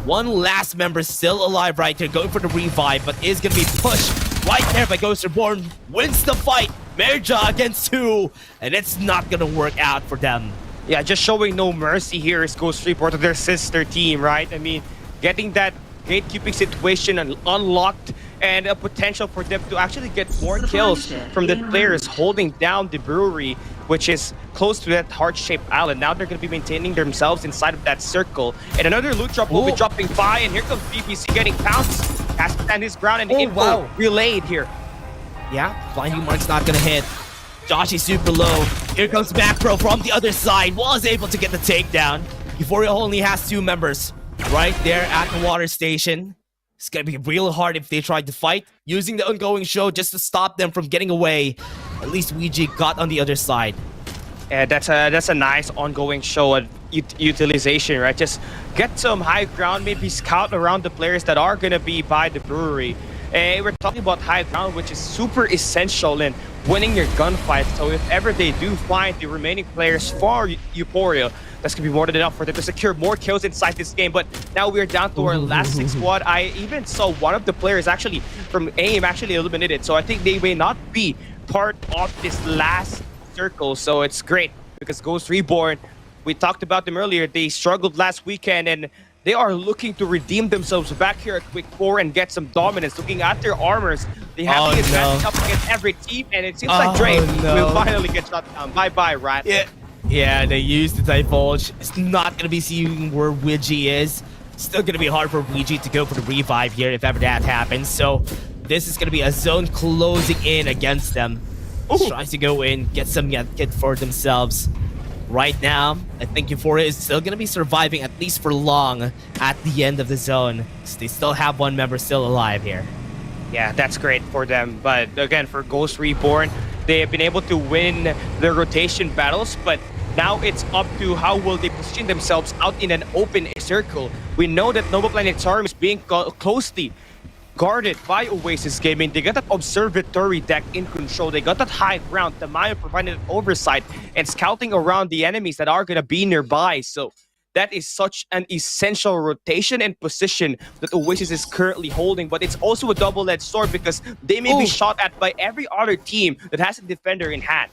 1 last member still alive right here, going for the revive, but is going to be pushed right there by Ghost Reborn. Wins the fight. Merja against 2, and it's not going to work out for them. Yeah, just showing no mercy here is Ghost Reborn to their sister team, right? I mean, getting that gatekeeping situation unlocked and a potential for them to actually get more kills from the players holding down the brewery, which is close to that heart-shaped island. Now they're going to be maintaining themselves inside of that circle. And another loot drop will be dropping by, and here comes BBC getting pounced. Has to stand his ground, and info relayed here. Yeah, blinding mark's not gonna hit. Josh is super low. Here comes Macro from the other side. Was able to get the takedown. Euphoria only has 2 members right there at the water station. It's gonna be real hard if they try to fight. Using the ongoing show just to stop them from getting away. At least Ouija got on the other side. Yeah, that's a nice ongoing show of utilization, right? Just get some high ground, maybe scout around the players that are gonna be by the brewery. We're talking about high ground, which is super essential in winning your gunfight. So if ever they do find the remaining players for Euphoria, that's going to be more than enough for them to secure more kills inside this game. But now we're down to our last 6 squad. I even saw one of the players actually from AIM actually eliminated. So I think they may not be part of this last circle. So it's great because Ghost Reborn, we talked about them earlier. They struggled last weekend and they are looking to redeem themselves back here at Quick 4 and get some dominance. Looking at their armors, they have the advantage up against every team, and it seems like Drake will finally get shut down. Bye-bye, Rat. Yeah, they used the Divulge. It's not going to be seeing where Ouija is. Still going to be hard for Ouija to go for the revive here if ever that happens. So this is going to be a zone closing in against them. Trying to go in, get some kit for themselves. Right now, I think Euphoria is still going to be surviving at least for long at the end of the zone. So they still have one member still alive here. Yeah, that's great for them. But again, for Ghost Reborn, they have been able to win their rotation battles, but now it's up to how will they position themselves out in an open circle. We know that Nova Planetarium is being closely guarded by Oasis Gaming. They got that observatory deck in control. They got that high ground. The Maya provided oversight and scouting around the enemies that are going to be nearby. So that is such an essential rotation and position that Oasis is currently holding. But it's also a double-edged sword because they may be shot at by every other team that has a defender in hand.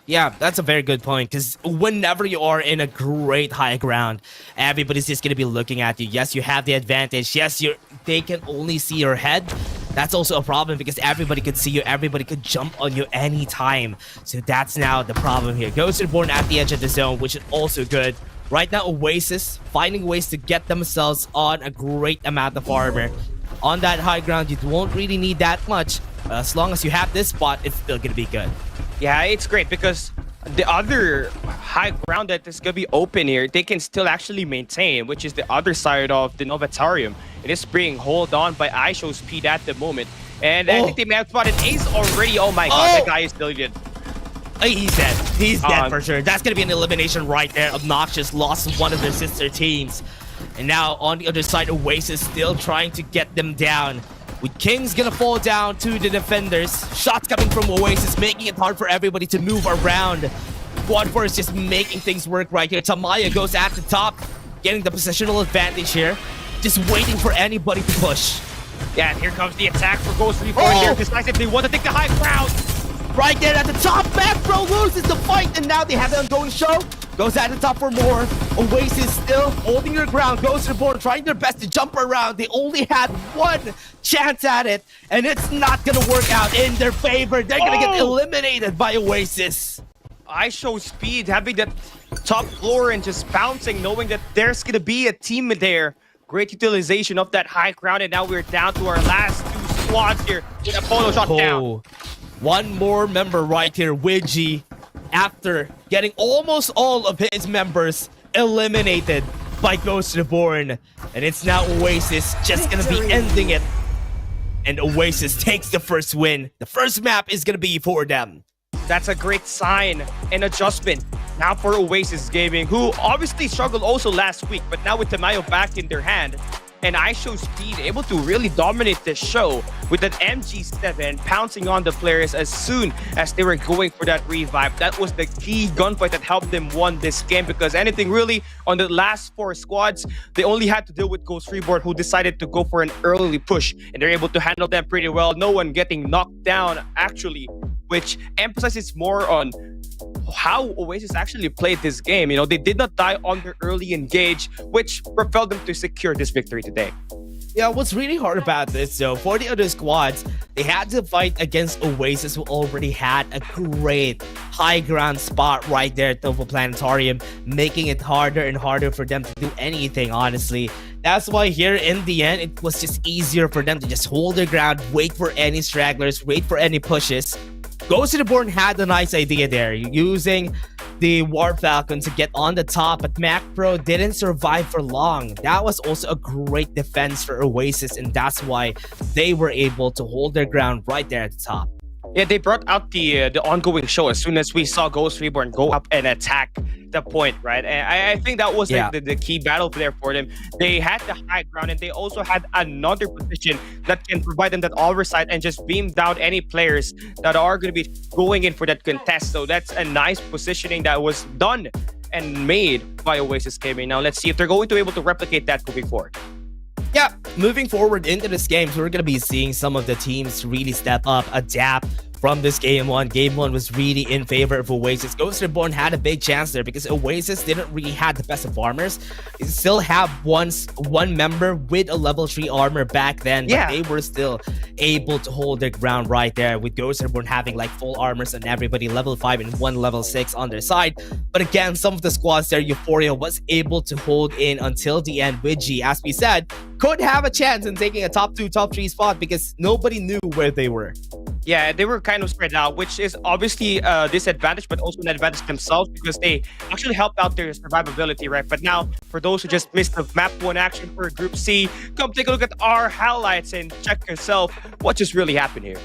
Yeah, that's a very good point, because whenever you are in a great high ground, everybody's just going to be looking at you. Yes, you have the advantage. Yes, they can only see your head. That's also a problem because everybody could see you. Everybody could jump on you anytime. So that's now the problem here. Ghost Reborn at the edge of the zone, which is also good. Right now, Oasis finding ways to get themselves on a great amount of armor. On that high ground, you won't really need that much. As long as you have this spot, it's still going to be good. Yeah, it's great because the other high ground that is going to be open here, they can still actually maintain, which is the other side of the Novatarium. It is being held on by ISO Speed at the moment. And I think they may have spotted Ace already. Oh my god, that guy is still good. He's dead. He's dead for sure. That's going to be an elimination right there. Obnoxious lost one of their sister teams. And now on the other side, Oasis still trying to get them down. With King's gonna fall down to the defenders. Shots coming from Oasis, making it hard for everybody to move around. Quad 4 is just making things work right here. Tamaya goes at the top, getting the positional advantage here. Just waiting for anybody to push. Yeah, and here comes the attack for Ghost Reborn. They're decisive. They want to take the high ground. Right there at the top, Macro loses the fight, and now they have the ongoing show. Goes at the top for more. Oasis still holding their ground. Ghost Reborn trying their best to jump around. They only had one chance at it, and it's not gonna work out in their favor. They're gonna get eliminated by Oasis. ISO Speed having that top floor and just bouncing, knowing that there's gonna be a team there. Great utilization of that high ground, and now we're down to our last 2 squads here with Apollo shot down. One more member right here, Ouija, after getting almost all of his members eliminated by Ghost Reborn. And it's now Oasis just gonna be ending it. And Oasis takes the first win. The first map is gonna be for them. That's a great sign and adjustment now for Oasis Gaming, who obviously struggled also last week, but now with Tamayo back in their hand, and ISO Speed able to really dominate the show with that MG7 pouncing on the players as soon as they were going for that revive. That was the key gunfight that helped them won this game, because anything really on the last 4 squads, they only had to deal with Ghost Reborn, who decided to go for an early push, and they're able to handle them pretty well. No one getting knocked down actually, which emphasizes more on how Oasis actually played this game. You know, they did not die on their early engage, which propelled them to secure this victory today. Yeah, what's really hard about this, though, for the other squads, they had to fight against Oasis, who already had a great high ground spot right there at Nova Planetarium, making it harder and harder for them to do anything, honestly. That's why here in the end, it was just easier for them to just hold their ground, wait for any stragglers, wait for any pushes. Ghost Reborn had a nice idea there, using the War Falcon to get on the top, but Mac Pro didn't survive for long. That was also a great defense for Oasis, and that's why they were able to hold their ground right there at the top. Yeah, they brought out the ongoing show as soon as we saw Ghost Reborn go up and attack get the point, right? And I think that was like the key battle there for them. They had the high ground, and they also had another position that can provide them that oversight and just beam down any players that are going to be going in for that contest. So that's a nice positioning that was done and made by Oasis Gaming. Now let's see if they're going to be able to replicate that moving forward. Yeah, moving forward into this game, so we're going to be seeing some of the teams really step up, adapt from this game one. Game one was really in favor of Oasis. Ghost Reborn had a big chance there because Oasis didn't really have the best of armors. They still have one member with a level 3 armor back then, but they were still able to hold their ground right there, with Ghost Reborn having like full armors on everybody, level 5 and one level 6 on their side. But again, some of the squads there, Euphoria was able to hold in until the end with G, as we said, could have a chance in taking a top 2, top 3 spot because nobody knew where they were. Yeah, they were kind of spread out, which is obviously a disadvantage, but also an advantage themselves because they actually helped out their survivability, right? But now, for those who just missed the map 1 action for Group C, come take a look at our highlights and check yourself what just really happened here.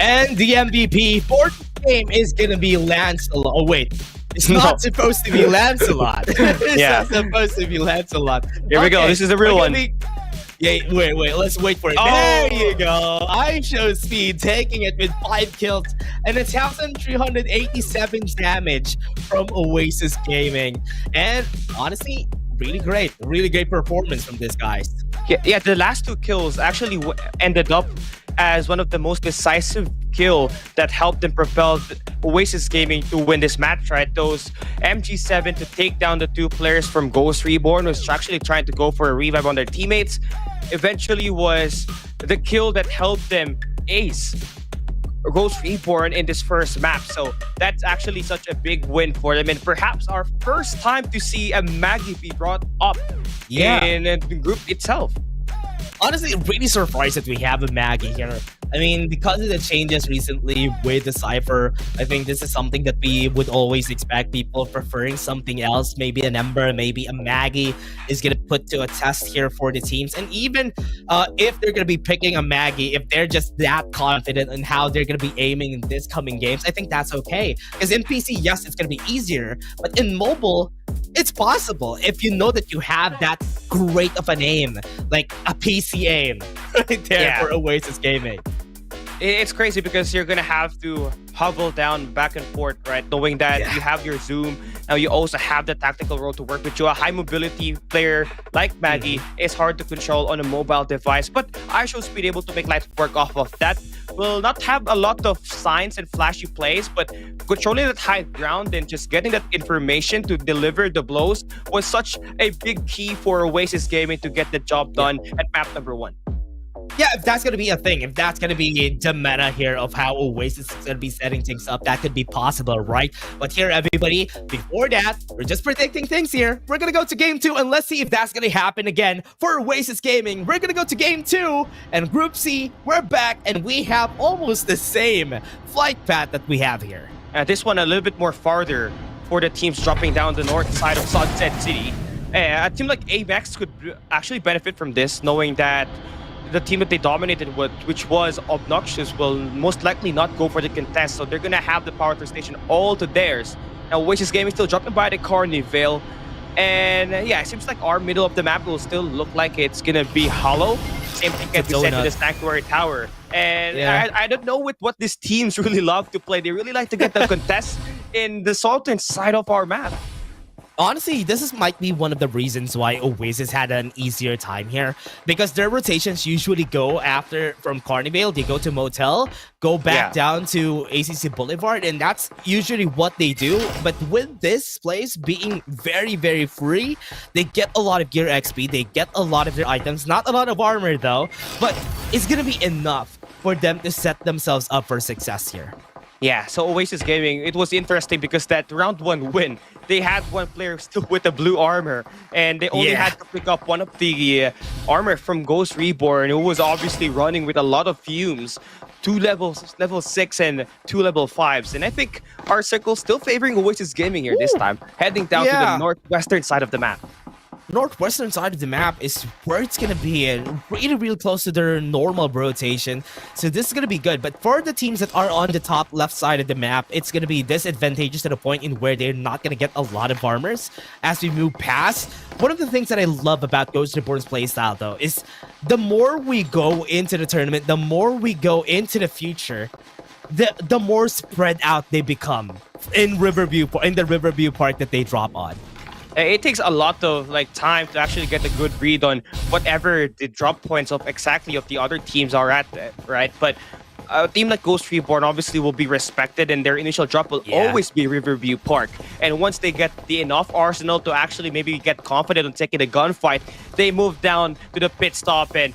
And the MVP for the game is gonna be Lancelot. Oh wait, it's not supposed to be Lancelot. It's not supposed to be Lancelot. Here we go. This is the real one. Yeah, wait, let's wait for it. Oh. There you go. I show speed, taking it with 5 kills and 1,387 damage from Oasis Gaming. And honestly, really great performance from these guys. Yeah, the last 2 kills actually ended up as one of the most decisive kill that helped them propel Oasis Gaming to win this match, right? Those MG7 to take down the 2 players from Ghost Reborn, who's actually trying to go for a revive on their teammates, eventually was the kill that helped them ace Ghost Reborn in this first map. So that's actually such a big win for them, and perhaps our first time to see a Maggie be brought up in the group itself. Honestly, really surprised that we have a Maggie here. I mean, because of the changes recently with the Cypher, I think this is something that we would always expect, people preferring something else. Maybe an Ember, maybe a Maggie is going to put to a test here for the teams. And even if they're going to be picking a Maggie, if they're just that confident in how they're going to be aiming in this coming games, I think that's okay. Because in PC, yes, it's going to be easier. But in mobile, it's possible if you know that you have that great of an aim, like a PC aim right there for Oasis Gaming. It's crazy because you're gonna have to hover down back and forth, right? Knowing that you have your zoom, now you also have the tactical role to work with you. A high mobility player like Maggie is hard to control on a mobile device, but ISho's been able to make light work off of that. Will not have a lot of signs and flashy plays, but controlling that high ground and just getting that information to deliver the blows was such a big key for Oasis Gaming to get the job done at map number 1. Yeah, if that's gonna be a thing, if that's gonna be the meta here of how Oasis is gonna be setting things up, that could be possible, right? But here, everybody, before that, we're just predicting things here. We're gonna go to game 2, and let's see if that's gonna happen again for Oasis Gaming. We're gonna go to game 2, and Group C, we're back, and we have almost the same flight path that we have here. This one a little bit more farther for the teams dropping down the north side of Sunset City. A team like Apex could actually benefit from this, knowing that the team that they dominated with, which was Obnoxious, will most likely not go for the contest, so they're gonna have the power station all to theirs. Now Oasis Gaming still dropping by the Carnival, and yeah, it seems like our middle of the map will still look like it's gonna be hollow. Same thing can be said to the Sanctuary Tower. And Yeah. I don't know with what these teams really love to play. They really like to get the contest in the southern side of our map. Honestly, might be one of the reasons why Oasis had an easier time here, because their rotations usually go after from Carnival, they go to Motel, go back down to ACC Boulevard, and that's usually what they do. But with this place being very, very free, they get a lot of gear XP, they get a lot of their items, not a lot of armor though, but it's gonna be enough for them to set themselves up for success here. Yeah, so Oasis Gaming, it was interesting because that round 1 win, they had one player still with the blue armor, and they only had to pick up one of the armor from Ghost Reborn, who was obviously running with a lot of fumes. 2 levels, level 6 and 2 level 5s. And I think our circle's still favoring Oasis Gaming here this time, heading down to the northwestern side of the map. Northwestern side of the map is where it's gonna be really close to their normal rotation, so this is gonna be good. But for the teams that are on the top left side of the map, it's gonna be disadvantageous to the point in where they're not gonna get a lot of armors as we move past. One of the things that I love about Ghost Reborn's playstyle though is the more we go into the tournament, the more we go into the future, the more spread out they become in the Riverview Park that they drop on. It takes a lot of time to actually get a good read on whatever the drop points of exactly of the other teams are at, right? But a team like Ghost Reborn obviously will be respected, and their initial drop will always be Riverview Park. And once they get the enough arsenal to actually maybe get confident on taking a gunfight, they move down to the pit stop and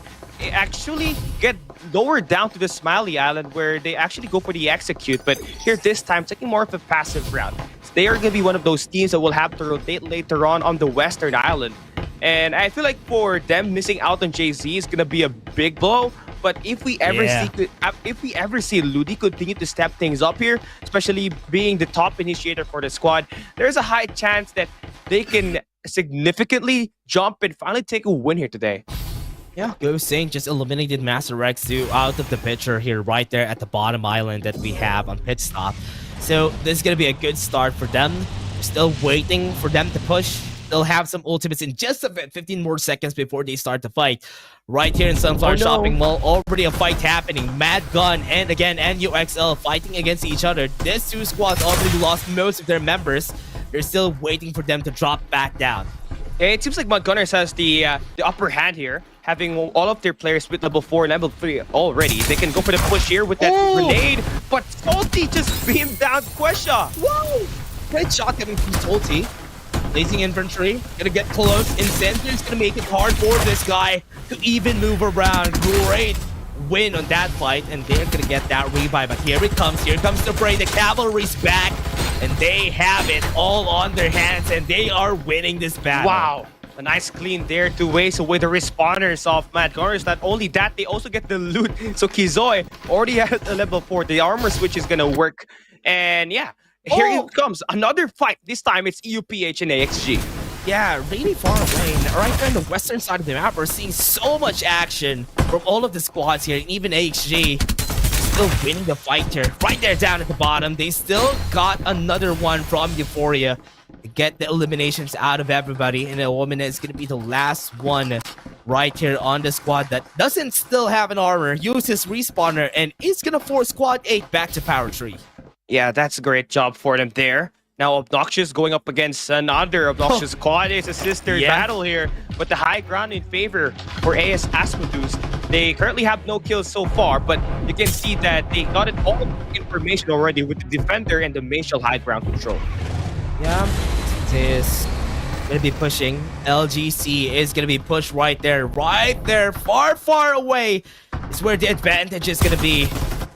actually get lowered down to the Smiley Island, where they actually go for the execute. But here this time, taking more of a passive route. They are going to be one of those teams that will have to rotate later on the Western Island. And I feel like for them, missing out on Jay-Z is going to be a big blow. But if we ever see Ludi continue to step things up here, especially being the top initiator for the squad, there's a high chance that they can significantly jump and finally take a win here today. Yeah, Ghost Saint just eliminated Master Rex out of the picture here, right there at the bottom island that we have on pit stop. So this is going to be a good start for them. We're still waiting for them to push. They'll have some ultimates in just a bit, 15 more seconds before they start the fight. Right here in Sunflower Shopping Mall, already a fight happening. Mad Gun and again NUXL fighting against each other. These two squads already lost most of their members. They're still waiting for them to drop back down. It seems like Mud Gunners has the upper hand here, having all of their players with level 4 and level 3 already. They can go for the push here with that grenade, but Salty just beamed down Quesha. Whoa! Great shot coming from Salty. Placing infantry, gonna get close. Incendiary's gonna make it hard for this guy to even move around. Great win on that fight, and they're gonna get that revive. But here it comes the fray. The cavalry's back, and they have it all on their hands, and they are winning this battle. Wow. A nice clean there to waste away the respawners of Mad Gunners. Not only that, they also get the loot. So Kizoy already at a level 4. The armor switch is gonna work. And yeah, here it comes. Another fight. This time it's EUPH and AXG. Yeah, really far away. And right there on the western side of the map, we're seeing so much action from all of the squads here. And even AXG still winning the fight here. Right there down at the bottom. They still got another one from Euphoria. Get the eliminations out of everybody, and the woman is going to be the last one right here on the squad that doesn't still have an armor, uses respawner, and is going to force squad 8 back to power 3. Yeah, that's a great job for them there. Now Obnoxious going up against another Obnoxious squad. It's a sister battle here, but the high ground in favor for AS Asmodeus. They currently have no kills so far, but you can see that they got it all information already with the defender and the Maciel high ground control. Yeah, it is gonna be pushing. LGC is gonna be pushed right there, far, far away is where the advantage is gonna be.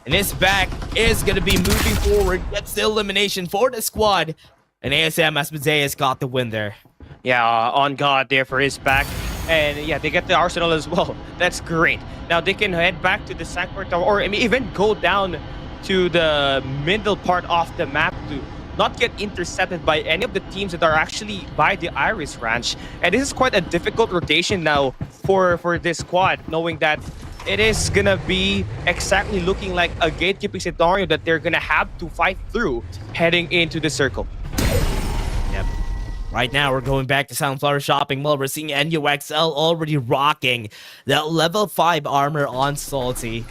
And his back is gonna be moving forward, gets the elimination for the squad. And ASM Asmodeus got the win there. Yeah, on guard there for his back. And yeah, they get the arsenal as well. That's great. Now they can head back to the Sanctuary Tower, or even go down to the middle part of the map to not get intercepted by any of the teams that are actually by the Iris Ranch. And this is quite a difficult rotation now for this squad, knowing that it is gonna be exactly looking like a gatekeeping scenario that they're gonna have to fight through heading into the circle. Yep. Right now, we're going back to Sunflower Shopping Mall. We're seeing NUXL already rocking that level 5 armor on Salty.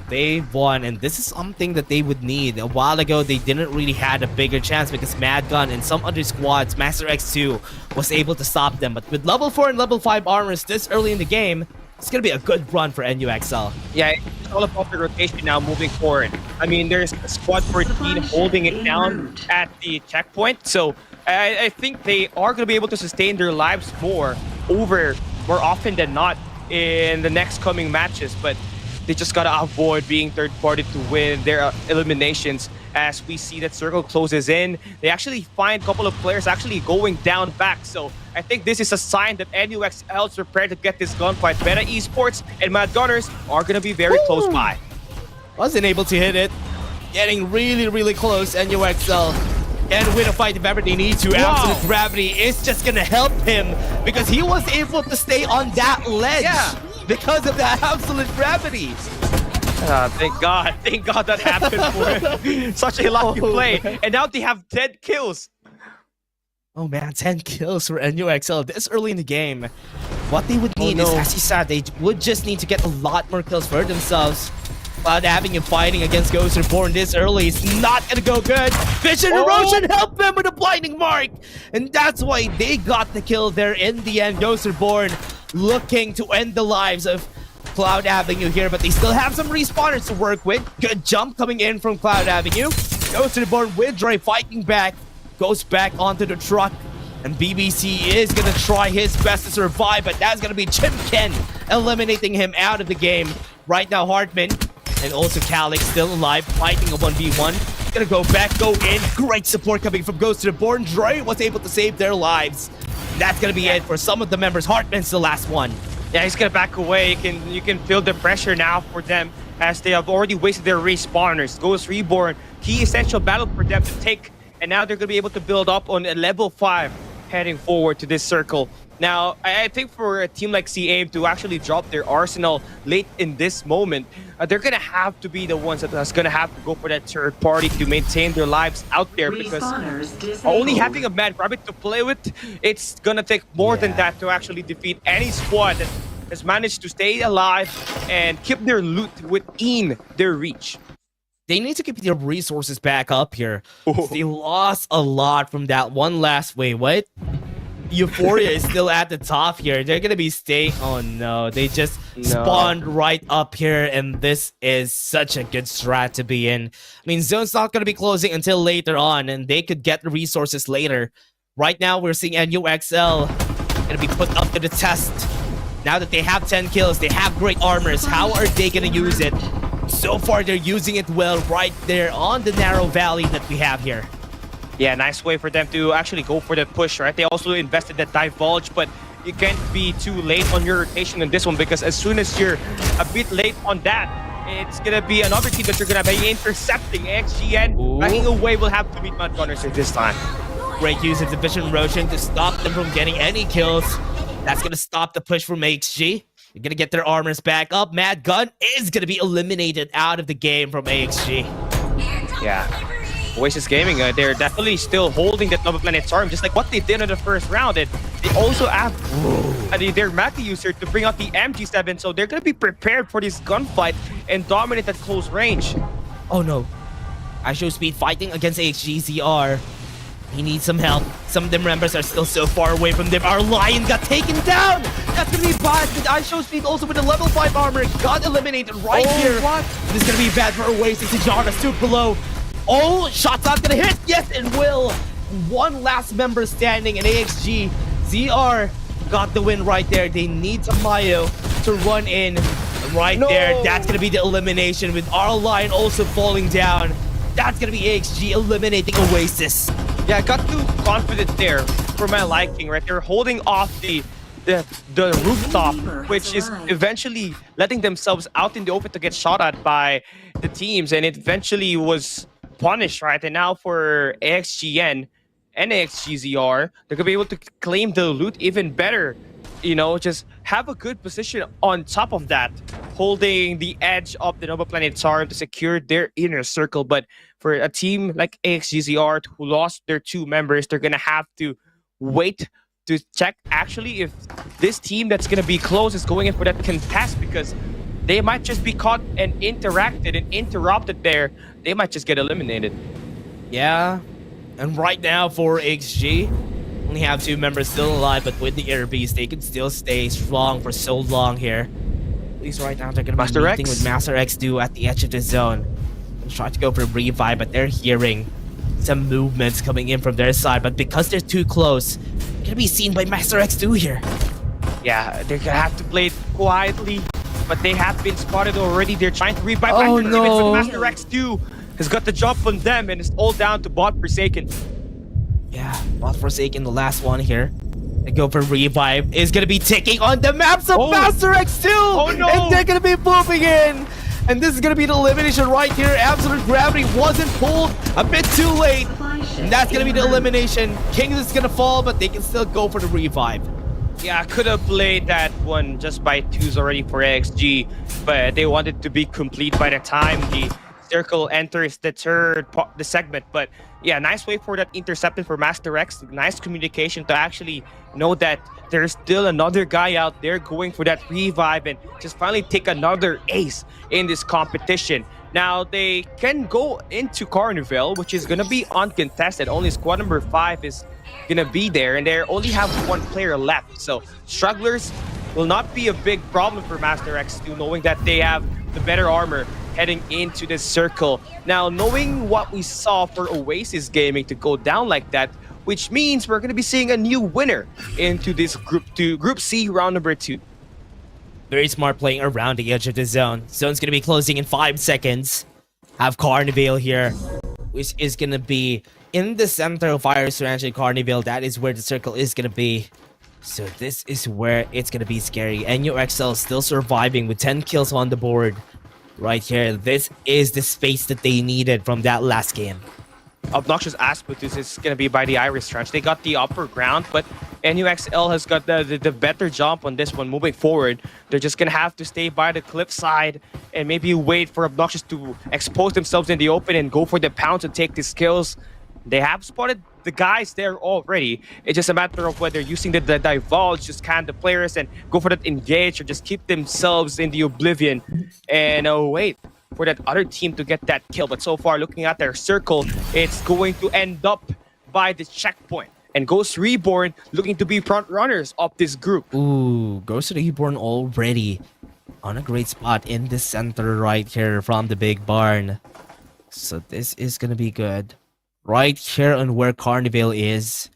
They've won, and this is something that they would need. A while ago, they didn't really had a bigger chance because Mad Gun and some other squads, Master X2, was able to stop them. But with level 4 and level 5 armors this early in the game, it's going to be a good run for NUXL. Yeah, it's all about the rotation now moving forward. I mean, there's a squad 14 holding it down at the checkpoint, so I think they are going to be able to sustain their lives more often than not in the next coming matches, but they just got to avoid being third party to win their eliminations. As we see that circle closes in, they actually find a couple of players actually going down back, so I think this is a sign that NUXL is prepared to get this gunfight. Meta Esports and Mad Gunners are going to be very close by. Wasn't able to hit it. Getting really, really close. NUXL can win a fight if ever they need to. Wow. Absolute Gravity is just going to help him because he was able to stay on that ledge because of that Absolute Gravity. Thank God that happened for him. Such a lucky play. And now they have 10 kills. Oh man, 10 kills for NUXL this early in the game. What they would need is, as he said, they would just need to get a lot more kills for themselves. Cloud Avenue fighting against Ghost Reborn this early is not gonna go good. Vision Erosion helped them with a blinding mark. And that's why they got the kill there in the end. Ghost Reborn looking to end the lives of Cloud Avenue here, but they still have some respawners to work with. Good jump coming in from Cloud Avenue. Ghost Reborn with Dre fighting back. Goes back onto the truck, and BBC is gonna try his best to survive, but that's gonna be Chimken eliminating him out of the game. Right now, Hartman and also Calix still alive, fighting a 1v1. Gonna go back, go in. Great support coming from Ghost Reborn. Dre was able to save their lives. That's gonna be it for some of the members. Hartman's the last one. Yeah, he's gonna back away. You can feel the pressure now for them as they have already wasted their respawners. Ghost Reborn, key essential battle for them to take. And now they're going to be able to build up on a level 5 heading forward to this circle. Now, I think for a team like CAIM to actually drop their arsenal late in this moment, they're going to have to be the ones that's going to have to go for that third party to maintain their lives out there, because only having a Mad Rabbit to play with, it's going to take more than that to actually defeat any squad that has managed to stay alive and keep their loot within their reach. They need to keep their resources back up here. They lost a lot from that one last wave. What? Euphoria is still at the top here. They're going to be staying. Oh no, they just spawned right up here, and this is such a good strat to be in. I mean, Zone's not going to be closing until later on, and they could get the resources later. Right now, we're seeing NUXL going to be put up to the test. Now that they have 10 kills, they have great armors. How are they going to use it? So far, they're using it well right there on the narrow valley that we have here. Yeah, nice way for them to actually go for the push, right? They also invested that Divulge, but you can't be too late on your rotation in this one, because as soon as you're a bit late on that, it's going to be another team that you're going to be intercepting. XGN backing away will have to meet Mad Gunners this time. Great use of the Vision Erosion to stop them from getting any kills. That's going to stop the push from AXG. They're going to get their armors back up. Mad Gun is going to be eliminated out of the game from AXG. Yeah. Oasis Gaming, they're definitely still holding that Nova Planet's arm, just like what they did in the first round. And they also have their Maki user to bring out the MG7, so they're going to be prepared for this gunfight and dominate at close range. Oh no. IShowSpeed fighting against AXG ZR. He needs some help. Some of them members are still so far away from them. Our Lion got taken down! That's gonna be bad, but IShowSpeed also with a level 5 armor got eliminated right here. What? This is gonna be bad for Oasis. Ijara super low. Oh, shot's not gonna hit! Yes, it will! One last member standing, and AXG ZR got the win right there. They need Tamayo to run in right there. That's gonna be the elimination with our line also falling down. That's gonna be AXG eliminating Oasis. Yeah, I got too confident there for my liking, right? They're holding off the rooftop, which is eventually letting themselves out in the open to get shot at by the teams, and it eventually was punished, right? And now for AXGN and AXGZR, they're gonna be able to claim the loot even better. You know, just have a good position on top of that, holding the edge of the Nova Planetarium to secure their inner circle. But for a team like AXGZR who lost their 2 members, they're gonna have to wait to check actually if this team that's gonna be close is going in for that contest, because they might just be caught and interacted and interrupted there. They might just get eliminated. Yeah, and right now for XG, only have 2 members still alive, but with the air beast, they can still stay strong for so long here. At least right now, they're gonna be meeting with Master X2 at the edge of the zone. They'll try to go for a revive, but they're hearing some movements coming in from their side. But because they're too close, they're gonna be seen by Master X2 here. Yeah, they're gonna have to play it quietly, but they have been spotted already. They're trying to revive Oh, back no. but Master X2 has got the jump on them, and it's all down to Bot Forsaken. Yeah, Bot Forsaken, the last one here. They go for revive. Is gonna be taking on the maps of Master X2! Oh no! And they're gonna be moving in! And this is gonna be the elimination right here. Absolute Gravity wasn't pulled a bit too late. And that's gonna be the elimination. King is gonna fall, but they can still go for the revive. Yeah, I could have played that one just by 2s already for AXG, but they wanted to be complete by the time the circle enters the segment. But yeah, nice way for that interception for Master X. Nice communication to actually know that there's still another guy out there going for that revive and just finally take another ace in this competition. Now they can go into Carnival, which is gonna be uncontested. Only squad number 5 is gonna be there, and they only have 1 player left. So strugglers will not be a big problem for Master X2, knowing that they have the better armor heading into this circle. Now, knowing what we saw for Oasis Gaming to go down like that, which means we're going to be seeing a new winner into this Group C round number 2. Very smart playing around the edge of the zone. Zone's gonna be closing in 5 seconds. Have Carnival here, which is gonna be in the center of Iris Ranch and Carnival. That is where the circle is gonna be. So this is where it's gonna be scary. NUXL still surviving with 10 kills on the board. Right here, this is the space that they needed from that last game. Obnoxious Asputus is going to be by the Iris Trench. They got the upper ground, but NUXL has got the better jump on this one moving forward. They're just going to have to stay by the cliff side and maybe wait for Obnoxious to expose themselves in the open and go for the pounce and take these kills. They have spotted the guys there already. It's just a matter of whether using the divulge to scan the players and go for that engage, or just keep themselves in the oblivion and wait for that other team to get that kill. But so far, looking at their circle, it's going to end up by the checkpoint. And Ghost Reborn looking to be front runners of this group. Ooh, Ghost Reborn already on a great spot in the center right here from the big barn. So this is gonna be good. Right here on where Carnival is.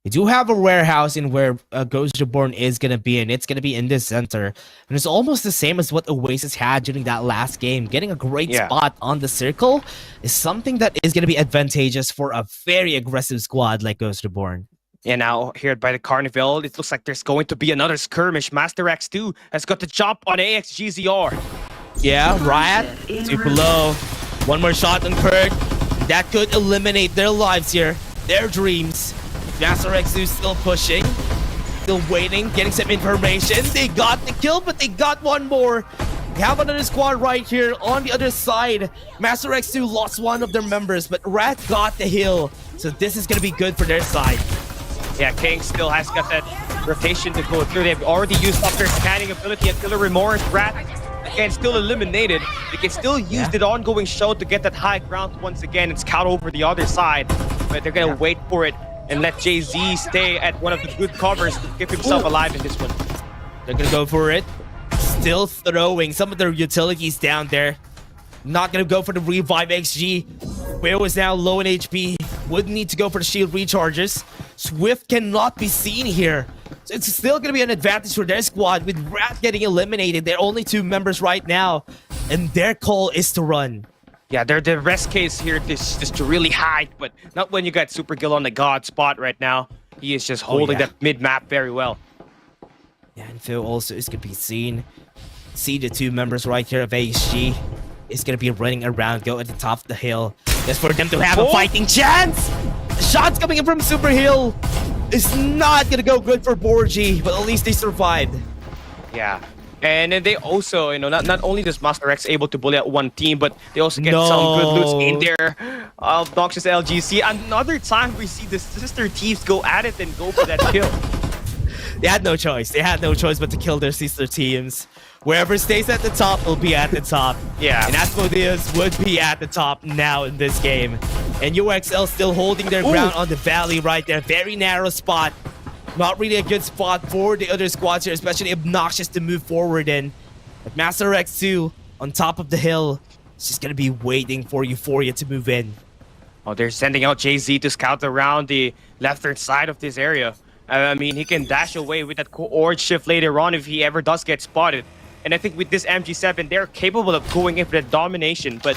We do have a warehouse in where Ghost Reborn is going to be, and it's going to be in the center. And it's almost the same as what Oasis had during that last game. Getting a great spot on the circle is something that is going to be advantageous for a very aggressive squad like Ghost Reborn. Yeah, now here by the Carnival, it looks like there's going to be another skirmish. Master X2 has got the jump on AXGZR. Yeah, Riot, super low. One more shot on Kirk. That could eliminate their lives here, their dreams. Master X2 still pushing, still waiting, getting some information. They got the kill, but they got one more. We have another squad right here on the other side. Master X2 lost one of their members, but Rat got the hill. So this is going to be good for their side. Yeah, King still has got that rotation to go through. They've already used up their scanning ability and Killer Remorse. Rat again still eliminated. They can still use the ongoing show to get that high ground once again and scout over the other side. But they're going to wait for it and let Jay-Z stay at one of the good covers to keep himself alive in this one. They're going to go for it. Still throwing some of their utilities down there. Not going to go for the revive XG. Will is now low in HP. Would need to go for the shield recharges. Swift cannot be seen here. So it's still going to be an advantage for their squad with Rat getting eliminated. They're only 2 members right now. And their call is to run. Yeah, they're the rest case here is just to really hide, but not when you got Super Gil on the god spot right now. He is just holding that mid-map very well. Yeah, and Phil also is going to be seen. See the 2 members right here of ASG is going to be running around, go at the top of the hill. Just for them to have a fighting chance! The shots coming in from Super Hill is not going to go good for Borgie, but at least they survived. Yeah. And then they also, you know, not only does Master X able to bully out one team, but they also get some good loots in there. Obnoxious LGC. Another time we see the sister teams go at it and go for that kill. They had no choice. They had no choice but to kill their sister teams. Wherever stays at the top will be at the top. Yeah. And Asmodeus would be at the top now in this game. And UXL still holding their ground on the valley right there. Very narrow spot. Not really a good spot for the other squads here, especially Obnoxious to move forward in. But Master X2 on top of the hill is just going to be waiting for Euphoria to move in. Oh, they're sending out JZ to scout around the left-hand side of this area. I mean, he can dash away with that coord shift later on if he ever does get spotted. And I think with this MG7, they're capable of going in for the domination, but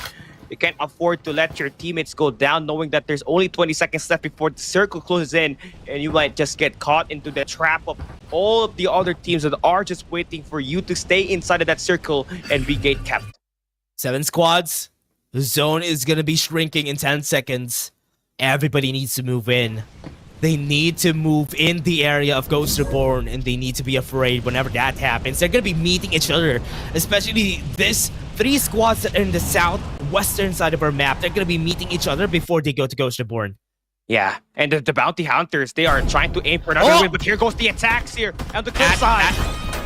you can't afford to let your teammates go down knowing that there's only 20 seconds left before the circle closes in, and you might just get caught into the trap of all of the other teams that are just waiting for you to stay inside of that circle and be gate kept. 7 squads. The zone is going to be shrinking in 10 seconds. Everybody needs to move in. They need to move in the area of Ghost Reborn, and they need to be afraid whenever that happens. They're going to be meeting each other, especially this 3 squads that are in the southwestern side of our map. They're going to be meeting each other before they go to Ghost Reborn. Yeah, and the bounty hunters, they are trying to aim for another win, but here goes the attacks here on the cliff side.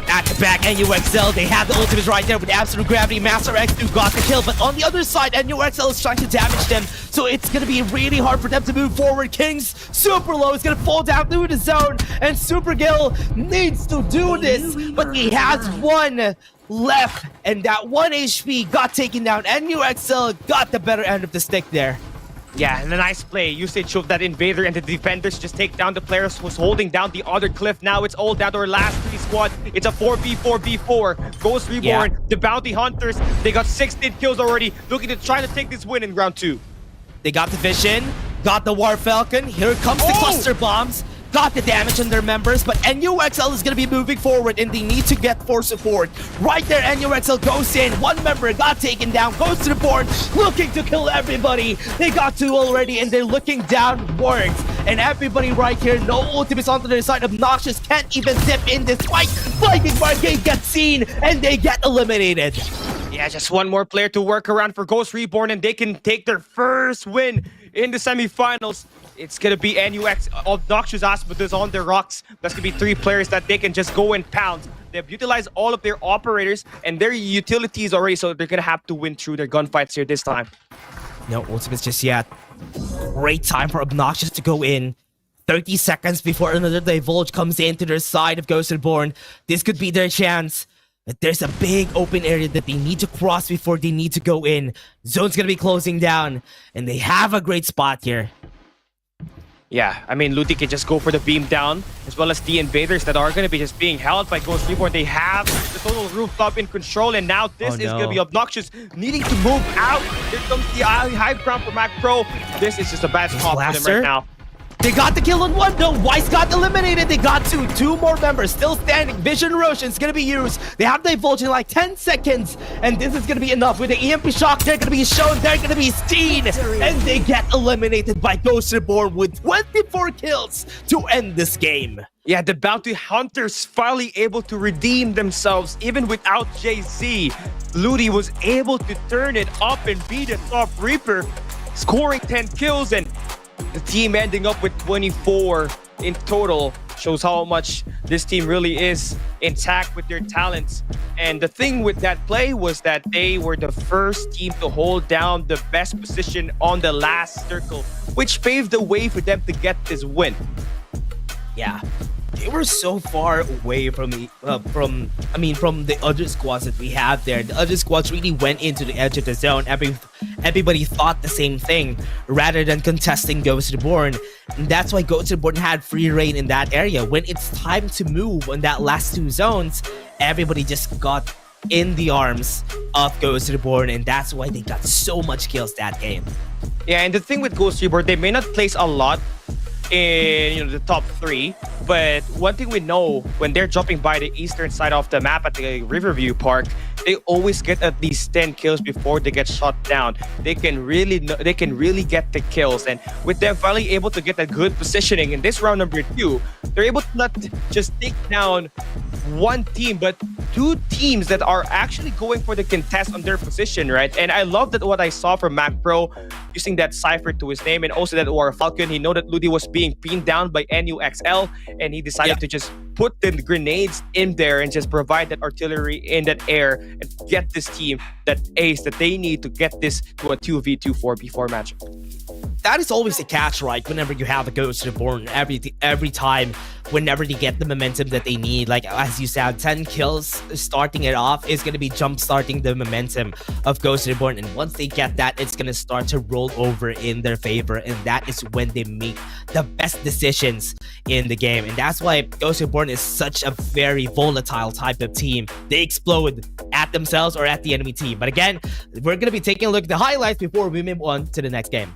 At the back, NUXL, they have the ultimates right there with Absolute Gravity. Master X2 got the kill, but on the other side, NUXL is trying to damage them, so it's going to be really hard for them to move forward. King's super low is going to fall down through the zone, and Super Gil needs to do this, but he has 1 left, and that 1 HP got taken down. NUXL got the better end of the stick there. Yeah, and a nice play. Usage of that invader and the defenders just take down the players who's holding down the other cliff. Now it's all down to our last 3 squad. It's a 4v4v4. Ghost Reborn, the bounty hunters, they got 16 kills already, looking to try to take this win in round 2. They got the vision, got the War Falcon. Here comes the cluster bombs. Got the damage on their members, but NUXL is going to be moving forward, and they need to get for support. Right there, NUXL goes in. 1 member got taken down, goes to the board, looking to kill everybody. They got 2 already, and they're looking downwards. And everybody right here, no ultimates onto their side. Obnoxious can't even dip in this fight. Flying Barcade gets seen, and they get eliminated. Yeah, just 1 more player to work around for Ghost Reborn, and they can take their first win in the semifinals. It's going to be NUX, Obnoxious Asmodeus on the rocks. That's going to be 3 players that they can just go and pound. They've utilized all of their operators and their utilities already, so they're going to have to win through their gunfights here this time. No ultimates just yet. Great time for Obnoxious to go in. 30 seconds before another Divulge comes into their side of Ghost Reborn. This could be their chance. But there's a big open area that they need to cross before they need to go in. Zone's going to be closing down, and they have a great spot here. Yeah, I mean, Luti can just go for the beam down, as well as the invaders that are going to be just being held by Ghost Reborn. They have the total rooftop in control, and now this is going to be Obnoxious, needing to move out. Here comes the high ground for Mac Pro. This is just a bad spot for them right now. They got the kill on 1 though. Weiss got eliminated. They got 2. 2 more members still standing. Vision Rosh is going to be used. They have Divulge in like 10 seconds. And this is going to be enough. With the EMP shock, they're going to be shown. They're going to be seen. And they get eliminated by Ghost Reborn with 24 kills to end this game. Yeah, the bounty hunters finally able to redeem themselves even without JZ. Ludi was able to turn it up and be the top Reaper, scoring 10 kills, and the team ending up with 24 in total. Shows how much this team really is intact with their talents. And the thing with that play was that they were the first team to hold down the best position on the last circle, which paved the way for them to get this win. Yeah. they were so far away from the other squads that we have there. The other squads really went into the edge of the zone. Everybody thought the same thing rather than contesting Ghost Reborn. And that's why Ghost Reborn had free reign in that area. When it's time to move on that last two zones, everybody just got in the arms of Ghost Reborn, and that's why they got so much kills that game. Yeah, and the thing with Ghost Reborn, they may not place a lot in the top 3, but one thing we know, when they're jumping by the eastern side of the map at the Riverview Park, they always get at least 10 kills before they get shot down. They can really get the kills, and with them finally able to get a good positioning in this round number 2, they're able to not just take down one team, but 2 teams that are actually going for the contest on their position, right? And I love that what I saw from Mac Pro, using that cipher to his name, and also that War Falcon. He know that Ludi was being pinned down by NUXL, and he decided to just put the grenades in there and just provide that artillery in that air and get this team that ace that they need to get this to a 2v2 4v4 match. That is always the catch, right? Whenever you have a Ghost Reborn, every time, whenever they get the momentum that they need, like as you said, 10 kills starting it off is going to be jump starting the momentum of Ghost Reborn, and once they get that, it's going to start to roll over in their favor, and that is when they make the best decisions in the game. And that's why Ghost Reborn is such a very volatile type of team. They explode at themselves or at the enemy team. But again, we're going to be taking a look at the highlights before we move on to the next game.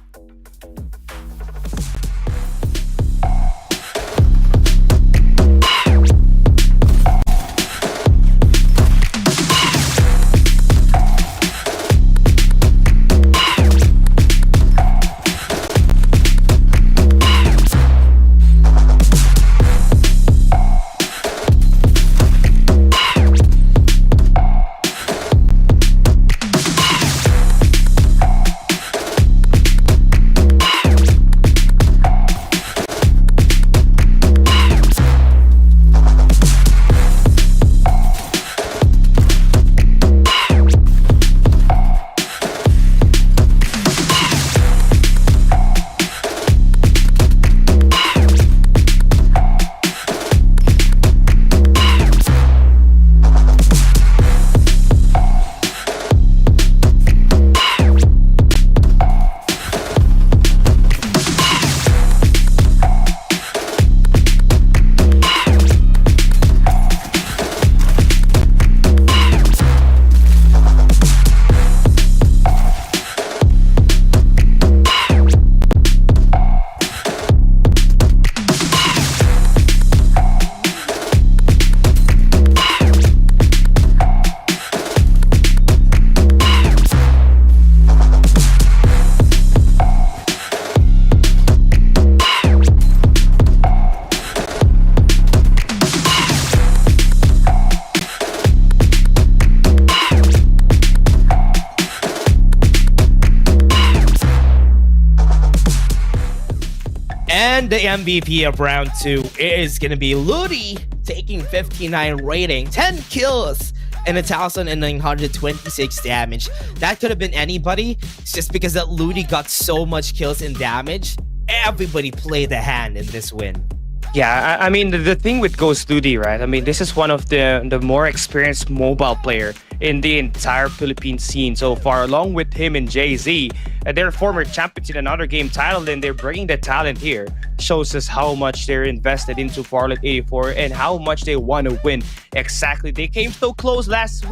And the MVP of round 2 is going to be Ludi, taking 59 rating, 10 kills, and 1,926 damage. That could have been anybody. It's just because that Ludi got so much kills and damage. Everybody played the hand in this win. Yeah, I mean, the thing with Ghost Ludi, right? I mean, this is one of the more experienced mobile player in the entire Philippine scene so far, along with him and Jay-Z. They're former champions in another game title, and they're bringing the talent here. Shows us how much they're invested into Farlight 84 and how much they want to win. Exactly. They came so close last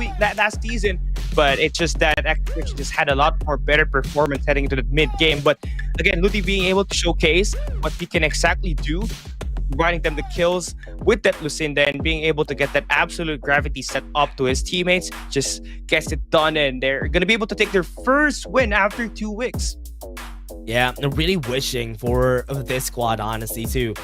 season, but it's just that Activision just had a lot more better performance heading into the mid-game. But again, Ludi being able to showcase what he can exactly do, providing them the kills with that Lucinda and being able to get that absolute gravity set up to his teammates, just gets it done, and they're going to be able to take their first win after 2 weeks. Yeah, I'm really wishing for this squad, honestly, to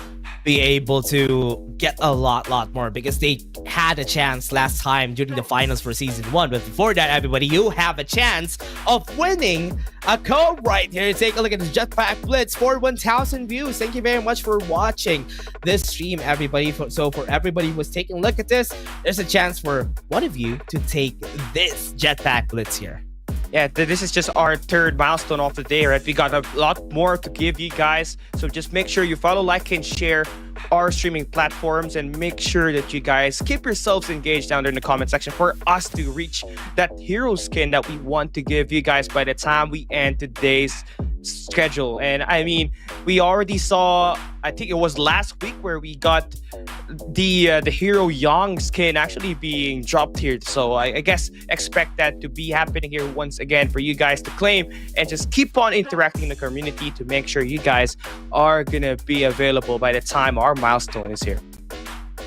be able to get a lot more, because they had a chance last time during the finals for season 1. But before that, everybody, you have a chance of winning a code right here. Take a look at the Jetpack Blitz for 1,000 views. Thank you very much for watching this stream, everybody. So for everybody who was taking a look at this, there's a chance for one of you to take this Jetpack Blitz here. Yeah, this is just our third milestone of the day, right? We got a lot more to give you guys. So just make sure you follow, like, and share our streaming platforms, and make sure that you guys keep yourselves engaged down there in the comment section for us to reach that hero skin that we want to give you guys by the time we end today's schedule. And I mean, we already saw, I think it was last week, where we got the hero Young skin actually being dropped here. So I guess expect that to be happening here once again for you guys to claim, and just keep on interacting in the community to make sure you guys are gonna be available by the time our milestone is here.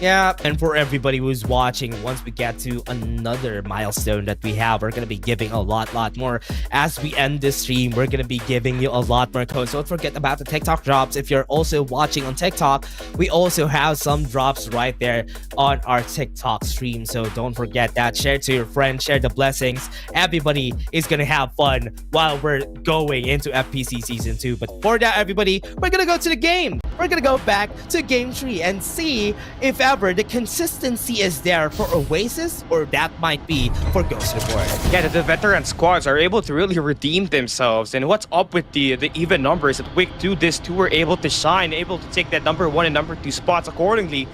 Yeah, and for everybody who's watching, once we get to another milestone that we have, we're going to be giving a lot more. As we end this stream, we're going to be giving you a lot more codes. Don't forget about the TikTok drops. If you're also watching on TikTok, we also have some drops right there on our TikTok stream. So don't forget that. Share to your friends, share the blessings. Everybody is going to have fun while we're going into FPC Season 2. But for that, everybody, we're going to go to the game. We're going to go back to Game 3 and see if ever the consistency is there for Oasis, or that might be for Ghost Report. Yeah, the veteran squads are able to really redeem themselves. And what's up with the even numbers? At week 2, this two were able to shine, able to take that number 1 and number 2 spots accordingly.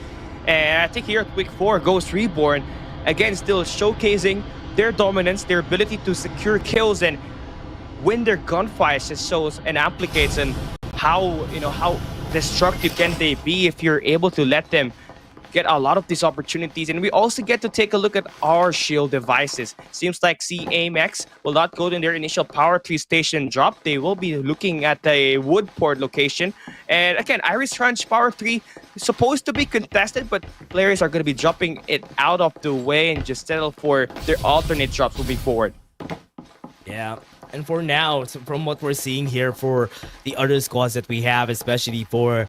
And I think here at week 4, Ghost Reborn, again, still showcasing their dominance, their ability to secure kills and win their gunfights. Just shows and amplifies and how destructive can they be if you're able to let them get a lot of these opportunities. And we also get to take a look at our shield devices. Seems like CAMX will not go in their initial power 3 station drop. They will be looking at a Woodport location. And again, Iris Ranch power 3 is supposed to be contested, but players are going to be dropping it out of the way and just settle for their alternate drops moving forward. Yeah. And for now, so from what we're seeing here for the other squads that we have, especially for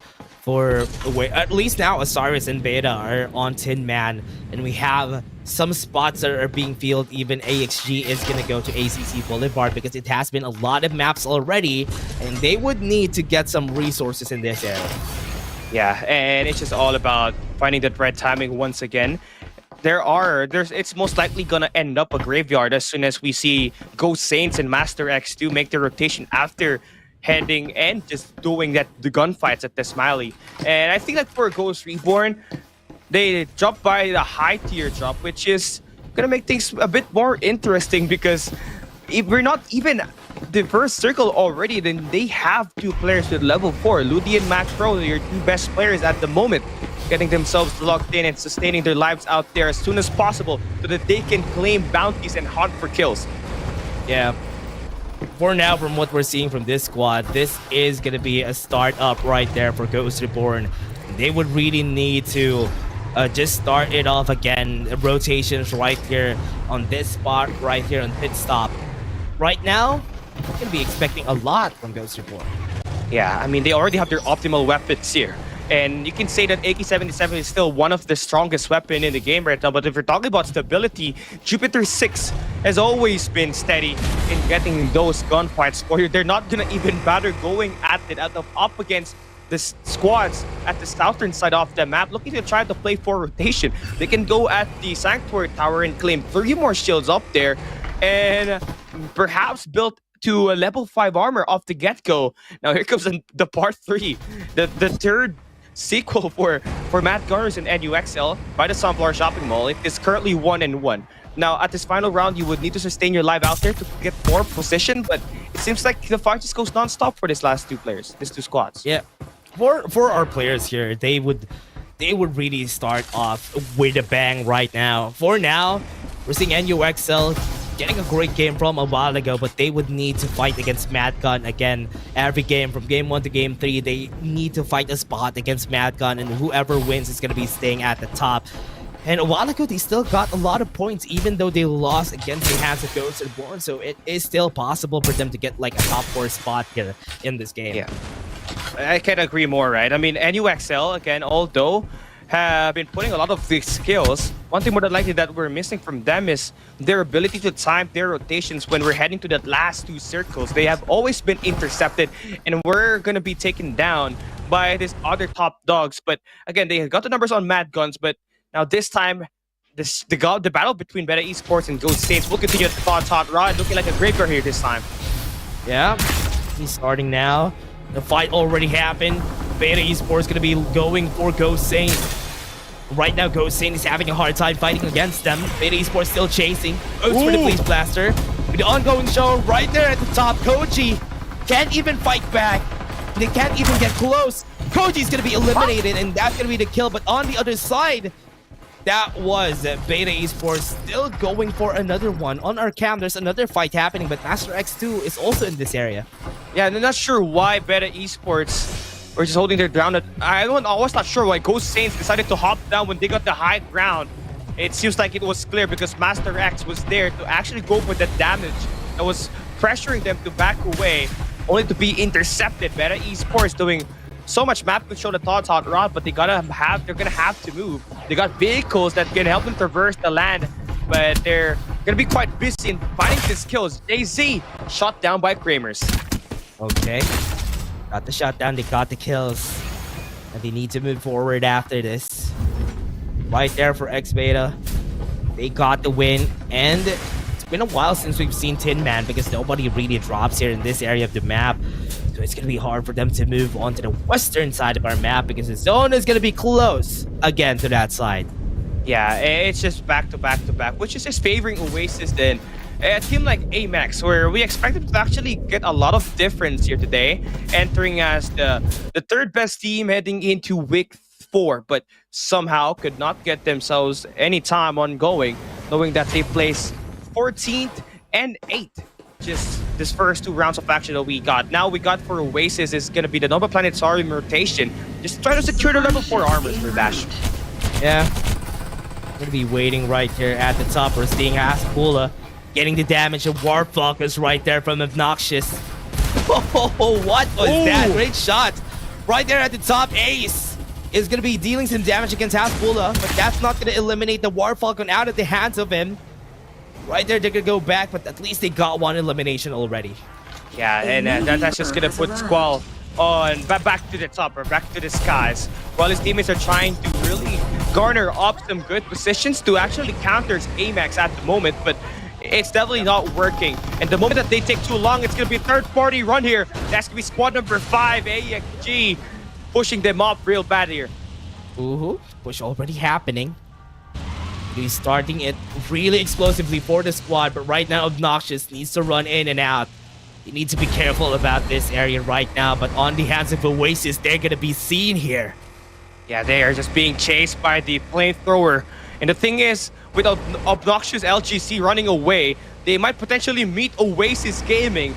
at least now Osiris and Beta are on Tin Man, and we have some spots that are being filled. Even AXG is going to go to ACC Boulevard because it has been a lot of maps already, and they would need to get some resources in this area. Yeah, and it's just all about finding the right timing once again. It's most likely gonna end up a graveyard as soon as we see Ghost Saints and Master X2 make their rotation after heading and just doing the gunfights at the Smiley. And I think that for Ghost Reborn, they dropped by the high tier drop, which is gonna make things a bit more interesting, because if we're not even the first circle already, then they have 2 players with level 4. Ludi and Max Pro, your 2 best players at the moment, getting themselves locked in and sustaining their lives out there as soon as possible so that they can claim bounties and hunt for kills. Yeah. For now, from what we're seeing from this squad, this is going to be a startup right there for Ghost Reborn. They would really need to just start it off again. Rotations right here on this spot, right here on pit stop. Right now, you can be expecting a lot from Ghost Reborn. Yeah, I mean, they already have their optimal weapons here. And you can say that AK-77 is still one of the strongest weapons in the game right now. But if we're talking about stability, Jupiter 6 has always been steady in getting those gunfights for you. They're not going to even bother going at it up against the squads at the southern side of the map, looking to try to play for rotation. They can go at the Sanctuary Tower and claim 3 more shields up there, and perhaps build to a level 5 armor off the get-go. Now here comes the part 3, the third sequel for Matt Gunners and NUXL by the Sunflower Shopping Mall. It is currently 1-1. Now at this final round, you would need to sustain your life out there to get more position, but it seems like the fight just goes non-stop for these last 2 players, these 2 squads. Yeah, for our players here, they would really start off with a bang right now. For now, we're seeing NUXL getting a great game from a while ago, but they would need to fight against Madgun again every game. From game 1 to game 3, they need to fight a spot against Madgun, and whoever wins is going to be staying at the top. And a while ago, they still got a lot of points, even though they lost against the hands of Ghost Reborn, so it is still possible for them to get like a top 4 spot here in this game. Yeah, I can't agree more, right? I mean, NUXL, again, although have been putting a lot of these skills, one thing more than likely that we're missing from them is their ability to time their rotations when we're heading to the last 2 circles. They have always been intercepted, and we're going to be taken down by these other top dogs. But again, they got the numbers on Mad Guns, but now this time, the battle between Beta Esports and Ghost Saints will continue at the hot rod, looking like a graveyard here this time. Yeah, he's starting now. The fight already happened. Beta Esports gonna be going for Ghost Saints. Right now, Ghost Saints is having a hard time fighting against them. Beta Esports still chasing. Goes for the Blaze Blaster. With the ongoing show right there at the top, Koji can't even fight back. They can't even get close. Koji's gonna be eliminated, and that's gonna be the kill. But on the other side, that was Beta Esports still going for another one. On our cam, there's another fight happening, but Master X2 is also in this area. Yeah, and I'm not sure why Beta Esports were just holding their ground. I was not sure why Ghost Saints decided to hop down when they got the high ground. It seems like it was clear because Master X was there to actually go for the damage that was pressuring them to back away, only to be intercepted. Beta Esports doing so much map control at hot rod, but they're gonna have to move. They got vehicles that can help them traverse the land, but they're gonna be quite busy in finding these kills. JZ shot down by Kramers. Okay. Got the shutdown, they got the kills. And they need to move forward after this. Right there for X-Beta. They got the win. And it's been a while since we've seen Tin Man because nobody really drops here in this area of the map. So it's going to be hard for them to move on to the western side of our map because the zone is going to be close again to that side. Yeah, it's just back to back to back, which is just favoring Oasis then. A team like Amex, where we expect them to actually get a lot of difference here today, entering as the third best team heading into week 4, but somehow could not get themselves any time ongoing, knowing that they placed 14th and 8th. Just this first 2 rounds of action that we got. Now we got for Oasis is going to be the Nova Planetarium rotation. Just try to secure the level 4 armors for Bash. Yeah. Gonna be waiting right here at the top. We're seeing Aspula getting the damage of Warp Focus right there from Obnoxious. Oh, what was that? Great shot. Right there at the top, Ace is going to be dealing some damage against Aspula, but that's not going to eliminate the Warp Falcon out of the hands of him. Right there, they're going to go back, but at least they got one elimination already. Yeah, and that's just going to put Squall on back to the top or back to the skies, while his teammates are trying to really garner up some good positions to actually counter Amex at the moment, but it's definitely not working. And the moment that they take too long, it's going to be a third-party run here. That's going to be squad number 5, AXG, pushing them up real bad here. Ooh, push already happening. He's starting it really explosively for the squad, but right now Obnoxious needs to run in and out. You need to be careful about this area right now, but on the hands of Oasis, they're going to be seen here. Yeah, they are just being chased by the flamethrower. And the thing is, with Obnoxious LGC running away, they might potentially meet Oasis Gaming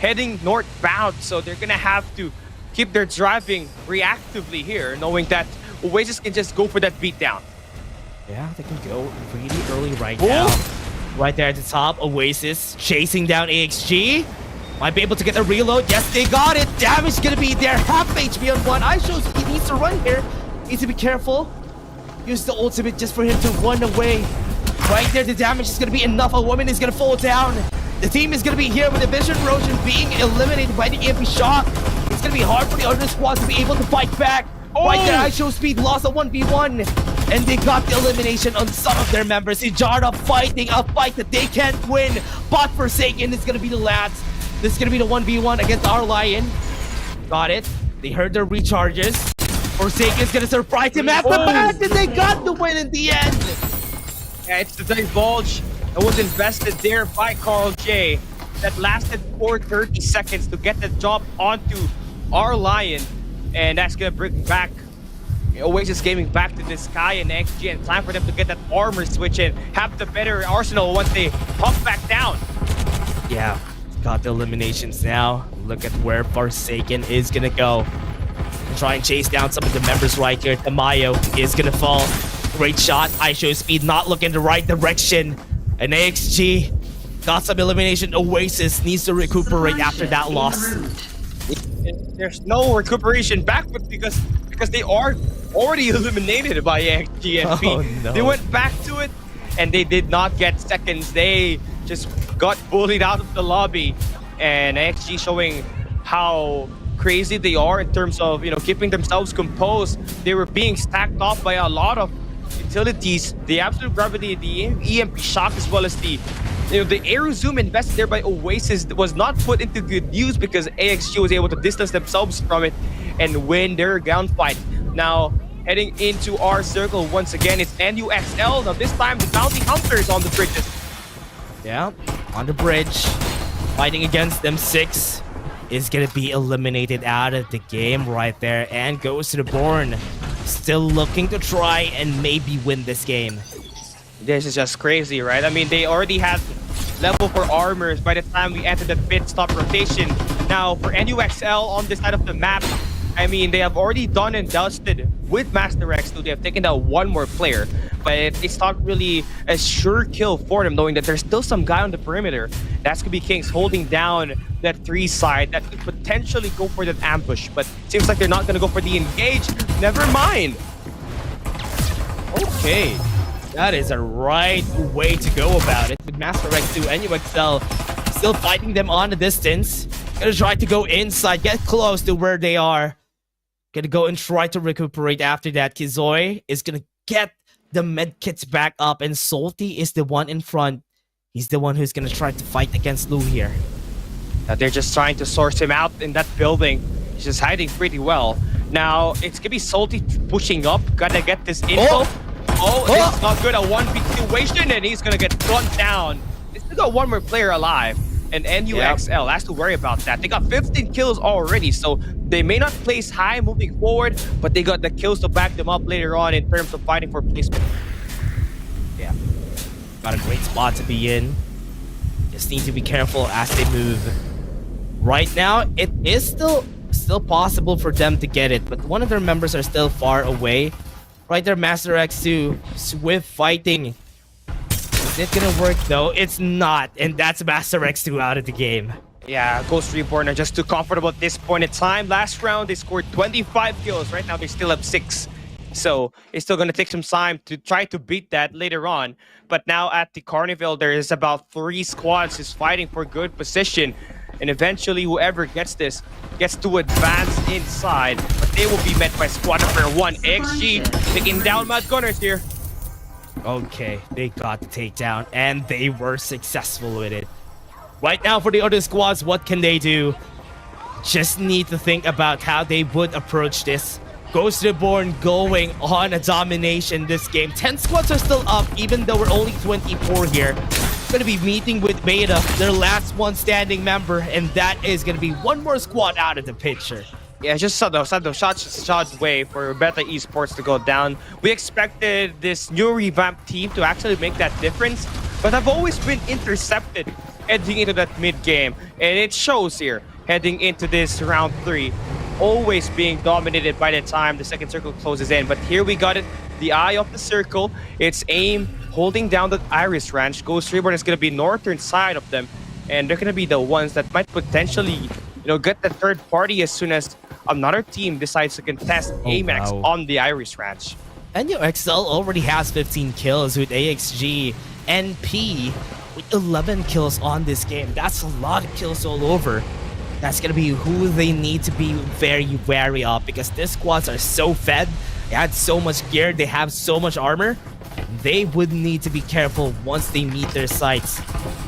heading northbound. So they're going to have to keep their driving reactively here, knowing that Oasis can just go for that beatdown. Yeah, they can go really early right now. Right there at the top, Oasis chasing down AXG. Might be able to get a reload. Yes, they got it. Damage going to be there. Half HP on one. iShows he needs to run here. Needs to be careful. Use the ultimate just for him to run away. Right there, the damage is going to be enough. A woman is going to fall down. The team is going to be here with the Vision Erosion being eliminated by the EMP shot. It's going to be hard for the other squad to be able to fight back. Right there, iShowSpeed lost a 1v1. And they got the elimination on some of their members. Ijarda fighting a fight that they can't win. But Forsaken is going to be the last. This is going to be the 1v1 against our Lion. Got it. They heard their recharges. Forsaken's going to surprise him at the back, and they got the win in the end. Yeah, it's the divulge that was invested there by Carl J that lasted for 30 seconds to get the job onto our Lion. And that's going to bring back Oasis Gaming back to the sky and XG, and time for them to get that armor switch and have the better arsenal once they pump back down. Yeah, got the eliminations now. Look at where Forsaken is going to go. And try and chase down some of the members right here. Tamayo is going to fall. Great shot. iShowSpeed not looking the right direction. And AXG got some elimination. Oasis needs to recuperate after that loss. There's no recuperation back because they are already eliminated by AXG and P. No. They went back to it and they did not get seconds. They just got bullied out of the lobby, and AXG showing how crazy they are in terms of keeping themselves composed. They were being stacked off by a lot of utilities, the absolute gravity, the EMP shock, as well as the aero zoom invested there by Oasis was not put into good use because AXG was able to distance themselves from it and win their gunfight. Now, heading into our circle once again, it's NUXL. Now, this time, the Bounty Hunters on the bridges. Yeah, on the bridge, fighting against them. 6 is gonna be eliminated out of the game right there, and goes to the Born. Still looking to try and maybe win this game. This is just crazy, right? I mean, they already had level 4 armors by the time we entered the pit stop rotation. Now, for NUXL on this side of the map, I mean, they have already done and dusted with Master X, so they have taken out one more player. But it's not really a sure kill for them, knowing that there's still some guy on the perimeter. That's gonna be Kings holding down that 3 side that could potentially go for that ambush. But seems like they're not gonna go for the engage. Never mind. Okay, that is a right way to go about it. With Master X 2, NUXL still fighting them on the distance. Gonna try to go inside, get close to where they are. Gonna go and try to recuperate after that. Kizoi is gonna get the med kits back up, and Salty is the one in front. He's the one who's gonna try to fight against Lou here. They're just trying to source him out in that building. He's just hiding pretty well. Now, it's gonna be Salty pushing up. Gotta get this info. Oh, this is not good. A 1v situation, and he's gonna get gunned down. They still got one more player alive. And NUXL has to worry about that. They got 15 kills already, so they may not place high moving forward, but they got the kills to back them up later on in terms of fighting for placement. Yeah, got a great spot to be in. Just need to be careful as they move. Right now, it is still possible for them to get it, but one of their members are still far away. Right there, Master X2, Swift fighting. Is it gonna work though? It's not, and that's Master X2 out of the game. Yeah, Ghost Reborn are just too comfortable at this point in time. Last round, they scored 25 kills. Right now, they still have 6. So it's still gonna take some time to try to beat that later on. But now at the Carnival, there is about 3 squads who's fighting for good position. And eventually, whoever gets this gets to advance inside. But they will be met by squad number 1. XG taking down Mad Gunners here. Okay, they got the takedown, and they were successful with it. Right now, for the other squads, what can they do? Just need to think about how they would approach this. Ghost Reborn going on a domination this game. 10 squads are still up, even though we're only 24 here. Gonna be meeting with Beta, their last one standing member, and that is gonna be one more squad out of the picture. Yeah, just shot way for Beta Esports to go down. We expected this new revamped team to actually make that difference, but have always been intercepted heading into that mid-game. And it shows here, heading into this round 3, always being dominated by the time the second circle closes in. But here we got it, the eye of the circle. It's AIM holding down the Iris Ranch. Ghost Reborn is going to be northern side of them, and they're going to be the ones that might potentially, get the third party as soon as another team decides to contest Amex on the Iris Ranch. NUXL already has 15 kills with AXG and P with 11 kills on this game. That's a lot of kills all over. That's gonna be who they need to be very wary of, because these squads are so fed. They had so much gear, they have so much armor. They would need to be careful once they meet their sights.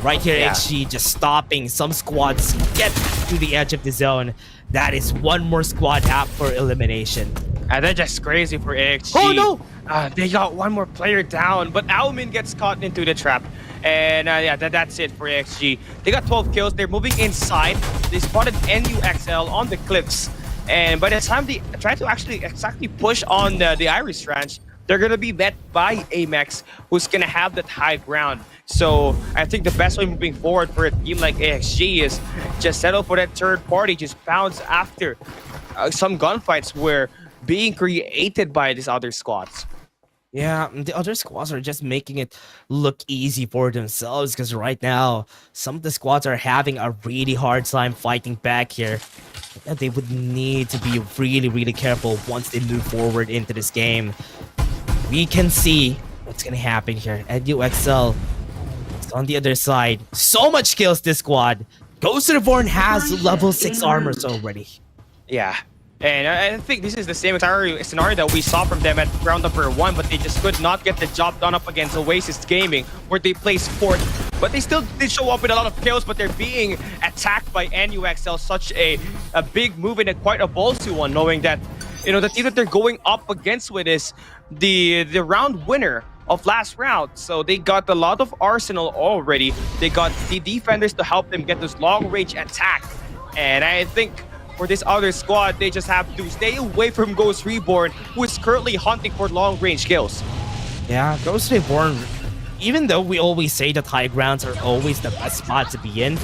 Right here, XG just stopping some squads get to the edge of the zone. That is one more squad out for elimination. And they're just crazy for AXG. Oh no! They got one more player down, but Almin gets caught into the trap. And that's it for AXG. They got 12 kills. They're moving inside. They spotted NUXL on the cliffs. And by the time they try to actually exactly push on the Iris Ranch, they're going to be met by Amex, who's going to have that high ground. So I think the best way moving forward for a team like AXG is just settle for that third party, just bounce after some gunfights were being created by these other squads. Yeah, the other squads are just making it look easy for themselves, because right now, some of the squads are having a really hard time fighting back here. And they would need to be really, really careful once they move forward into this game. We can see what's gonna happen here. NUXL is on the other side. So much kills this squad. Ghost Reborn has level 6 armors already. Yeah. And I think this is the same scenario that we saw from them at round number 1, but they just could not get the job done up against Oasis Gaming, where they placed 4th. But they still did show up with a lot of kills, but they're being attacked by NUXL. Such a big move and quite a ballsy one, knowing that, you know, the team that they're going up against with is the round winner of last round. So they got a lot of arsenal already. They got the defenders to help them get this long-range attack. And I think for this other squad, they just have to stay away from Ghost Reborn, who is currently hunting for long-range kills. Yeah, Ghost Reborn, even though we always say that high grounds are always the best spot to be in,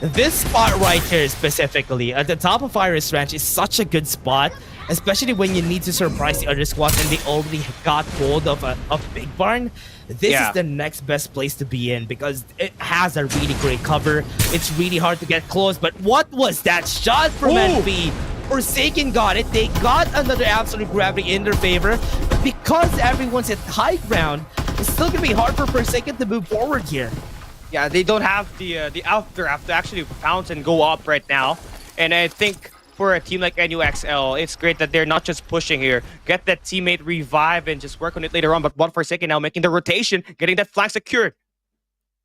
this spot right here specifically, at the top of Iris Ranch, is such a good spot, especially when you need to surprise the other squads and they already got hold of Big Barn. This is the next best place to be in because it has a really great cover. It's really hard to get close, but what was that shot from NP? Forsaken got it. They got another absolute gravity in their favor. But because everyone's at high ground, it's still going to be hard for Forsaken to move forward here. Yeah, they don't have the afterdraft to actually bounce and go up right now. And I think for a team like NUXL, it's great that they're not just pushing here. Get that teammate revive and just work on it later on. But one Forsaken now making the rotation, getting that flank secured.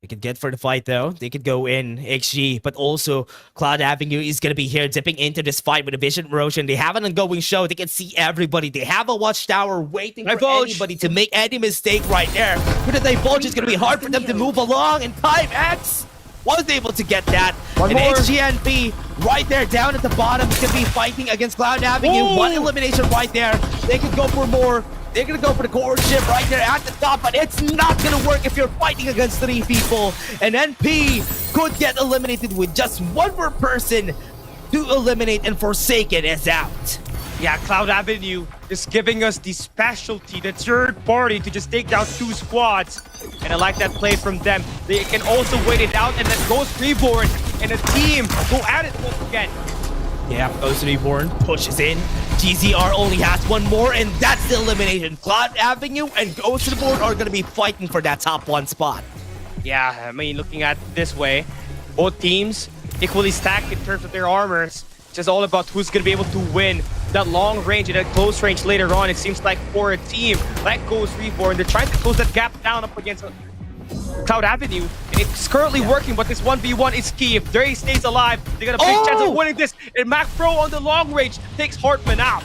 They could get for the fight though. They could go in XG, but also Cloud Avenue is going to be here dipping into this fight with a Vision Erosion. They have an ongoing show. They can see everybody. They have a watchtower waiting for anybody to make any mistake right there. But the Divulge is going to be hard for them to move along, and Time X was able to get that. And HGNP right there down at the bottom is going to be fighting against Cloud Avenue. One elimination right there. They could go for more. They're going to go for the core ship right there at the top, but it's not going to work if you're fighting against 3 people. And NP could get eliminated with just one more person to eliminate, and Forsaken is out. Yeah, Cloud Avenue is giving us the specialty, the third party to just take down 2 squads. And I like that play from them. They can also wait it out and then Ghost Reborn and a team go at it once again. Yeah, Ghost Reborn pushes in. GZR only has one more, and that's the elimination. Cloud Avenue and Ghost Reborn are going to be fighting for that top 1 spot. Yeah, I mean, looking at it this way, both teams equally stacked in terms of their armors. It's just all about who's going to be able to win that long range and that close range later on. It seems like for a team like Ghost Reborn, they're trying to close that gap down up against Cloud Avenue. And it's currently working, but this 1v1 is key. If Dre stays alive, they got a big chance of winning this. And Mac Pro on the long range takes Hartman out.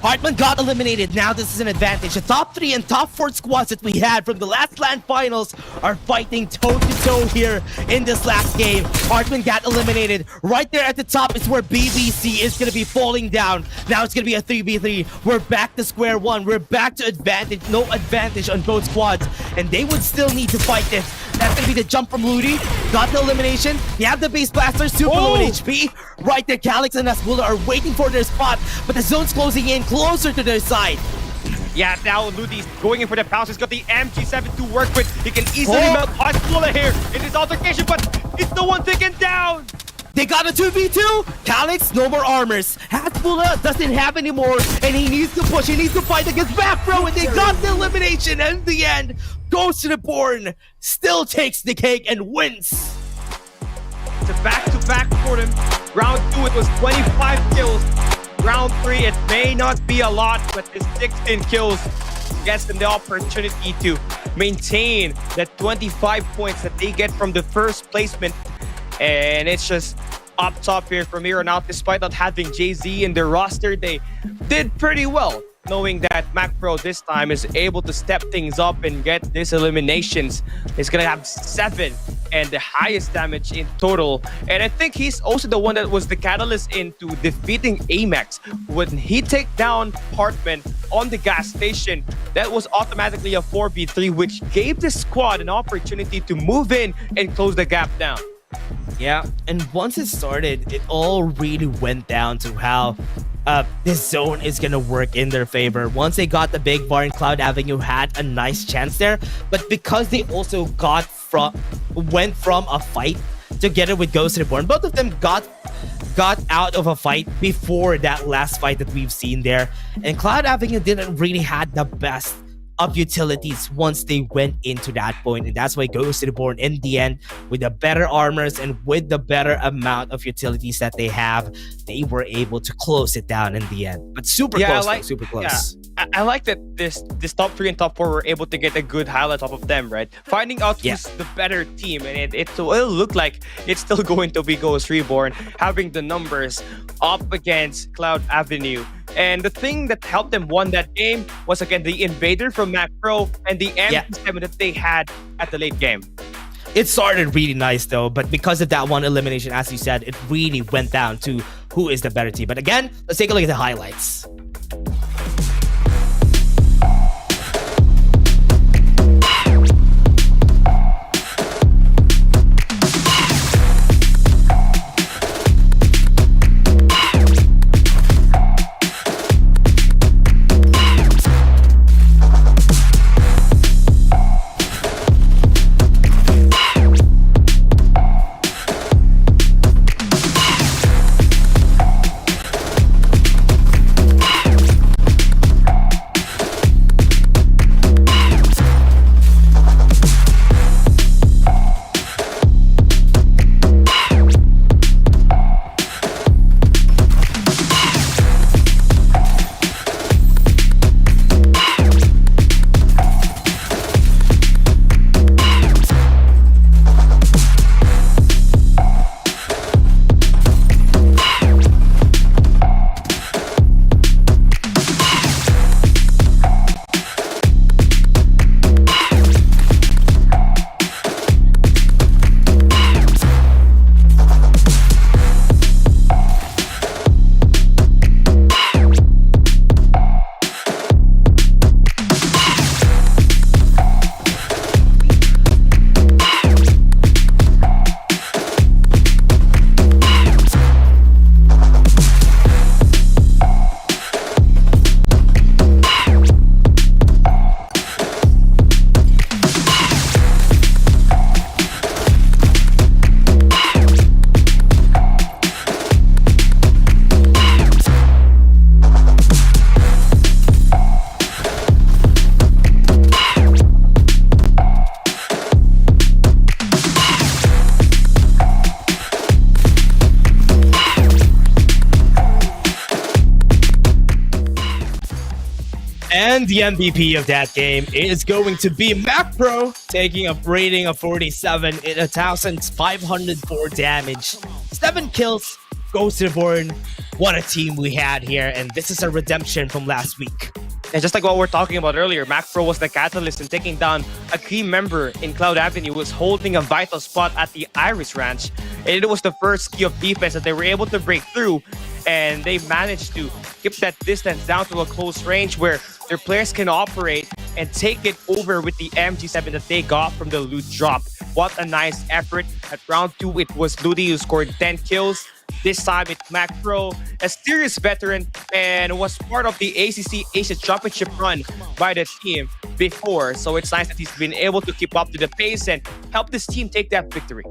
Hartman got eliminated. Now this is an advantage. The top 3 and top 4 squads that we had from the last LAN finals are fighting toe-to-toe here in this last game. Hartman got eliminated. Right there at the top is where BBC is going to be falling down. Now it's going to be a 3v3. We're back to square one. We're back to advantage. No advantage on both squads. And they would still need to fight this. That's going to be the jump from Ludi. Got the elimination. You have the base blasters, super low in HP. Right there, Calyx and Asbula are waiting for their spot. But the zone's closing in closer to their side. Yeah, now Ludi's going in for the pounce. He's got the MG7 to work with. He can easily melt Asbula here in this altercation, but it's the one taken down. They got a 2v2. Calyx, no more armors. Asbula doesn't have any more, and he needs to push. He needs to fight against Backrow, and they got the elimination. And in the end, Ghost Reborn still takes the cake and wins. It's a back-to-back for them. Round 2, it was 25 kills. Round 3, it may not be a lot, but the 16 kills gets them the opportunity to maintain that 25 points that they get from the first placement. And it's just up top here from here on out. Despite not having Jay-Z in their roster, they did pretty well, knowing that MacPro this time is able to step things up and get these eliminations. He's gonna have 7 and the highest damage in total. And I think he's also the one that was the catalyst into defeating Amex. When he take down Hartman on the gas station, that was automatically a 4v3, which gave the squad an opportunity to move in and close the gap down. Yeah, and once it started, it all really went down to how this zone is gonna work in their favor. Once they got the big bar, and Cloud Avenue had a nice chance there, but because they also went from a fight together with Ghost Reborn, both of them got out of a fight before that last fight that we've seen there, and Cloud Avenue didn't really had the best of utilities once they went into that point, and that's why Ghost Reborn in the end, with the better armors and with the better amount of utilities that they have, they were able to close it down in the end. But super close, super close. I like that this top 3 and top 4 were able to get a good highlight off of them, right? Finding out who's the better team, and it will look like it's still going to be Ghost Reborn having the numbers up against Cloud Avenue. And the thing that helped them won that game was, again, the Invader from Mac Pro and the M7 that they had at the late game. It started really nice though, but because of that one elimination, as you said, it really went down to who is the better team. But again, let's take a look at the highlights. And the MVP of that game is going to be Macro, taking a rating of 47 in 1,504 damage. 7 kills, Ghost Reborn. What a team we had here, and this is a redemption from last week. And just like what we're talking about earlier, Macro was the catalyst in taking down a key member in Cloud Avenue who was holding a vital spot at the Iris Ranch. And it was the first key of defense that they were able to break through, and they managed to keep that distance down to a close range where their players can operate and take it over with the MG7 that they got from the loot drop. What a nice effort. At round 2, it was Ludi who scored 10 kills. This time it's Macro, a serious veteran, and was part of the ACC Asia Championship run by the team before. So it's nice that he's been able to keep up to the pace and help this team take that victory.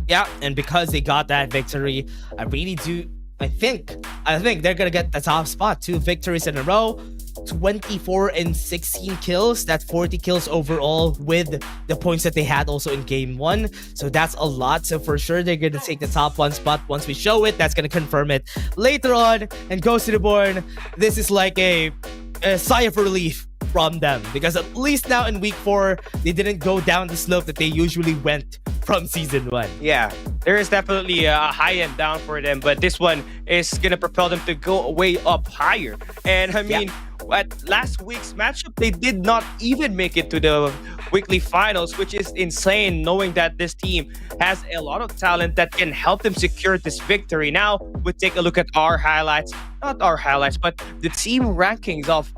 Yeah, and because they got that victory, I think they're gonna get the top spot. 2 victories in a row, 24 and 16 kills. That's 40 kills overall with the points that they had also in game 1. So that's a lot. So for sure they're gonna take the top 1 spot. Once we show it, that's gonna confirm it later on. And Ghost Reborn, this is like a sigh of relief from them, because at least now in week 4 they didn't go down the slope that they usually went from season 1. Yeah, there is definitely a high end down for them, but this one is gonna propel them to go way up higher. And I mean, at last week's matchup, they did not even make it to the weekly finals, which is insane, knowing that this team has a lot of talent that can help them secure this victory. Now, we take a look at our highlights, not our highlights, but the team rankings of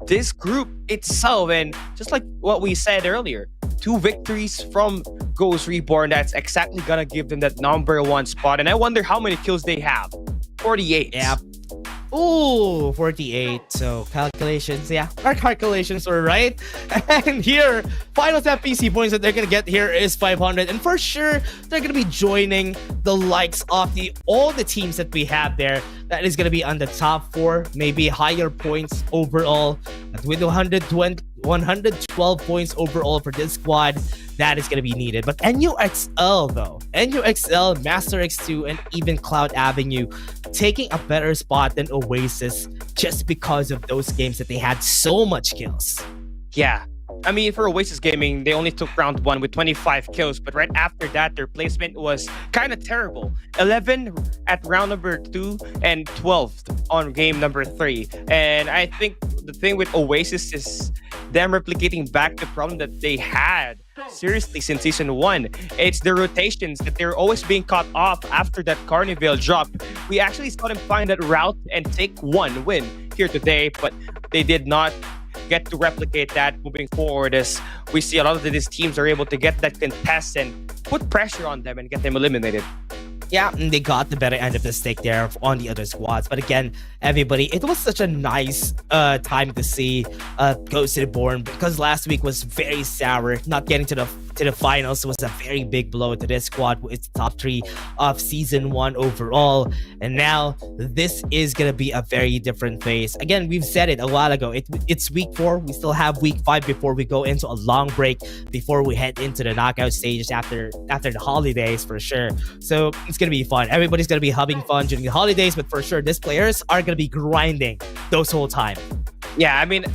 this group itself. And just like what we said earlier, 2 victories from Ghost Reborn, that's exactly gonna give them that number 1 spot. And I wonder how many kills they have. 48. Yeah. Ooh, 48. So calculations, our calculations were right. And here, finals FPC points that they're gonna get here is 500. And for sure, they're gonna be joining the likes of all the teams that we have there. That is gonna be on the top 4, maybe higher points overall. But with 112 points overall for this squad. That is going to be needed. But NUXL though, NUXL, Master X2, and even Cloud Avenue taking a better spot than Oasis just because of those games that they had so much kills. Yeah. I mean, for Oasis Gaming, they only took round 1 with 25 kills, but right after that, their placement was kind of terrible. 11 at round number 2 and 12 on game number 3. And I think the thing with Oasis is them replicating back the problem that they had seriously since season 1. It's the rotations that they're always being caught off after that Carnival drop. We actually saw them find that route and take one win here today, but they did not get to replicate that moving forward, as we see a lot of these teams are able to get that contest and put pressure on them and get them eliminated. Yeah, and they got the better end of the stick there on the other squads. But again, everybody, it was such a nice time to see Ghosted Born, because last week was very sour. Not getting to the finals was a very big blow to this squad. It's top 3 of season 1 overall, and now this is gonna be a very different phase. Again, we've said it a while ago. It's week 4. We still have week 5 before we go into a long break, before we head into the knockout stages after the holidays for sure. So it's gonna be fun. Everybody's gonna be having fun during the holidays, but for sure, these players are gonna be grinding those whole time. Yeah, I mean,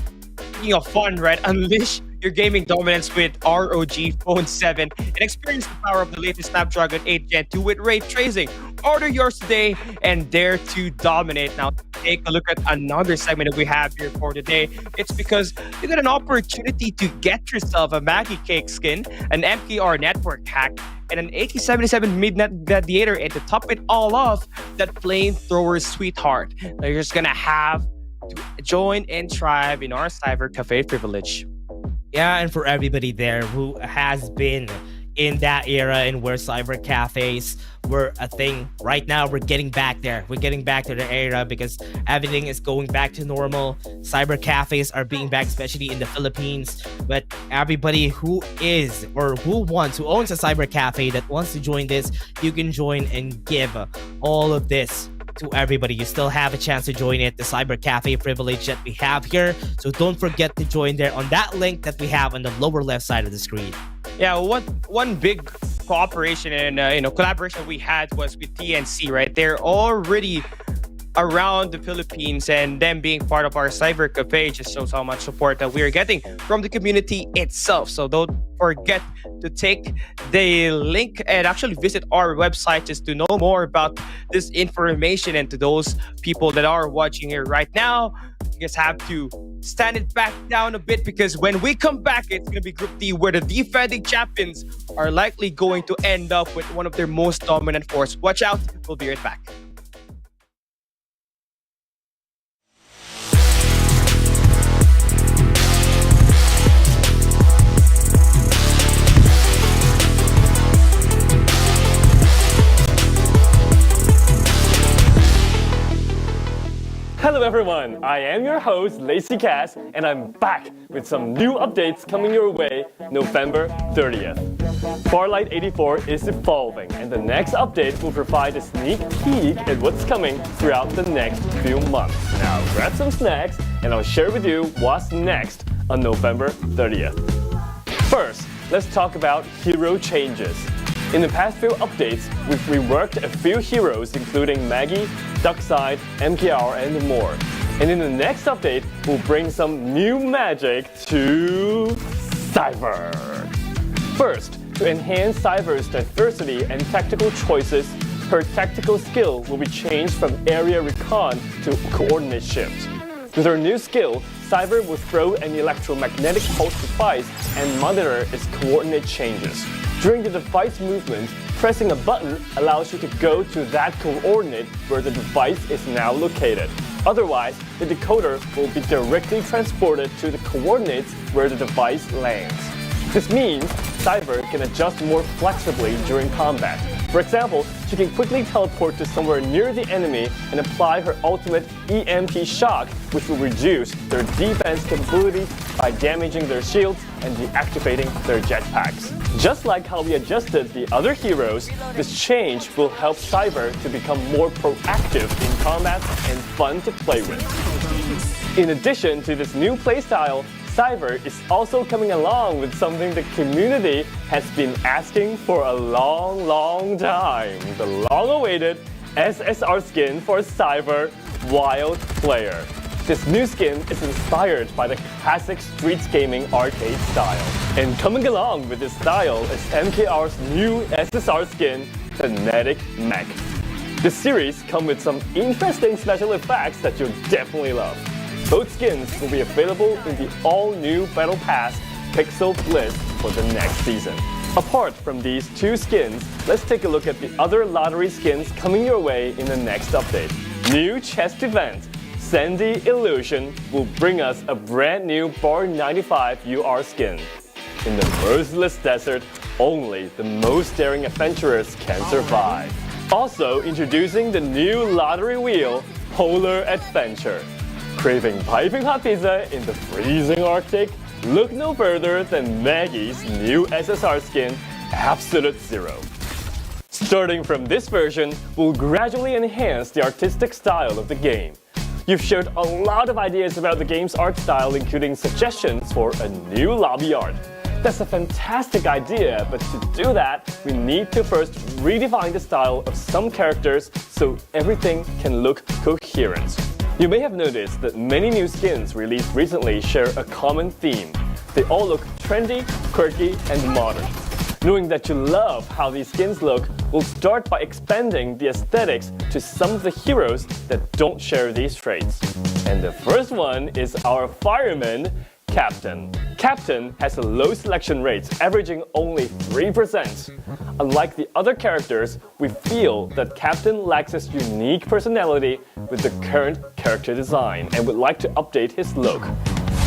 speaking of fun, right? Unleash your gaming dominance with ROG Phone 7 and experience the power of the latest Snapdragon 8 Gen 2 with ray tracing. Order yours today and dare to dominate. Now, take a look at another segment that we have here for today. It's because you got an opportunity to get yourself a Maggie Cake skin, an MKR network hack, and an AK-77 Midnight Gladiator, and to top it all off, that Flamethrower Sweetheart. Now, you're just gonna have to join and thrive in our Cyber Cafe privilege. Yeah, and for everybody there who has been in that era and where cyber cafes were a thing, right now we're getting back there. We're getting back to the era because everything is going back to normal. Cyber cafes are being back, especially in the Philippines. But everybody who is or who owns a cyber cafe that wants to join this, you can join and give all of this to everybody. You still have a chance to join it, the Cyber Cafe privilege that we have here. So don't forget to join there on that link that we have on the lower left side of the screen. Yeah, one big cooperation and collaboration we had was with TNC, right? They're already around the Philippines, and them being part of our Cyber Cafe just shows how much support that we're getting from the community itself. So don't forget to take the link and actually visit our website just to know more about this information. And to those people that are watching here right now, you guys have to stand it back down a bit, because when we come back, it's going to be Group D, where the defending champions are likely going to end up with one of their most dominant force. Watch out, we'll be right back. Hello everyone, I am your host Lazy Cass, and I'm back with some new updates coming your way November 30th. Farlight 84 is evolving, and the next update will provide a sneak peek at what's coming throughout the next few months. Now grab some snacks and I'll share with you what's next on November 30th. First, let's talk about hero changes. In the past few updates, we've reworked a few heroes including Maggie, Duckside, MKR, and more. And in the next update, we'll bring some new magic to Cyber. First, to enhance Cyber's diversity and tactical choices, her tactical skill will be changed from area recon to coordinate shift. With her new skill, Cyber will throw an electromagnetic pulse device and monitor its coordinate changes. During the device movement, pressing a button allows you to go to that coordinate where the device is now located. Otherwise, the decoder will be directly transported to the coordinates where the device lands. This means Cyber can adjust more flexibly during combat. For example, she can quickly teleport to somewhere near the enemy and apply her ultimate EMP shock, which will reduce their defense capabilities by damaging their shields and deactivating their jetpacks. Just like how we adjusted the other heroes, this change will help Cyber to become more proactive in combat and fun to play with. In addition to this new playstyle, Cyber is also coming along with something the community has been asking for a long time. The long-awaited SSR skin for Cyber Wild Player. This new skin is inspired by the classic street gaming arcade style. And coming along with this style is MKR's new SSR skin, Kinetic Mech. The series come with some interesting special effects that you'll definitely love. Both skins will be available in the all-new Battle Pass Pixel Bliss for the next season. Apart from these two skins, let's take a look at the other lottery skins coming your way in the next update. New chest event, Sandy Illusion, will bring us a brand new Bar 95 UR skin. In the merciless desert, only the most daring adventurers can survive. Also introducing the new lottery wheel, Polar Adventure. Craving piping hot pizza in the freezing Arctic? Look no further than Maggie's new SSR skin, Absolute Zero. Starting from this version, we'll gradually enhance the artistic style of the game. You've shared a lot of ideas about the game's art style, including suggestions for a new lobby art. That's a fantastic idea, but to do that, we need to first redefine the style of some characters so everything can look coherent. You may have noticed that many new skins released recently share a common theme. They all look trendy, quirky, and modern. Knowing that you love how these skins look, we'll start by expanding the aesthetics to some of the heroes that don't share these traits. And the first one is our fireman, Captain. Captain has a low selection rate, averaging only 3%. Unlike the other characters, we feel that Captain lacks his unique personality with the current character design and would like to update his look.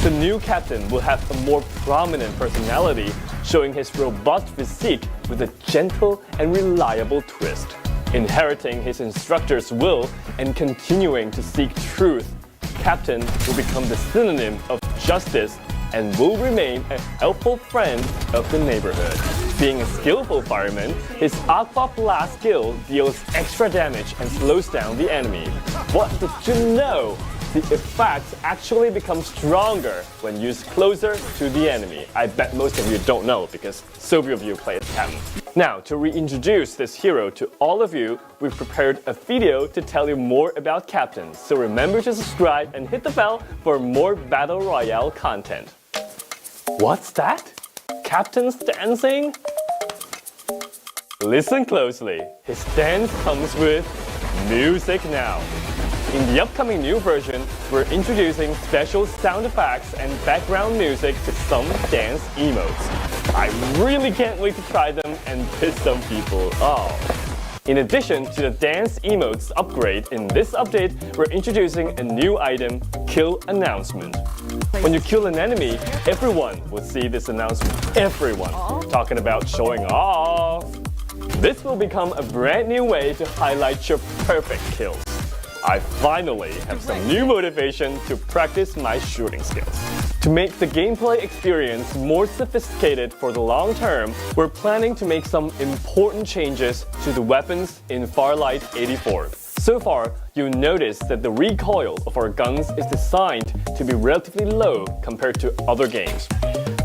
The new Captain will have a more prominent personality, showing his robust physique with a gentle and reliable twist. Inheriting his instructor's will and continuing to seek truth, Captain will become the synonym of justice and will remain a helpful friend of the neighborhood. Being a skillful fireman, his Aqua Blast skill deals extra damage and slows down the enemy. What did you know? The effects actually become stronger when used closer to the enemy. I bet most of you don't know because so few of you play as Captain. Now, to reintroduce this hero to all of you, we've prepared a video to tell you more about Captain. So remember to subscribe and hit the bell for more Battle Royale content. What's that? Captain's dancing? Listen closely. His dance comes with music now. In the upcoming new version, we're introducing special sound effects and background music to some dance emotes. I really can't wait to try them and piss some people off. In addition to the dance emotes upgrade, in this update, we're introducing a new item, Kill Announcement. When you kill an enemy, everyone will see this announcement. Everyone. Talking about showing off. This will become a brand new way to highlight your perfect kills. I finally have some new motivation to practice my shooting skills. To make the gameplay experience more sophisticated for the long term, we're planning to make some important changes to the weapons in Farlight 84. So far, you'll notice that the recoil of our guns is designed to be relatively low compared to other games.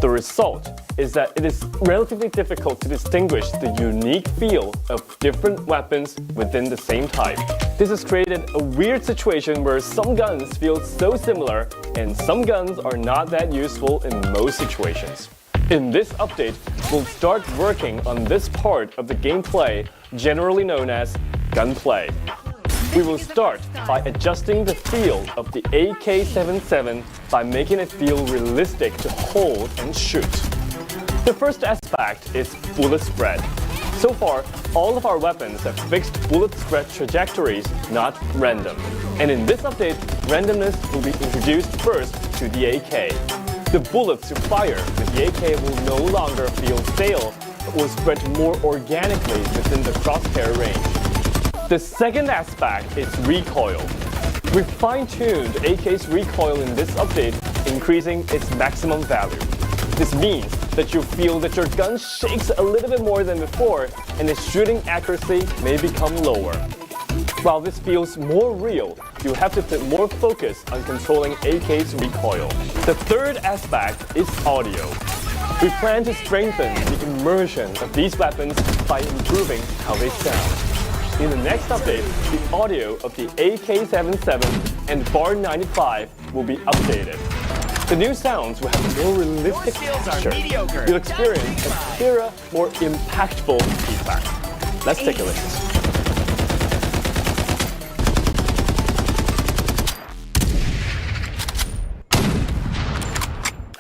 The result is that it is relatively difficult to distinguish the unique feel of different weapons within the same type. This has created a weird situation where some guns feel so similar and some guns are not that useful in most situations. In this update, we'll start working on this part of the gameplay generally known as gunplay. We will start by adjusting the feel of the AK-77 by making it feel realistic to hold and shoot. The first aspect is bullet spread. So far, all of our weapons have fixed bullet spread trajectories, not random. And in this update, randomness will be introduced first to the AK. The bullets you fire with the AK will no longer feel stale, but will spread more organically within the crosshair range. The second aspect is recoil. We've fine-tuned AK's recoil in this update, increasing its maximum value. This means that you feel that your gun shakes a little bit more than before, and its shooting accuracy may become lower. While this feels more real, you have to put more focus on controlling AK's recoil. The third aspect is audio. We plan to strengthen the immersion of these weapons by improving how they sound. In the next update, the audio of the AK-77 and Bar 95 will be updated. The new sounds will have more realistic texture. You'll experience a clearer, more impactful feedback. Let's take a listen.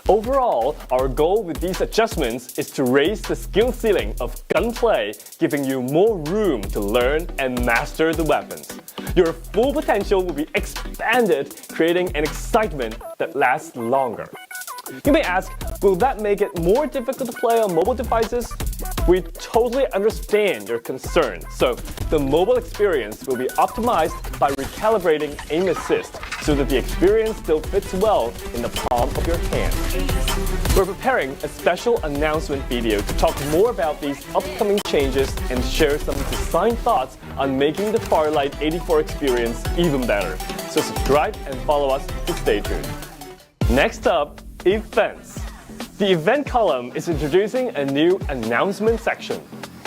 Overall, our goal with these adjustments is to raise the skill ceiling of gunplay, giving you more room to learn and master the weapons. Your full potential will be expanded, creating an excitement that lasts longer. You may ask, will that make it more difficult to play on mobile devices? We totally understand your concern, so the mobile experience will be optimized by recalibrating aim assist so that the experience still fits well in the palm of your hand. We're preparing a special announcement video to talk more about these upcoming changes and share some design thoughts on making the Farlight 84 experience even better. So subscribe and follow us to stay tuned. Next up, events. The event column is introducing a new announcement section.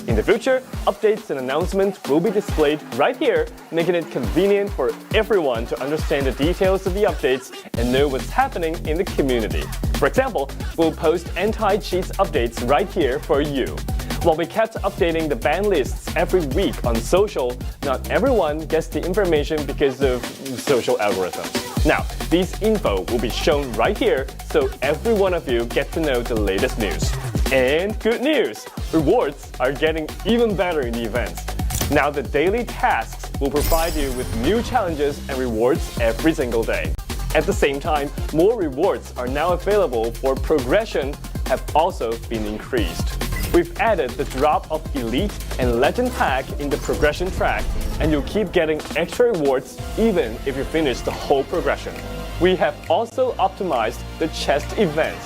In the future, updates and announcements will be displayed right here, making it convenient for everyone to understand the details of the updates and know what's happening in the community. For example, we'll post anti-cheats updates right here for you. While we kept updating the ban lists every week on social, not everyone gets the information because of social algorithms. Now, these info will be shown right here, so every one of you get to know the latest news. And good news! Rewards are getting even better in the events. Now the daily tasks will provide you with new challenges and rewards every single day. At the same time, more rewards are now available for progression have also been increased. We've added the drop of Elite and Legend pack in the progression track, and you'll keep getting extra rewards even if you finish the whole progression. We have also optimized the chest event.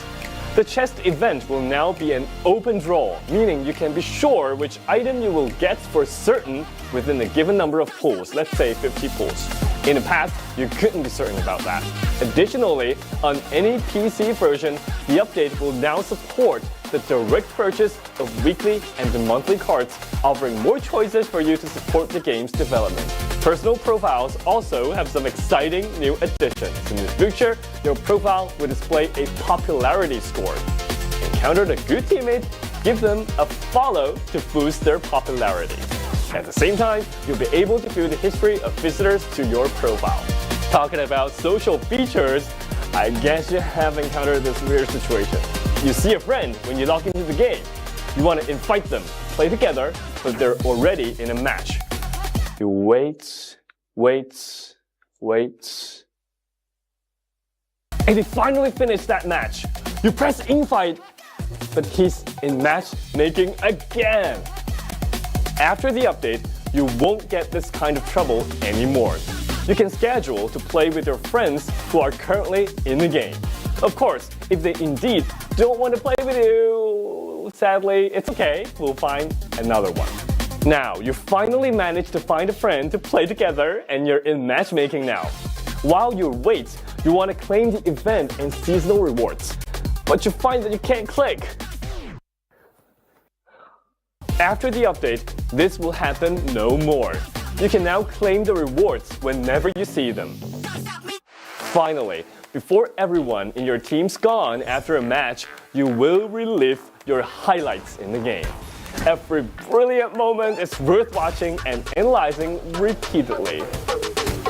The chest event will now be an open draw, meaning you can be sure which item you will get for certain within a given number of pulls, let's say 50 pulls. In the past, you couldn't be certain about that. Additionally, on any PC version, the update will now support the direct purchase of weekly and the monthly cards, offering more choices for you to support the game's development. Personal profiles also have some exciting new additions. In the future, your profile will display a popularity score. Encountered a good teammate, give them a follow to boost their popularity. At the same time, you'll be able to view the history of visitors to your profile. Talking about social features, I guess you have encountered this weird situation. You see a friend when you log into the game. You want to invite them, play together, but they're already in a match. You wait, and they finally finish that match. You press invite, but he's in matchmaking again. After the update, you won't get this kind of trouble anymore. You can schedule to play with your friends who are currently in the game. Of course, if they indeed don't want to play with you, sadly, it's okay, we'll find another one. Now, you finally managed to find a friend to play together and you're in matchmaking now. While you wait, you want to claim the event and seasonal rewards, but you find that you can't click. After the update, this will happen no more. You can now claim the rewards whenever you see them. Finally, before everyone in your team's gone after a match, you will relive your highlights in the game. Every brilliant moment is worth watching and analyzing repeatedly.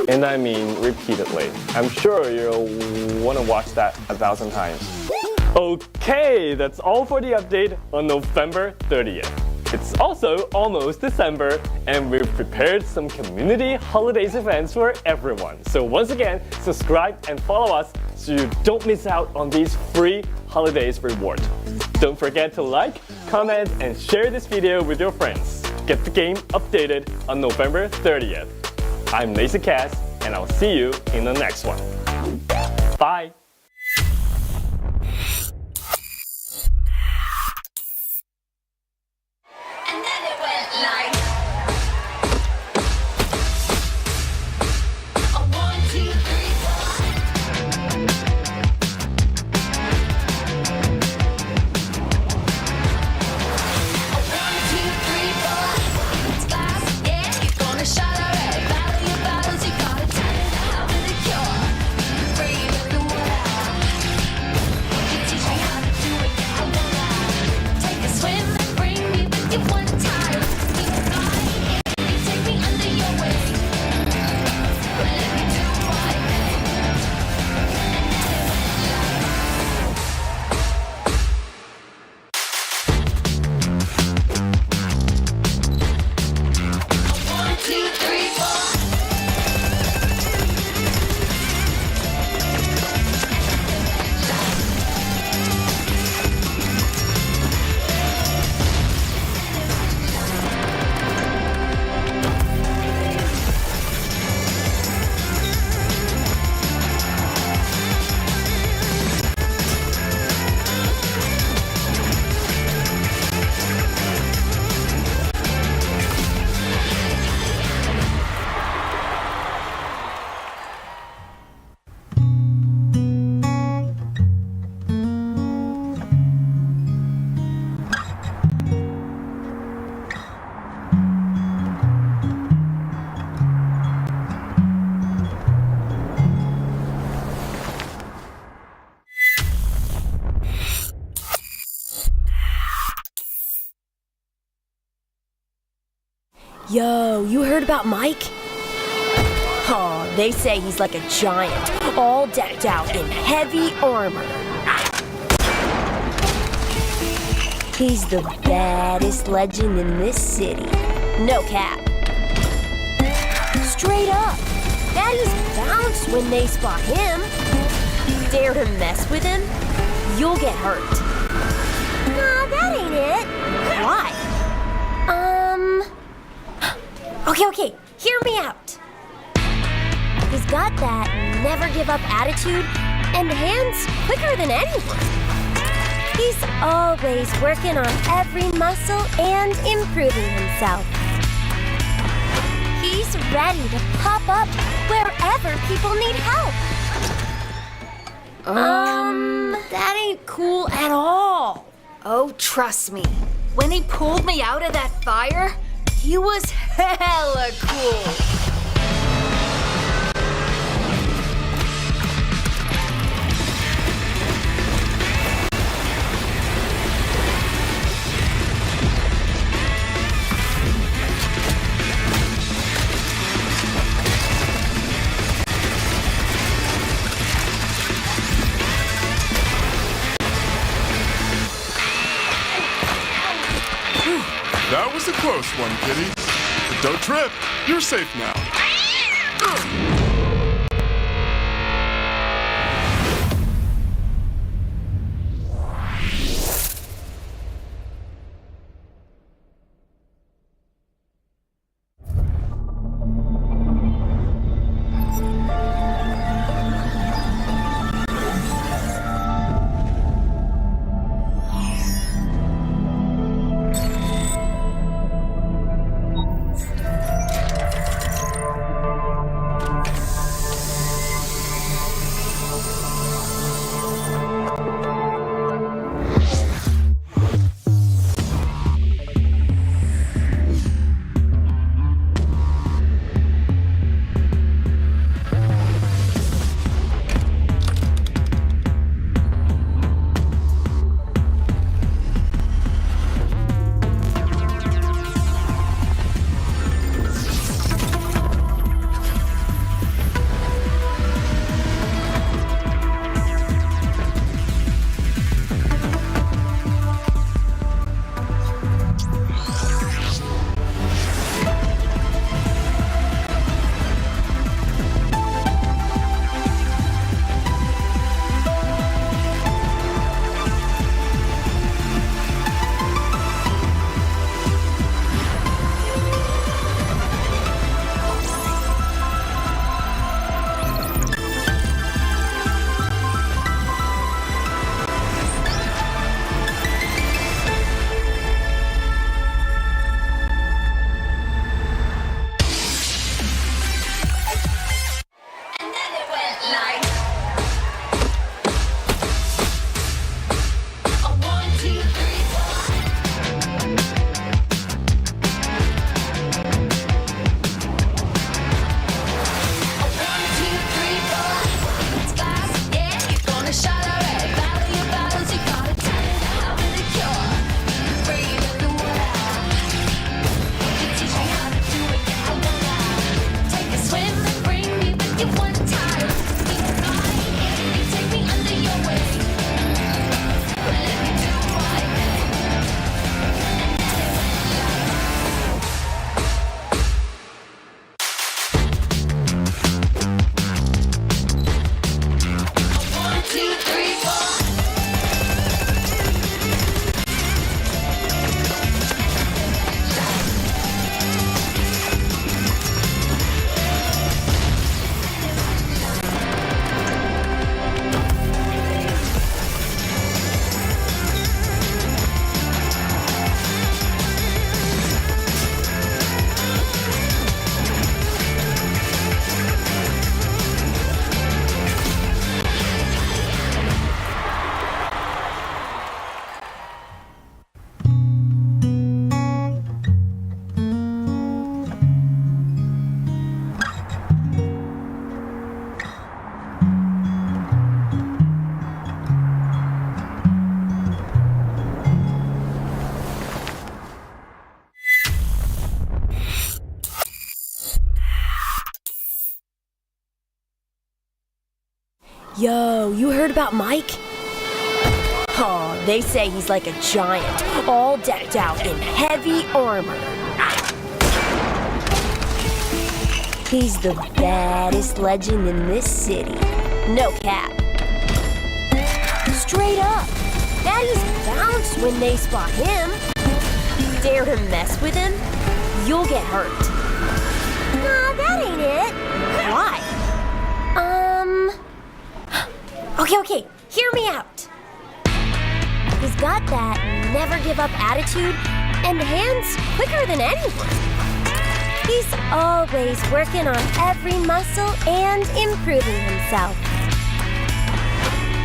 And I mean repeatedly. I'm sure you'll want to watch that 1,000 times. Okay, that's all for the update on November 30th. It's also almost December, and we've prepared some community holidays events for everyone. So once again, subscribe and follow us so you don't miss out on these free holidays rewards. Don't forget to like, comment, and share this video with your friends. Get the game updated on November 30th. I'm LazyCast, and I'll see you in the next one. Bye! Yo, you heard about Mike? Oh, they say he's like a giant, all decked out in heavy armor. He's the baddest legend in this city. No cap. Straight up. Baddies bounce when they spot him. Dare to mess with him, you'll get hurt. Nah, that ain't it. Why? Okay, hear me out. He's got that never give up attitude and hands quicker than anyone. He's always working on every muscle and improving himself. He's ready to pop up wherever people need help. That ain't cool at all. Oh, trust me. When he pulled me out of that fire, he was hella cool. That was a close one, kitty. But don't trip. You're safe now. Yo, you heard about Mike? Oh, they say he's like a giant, all decked out in heavy armor. He's the baddest legend in this city. No cap. Straight up. Baddies bounce when they spot him. Dare to mess with him, you'll get hurt. Nah, that ain't it. Why? Okay, hear me out. He's got that never give up attitude and hands quicker than anyone. He's always working on every muscle and improving himself.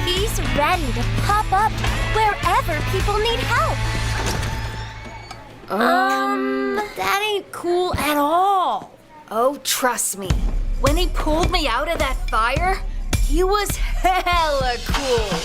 He's ready to pop up wherever people need help. That ain't cool at all. Oh, trust me. When he pulled me out of that fire, he was hella cool.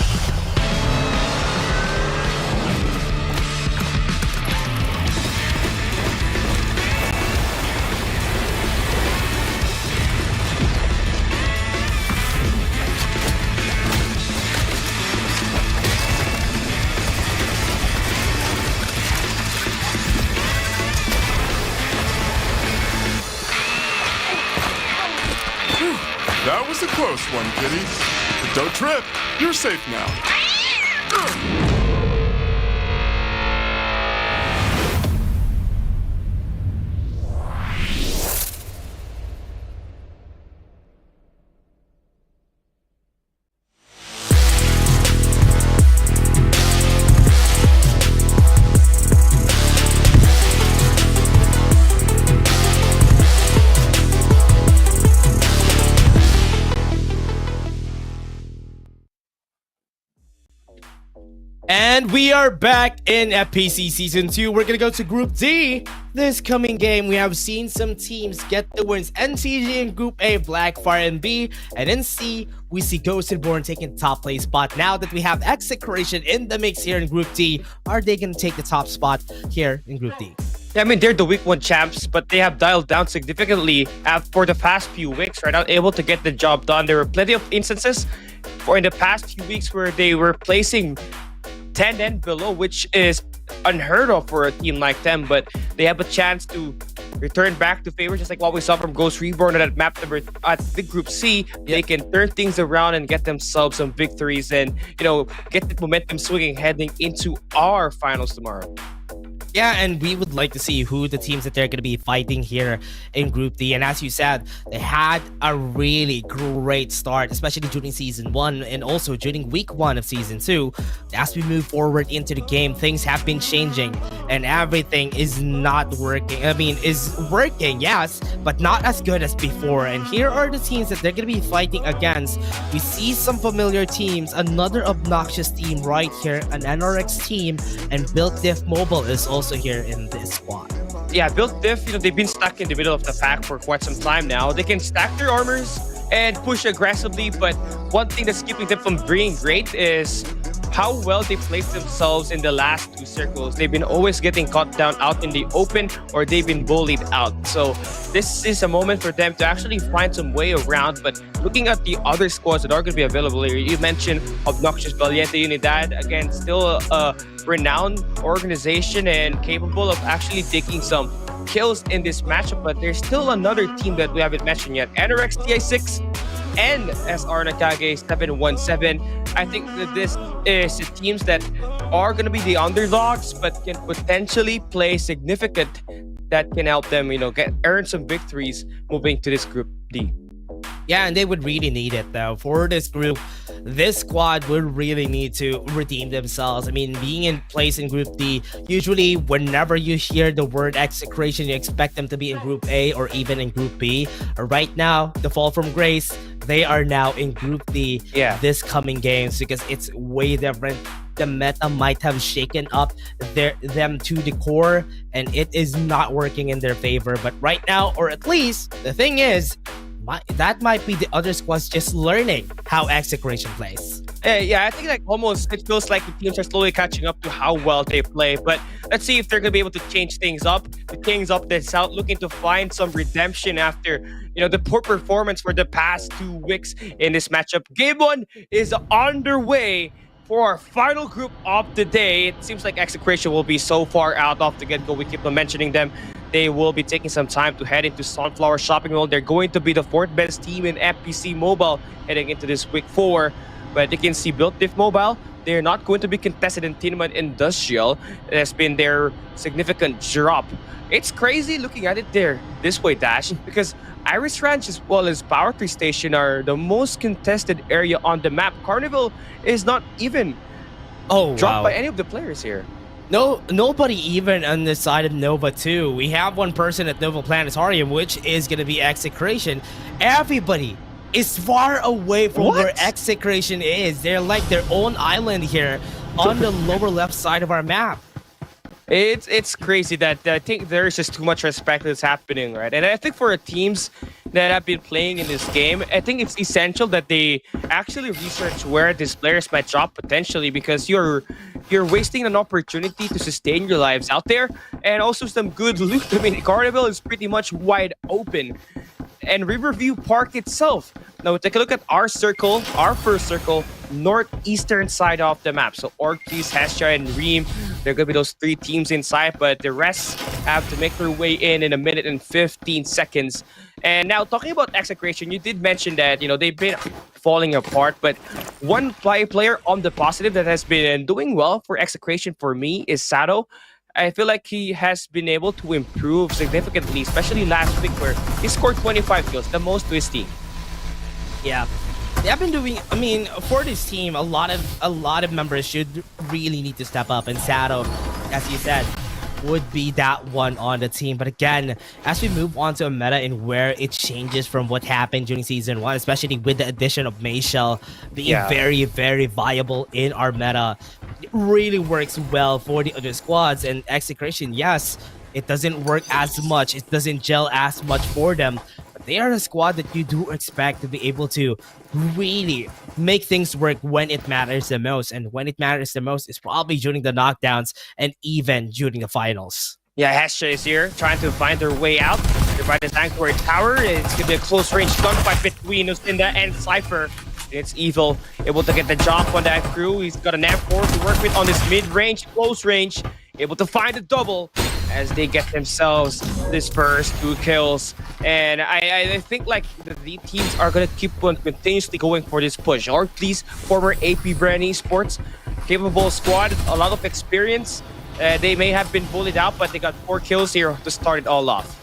That was a close one, kitty. But don't trip. You're safe now. And we are back in FPC Season 2. We're gonna go to Group D. This coming game, we have seen some teams get the wins. NCG in Group A, Blackfire in B, and in C, we see Ghosted Born taking top place spot. Now that we have Execration in the mix here in Group D, are they gonna take the top spot here in Group D? Yeah, I mean, they're the week 1 champs, but they have dialed down significantly for the past few weeks, right? Not able to get the job done. There were plenty of instances in the past few weeks where they were placing 10 and below, which is unheard of for a team like them, but they have a chance to return back to favor, just like what we saw from Ghost Reborn at map number at the Group C. They can turn things around and get themselves some victories and, get the momentum swinging heading into our finals tomorrow. Yeah, and we would like to see who the teams that they're going to be fighting here in Group D. And as you said, they had a really great start, especially during Season 1 and also during Week 1 of Season 2. As we move forward into the game, things have been changing and everything is not working. I mean, is working, yes, but not as good as before. And here are the teams that they're going to be fighting against. We see some familiar teams, another obnoxious team right here, an NRX team, and Built Diff Mobile is also here in this squad. Yeah, Built Diff, they've been stuck in the middle of the pack for quite some time now. They can stack their armors and push aggressively, but one thing that's keeping them from being great is how well they place themselves in the last 2 circles. They've been always getting caught down out in the open, or they've been bullied out. So this is a moment for them to actually find some way around. But looking at the other squads that are going to be available here, you mentioned Obnoxious Valiente Unidad, again, still a renowned organization and capable of actually taking some kills in this matchup. But there's still another team that we haven't mentioned yet, NRX TI6 and SR Nakage 717. I think that this is the teams that are going to be the underdogs, but can potentially play significant, that can help them, earn some victories moving to this Group D. Yeah, and they would really need it though. For this group, this squad would really need to redeem themselves. I mean, being in place in Group D, usually whenever you hear the word Execration, you expect them to be in Group A or even in Group B. Right now, the fall from grace, they are now in Group D this coming games because it's way different. The meta might have shaken up them to the core and it is not working in their favor. But right now, or at least the thing is, that might be the other squads just learning how Execration plays. Yeah, I think almost it feels like the teams are slowly catching up to how well they play. But let's see if they're gonna be able to change things up. The Kings up the South looking to find some redemption after the poor performance for the past 2 weeks in this matchup. Game 1 is underway for our final group of the day. It seems like Execration will be so far out off the get-go. We keep on mentioning them. They will be taking some time to head into Sunflower Shopping Mall. They're going to be the 4th best team in FPC Mobile heading into this week 4. But you can see Built Diff Mobile, they're not going to be contested in Tineman Industrial. It has been their significant drop. It's crazy looking at it there this way, Dash, because Iris Ranch as well as Power Tree Station are the most contested area on the map. Carnival is not even dropped by any of the players here. No, nobody even on the side of Nova 2. We have one person at Nova Planetarium, which is going to be Execration. Everybody is far away from where Execration is. They're like their own island here on the lower left side of our map. It's crazy that I think there's just too much respect that's happening, right? And I think for teams that have been playing in this game, I think it's essential that they actually research where these players might drop potentially, because you're wasting an opportunity to sustain your lives out there, and also some good loot. I mean, Carnival is pretty much wide open. And Riverview Park itself. Now, take a look at our circle, our first circle, northeastern side of the map. So Ortiz, Hestia, and Reem, they're going to be those 3 teams inside, but the rest have to make their way in a minute and 15 seconds. And now, talking about Execration, you did mention that, they've been falling apart, but one player on the positive that has been doing well for Execration for me is Sato. I feel like he has been able to improve significantly, especially last week where he scored 25 kills, the most to his team. Yeah, they have been doing. I mean, for this team, a lot of members should really need to step up, and Sato, as you said, would be that one on the team. But again, as we move on to a meta and where it changes from what happened during Season 1, especially with the addition of Mayshell being very, very viable in our meta, it really works well for the other squads. And Execration, yes, it doesn't work as much, it doesn't gel as much for them, but they are a squad that you do expect to be able to really make things work when it matters the most. And when it matters the most is probably during the knockdowns and even during the finals. Yeah, Hestia is here, trying to find their way out. They're by the Sanctuary Tower. It's going to be a close-range gunfight between Lucinda and Cypher. It's Evil, able to get the jump on that crew. He's got an M4 to work with on this mid-range, close range. Able to find the double as they get themselves this first 2 kills. And I think like the teams are going to keep on continuously going for this push. Or please, former AP Brand Esports, capable squad, a lot of experience. They may have been bullied out, but they got 4 kills here to start it all off.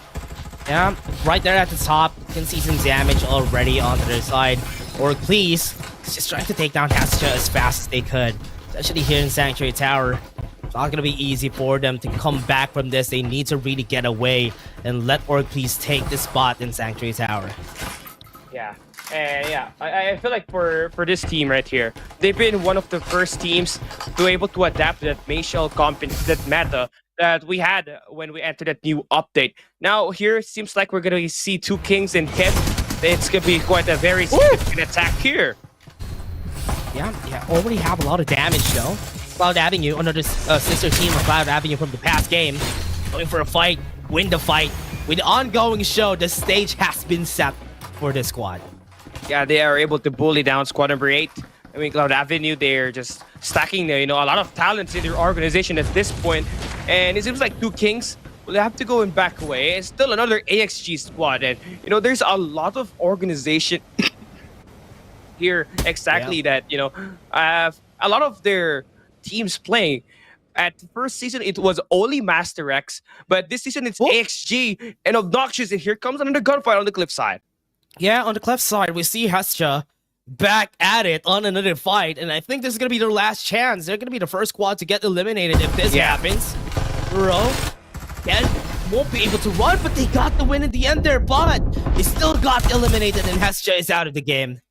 Yeah, right there at the top, you can see some damage already on their side. Or please, just trying to take down Hestia as fast as they could, especially here in Sanctuary Tower. It's not going to be easy for them to come back from this. They need to really get away and let Orc please take the spot in Sanctuary Tower. Yeah, and I feel like for this team right here, they've been one of the first teams to able to adapt to that Mayshell that meta that we had when we entered that new update. Now here, it seems like we're going to see 2 Kings in Kit. It's going to be quite a very significant attack here. Yeah, already have a lot of damage though. Cloud Avenue, another sister team of Cloud Avenue from the past game, going for a fight, win the fight. With the ongoing show, the stage has been set for this squad. Yeah, they are able to bully down squad number 8. I mean, Cloud Avenue, they're just stacking a lot of talents in their organization at this point. And it seems like 2 Kings will have to go in back away. It's still another AXG squad. And, there's a lot of organization here exactly that, have a lot of their teams playing. At the first season, it was only Master X, but this season it's AXG and Obnoxious, and here comes another gunfight on the cliff side. Yeah, on the cliff side, we see Hestia back at it on another fight, and I think this is going to be their last chance. They're going to be the first squad to get eliminated if this happens. Bro, won't be able to run, but they got the win in the end there, but they still got eliminated, and Hestia is out of the game.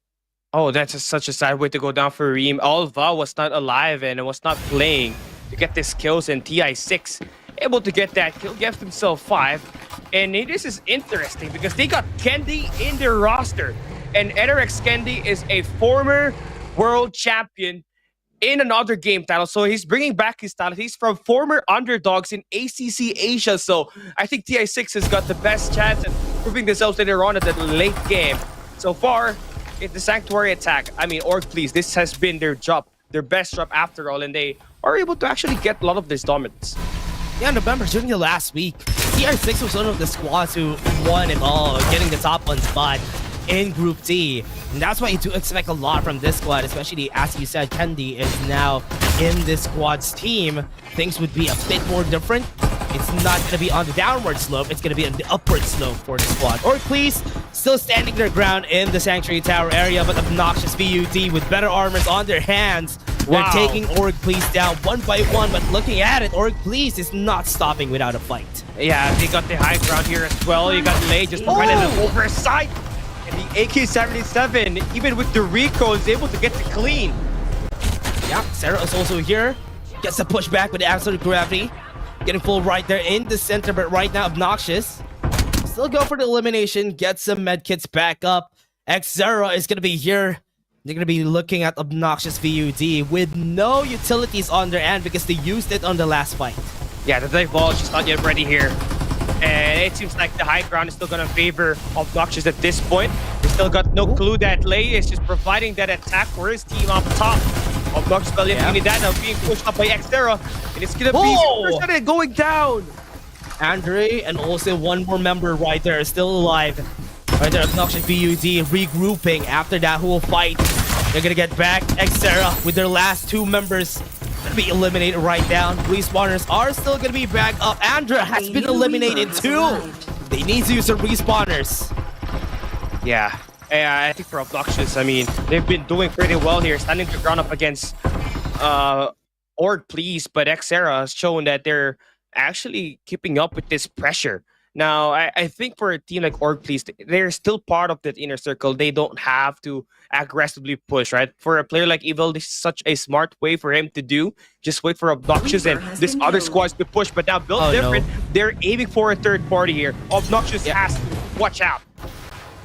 Oh, that's such a sad way to go down for Reem. Alva was not alive and was not playing to get these kills, and TI6 able to get that kill, gets himself 5. And this is interesting because they got Kendi in their roster, and NRX Kendi is a former world champion in another game title. So he's bringing back his talent. He's from former underdogs in ACC Asia. So I think TI6 has got the best chance at proving themselves later on at the late game. So far, it's the Sanctuary attack. I mean, Org, please, this has been their job, their best job after all, and they are able to actually get a lot of this dominance. Yeah, November, during the last week, TR6 was one of the squads who won it all, getting the top 1 spot in Group D. And that's why you do expect a lot from this squad, especially as you said, Kendi is now in this squad's team. Things would be a bit more different. It's not going to be on the downward slope, it's going to be on the upward slope for the squad. Or please, still standing their ground in the Sanctuary Tower area, but obnoxious VUD with better armors on their hands. Wow. They're taking Org Please down one by one, but looking at it, Org Please is not stopping without a fight. Yeah, they got the high ground here as well. You got Lei just provided an oversight. And the AK-77, even with the Rico, is able to get the clean. Yeah, Sarah is also here. Gets a pushback with the absolute gravity. Getting full right there in the center, but right now obnoxious. Still go for the elimination. Get some medkits back up. X0 is going to be here. They're going to be looking at obnoxious VUD with no utilities on their end because they used it on the last fight. Yeah, the divulge is not yet ready here. And it seems like the high ground is still going to favor Obnoxious at this point. They still got no clue that Lei is just providing that attack for his team up top. Obnoxious Valiant that now being pushed up by Xterra. And it's going to be going down. Andre and also one more member right there is still alive. Right there, Obnoxious VUD regrouping after that whole fight. They're gonna get back. Xterra with their last 2 members gonna be eliminated right down. Respawners are still gonna be back up. Andra has been eliminated too. They need to use their respawners. Yeah, I think for Obnoxious, I mean, they've been doing pretty well here, standing their ground up against Org Please, but Xterra has shown that they're actually keeping up with this pressure. Now, I think for a team like Org Please, they're still part of that inner circle. They don't have to aggressively push, right? For a player like Evil, this is such a smart way for him to do. Just wait for Obnoxious and this other squads to push. But now, built different, they're aiming for a third party here. Obnoxious has to watch out.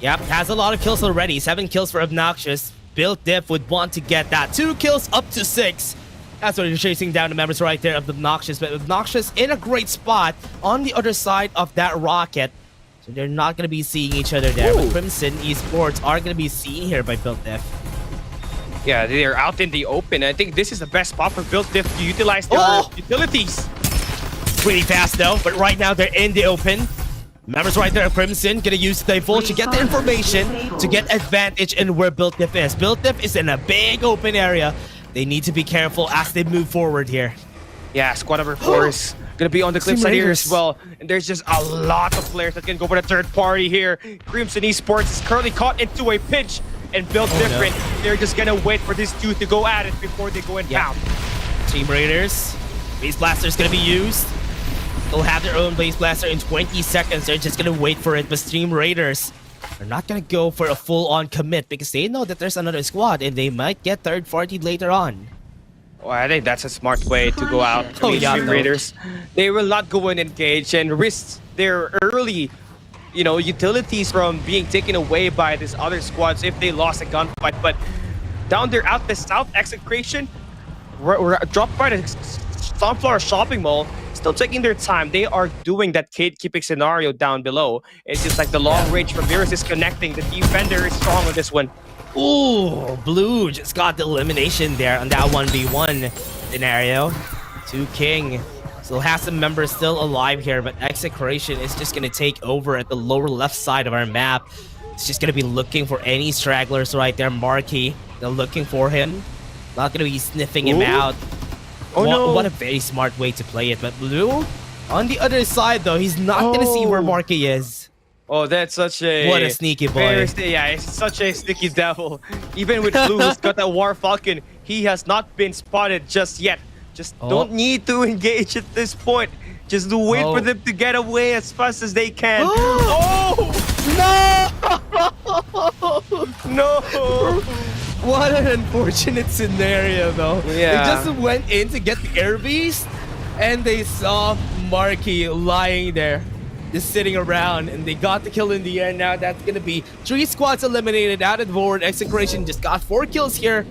Yep, has a lot of kills already. 7 kills for Obnoxious. Built Diff would want to get that. 2 kills up to 6. That's what you're chasing down the members right there of Obnoxious, but Obnoxious in a great spot on the other side of that rocket. So they're not going to be seeing each other there, but Crimson Esports are going to be seen here by Built Diff. Yeah, they're out in the open. I think this is the best spot for Built Diff to utilize their utilities. Pretty fast though, but right now they're in the open. Members right there, Crimson, gonna use the Divulge to get the information to get advantage in where Built Diff is. Built Diff is in a big open area. They need to be careful as they move forward here. Yeah, squad number 4 is gonna be on the cliff side here as well. And there's just a lot of players that can go for the third party here. Crimson Esports is currently caught into a pinch and Built different. No. They're just gonna wait for these 2 to go at it before they go and pound. Team Raiders, Base Blaster is gonna be used. They'll have their own Base Blaster in 20 seconds. They're just gonna wait for it, but Stream Raiders are not gonna go for a full-on commit because they know that there's another squad and they might get third-party later on. Well, I think that's a smart way to go out. Stream Raiders, they will not go and engage and risk their early, utilities from being taken away by these other squads if they lost a gunfight. But down there out the south, Execration, we're dropped by the Sunflower Shopping Mall. Still taking their time. They are doing that gatekeeping scenario down below. It's just like the long range from Virus is connecting. The defender is strong on this one. Ooh, Blue just got the elimination there on that 1v1 scenario. 2 King still has some members still alive here, but Execration is just going to take over at the lower left side of our map. It's just going to be looking for any stragglers right there. Marquee, they're looking for him. Not going to be sniffing him out. What a very smart way to play it. But Blue, on the other side though, he's not gonna see where Marky is. Oh, that's such a... What a sneaky boy. Yeah, he's such a sneaky devil. Even with Blue, who's got that War Falcon, he has not been spotted just yet. Just don't need to engage at this point. Just wait for them to get away as fast as they can. No! What an unfortunate scenario, though. Yeah. They just went in to get the Air Beast, and they saw Marky lying there, just sitting around, and they got the kill in the end. Now that's gonna be 3 squads eliminated out of the board. Execration just got 4 kills here.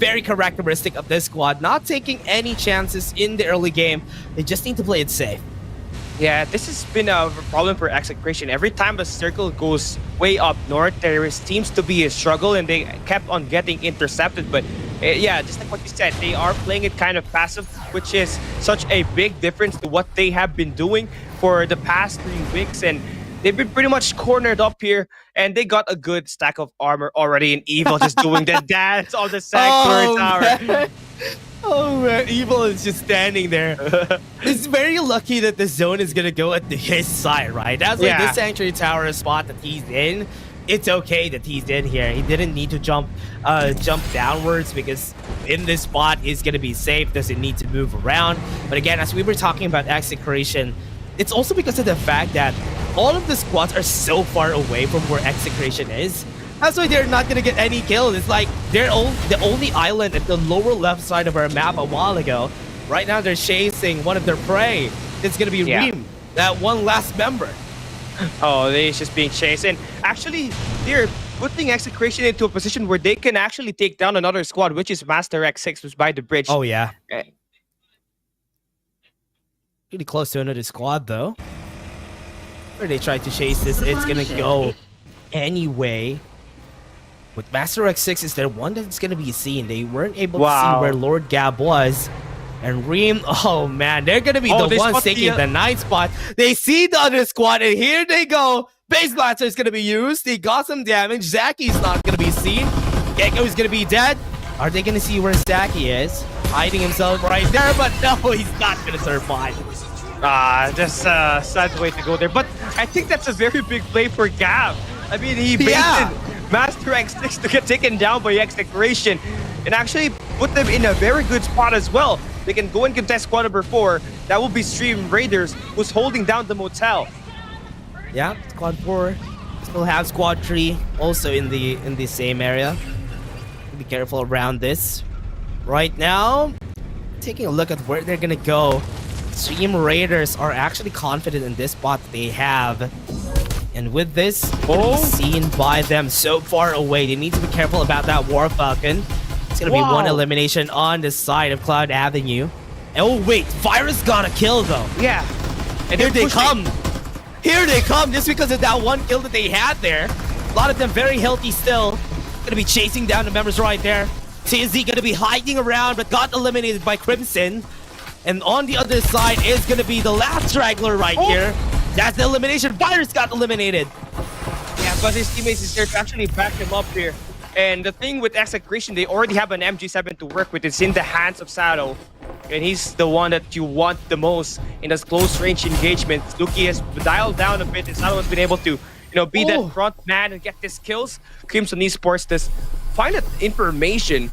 very characteristic of this squad, not taking any chances in the early game. They just need to play it safe. Yeah, this has been a problem for Execration. Every time a circle goes way up north, there seems to be a struggle, and they kept on getting intercepted. But yeah, just like what you said, they are playing it kind of passive, which is such a big difference to what they have been doing for the past 3 weeks. And they've been pretty much cornered up here, and they got a good stack of armor already. And Evil just doing the dance on the Sanctuary Tower. Man. Oh man, Evil is just standing there. It's very lucky that the zone is gonna go at his side, right? That's like the Sanctuary Tower spot that he's in. It's okay that he's in here. He didn't need to jump downwards, because in this spot he's gonna be safe. Doesn't need to move around. But again, as we were talking about Execration, it's also because of the fact that all of the squads are so far away from where Execration is. That's why they're not gonna get any kills. It's like they're the only island at the lower left side of our map a while ago. Right now they're chasing one of their prey. It's gonna be Reem, that one last member. Oh, they're just being chased. And actually, they're putting Execration into a position where they can actually take down another squad, which is Master X6, who's by the bridge. Oh yeah. Pretty close to another squad though. Where they try to chase this, it's gonna go anyway. With Master X6 is the one that's gonna be seen. They weren't able to see where Lord Gab was. And Reem, oh man, they're gonna be the ones taking the 9th spot. They see the other squad, and here they go. Base Blaster is gonna be used. They got some damage. Zaki's not gonna be seen. Gecko is gonna be dead. Are they gonna see where Zaki is? Hiding himself right there, but no, he's not gonna survive. Just a sad way to go there. But I think that's a very big play for Gab. I mean, he baited Master X6 to get taken down by Execration, and actually put them in a very good spot as well. They can go and contest squad number 4. That will be Stream Raiders, who's holding down the motel. Yeah, squad 4 still have squad 3 also in the same area. Be careful around this. Right now, taking a look at where they're gonna go. Stream Raiders are actually confident in this spot that they have. And with this, seen by them so far away, they need to be careful about that War Falcon. It's gonna be one elimination on the side of Cloud Avenue. Oh wait, Virus got a kill though. Yeah. And here they come. Here they come, just because of that one kill that they had there. A lot of them very healthy still. Gonna be chasing down the members right there. TZ gonna be hiding around, but got eliminated by Crimson. And on the other side is gonna be the last straggler right here. That's the elimination. Virus got eliminated. Yeah, but his teammates is there to actually back him up here. And the thing with Execration, they already have an MG7 to work with. It's in the hands of Sato. And he's the one that you want the most in those close range engagements. Luki has dialed down a bit, and Sato has been able to, be that front man and get these kills. Crimson Esports does find that information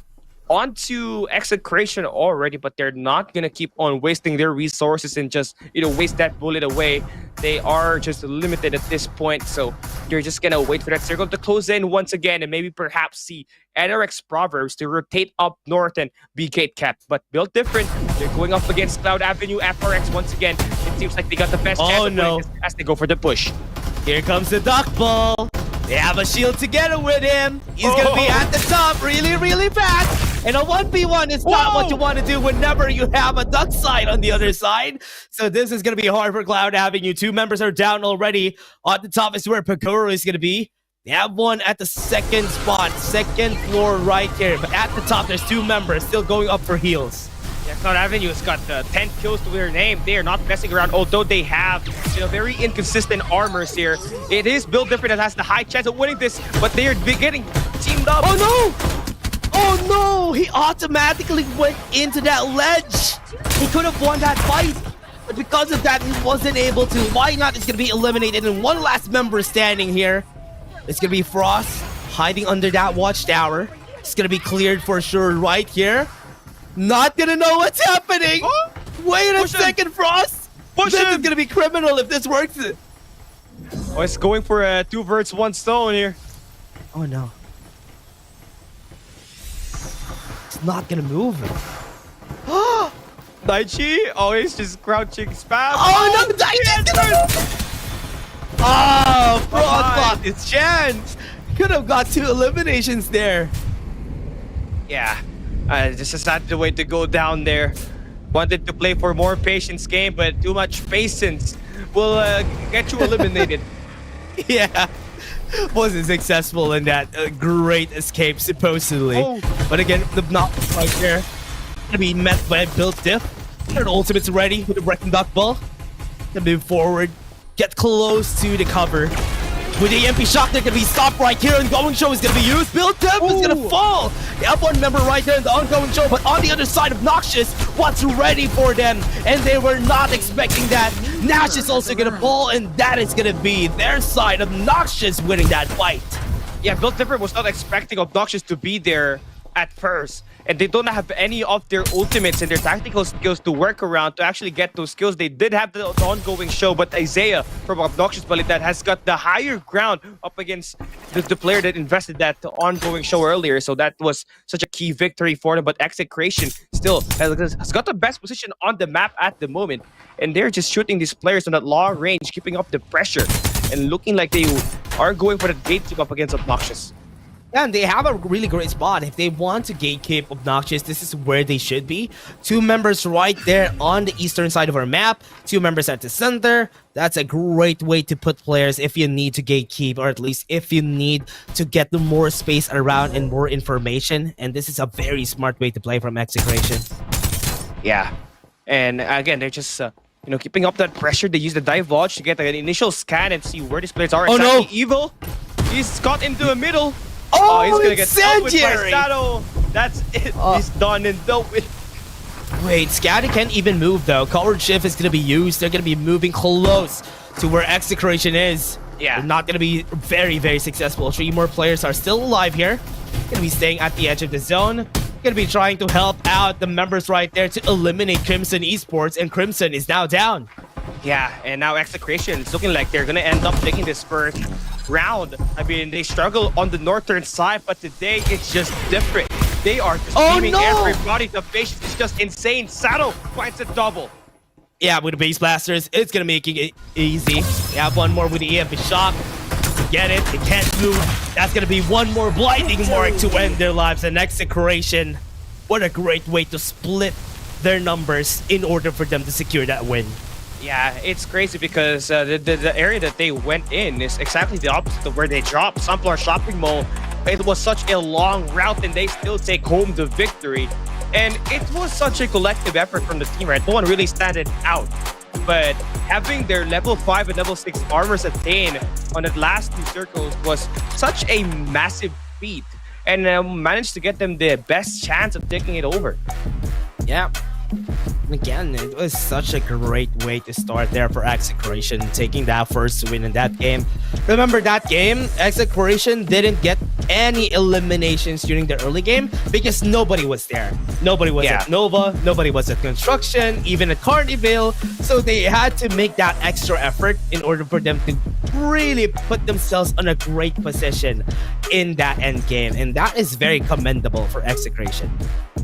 onto Execration already, but they're not gonna keep on wasting their resources and just waste that bullet away. They are just limited at this point, so they're just gonna wait for that circle to close in once again, and maybe perhaps see NRX Proverbs to rotate up north and be gate capped. But built different, they're going up against Cloud Avenue. FRX once again, it seems like they got the best chance of winning as they go for the push. Here comes the Duck Ball. They have a shield together with him. He's gonna be at the top really, really fast. And a 1v1 is not what you want to do whenever you have a duck side on the other side. So this is gonna be hard for Cloud Avenue. 2 members are down already. On the top is where Pagoro is gonna be. They have one at the 2nd spot, 2nd floor right here. But at the top, there's 2 members still going up for heals. Yeah, Cloud Avenue has got 10 kills to their name. They are not messing around, although they have very inconsistent armors here. It is built different and has the high chance of winning this, but they are getting teamed up. Oh no! Oh no! He automatically went into that ledge. He could have won that fight, but because of that, he wasn't able to. Why not? It's gonna be eliminated, and one last member standing here. It's gonna be Frost hiding under that watchtower. It's gonna be cleared for sure right here. Not gonna know what's happening. Wait a second, Frost. This is gonna be criminal if this works. Oh, it's going for a 2 birds, 1 stone here. Oh no. It's not gonna move. Daichi? Oh, he's just crouching spam. Oh no, Daichi! Oh, Frost lost his chance. Could have got 2 eliminations there. Yeah. This is not the way to go down there. Wanted to play for more patience game, but too much patience will get you eliminated. Yeah. Wasn't successful in that great escape, supposedly. Oh. But again, the knock right there gonna be met by a build diff. Their ultimate's ready with the Wrecking Duck Ball. To move forward, get close to the cover. With the EMP shock, they're gonna be stopped right here. Ongoing show is gonna be used. Build diff is gonna fall. The F1 member right there in the ongoing show, but on the other side, Obnoxious, what's ready for them? And they were not expecting that. Nash is also gonna fall, and that is gonna be their side. Obnoxious winning that fight. Yeah, Build Different was not expecting Obnoxious to be there at first. And they don't have any of their ultimates and their tactical skills to work around to actually get those skills. They did have the ongoing show, but Isaiah from Obnoxious Balitan has got the higher ground up against the player that invested that ongoing show earlier. So that was such a key victory for them. But Execration still has got the best position on the map at the moment. And they're just shooting these players on that long range, keeping up the pressure and looking like they are going for the gatekeep up against Obnoxious. Yeah, and they have a really great spot. If they want to gatekeep Obnoxious, this is where they should be. 2 members right there on the eastern side of our map. 2 members at the center. That's a great way to put players if you need to gatekeep, or at least if you need to get the more space around and more information. And this is a very smart way to play from Execration. Yeah. And again, they're just keeping up that pressure. They use the divulge to get an initial scan and see where these players are. Oh no! Evil. He's got into the middle. Oh, he's gonna get dealt with by incendiary! Shadow. That's it. He's done and dealt with. Wait, Scatty can't even move though. Covered shift is gonna be used. They're gonna be moving close to where Execration is. Yeah. They're not gonna be very, very successful. 3 more players are still alive here. Gonna be staying at the edge of the zone. Gonna be trying to help out the members right there to eliminate Crimson Esports, and Crimson is now down. Yeah, and now Execration, it's looking like they're gonna end up taking this first round. I mean, they struggle on the northern side, but today it's just different. They are just beaming everybody. The patience is just insane. Sato finds a double. Yeah, with the base blasters, it's gonna make it easy. They have 1 more with the EMP shock. Get it? They can't move. That's gonna be 1 more blinding mark to end their lives. And Execration, what a great way to split their numbers in order for them to secure that win. Yeah, it's crazy because the area that they went in is exactly the opposite of where they dropped. Sampler Shopping Mall. It was such a long route and they still take home the victory. And it was such a collective effort from the team, right? No one really standed out. But having their level 5 and level 6 armors attained on the last 2 circles was such a massive feat. And managed to get them the best chance of taking it over. Yeah. Again, it was such a great way to start there for Execration, taking that first win in that game. Remember that game, Execration didn't get any eliminations during the early game because nobody was there. Nobody was at Nova, nobody was at Construction, even at Carnival. So they had to make that extra effort in order for them to really put themselves on a great position in that end game. And that is very commendable for Execration.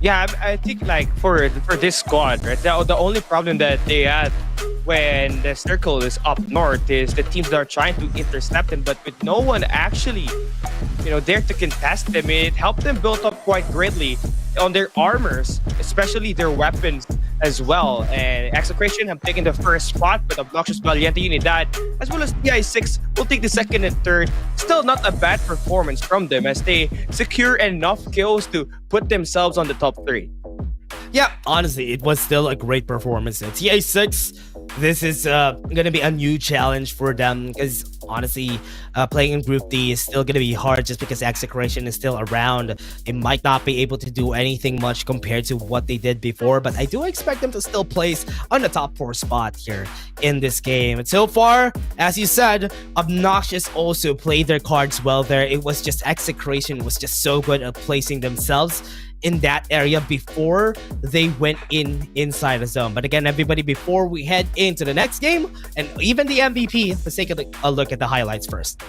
Yeah, I think like for this squad, right? The only problem that they had when the circle is up north is the teams that are trying to intercept them, but with no one actually, there to contest them, it helped them build up quite greatly on their armors, especially their weapons as well. And Execration have taken the first spot, but Obnoxious Valiente Unidad, as well as TI6, will take the second and third. Still not a bad performance from them as they secure enough kills to put themselves on the top 3. Yeah, honestly, it was still a great performance. TA6, this is going to be a new challenge for them because honestly, playing in Group D is still going to be hard just because Execration is still around. They might not be able to do anything much compared to what they did before, but I do expect them to still place on the top 4 spot here in this game. And so far, as you said, Obnoxious also played their cards well there. It was just Execration was just so good at placing themselves in that area before they went inside the zone. But again, everybody, before we head into the next game and even the MVP, let's take a look at the highlights first.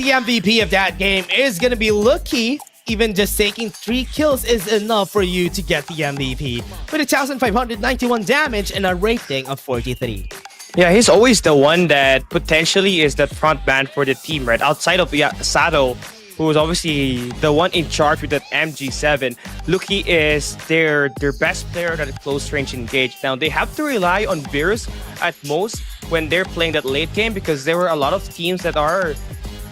the MVP of that game is gonna be Lucky. Even just taking 3 kills is enough for you to get the MVP with 1,591 damage and a rating of 43. Yeah, he's always the one that potentially is the front man for the team, right? Outside of Sato, who is obviously the one in charge with that MG7. Lucky is their best player at close range engage. Now, they have to rely on Virus at most when they're playing that late game because there were a lot of teams that are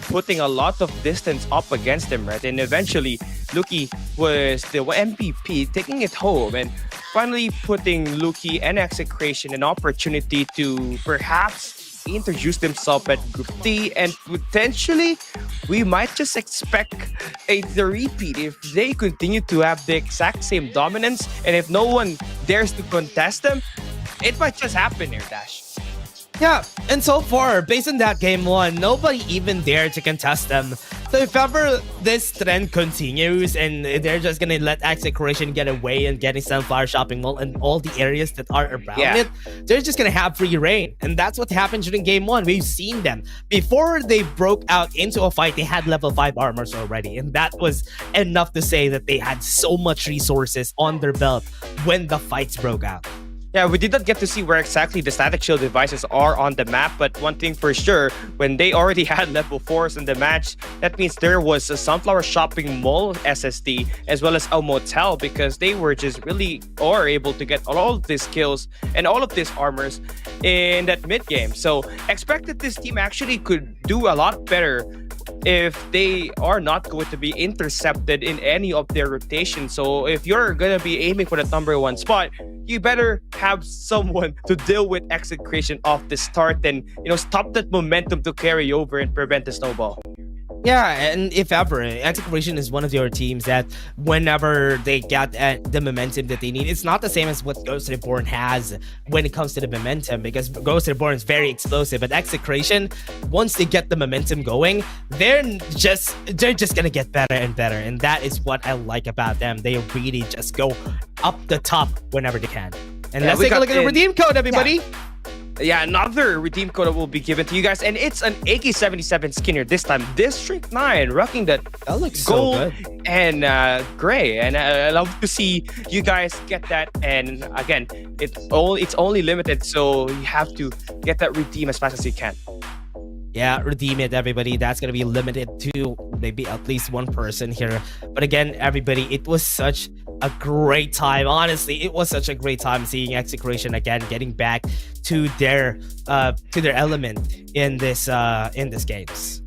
putting a lot of distance up against them, right? And eventually, Lucky was the MVP, taking it home and finally putting Lucky and Execration an opportunity to perhaps introduce themselves at Group D, and potentially we might just expect the repeat if they continue to have the exact same dominance, and if no one dares to contest them, it might just happen here, Dash. Yeah, and so far, based on that game 1, nobody even dared to contest them. So if ever this trend continues and they're just gonna let Execration get away and getting Sunflower Shopping Mall and all the areas that are around it, they're just gonna have free reign. And that's what happened during game 1. We've seen them. Before they broke out into a fight, they had level 5 armors already. And that was enough to say that they had so much resources on their belt when the fights broke out. Yeah, we did not get to see where exactly the static shield devices are on the map, but one thing for sure, when they already had level 4s in the match, that means there was a Sunflower Shopping Mall SSD as well as a motel, because they were just really able to get all of these kills and all of these armors in that mid game. So expect that this team actually could do a lot better if they are not going to be intercepted in any of their rotations. So if you're going to be aiming for the number 1 spot, you better have someone to deal with Execration off the start and, stop that momentum to carry over and prevent the snowball. Yeah, and if ever, Execration is one of your teams that whenever they get the momentum that they need, it's not the same as what Ghost Reborn has when it comes to the momentum, because Ghost Reborn is very explosive, but Execration, once they get the momentum going, they're just gonna get better and better, and that is what I like about them. They really just go up the top whenever they can. And let's take a look at the redeem code, everybody. Yeah, another redeem code will be given to you guys, and it's an AK-77 Skinner this time. District 9, rocking that looks gold so good. and gray, and I love to see you guys get that. And again, it's only limited, so you have to get that redeem as fast as you can. Yeah, redeem it, everybody. That's going to be limited to maybe at least one person here. But again, everybody, it was such a great time. Honestly, it was such a great time seeing Execration again getting back to their element in this games.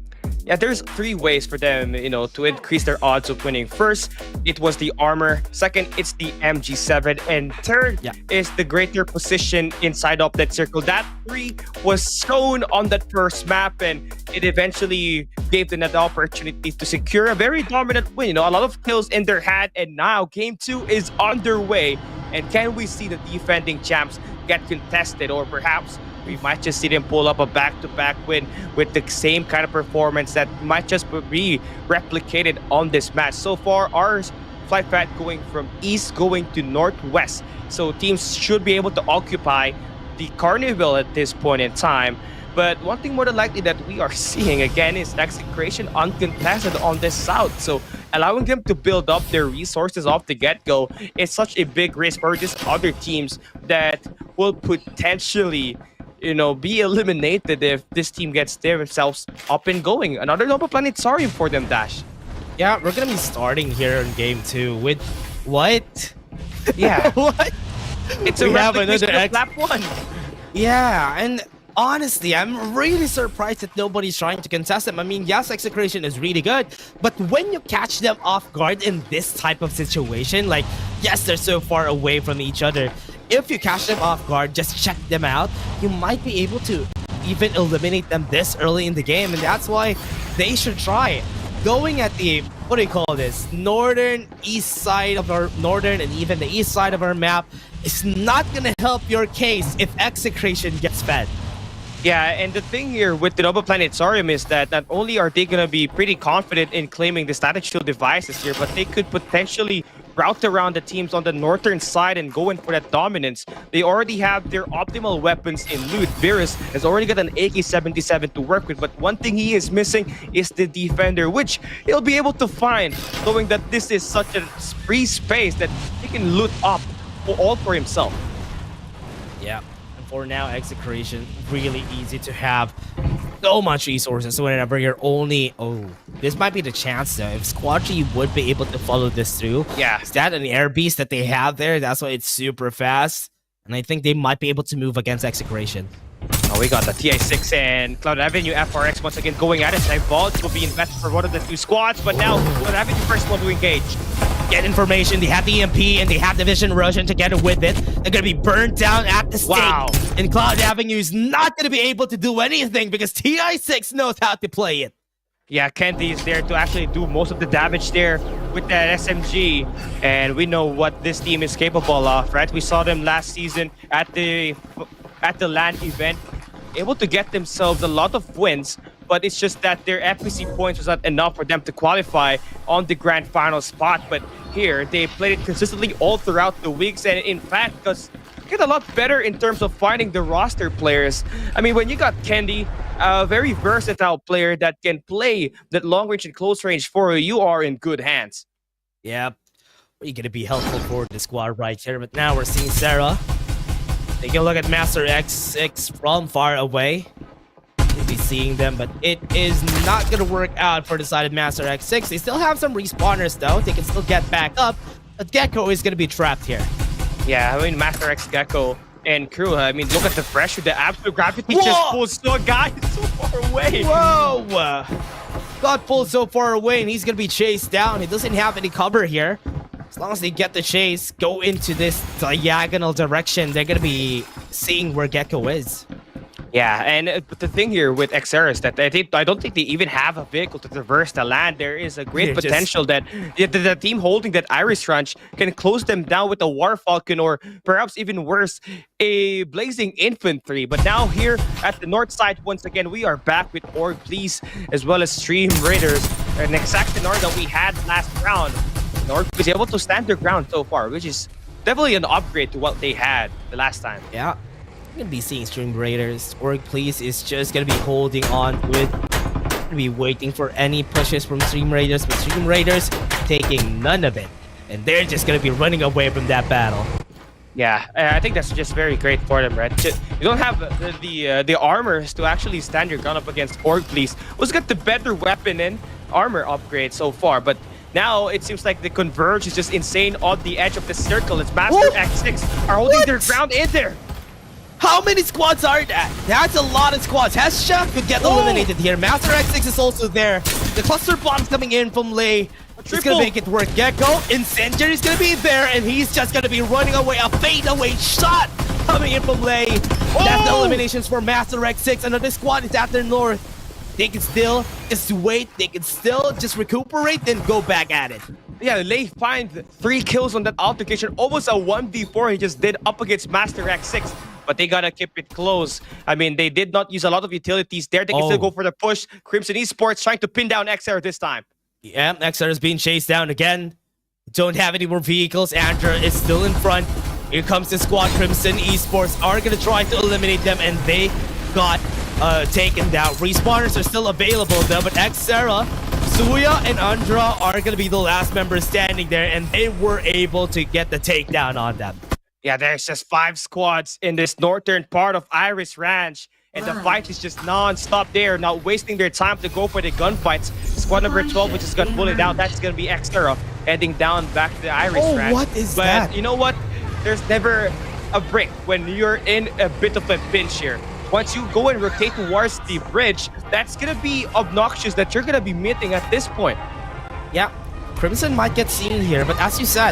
Yeah, there's 3 ways for them, to increase their odds of winning. First, it was the armor. Second, it's the MG7. And third is the greater position inside of that circle. That 3 was shown on that first map, and it eventually gave them that opportunity to secure a very dominant win. A lot of kills in their hand, and now game 2 is underway. And can we see the defending champs get contested, or perhaps we might just see them pull up a back-to-back win with the same kind of performance that might just be replicated on this match. So far, our flight path going from east going to northwest. So teams should be able to occupy the Carnival at this point in time. But one thing more than likely that we are seeing again is Execration uncontested on this south. So allowing them to build up their resources off the get-go is such a big risk for these other teams that will potentially be eliminated if this team gets themselves up and going. Another Nova Planetarium for them, Dash. Yeah, we're gonna be starting here in game 2 with what? Yeah. What? It's a replication of lap 1. Yeah, and honestly, I'm really surprised that nobody's trying to contest them. I mean, yes, Execration is really good, but when you catch them off guard in this type of situation, like, yes, they're so far away from each other. If you catch them off guard, just check them out, you might be able to even eliminate them this early in the game, and that's why they should try going at the, what do you call this, northern, east side of our northern, and even the east side of our map. Is not gonna help your case if Execration gets fed. Yeah, and the thing here with the Nova Planetarium is that not only are they going to be pretty confident in claiming the static shield devices here, but they could potentially route around the teams on the northern side and go in for that dominance. They already have their optimal weapons in loot. Virus has already got an AK-77 to work with, but one thing he is missing is the defender, which he'll be able to find, knowing that this is such a free space that he can loot up all for himself. Yeah, and for now, execution really easy to have so much resources. So whenever you're only this might be the chance though. If Squad G would be able to follow this through, yeah, is that an air beast that they have there? That's why it's super fast, and I think they might be able to move against execution. Oh, we got the TI6 and Cloud Avenue FRX once again going at it. Vault will be invested for one of the two squads, but now Cloud Avenue first one to engage. Get information, they have the EMP and they have the Vision Rush, and together with it, they're gonna be burnt down at the stake. Wow. And Cloud Avenue is not gonna be able to do anything because TI6 knows how to play it. Yeah, Kenty is there to actually do most of the damage there with that SMG, and we know what this team is capable of, right? We saw them last season at the LAN event, able to get themselves a lot of wins, but it's just that their FPC points was not enough for them to qualify on the grand final spot. But here, they played it consistently all throughout the weeks, and in fact, because get a lot better in terms of finding the roster players. I mean, when you got Kendy, a very versatile player that can play that long range and close range for you, are in good hands. Yeah, we're gonna be helpful for the squad right here, but now we're seeing Sarah. Take a look at Master X6 from far away. We'll be seeing them, but it is not gonna work out for the side of Master X6. They still have some respawners though. They can still get back up, but Gecko is gonna be trapped here. Yeah, I mean, Master X, Gecko, and crew. I mean, look at the pressure. The absolute gravity just pulls the guy so far away. Whoa! Got pulled so far away, and he's gonna be chased down. He doesn't have any cover here. As long as they get the chase, go into this diagonal direction, they're gonna be seeing where Gecko is. Yeah, and but the thing here with XR is that I don't think they even have a vehicle to traverse the land. There is a great potential that the team holding that Iris Ranch can close them down with a War Falcon, or perhaps even worse, a Blazing Infantry. But now here at the north side, once again, we are back with Org Please, as well as Stream Raiders, an exact scenario that we had last round. Org is able to stand their ground so far, which is definitely an upgrade to what they had the last time. Yeah. Gonna be seeing Stream Raiders. Org Please is just gonna be holding on to it. Gonna be waiting for any pushes from Stream Raiders, but Stream Raiders taking none of it, and they're just gonna be running away from that battle. Yeah, I think that's just very great for them, right? You don't have the armors to actually stand your gun up against Org Please. Who's got the better weapon and armor upgrade so far, but now it seems like the converge is just insane on the edge of the circle. It's Master X6 are holding their ground in there. How many squads are that? That's a lot of squads. Hesha could get eliminated here. Master X6 is also there. The cluster bombs coming in from Lei. It's gonna make it work. Gecko, Incendiary is gonna be there, and he's just gonna be running away. A fadeaway shot coming in from Lei. That's the eliminations for Master X6. Another squad is at their north. They can still just wait. They can still just recuperate, then go back at it. Yeah, Lei finds 3 kills on that altercation. Almost a 1v4 he just did up against Master X6. But they gotta keep it close. I mean, they did not use a lot of utilities there. They can still go for the push. Crimson Esports trying to pin down XR this time. Yeah, XR is being chased down again. Don't have any more vehicles. Andra is still in front. Here comes the squad. Crimson Esports are gonna try to eliminate them, and they got taken down. Respawners are still available though, but Xera, Suya, and Andra are gonna be the last members standing there, and they were able to get the takedown on them. Yeah, there's just 5 squads in this northern part of Iris Ranch, and the fight is just non-stop there, not wasting their time to go for the gunfights. Squad number 12, which is gonna pull it out, that's gonna be Xera heading down back to the Iris Ranch. What is that? But you know what? There's never a break when you're in a bit of a pinch here. Once you go and rotate towards the bridge, that's gonna be obnoxious that you're gonna be meeting at this point. Yeah, Crimson might get seen here, but as you said,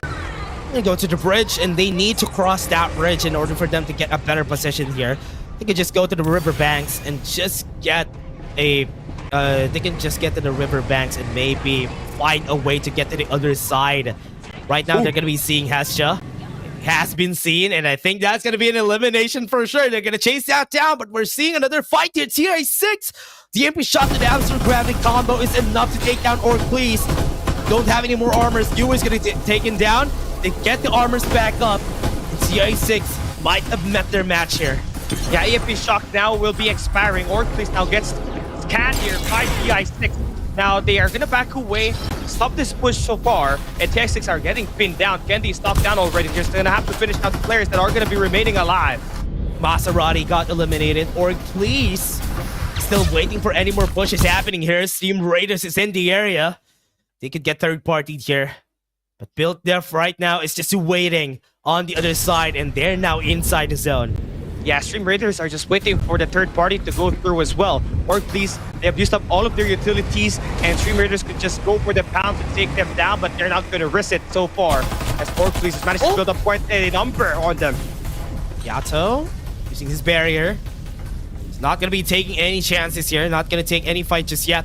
they go to the bridge, and they need to cross that bridge in order for them to get a better position here. They can just go to the riverbanks and just get a they can just get to the riverbanks and maybe find a way to get to the other side. Right now, they're gonna be seeing Hesha. Has been seen, and I think that's gonna be an elimination for sure. They're gonna chase that down, but we're seeing another fight here. TI6, the MP shot to the absolute gravity combo is enough to take down Org Please. don't have any more armors. Yu is gonna get taken down. They get the armors back up. And CI6 might have met their match here. Yeah, EFP Shock now will be expiring. Orclis now gets scanned here by CI6. Now they are gonna back away, stop this push so far, and TX6 are getting pinned down. Kendi is knocked down already. They're gonna have to finish out the players that are gonna be remaining alive. Maserati got eliminated. Orclis still waiting for any more pushes happening here. Steam Raiders is in the area. They could get third party here. But Built Def right now is just waiting on the other side, and they're now inside the zone. Yeah, Stream Raiders are just waiting for the third party to go through as well. Or please, they have used up all of their utilities, and Stream Raiders could just go for the pound to take them down, but they're not going to risk it so far, as Orclis has managed to build up quite a number on them. Yato using his barrier. He's not going to be taking any chances here, not going to take any fight just yet.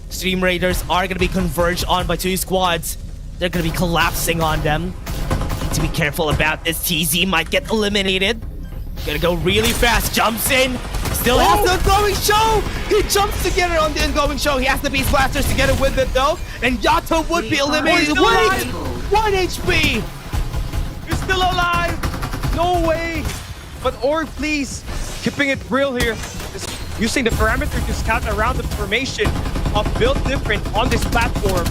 Stream Raiders are going to be converged on by two squads. They're going to be collapsing on them. Need to be careful about this. TZ might get eliminated. Gonna go really fast, jumps in, still has the ongoing show! He jumps together on the ongoing show. He has the Beast Blasters together with it though, and Yato would be eliminated. Wait! 1 HP! He's still alive! No way! But please, keeping it real here, just using the parameter to scout around the formation of Built Different on this platform.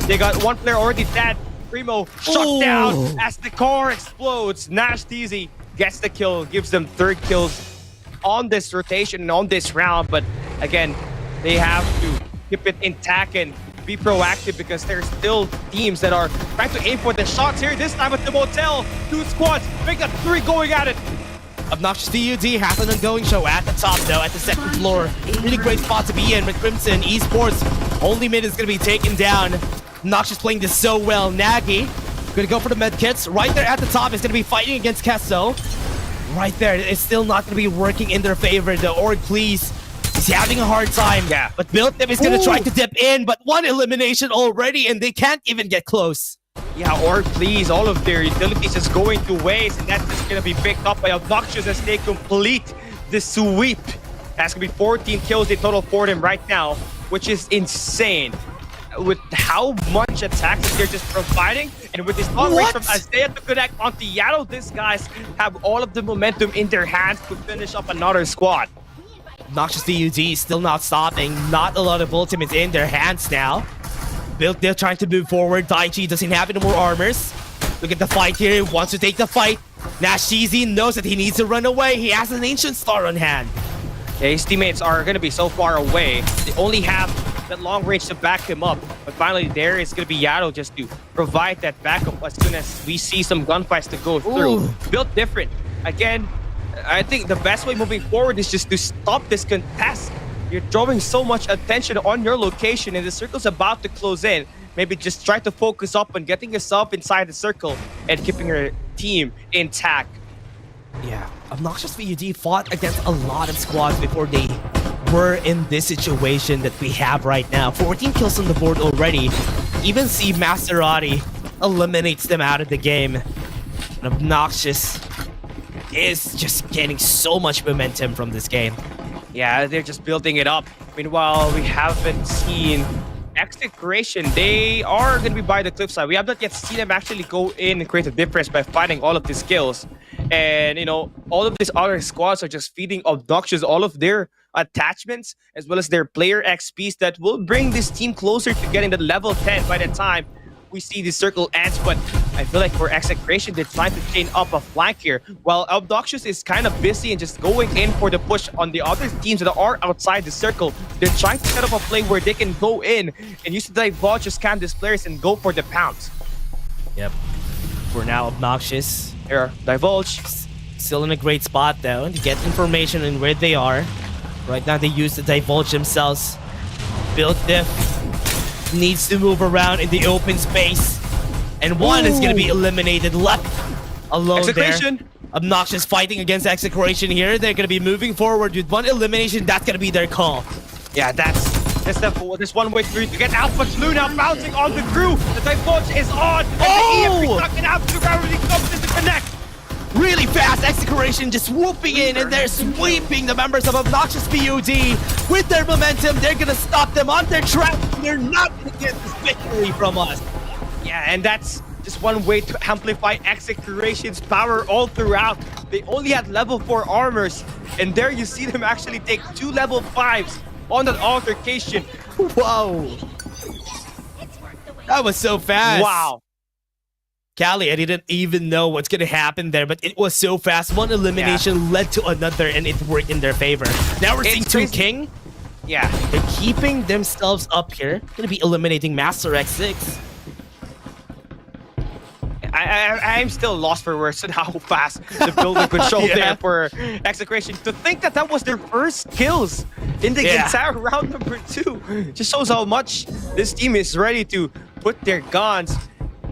They got one player already dead. Primo shut down as the car explodes. Nash TZ gets the kill, gives them third kills on this rotation and on this round. But again, they have to keep it intact and be proactive because there's still teams that are trying to aim for the shots here. This time at the motel, two squads, they got three going at it. Obnoxious DUD has an ongoing show at the top though, at the second floor. Really great spot to be in with Crimson Esports. Only mid is going to be taken down. Obnoxious playing this so well. Nagy gonna go for the med kits. Right there at the top is gonna be fighting against Kesso. Right there, it's still not gonna be working in their favor. The Orclis is having a hard time. Yeah. But Built Dip is gonna try to dip in, but one elimination already, and they can't even get close. Yeah, Orclis, all of their utilities is going to waste, and that's just gonna be picked up by Obnoxious as they complete the sweep. That's gonna be 14 kills in total for them right now, which is insane. With how much attacks they're just providing, and with this long range from Isaiah to connect onto Yato, these guys have all of the momentum in their hands to finish up another squad. Obnoxious DUD still not stopping. Not a lot of ultimates in their hands now. Built, they're trying to move forward. Daichi doesn't have any more armors. Look at the fight here. He wants to take the fight. Nash TZ knows that he needs to run away. He has an Ancient Star on hand. Yeah, his teammates are going to be so far away. They only have that long range to back him up. But finally, there is going to be Yato just to provide that backup as soon as we see some gunfights to go through. Built Different. Again, I think the best way moving forward is just to stop this contest. You're drawing so much attention on your location and the circle's about to close in. Maybe just try to focus up on getting yourself inside the circle and keeping your team intact. Yeah, Obnoxious VUD fought against a lot of squads before they were in this situation that we have right now. 14 kills on the board already. Even see Maserati eliminates them out of the game. And Obnoxious is just getting so much momentum from this game. Yeah, they're just building it up. Meanwhile, we haven't seen Execration. They are going to be by the cliffside. We have not yet seen them actually go in and create a difference by fighting all of these kills. And, you know, all of these other squads are just feeding Obnoxious all of their attachments as well as their player XPs that will bring this team closer to getting the level 10 by the time we see the circle ends. But I feel like for Execration, they're trying to chain up a flank here, while Obnoxious is kind of busy and just going in for the push on the other teams that are outside the circle. They're trying to set up a play where they can go in and use the divulge to scam these players and go for the pounce. Yep. For now, Obnoxious. Here, divulge. Still in a great spot though to get information on where they are. Right now, they use the divulge themselves. Built Diff needs to move around in the open space. And one is going to be eliminated, left alone Execration. there. Obnoxious fighting against Execration here. They're going to be moving forward with one elimination. That's going to be their call. Yeah, that's this one way through to get Alpha Blue now bouncing on the crew. The divulge is on. And the EFP stuck in Alpha gravity comes in to connect. Really fast Execration just swooping in, and they're sweeping the members of Obnoxious PUD with their momentum. They're going to stop them on their track. They're not going to get this victory from us. Yeah, and that's just one way to amplify Execration's power all throughout. They only had level 4 armors, and there you see them actually take 2 level 5s on that altercation. Whoa. That was so fast. Wow. Callie, I didn't even know what's gonna happen there, but it was so fast. One elimination led to another, and it worked in their favor. Now we're seeing 2 King. Yeah. They're keeping themselves up here. Gonna be eliminating Master X6. I'm still lost for words on how fast the building could show there for Execration. To think that that was their first kills in the entire round number 2 just shows how much this team is ready to put their guns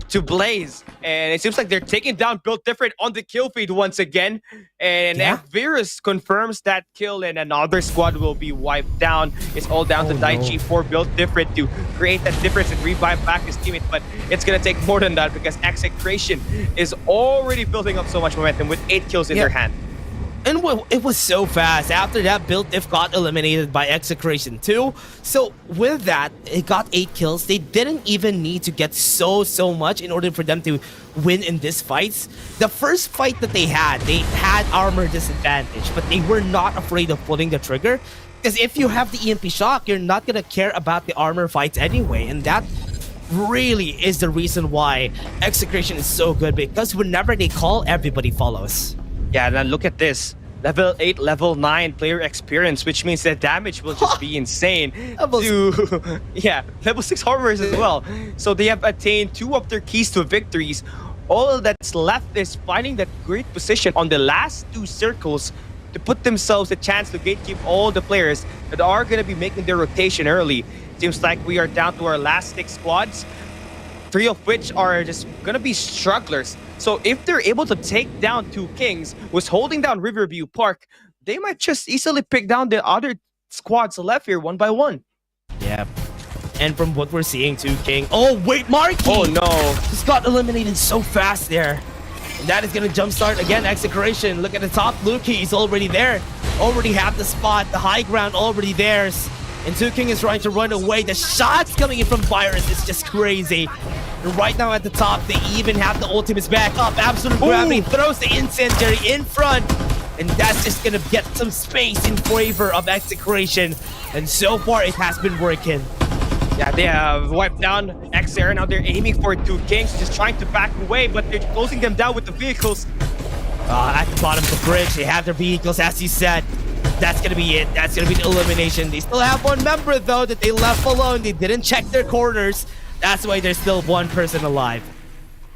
to blaze. And it seems like they're taking down Built Different on the kill feed once again. And Virus confirms that kill, and another squad will be wiped down. It's all down to Daichi for Built Different to create that difference and revive back his teammate. But it's going to take more than that because Execration is already building up so much momentum with 8 kills in their hand. And it was so fast. After that, Built Diff got eliminated by Execration too. So with that, it got 8 kills. They didn't even need to get so much in order for them to win in this fights. The first fight that they had armor disadvantage, but they were not afraid of pulling the trigger. Because if you have the EMP shock, you're not gonna care about the armor fights anyway. And that really is the reason why Execration is so good, because whenever they call, everybody follows. Yeah, now look at this. Level 8, level 9 player experience, which means that damage will just be insane. Level 6 armors as well. So they have attained 2 of their keys to victories. All that's left is finding that great position on the last 2 circles to put themselves a chance to gatekeep all the players that are going to be making their rotation early. Seems like we are down to our last 6 squads, 3 of which are just going to be strugglers. So if they're able to take down 2 Kings, who's holding down Riverview Park, they might just easily pick down the other squads left here one by one. Yeah. And from what we're seeing, 2 King. Oh, wait, Marky! Oh, no. Just got eliminated so fast there. And that is going to jumpstart again Execration. Look at the top. Lukey is already there. Already have the spot. The high ground already theirs. And 2 King is trying to run away. The shots coming in from Virus is just crazy. And right now at the top, they even have the ultimates back up. Absolute Gravity throws the incendiary in front. And that's just going to get some space in favor of Execration. And so far, it has been working. Yeah, they have wiped down XR. Now they're aiming for 2 Kings, just trying to back away, but they're closing them down with the vehicles. At the bottom of the bridge, they have their vehicles, as you said. That's going to be it. That's going to be the elimination. They still have 1 member, though, that they left alone. They didn't check their corners. That's why there's still 1 person alive.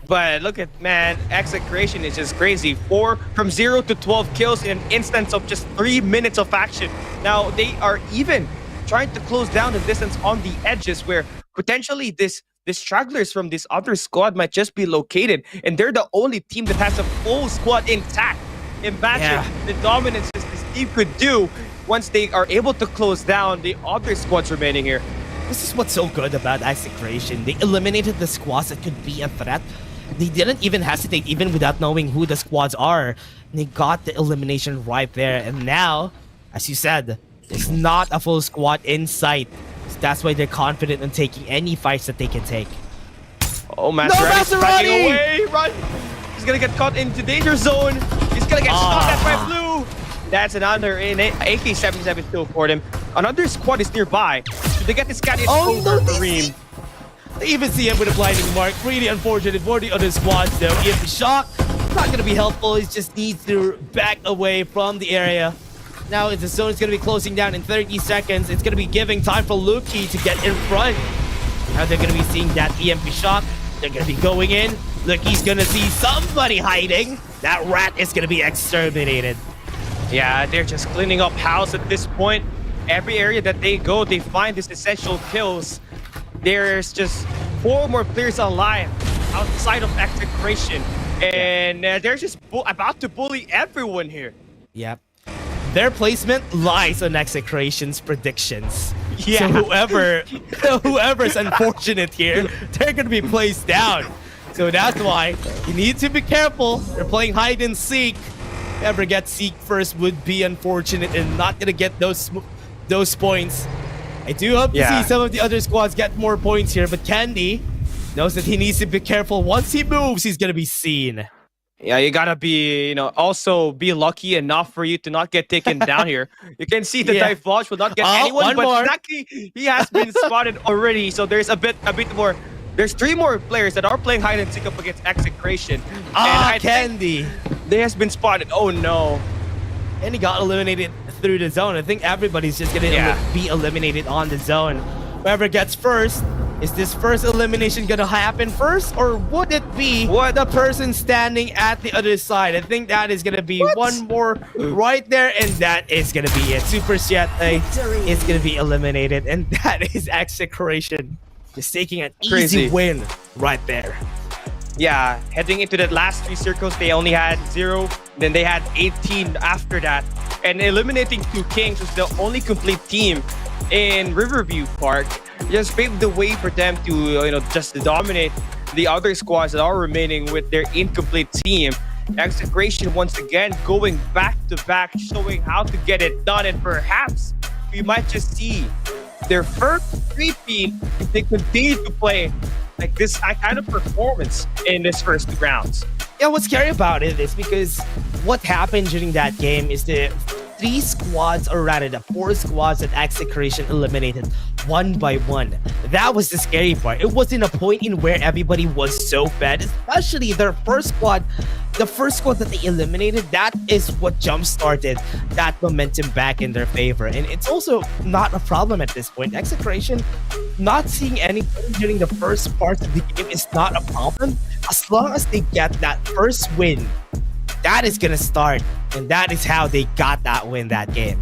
But look at, man, Execration is just crazy. 4 from 0 to 12 kills in an instance of just 3 minutes of action. Now, they are even trying to close down the distance on the edges where potentially the stragglers from this other squad might just be located. And they're the only team that has a full squad intact. Imagine the dominance this team could do once they are able to close down the other squads remaining here. This is what's so good about Execration. They eliminated the squads that could be a threat. They didn't even hesitate, even without knowing who the squads are. They got the elimination right there. And now, as you said, there's not a full squad in sight. So that's why they're confident in taking any fights that they can take. Oh, Maserati's fighting away. Run! He's gonna get caught into danger zone. He's gonna get stopped at by Blue. That's another AK-77 still for them. Another squad is nearby. So they get this guy over Kareem. They even see him with a blinding mark. Really unfortunate for the other squads though. If the shot, not gonna be helpful. He just needs to back away from the area. Now the zone is gonna be closing down in 30 seconds. It's gonna be giving time for Lukey to get in front. Now they're gonna be seeing that EMP shot. They're gonna be going in. Lukey's gonna see somebody hiding. That rat is gonna be exterminated. Yeah, they're just cleaning up house at this point. Every area that they go, they find these essential kills. There's just 4 more players alive outside of Execration. And they're just about to bully everyone here. Yep. Their placement lies on Execration's predictions. Yeah. So whoever's unfortunate here, they're gonna be placed down. So that's why you need to be careful. They're playing hide and seek. Whoever gets seek first would be unfortunate and not gonna get those points. I do hope to see some of the other squads get more points here, but Candy knows that he needs to be careful. Once he moves, he's gonna be seen. Yeah, you gotta be, also be lucky enough for you to not get taken down here. You can see the divulge will not get anyone, but Snacky, he has been spotted already. So there's a bit more. There's 3 more players that are playing hide and seek up against Execration. Candy. They has been spotted. Oh no. And he got eliminated through the zone. I think everybody's just gonna be eliminated on the zone. Whoever gets first. Is this first elimination gonna happen first, or would it be the person standing at the other side? I think that is gonna be one more right there, and that is gonna be it. Super Siete is gonna be eliminated, and that is Execration just taking an easy win right there. Yeah, heading into the last 3 circles, they only had 0. Then they had 18 after that, and eliminating 2 Kings was the only complete team in Riverview Park. Just paved the way for them to, just dominate the other squads that are remaining with their incomplete team. Execration once again going back to back, showing how to get it done, and perhaps we might just see their first repeat if they continue to play like this kind of performance in this first 2 rounds. Yeah, what's scary about it is because what happened during that game is the 3 squads, or rather the 4 squads that Execration eliminated one by one. That was the scary part. It wasn't a point in where everybody was so fed, especially their first squad. The first squad that they eliminated, that is what jump-started that momentum back in their favor. And it's also not a problem at this point. Execration not seeing anything during the first part of the game is not a problem. As long as they get that first win, that is gonna start, and that is how they got that win that game.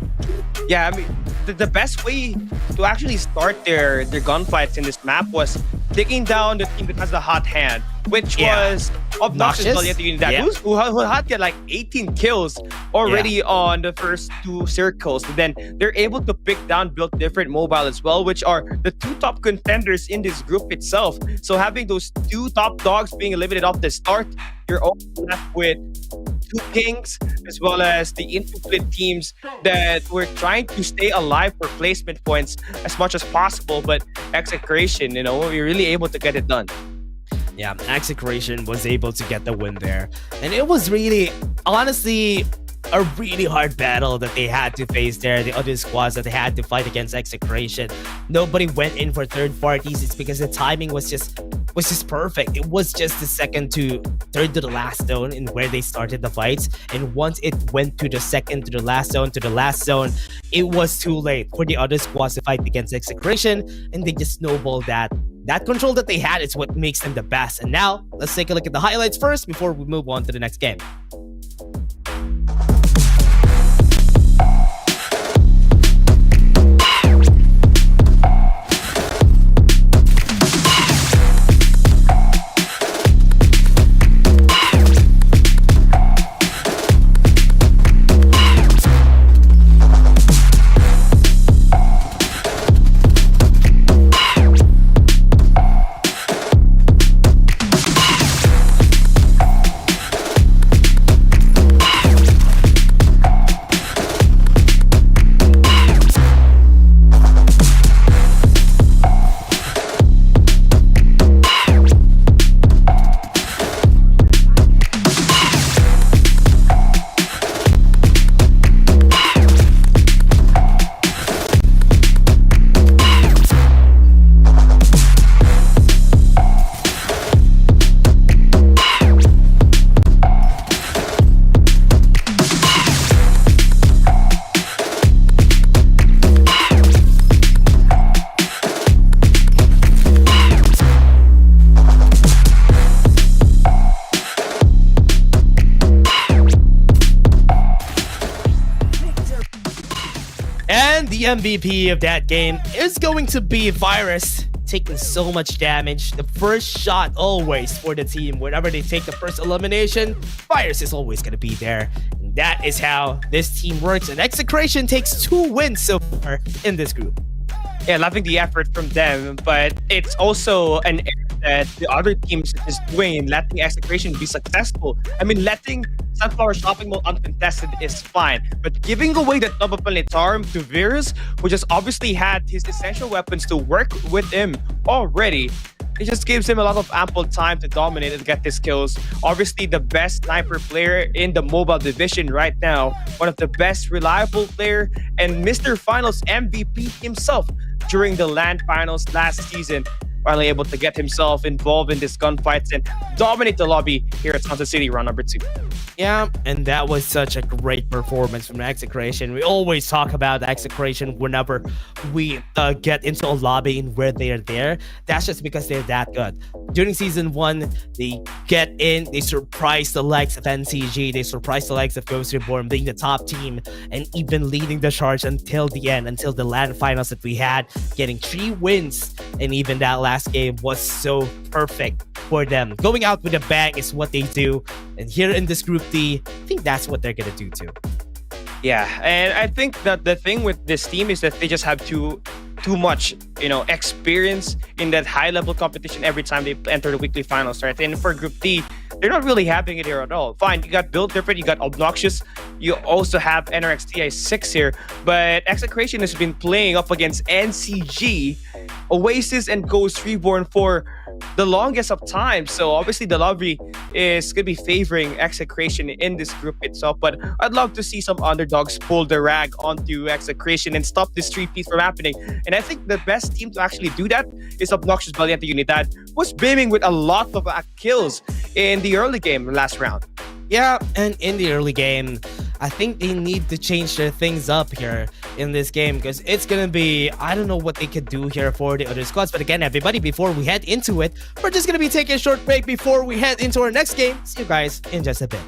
Yeah, I mean, the best way to actually start their gunfights in this map was taking down the team that has the hot hand, which was obnoxious. Who had like 18 kills already on the first 2 circles. And then they're able to pick down Built Different Mobile as well, which are the 2 top contenders in this group itself. So having those 2 top dogs being eliminated off the start, you're also left with 2 Kings, as well as the incomplete teams that were trying to stay alive for placement points as much as possible. But Execration, we're really able to get it done. Yeah, Execration was able to get the win there. And it was really, honestly, a really hard battle that they had to face there. The other squads that they had to fight against Execration. Nobody went in for third parties. It's because the timing was just perfect. It was just the second to third to the last zone in where they started the fights. And once it went to the second to the last zone, it was too late for the other squads to fight against Execration, and they just snowballed that. That control that they had is what makes them the best. And now, let's take a look at the highlights first before we move on to the next game. And the MVP of that game is going to be Virus, taking so much damage. The first shot always for the team. Whenever they take the first elimination, Virus is always going to be there. And that is how this team works. And Execration takes 2 wins so far in this group. Yeah, loving the effort from them, but it's also an error that the other teams is doing in letting Execration be successful. I mean, letting Sunflower Shopping Mall uncontested is fine, but giving away the Double Planetarum to Virus, who just obviously had his essential weapons to work with him already, it just gives him a lot of ample time to dominate and get his kills. Obviously, the best sniper player in the mobile division right now, one of the best reliable player, and Mr. Finals MVP himself during the LAN Finals last season. Finally able to get himself involved in these gunfights and dominate the lobby here at Santa City round number 2. Yeah, and that was such a great performance from Execration. We always talk about Execration whenever we get into a lobby and where they are there. That's just because they're that good. During Season 1, they get in, they surprise the likes of NCG, they surprise the likes of Ghost Reborn being the top team and even leading the charge until the end, until the LAN finals that we had, getting 3 wins. And even that last game was so perfect for them. Going out with a bang is what they do. And here in this Group D, I think that's what they're going to do too. Yeah, and I think that the thing with this team is that they just have too much, experience in that high-level competition every time they enter the weekly finals, right? And for Group D, they're not really having it here at all. Fine, you got Build Different, you got Obnoxious, you also have NRXTI 6 here, but Execration has been playing up against NCG, Oasis, and Ghost Reborn for the longest of time. So obviously the lobby is going to be favoring Execration in this group itself, but I'd love to see some underdogs pull the rag onto Execration and stop this 3-piece from happening. And I think the best team to actually do that is Obnoxious Valiente Unidad, was beaming with a lot of kills in the early game last round. Yeah, and in the early game, I think they need to change their things up here in this game because it's gonna be, I don't know what they could do here for the other squads. But again, everybody, before we head into it, we're just gonna be taking a short break before we head into our next game. See you guys in just a bit.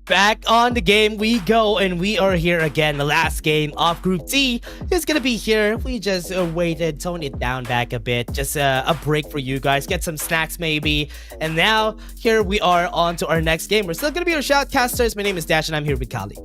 Back on the game we go, and we are here again. The last game of Group T is gonna be here. We just waited, toned it down back a bit, just a break for you guys, get some snacks maybe. And now here we are on to our next game. We're still gonna be your shoutcasters. My name is Dash, and I'm here with Kali.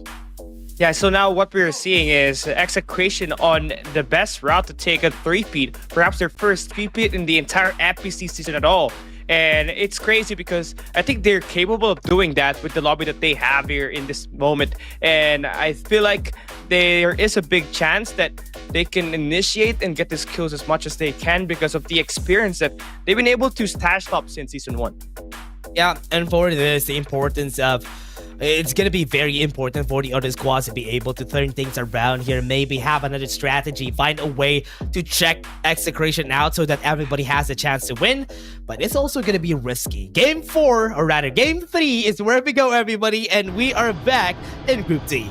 Yeah, so now what we're seeing is Execration on the best route to take a three-peat, perhaps their first three-peat in the entire FPC season at all. And it's crazy because I think they're capable of doing that with the lobby that they have here in this moment. And I feel like there is a big chance that they can initiate and get these kills as much as they can because of the experience that they've been able to stash up since Season 1. Yeah, and for this, the importance of it's going to be very important for the other squads to be able to turn things around here, maybe have another strategy, find a way to check Execration out so that everybody has a chance to win. But it's also going to be risky. Game 4, or rather Game 3 is where we go, everybody, and we are back in Group D.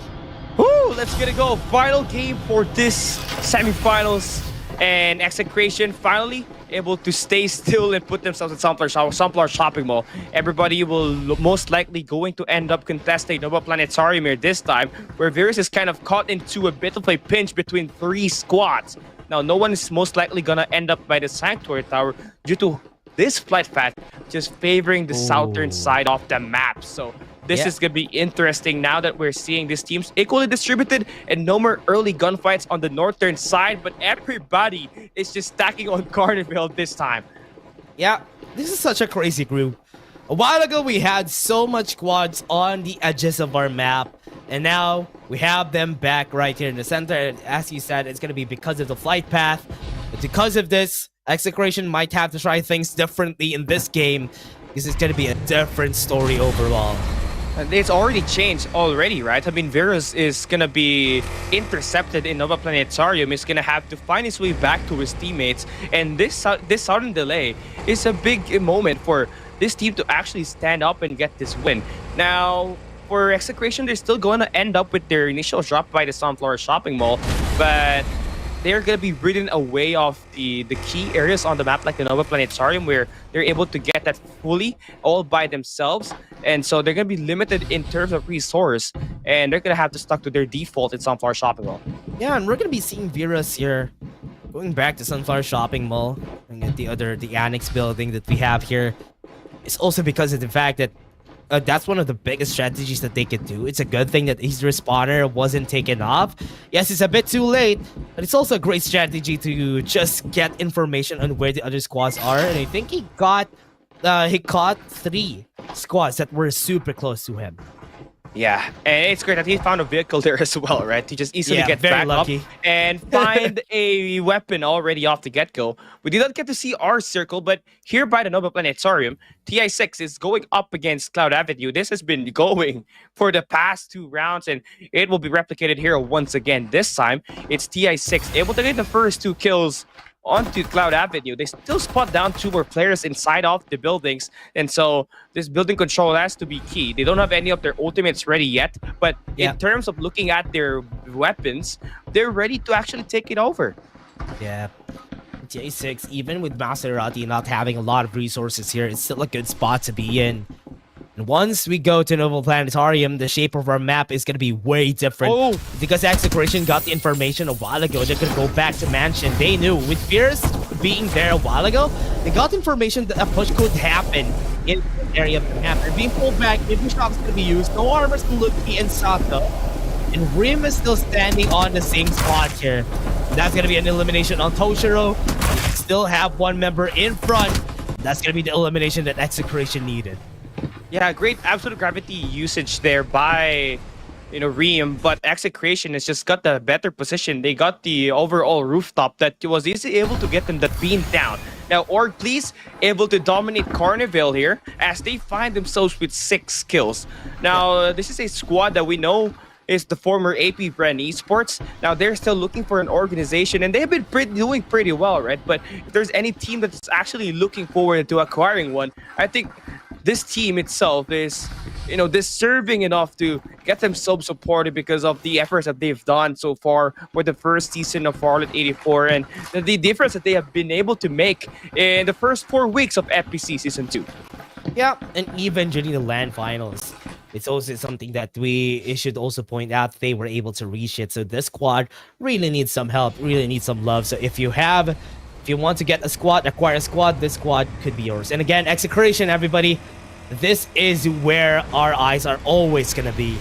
Woo, let's get it go. Final game for this semifinals, and Execration finally able to stay still and put themselves in Sunflower Shopping Mall. Everybody will most likely going to end up contesting Nova Planetarium here this time, where Virus is kind of caught into a bit of a pinch between 3 squads. Now, no one is most likely gonna end up by the Sanctuary Tower due to this flight path just favoring the southern side of the map. So this is going to be interesting now that we're seeing these teams equally distributed and no more early gunfights on the northern side, but everybody is just stacking on Carnival this time. Yeah, this is such a crazy group. A while ago, we had so much squads on the edges of our map, and now we have them back right here in the center. And as you said, it's going to be because of the flight path. But because of this, Execration might have to try things differently in this game because it's going to be a different story overall. It's already changed already, right? I mean, Virus is going to be intercepted in Nova Planetarium. He's going to have to find his way back to his teammates. And this sudden delay is a big moment for this team to actually stand up and get this win. Now, for Execration, they're still going to end up with their initial drop by the Sunflower Shopping Mall, but they're going to be ridden away of the key areas on the map like the Nova Planetarium, where they're able to get that fully all by themselves. And so they're going to be limited in terms of resource, and they're going to have to stuck to their default in Sunflower Shopping Mall. Yeah, and we're going to be seeing Virus here going back to Sunflower Shopping Mall and at the annex building that we have here. It's also because of the fact that that's one of the biggest strategies that they could do. It's a good thing that his respawner wasn't taken off. Yes, it's a bit too late, but it's also a great strategy to just get information on where the other squads are. And I think he caught 3 squads that were super close to him. Yeah, and it's great that he found a vehicle there as well, right? To just easily get back lucky up and find a weapon already off the get-go. We did not get to see our circle, but here by the Nova Planetarium, TI6 is going up against Cloud Avenue. This has been going for the past 2 rounds, and it will be replicated here once again. This time, it's TI6 able to get the first 2 kills onto Cloud Avenue. They still spot down 2 more players inside of the buildings, and so this building control has to be key. They don't have any of their ultimates ready yet, but in terms of looking at their weapons, they're ready to actually take it over. Yeah. J6, even with Maserati not having a lot of resources here, it's still a good spot to be in. And once we go to Nova Planetarium, the shape of our map is going to be way different. Because Execration got the information a while ago, they're going to go back to Mansion. They knew, with Fierce being there a while ago, they got information that a push could happen in the area of the map. They're being pulled back, maybe shops going to be used, no armors to look in Sato. And Rim is still standing on the same spot here. That's going to be an elimination on Toshiro. We still have 1 member in front. That's going to be the elimination that Execration needed. Yeah, great absolute gravity usage there by, Ream, but Execration has just got the better position. They got the overall rooftop that was easily able to get them that beam down. Now, Org, please, able to dominate Carnival here as they find themselves with 6 kills. Now, this is a squad that we know is the former AP brand Esports. Now, they're still looking for an organization, and they've been doing pretty well, right? But if there's any team that's actually looking forward to acquiring one, I think this team itself is, deserving enough to get themselves supported because of the efforts that they've done so far for the first season of Farlight 84 and the difference that they have been able to make in the first 4 weeks of FPC Season 2. Yeah, and even during the LAN finals, it's also something that we should also point out. They were able to reach it. So this squad really needs some help, really needs some love. So if you want to get a squad, acquire a squad, this squad could be yours. And again, execration, everybody. This is where our eyes are always gonna be.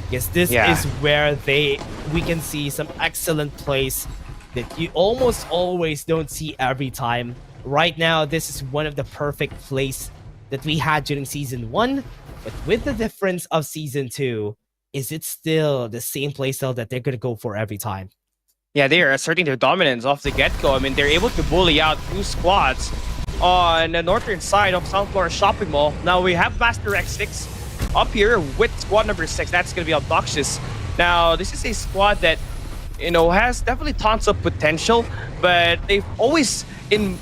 Yes, this is where we can see some excellent plays that you almost always don't see every time. Right now, this is one of the perfect plays that we had during Season 1, but with the difference of Season 2, is it still the same playstyle that they're gonna go for every time? Yeah, they are asserting their dominance off the get-go. I mean, they're able to bully out 2 squads on the northern side of South Florida Shopping Mall. Now we have Master X6 up here with squad number 6. That's going to be obnoxious. Now, this is a squad that, has definitely tons of potential, but they've always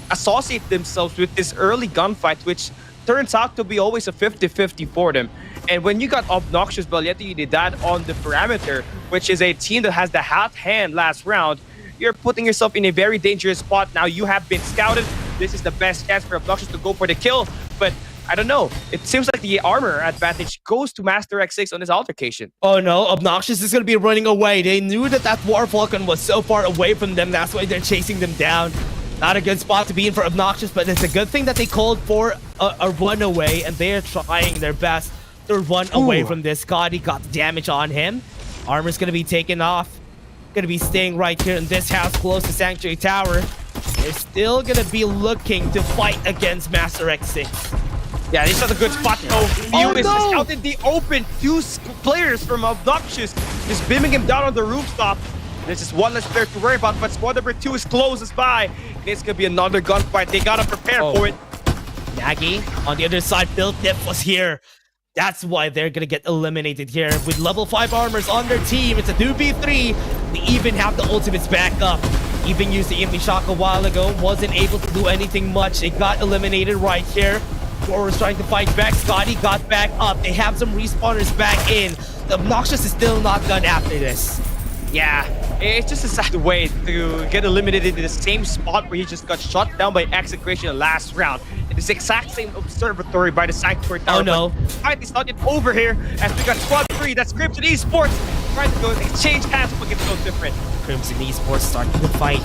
associate themselves with this early gunfight, which turns out to be always a 50-50 for them. And when you got Obnoxious Balietti, you did that on the perimeter, which is a team that has the hot hand last round, you're putting yourself in a very dangerous spot. Now you have been scouted. This is the best chance for Obnoxious to go for the kill, but I don't know. It seems like the armor advantage goes to Master X6 on this altercation. Oh no, Obnoxious is going to be running away. They knew that War Falcon was so far away from them. That's why they're chasing them down. Not a good spot to be in for Obnoxious, but it's a good thing that they called for a runaway, and they're trying their best to run away from this. Scotty got damage on him. Armor's going to be taken off. Going to be staying right here in this house close to Sanctuary Tower. They're still going to be looking to fight against Master X6. Yeah, this is a good spot though. Few is out in the open. 2 players from Obnoxious just beaming him down on the rooftop. This is one less player to worry about, but squad number 2 is closest by. It's going to be another gunfight. They got to prepare for it. Nagy on the other side. Built Dip was here. That's why they're going to get eliminated here. With level 5 armors on their team, it's a 2v3. They even have the ultimates back up. Even used the Impi Shock a while ago. Wasn't able to do anything much. They got eliminated right here. Thor's trying to fight back. Scotty got back up. They have some respawners back in. The Obnoxious is still not done after this. Yeah, it's just a sad way to get eliminated in the same spot where he just got shot down by Execration last round. In this exact same observatory by the Sanctuary Tower. Oh no. But the fight is not yet over here as we got squad 3, that's Crimson Esports, trying to go exchange hands, but it's so different. Crimson Esports starting the fight.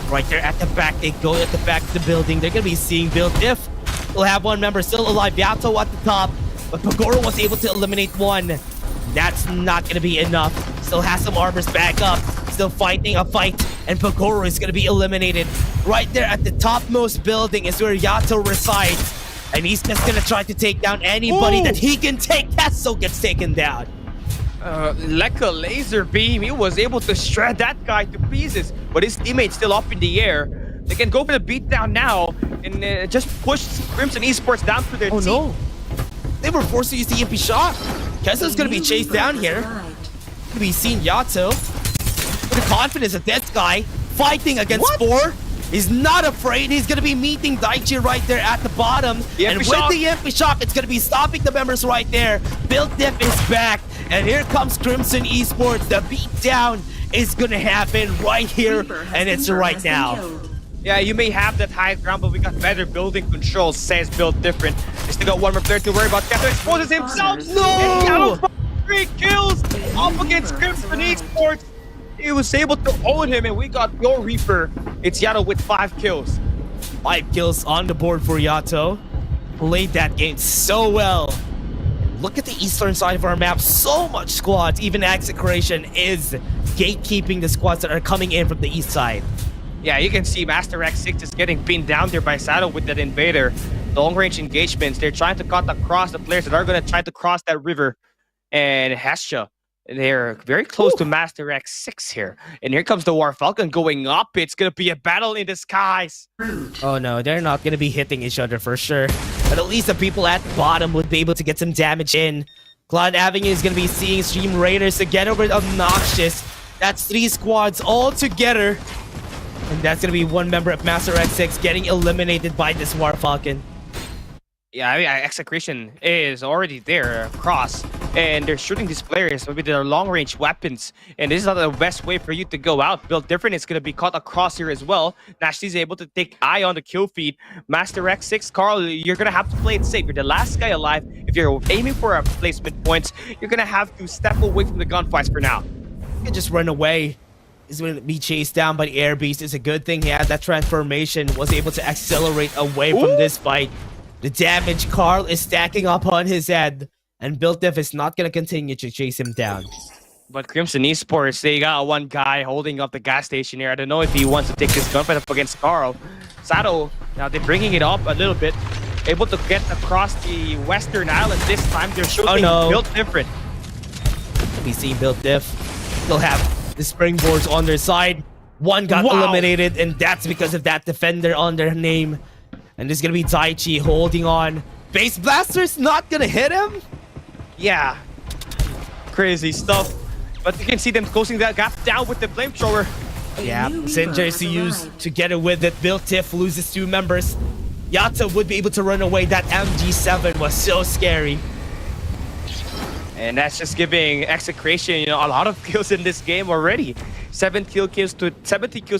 Right there at the back, they go at the back of the building. They're going to be seeing Build If. They'll have one member still alive, Yato at the top, but Pagoro was able to eliminate one. That's not going to be enough. Still has some armors back up. Still fighting a fight. And Pagoro is going to be eliminated. Right there at the topmost building is where Yato resides. And he's just going to try to take down anybody that he can take. Kesso gets taken down. Like a laser beam, he was able to shred that guy to pieces. But his teammate's still up in the air. They can go for the beatdown now and just push Crimson Esports down to their team. Oh no. They were forced to use the Impi Shock. Kesso's going to be chased down here. We've seen Yato with the confidence of this guy fighting against 4. He's not afraid. He's going to be meeting Daichi right there at the bottom. And with the Impi Shock, it's going to be stopping the members right there. Build Dip is back. And here comes Crimson Esports. The beatdown is going to happen right here. And it's right now. Yeah, you may have that high ground, but we got better building controls, says Build Different. They still got one more player to worry about. Keto exposes himself. No! 3 kills up against Crimson Esports. He was able to own him, and we got your Reaper. It's Yato with 5 kills. 5 kills on the board for Yato. Played that game so well. Look at the eastern side of our map. So much squads. Even Execration is gatekeeping the squads that are coming in from the east side. Yeah, you can see Master X6 is getting pinned down there by Saddle with that Invader. Long-range engagements, they're trying to cut across the players that are going to try to cross that river. And Hestia They're very close to Master X6 here. And here comes the War Falcon going up. It's going to be a battle in the skies. Oh no, they're not going to be hitting each other for sure. But at least the people at the bottom would be able to get some damage in. Cloud Avenue is going to be seeing Stream Raiders together with Obnoxious. That's 3 squads all together. And that's going to be one member of Master X6 getting eliminated by this War Falcon. Yeah, I mean, Execration is already there across, and they're shooting these players with their long-range weapons, and this is not the best way for you to go out. Built Different is going to be caught across here as well. Nashly's able to take eye on the kill feed. Master X6, Carl, you're going to have to play it safe. You're the last guy alive. If you're aiming for a placement points, you're going to have to step away from the gunfights for now. You can just run away. He's going to be chased down by the Air Beast. It's a good thing he had that transformation, was able to accelerate away from this fight. The damage Carl is stacking up on his head, and Built Diff is not going to continue to chase him down. But Crimson Esports, they got one guy holding up the gas station here. I don't know if he wants to take this gunfight up against Carl. Sato, now they're bringing it up a little bit. Able to get across the Western Island this time. They're shooting Built Different. We see Built Diff still have the springboards on their side. One got eliminated, and that's because of that defender on their name. And there's gonna be Daichi holding on. Base Blaster's not gonna hit him? Yeah. Crazy stuff. But you can see them closing that gap down with the flamethrower. Yeah, Sinja is used together with it. Built Diff loses 2 members. Yata would be able to run away. That MG7 was so scary. And that's just giving Execration, a lot of kills in this game already. 70 kills to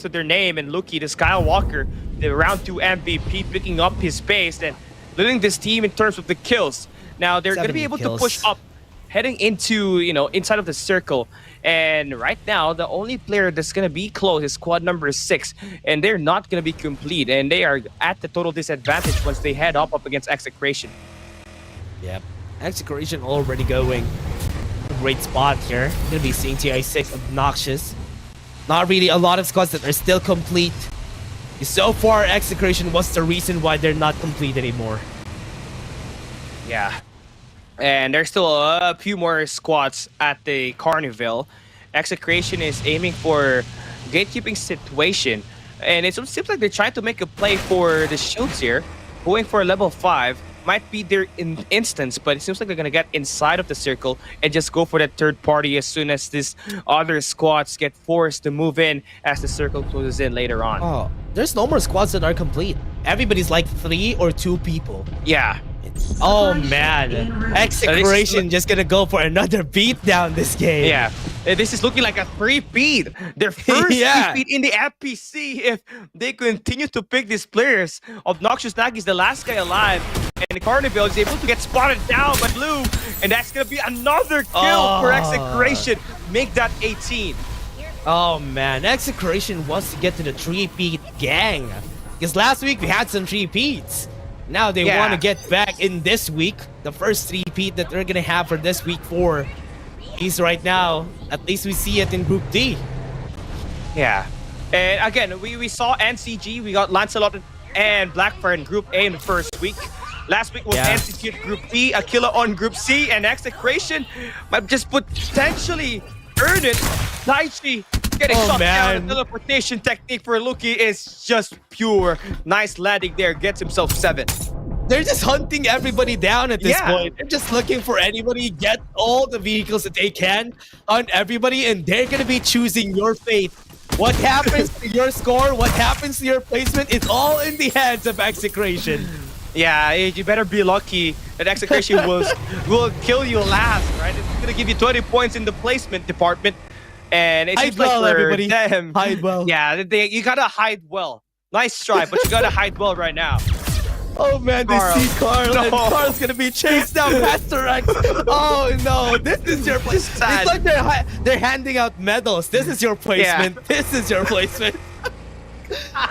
their name, and Luki, the Skywalker, the round 2 MVP, picking up his pace and leading this team in terms of the kills. Now they're going to be able to push up, heading into, inside of the circle. And right now, the only player that's going to be close is squad number 6, and they're not going to be complete, and they are at the total disadvantage once they head up against Execration. Yep. Execration already going. A great spot here. Gonna be seeing TI6 Obnoxious. Not really a lot of squads that are still complete. So far, Execration was the reason why they're not complete anymore. Yeah. And there's still a few more squads at the Carnival. Execration is aiming for gatekeeping situation. And it seems like they're trying to make a play for the shields here. Going for a level 5. Might be their instance, but it seems like they're gonna get inside of the circle and just go for that third party as soon as these other squads get forced to move in as the circle closes in later on. Oh, there's no more squads that are complete. Everybody's like 3 or 2 people. Yeah. Oh man, Execration just gonna go for another beatdown this game. Yeah, this is looking like a 3-beat. Their first 3-beat in the FPC if they continue to pick these players. Obnoxious Nagi is the last guy alive, and the Carnival is able to get spotted down by Blue, and that's gonna be another kill for Execration. Make that 18. Oh man, Execration wants to get to the 3-beat gang. Because last week we had some 3-beats. Now they want to get back in this week. The first 3-peat that they're going to have for this week 4. He's right now. At least we see it in Group D. Yeah. And again, we saw NCG. We got Lancelot and Blackfire in Group A in the first week. Last week was NCG at Group B, Aquila on Group C, and Execration might just potentially earn it. Daichi getting shot down. The teleportation technique for Luki is just pure. Nice landing there. Gets himself 7. They're just hunting everybody down at this point. They're just looking for anybody, get all the vehicles that they can on everybody, and they're going to be choosing your fate. What happens to your score, what happens to your placement, it's all in the hands of Execration. Yeah, you better be lucky that Execration will kill you last, right? It's going to give you 20 points in the placement department. And it seems like everybody. Them, hide well. Yeah, you gotta hide well. Nice try, but you gotta hide well right now. Oh man, Carl. they see Carl, and Carl's gonna be chased down Master X. Oh no, this is your placement. It's like they're handing out medals. This is your placement. Yeah. This is your placement.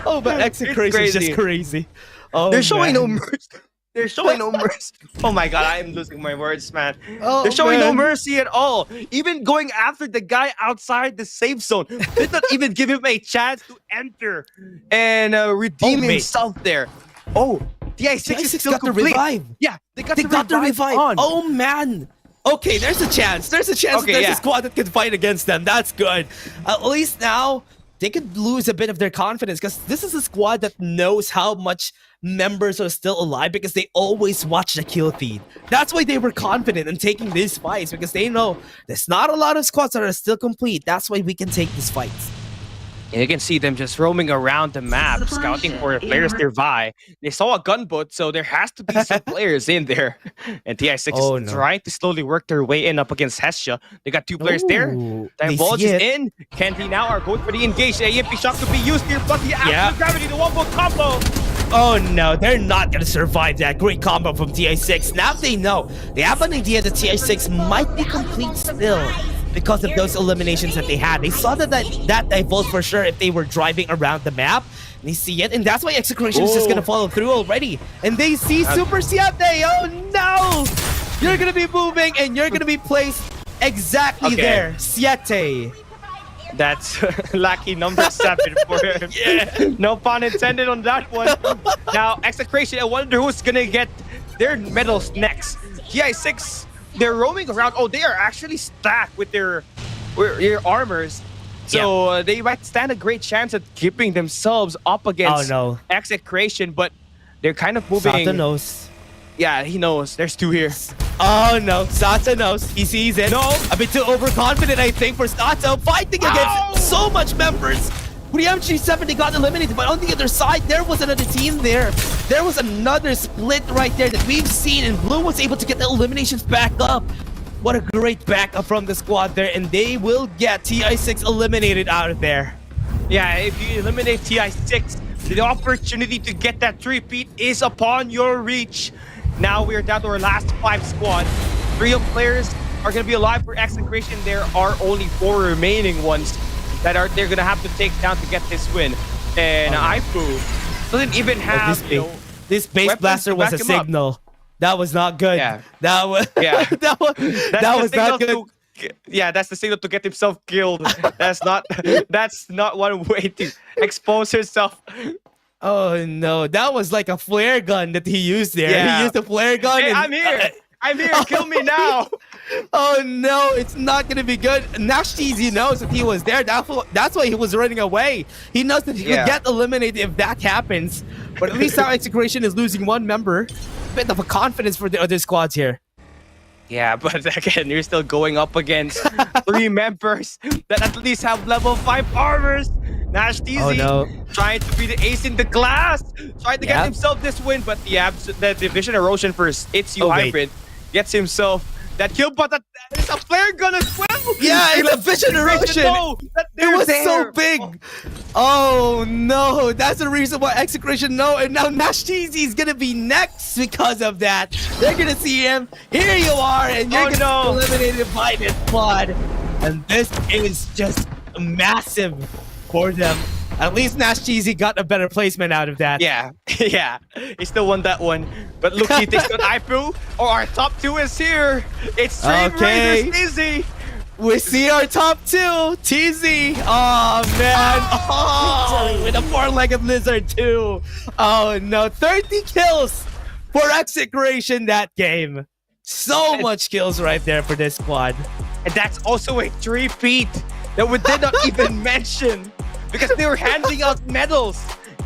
Oh, but Execration is just crazy. Oh, they're showing no mercy. They're showing no mercy. Oh my god, I am losing my words, man. They're showing no mercy at all. Even going after the guy outside the safe zone. Did not even give him a chance to enter and redeem himself there. Oh, TI6 is still got the revive. Yeah, they got the revive. On. Oh man. Okay, there's a chance. There's a chance Okay, that there's yeah. a squad that can fight against them. That's good. At least now, they could lose a bit of their confidence because this is a squad that knows how much members are still alive because they always watch the kill feed. That's why they were confident in taking these fights because they know there's not a lot of squads that are still complete. That's why we can take these fights. And you can see them just roaming around the map, scouting for players nearby. They saw a gunboat, so there has to be some players in there. And TI6 is trying to slowly work their way in up against Hestia. They got 2 players there. Divulge is in. Kenty now are going for the engage. AMP shock to be used here, but the absolute gravity, the one-boat combo. Oh no, they're not gonna survive that great combo from TI6. Now they know. They have an idea that TI6 might be complete still because of those eliminations that they had. They saw that Divulge for sure if they were driving around the map. And they see it, and that's why Execration is just gonna follow through already. And they see Super Siete. Oh no! You're gonna be moving and you're gonna be placed exactly there. Siete. That's lucky number 7 for him. No pun intended on that one. Now, Execration, I wonder who's gonna get their medals next. TI6, they're roaming around. Oh, they are actually stacked with their armors. So they might stand a great chance at keeping themselves up against Execration, but they're kind of moving. Sata knows. Yeah, he knows. There's 2 here. Oh no, Sato knows. He sees it. No, a bit too overconfident, I think, for Sato. Fighting against so much members. Priam G7, they got eliminated, but on the other side, there was another team there. There was another split right there that we've seen, and Blue was able to get the eliminations back up. What a great backup from the squad there, and they will get TI6 eliminated out of there. Yeah, if you eliminate TI6, the opportunity to get that 3-peat is upon your reach. Now we're down to our last 5 squad. 3 of players are going to be alive for Execration. There are only 4 remaining ones that they're going to have to take down to get this win. And Ifu doesn't even have this base blaster was a signal. That was not good. Yeah. That was that was not good. That's the signal to get himself killed. That's not one way to expose yourself. Oh no, that was like a flare gun that he used there. Yeah. He used a flare gun. Hey, and, I'm here. I'm here. Kill me now. Oh no, it's not gonna be good. Nashtizi knows that he was there. That's why he was running away. He knows that he could get eliminated if that happens. But at least now Execration is losing 1 member. Bit of a confidence for the other squads here. Yeah, but again, you're still going up against 3 members that at least have level 5 armors. Nashtizi trying to be the ace in the class, trying to get himself this win, but the division erosion for Itsu Hybrid gets himself that kill, but that is a flare gun as well. Yeah, it's a vision erosion. It was so big. Oh no, that's the reason why Execration know, and now Nashtizi is gonna be next because of that. They're gonna see him. Here you are, and you're gonna be eliminated by this squad. And this is just massive for them. At least Nashtizi got a better placement out of that. Yeah, he still won that one. But look, he takes on Ifu, or our top 2 is here. It's Stream Raiders Easy. We see our top 2, TZ. Oh man, with a 4-legged lizard too. Oh no, 30 kills for Execration that game. So much kills right there for this squad. And that's also a 3-peat that we did not even mention. Because they were handing out medals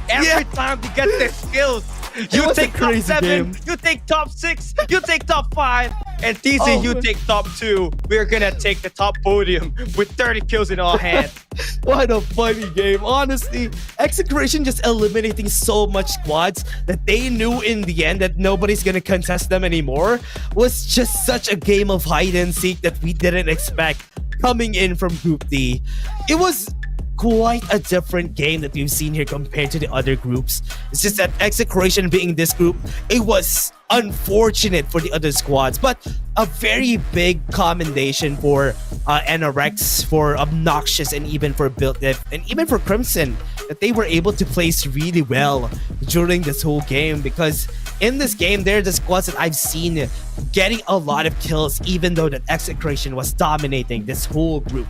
every time they get their skills. You take top 7, you take top 6, you take top 5, and TZ, you take top 2. We're gonna take the top podium with 30 kills in our hands. What a funny game. Honestly, Execration just eliminating so much squads that they knew in the end that nobody's gonna contest them anymore was just such a game of hide and seek that we didn't expect coming in from Group D. It was quite a different game that we've seen here compared to the other groups. It's just that Execration being this group, it was unfortunate for the other squads, but a very big commendation for NRX, for Obnoxious, and even for BuiltDiff, and even for Crimson, that they were able to place really well during this whole game, because in this game, they're the squads that I've seen getting a lot of kills, even though that Execration was dominating this whole group.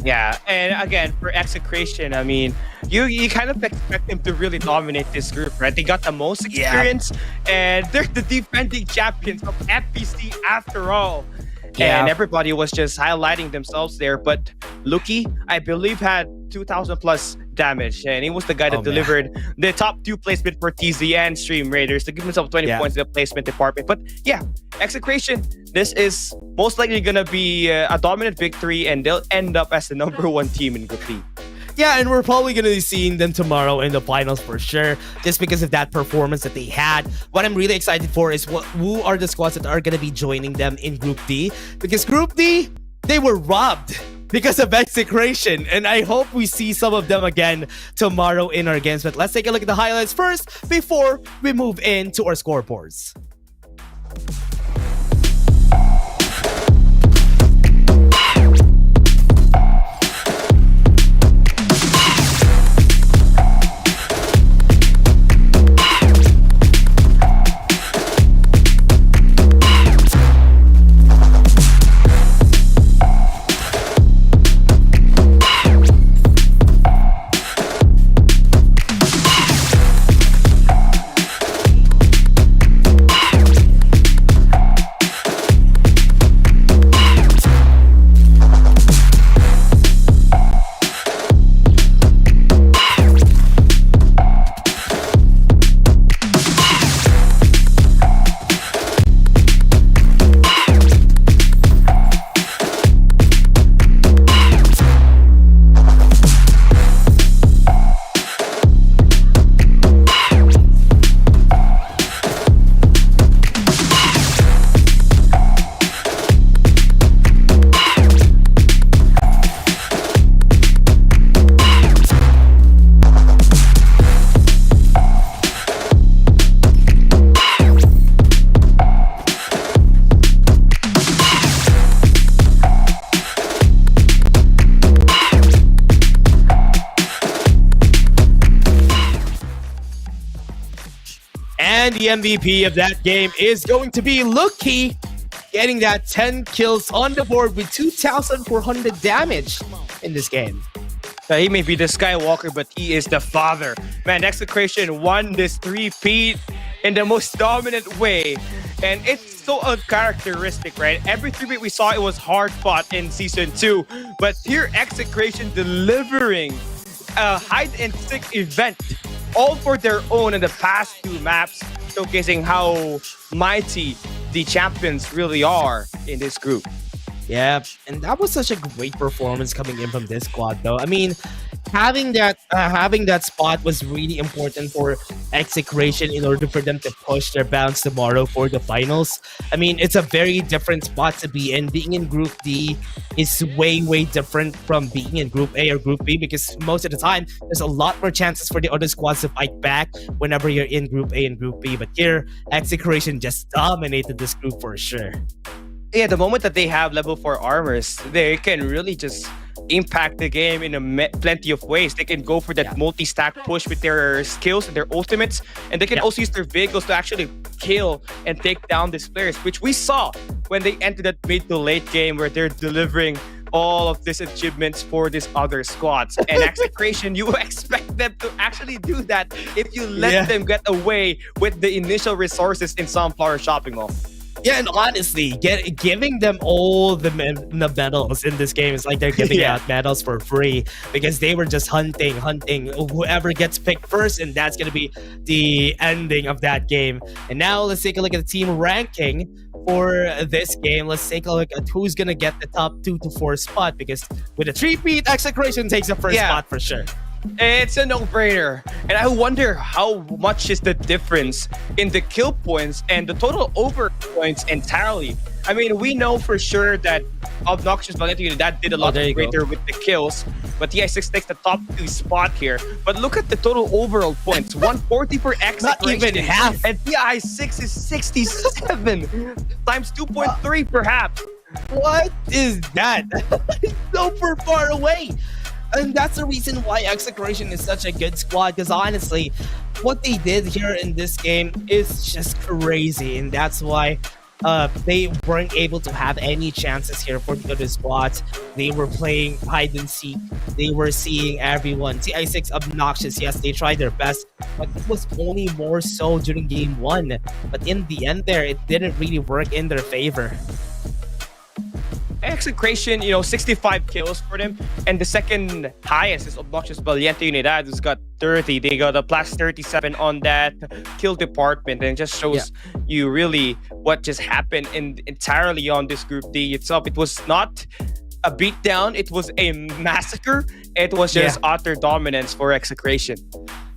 Yeah, and again for Execration, I mean, you kind of expect them to really dominate this group, right? They got the most experience, and they're the defending champions of FPC after all. Yeah. And everybody was just highlighting themselves there. But Luki, I believe, had 2,000 plus damage, and he was the guy that delivered the top 2 placement for TZ and Stream Raiders to give himself 20 points in the placement department. But yeah, Execration, this is most likely gonna be a dominant victory, and they'll end up as the #1 team in Group B. Yeah, and we're probably going to be seeing them tomorrow in the finals for sure, just because of that performance that they had. What I'm really excited for is who are the squads that are going to be joining them in Group D, because Group D, they were robbed because of Execration, and I hope we see some of them again tomorrow in our games. But let's take a look at the highlights first before we move into our scoreboards. And the MVP of that game is going to be Luki, getting that 10 kills on the board with 2,400 damage in this game. He may be the Skywalker, but he is the father. Man, Execration won this 3-peat in the most dominant way. And it's so uncharacteristic, right? Every 3-peat we saw, it was hard fought in Season 2. But here, Execration delivering a hide-and-seek event all for their own in the past 2 maps, showcasing how mighty the champions really are in this group. Yeah, and that was such a great performance coming in from this squad, though. I mean, having that spot was really important for Execration in order for them to push their bounds tomorrow for the finals. I mean, it's a very different spot to be in. Being in Group D is way different from being in Group A or Group B, because most of the time, there's a lot more chances for the other squads to fight back whenever you're in Group A and Group B. But here, Execration just dominated this group for sure. Yeah, the moment that they have level 4 armors, they can really just impact the game in plenty of ways. They can go for that multi-stack push with their skills and their ultimates, and they can also use their vehicles to actually kill and take down these players, which we saw when they entered that mid to late game where they're delivering all of these achievements for these other squads. And Execration, you expect them to actually do that if you let them get away with the initial resources in Sunflower Shopping Mall. Yeah, and honestly, giving them all the medals in this game is like they're giving out medals for free, because they were just hunting whoever gets picked first, and that's going to be the ending of that game. And now let's take a look at the team ranking for this game. Let's take a look at who's going to get the top 2 to 4 spot, because with a 3-peat, Execration takes the first spot for sure. It's a no-brainer. And I wonder how much is the difference in the kill points and the total over points entirely. I mean, we know for sure that Obnoxious Valentino that did a lot greater with the kills, but TI6 takes the top 2 spot here. But look at the total overall points: 140 for Execration. Not even half. And TI6 is 67 times 2.3 perhaps. What is that? It's super far away. And that's the reason why Execration is such a good squad, because honestly, what they did here in this game is just crazy. And that's why they weren't able to have any chances here for the other squads. They were playing hide and seek. They were seeing everyone. TI6 obnoxious. Yes, they tried their best, but it was only more so during game 1. But in the end there, it didn't really work in their favor. Execration, 65 kills for them. And the second highest is Obnoxious Valiente Unidad, who's got 30. They got a plus 37 on that kill department. And it just shows you really what just happened entirely on this Group D itself. It was not a beatdown. It was a massacre. It was just utter dominance for Execration.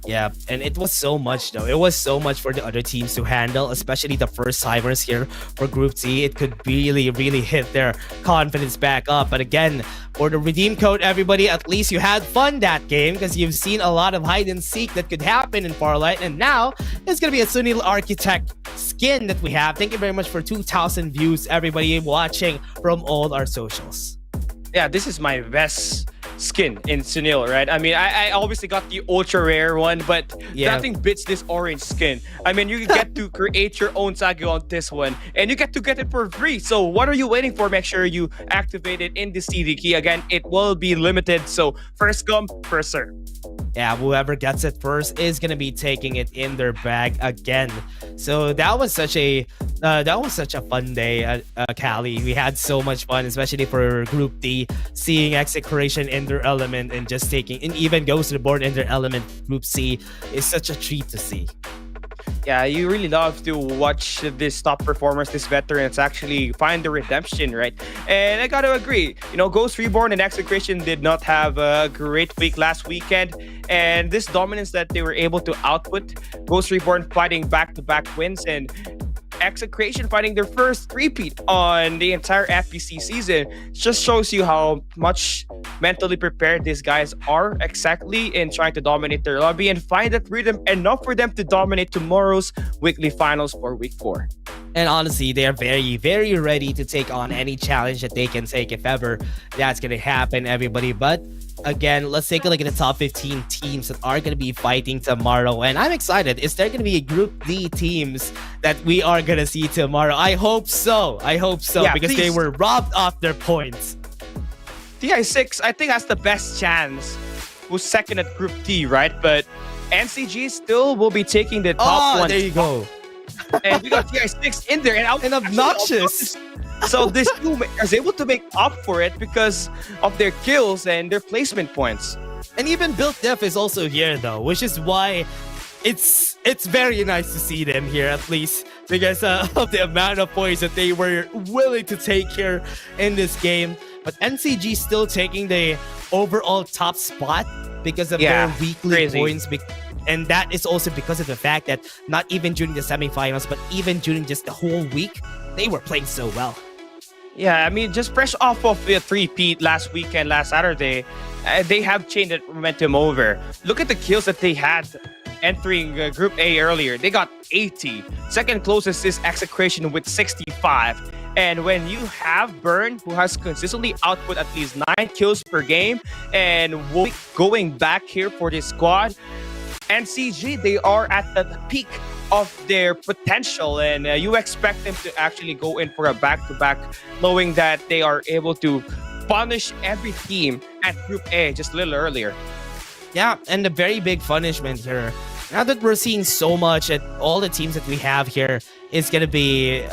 Yeah, and it was so much though. It was so much for the other teams to handle, especially the first timers here for Group C. It could really, really hit their confidence back up. But again, for the redeem code, everybody, at least you had fun that game because you've seen a lot of hide and seek that could happen in Farlight. And now it's going to be a Sunil Architect skin that we have. Thank you very much for 2,000 views, everybody watching from all our socials. Yeah, this is my best skin in Sunil, right? I mean, I obviously got the ultra rare one, but nothing beats this orange skin. I mean, you get to create your own Sagyo on this one, and you get to get it for free. So what are you waiting for? Make sure you activate it in the CD key. Again, it will be limited, so first come, first serve. Yeah, whoever gets it first is gonna be taking it in their bag again. So that was such a fun day, Cali. We had so much fun, especially for Group D, seeing Execration in their element and just taking, and even Goes to the Board in their element. Group C is such a treat to see. Yeah, you really love to watch these top performers, these veterans actually find the redemption, right? And I gotta agree, Ghost Reborn and Execration did not have a great week last weekend. And this dominance that they were able to output, Ghost Reborn fighting back-to-back wins and Execration fighting their first repeat on the entire FPC season, just shows you how much mentally prepared these guys are exactly in trying to dominate their lobby and find that rhythm enough for them to dominate tomorrow's weekly finals for week 4. And honestly, they are very, very ready to take on any challenge that they can take if ever that's going to happen, everybody. But again, let's take a look at the top 15 teams that are going to be fighting tomorrow. And I'm excited. Is there going to be Group D teams that we are going to see tomorrow? I hope so. Yeah, because they were robbed of their points. TI6, I think, has the best chance. Who's second at Group D, right? But NCG still will be taking the top one. There you go. And we got TI6 in there. And obnoxious. So this team is able to make up for it because of their kills and their placement points. And even Built Def is also here though, which is why it's very nice to see them here, at least because of the amount of points that they were willing to take here in this game. But NCG still taking the overall top spot because of their weekly points. And that is also because of the fact that not even during the semifinals, but even during just the whole week, they were playing so well. Yeah, I mean, just fresh off of the three-peat last weekend, last Saturday, they have changed that momentum over. Look at the kills that they had entering Group A earlier. They got 80. Second closest is Execration with 65. And when you have Burn, who has consistently output at least 9 kills per game, and going back here for this squad, NCG, they are at the peak of their potential, and you expect them to actually go in for a back-to-back, knowing that they are able to punish every team at Group A just a little earlier. Yeah, and the very big punishment here. Now that we're seeing so much at all the teams that we have here, it's going to be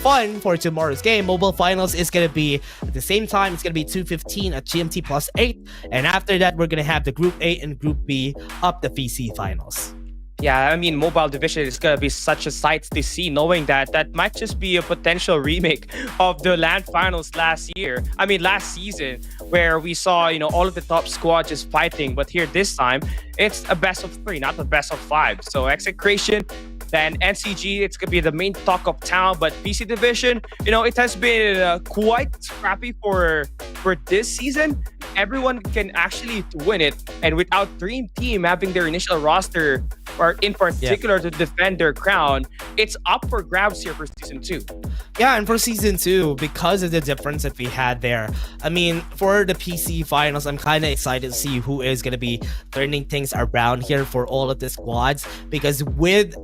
fun for tomorrow's game. Mobile Finals is going to be at the same time. It's going to be 2:15 at GMT +8. And after that, we're going to have the Group A and Group B up the FPC Finals. Yeah, I mean, Mobile Division is going to be such a sight to see, knowing that might just be a potential remake of the LAN Finals last season, where we saw, all of the top squads just fighting. But here this time, it's a best of 3, not a best of 5. So Execration, then NCG, it's going to be the main talk of town. But PC Division, it has been quite scrappy for this season. everyone can actually win it. And without Dream Team having their initial roster, or in particular to defend their crown, it's up for grabs here for season 2. Yeah, and for season 2, because of the difference that we had there, I mean, for the PC finals, I'm kind of excited to see who is going to be turning things around here for all of the squads. Because with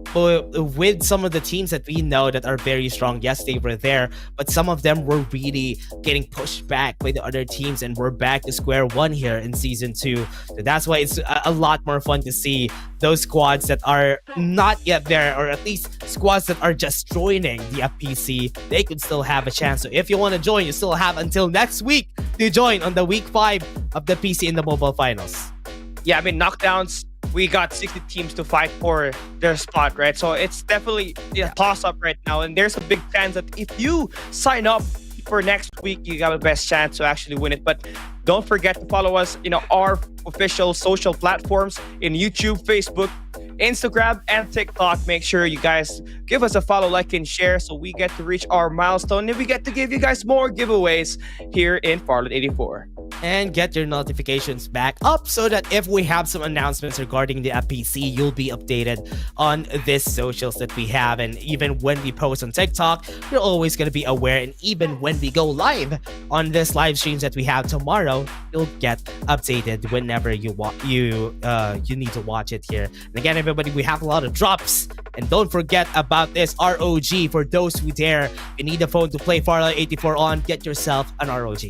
some of the teams that we know that are very strong, yes, they were there, but some of them were really getting pushed back by the other teams, and we're back to square one here in season 2. So that's why it's a lot more fun to see those squads that are not yet there, or at least squads that are just joining the FPC. They could still have a chance. So if you want to join, you still have until next week to join on the week 5 of the PC in the mobile finals. Yeah, I mean, knockdowns, we got 60 teams to fight for their spot, right? So it's definitely a toss-up right now. And there's a big chance that if you sign up for next week, you got the best chance to actually win it. But don't forget to follow us, our official social platforms in YouTube, Facebook, Instagram, and TikTok. Make sure you guys give us a follow, like, and share so we get to reach our milestone and we get to give you guys more giveaways here in Farlight 84. And get your notifications back up so that if we have some announcements regarding the FPC, you'll be updated on this socials that we have. And even when we post on TikTok, you're always going to be aware. And even when we go live on this live streams that we have tomorrow, you'll get updated whenever you need to watch it here. And again, everybody, we have a lot of drops. And don't forget about this ROG for those who dare. You need a phone to play Farlight 84 on. Get yourself an ROG.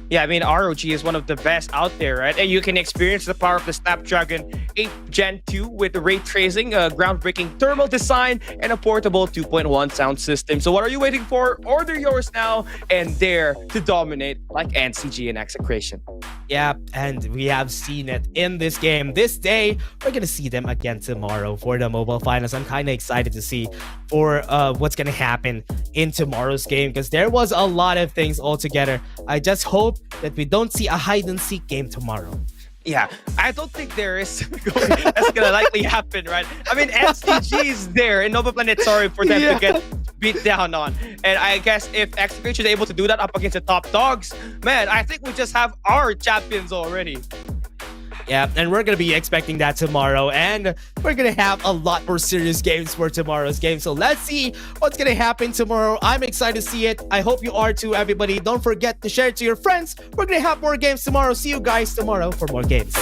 Yeah, I mean, ROG is one of the best out there, right? And you can experience the power of the Snapdragon 8 Gen 2 with ray tracing, a groundbreaking thermal design, and a portable 2.1 sound system. So what are you waiting for? Order yours now and dare to dominate like NCG and Execration. Yeah, and we have seen it in this game. This day, we're going to see them again tomorrow for the mobile finals. I'm kind of excited to see for what's going to happen in tomorrow's game, because there was a lot of things altogether. I just hope that we don't see a hide-and-seek game tomorrow. Yeah, I don't think there is that's gonna likely happen, right? I mean, NCG is there and Nova Planet, sorry for them to get beat down on. And I guess if Execration is able to do that up against the top dogs, man, I think we just have our champions already. Yeah, and we're going to be expecting that tomorrow, and we're going to have a lot more serious games for tomorrow's game. So let's see what's going to happen tomorrow. I'm excited to see it. I hope you are too, everybody. Don't forget to share it to your friends. We're going to have more games tomorrow. See you guys tomorrow for more games.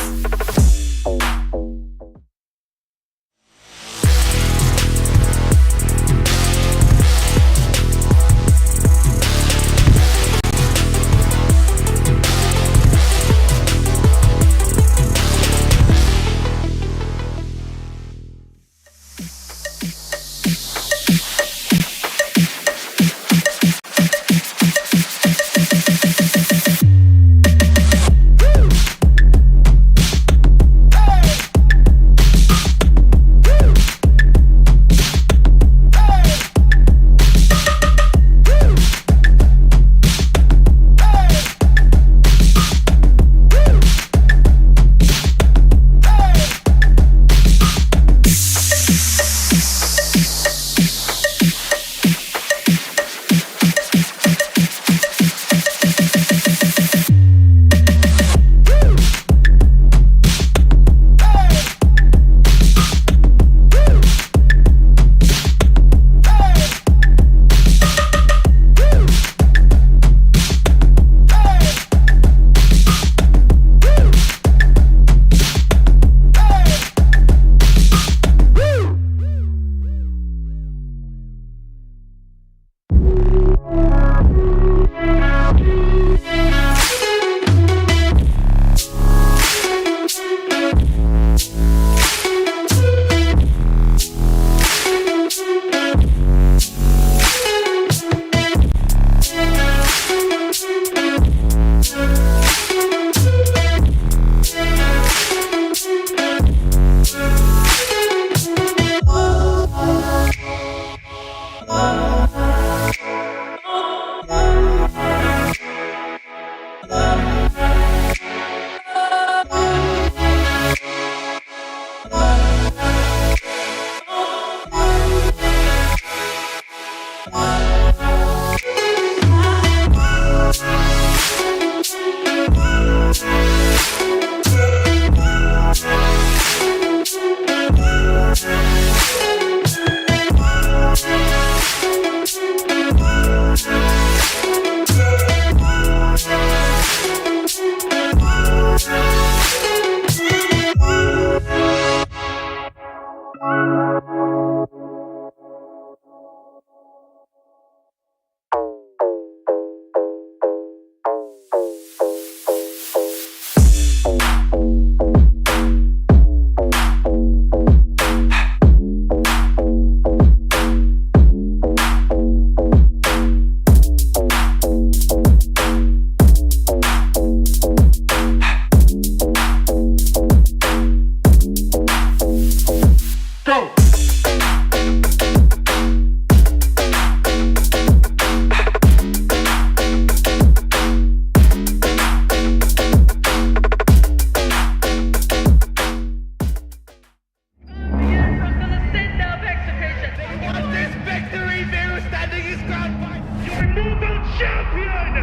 World Champion,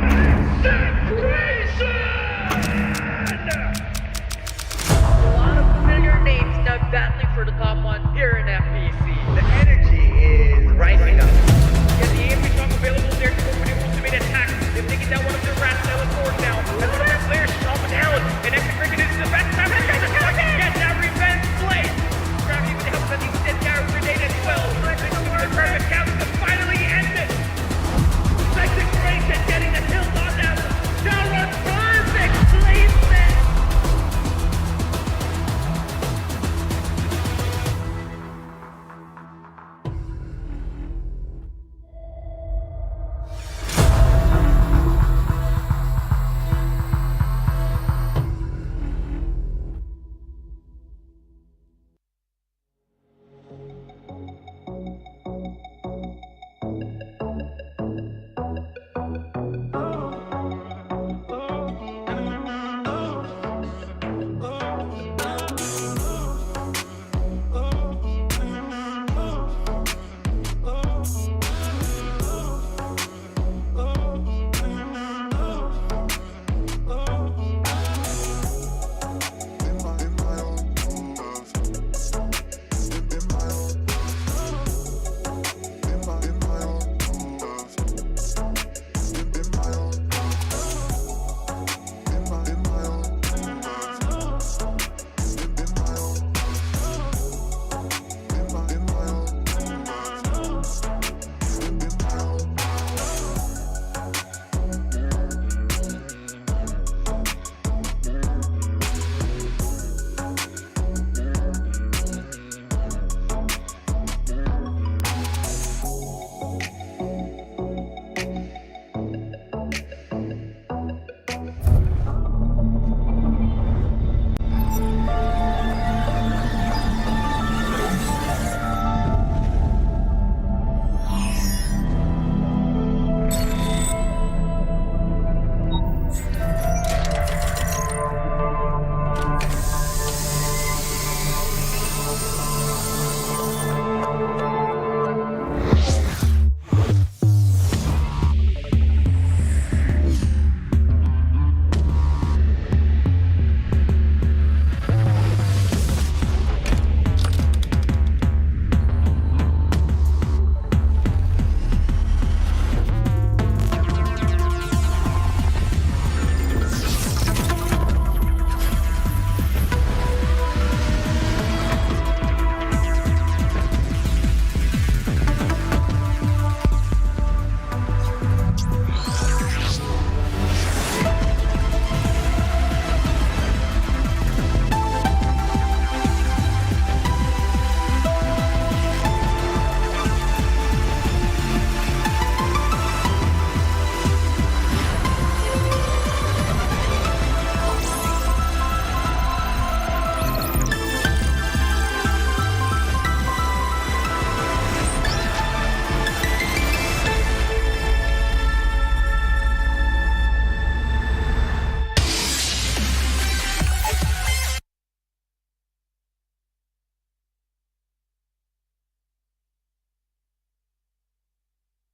Separation! A lot of familiar names now battling for the top one here in FPC. The energy is rising up.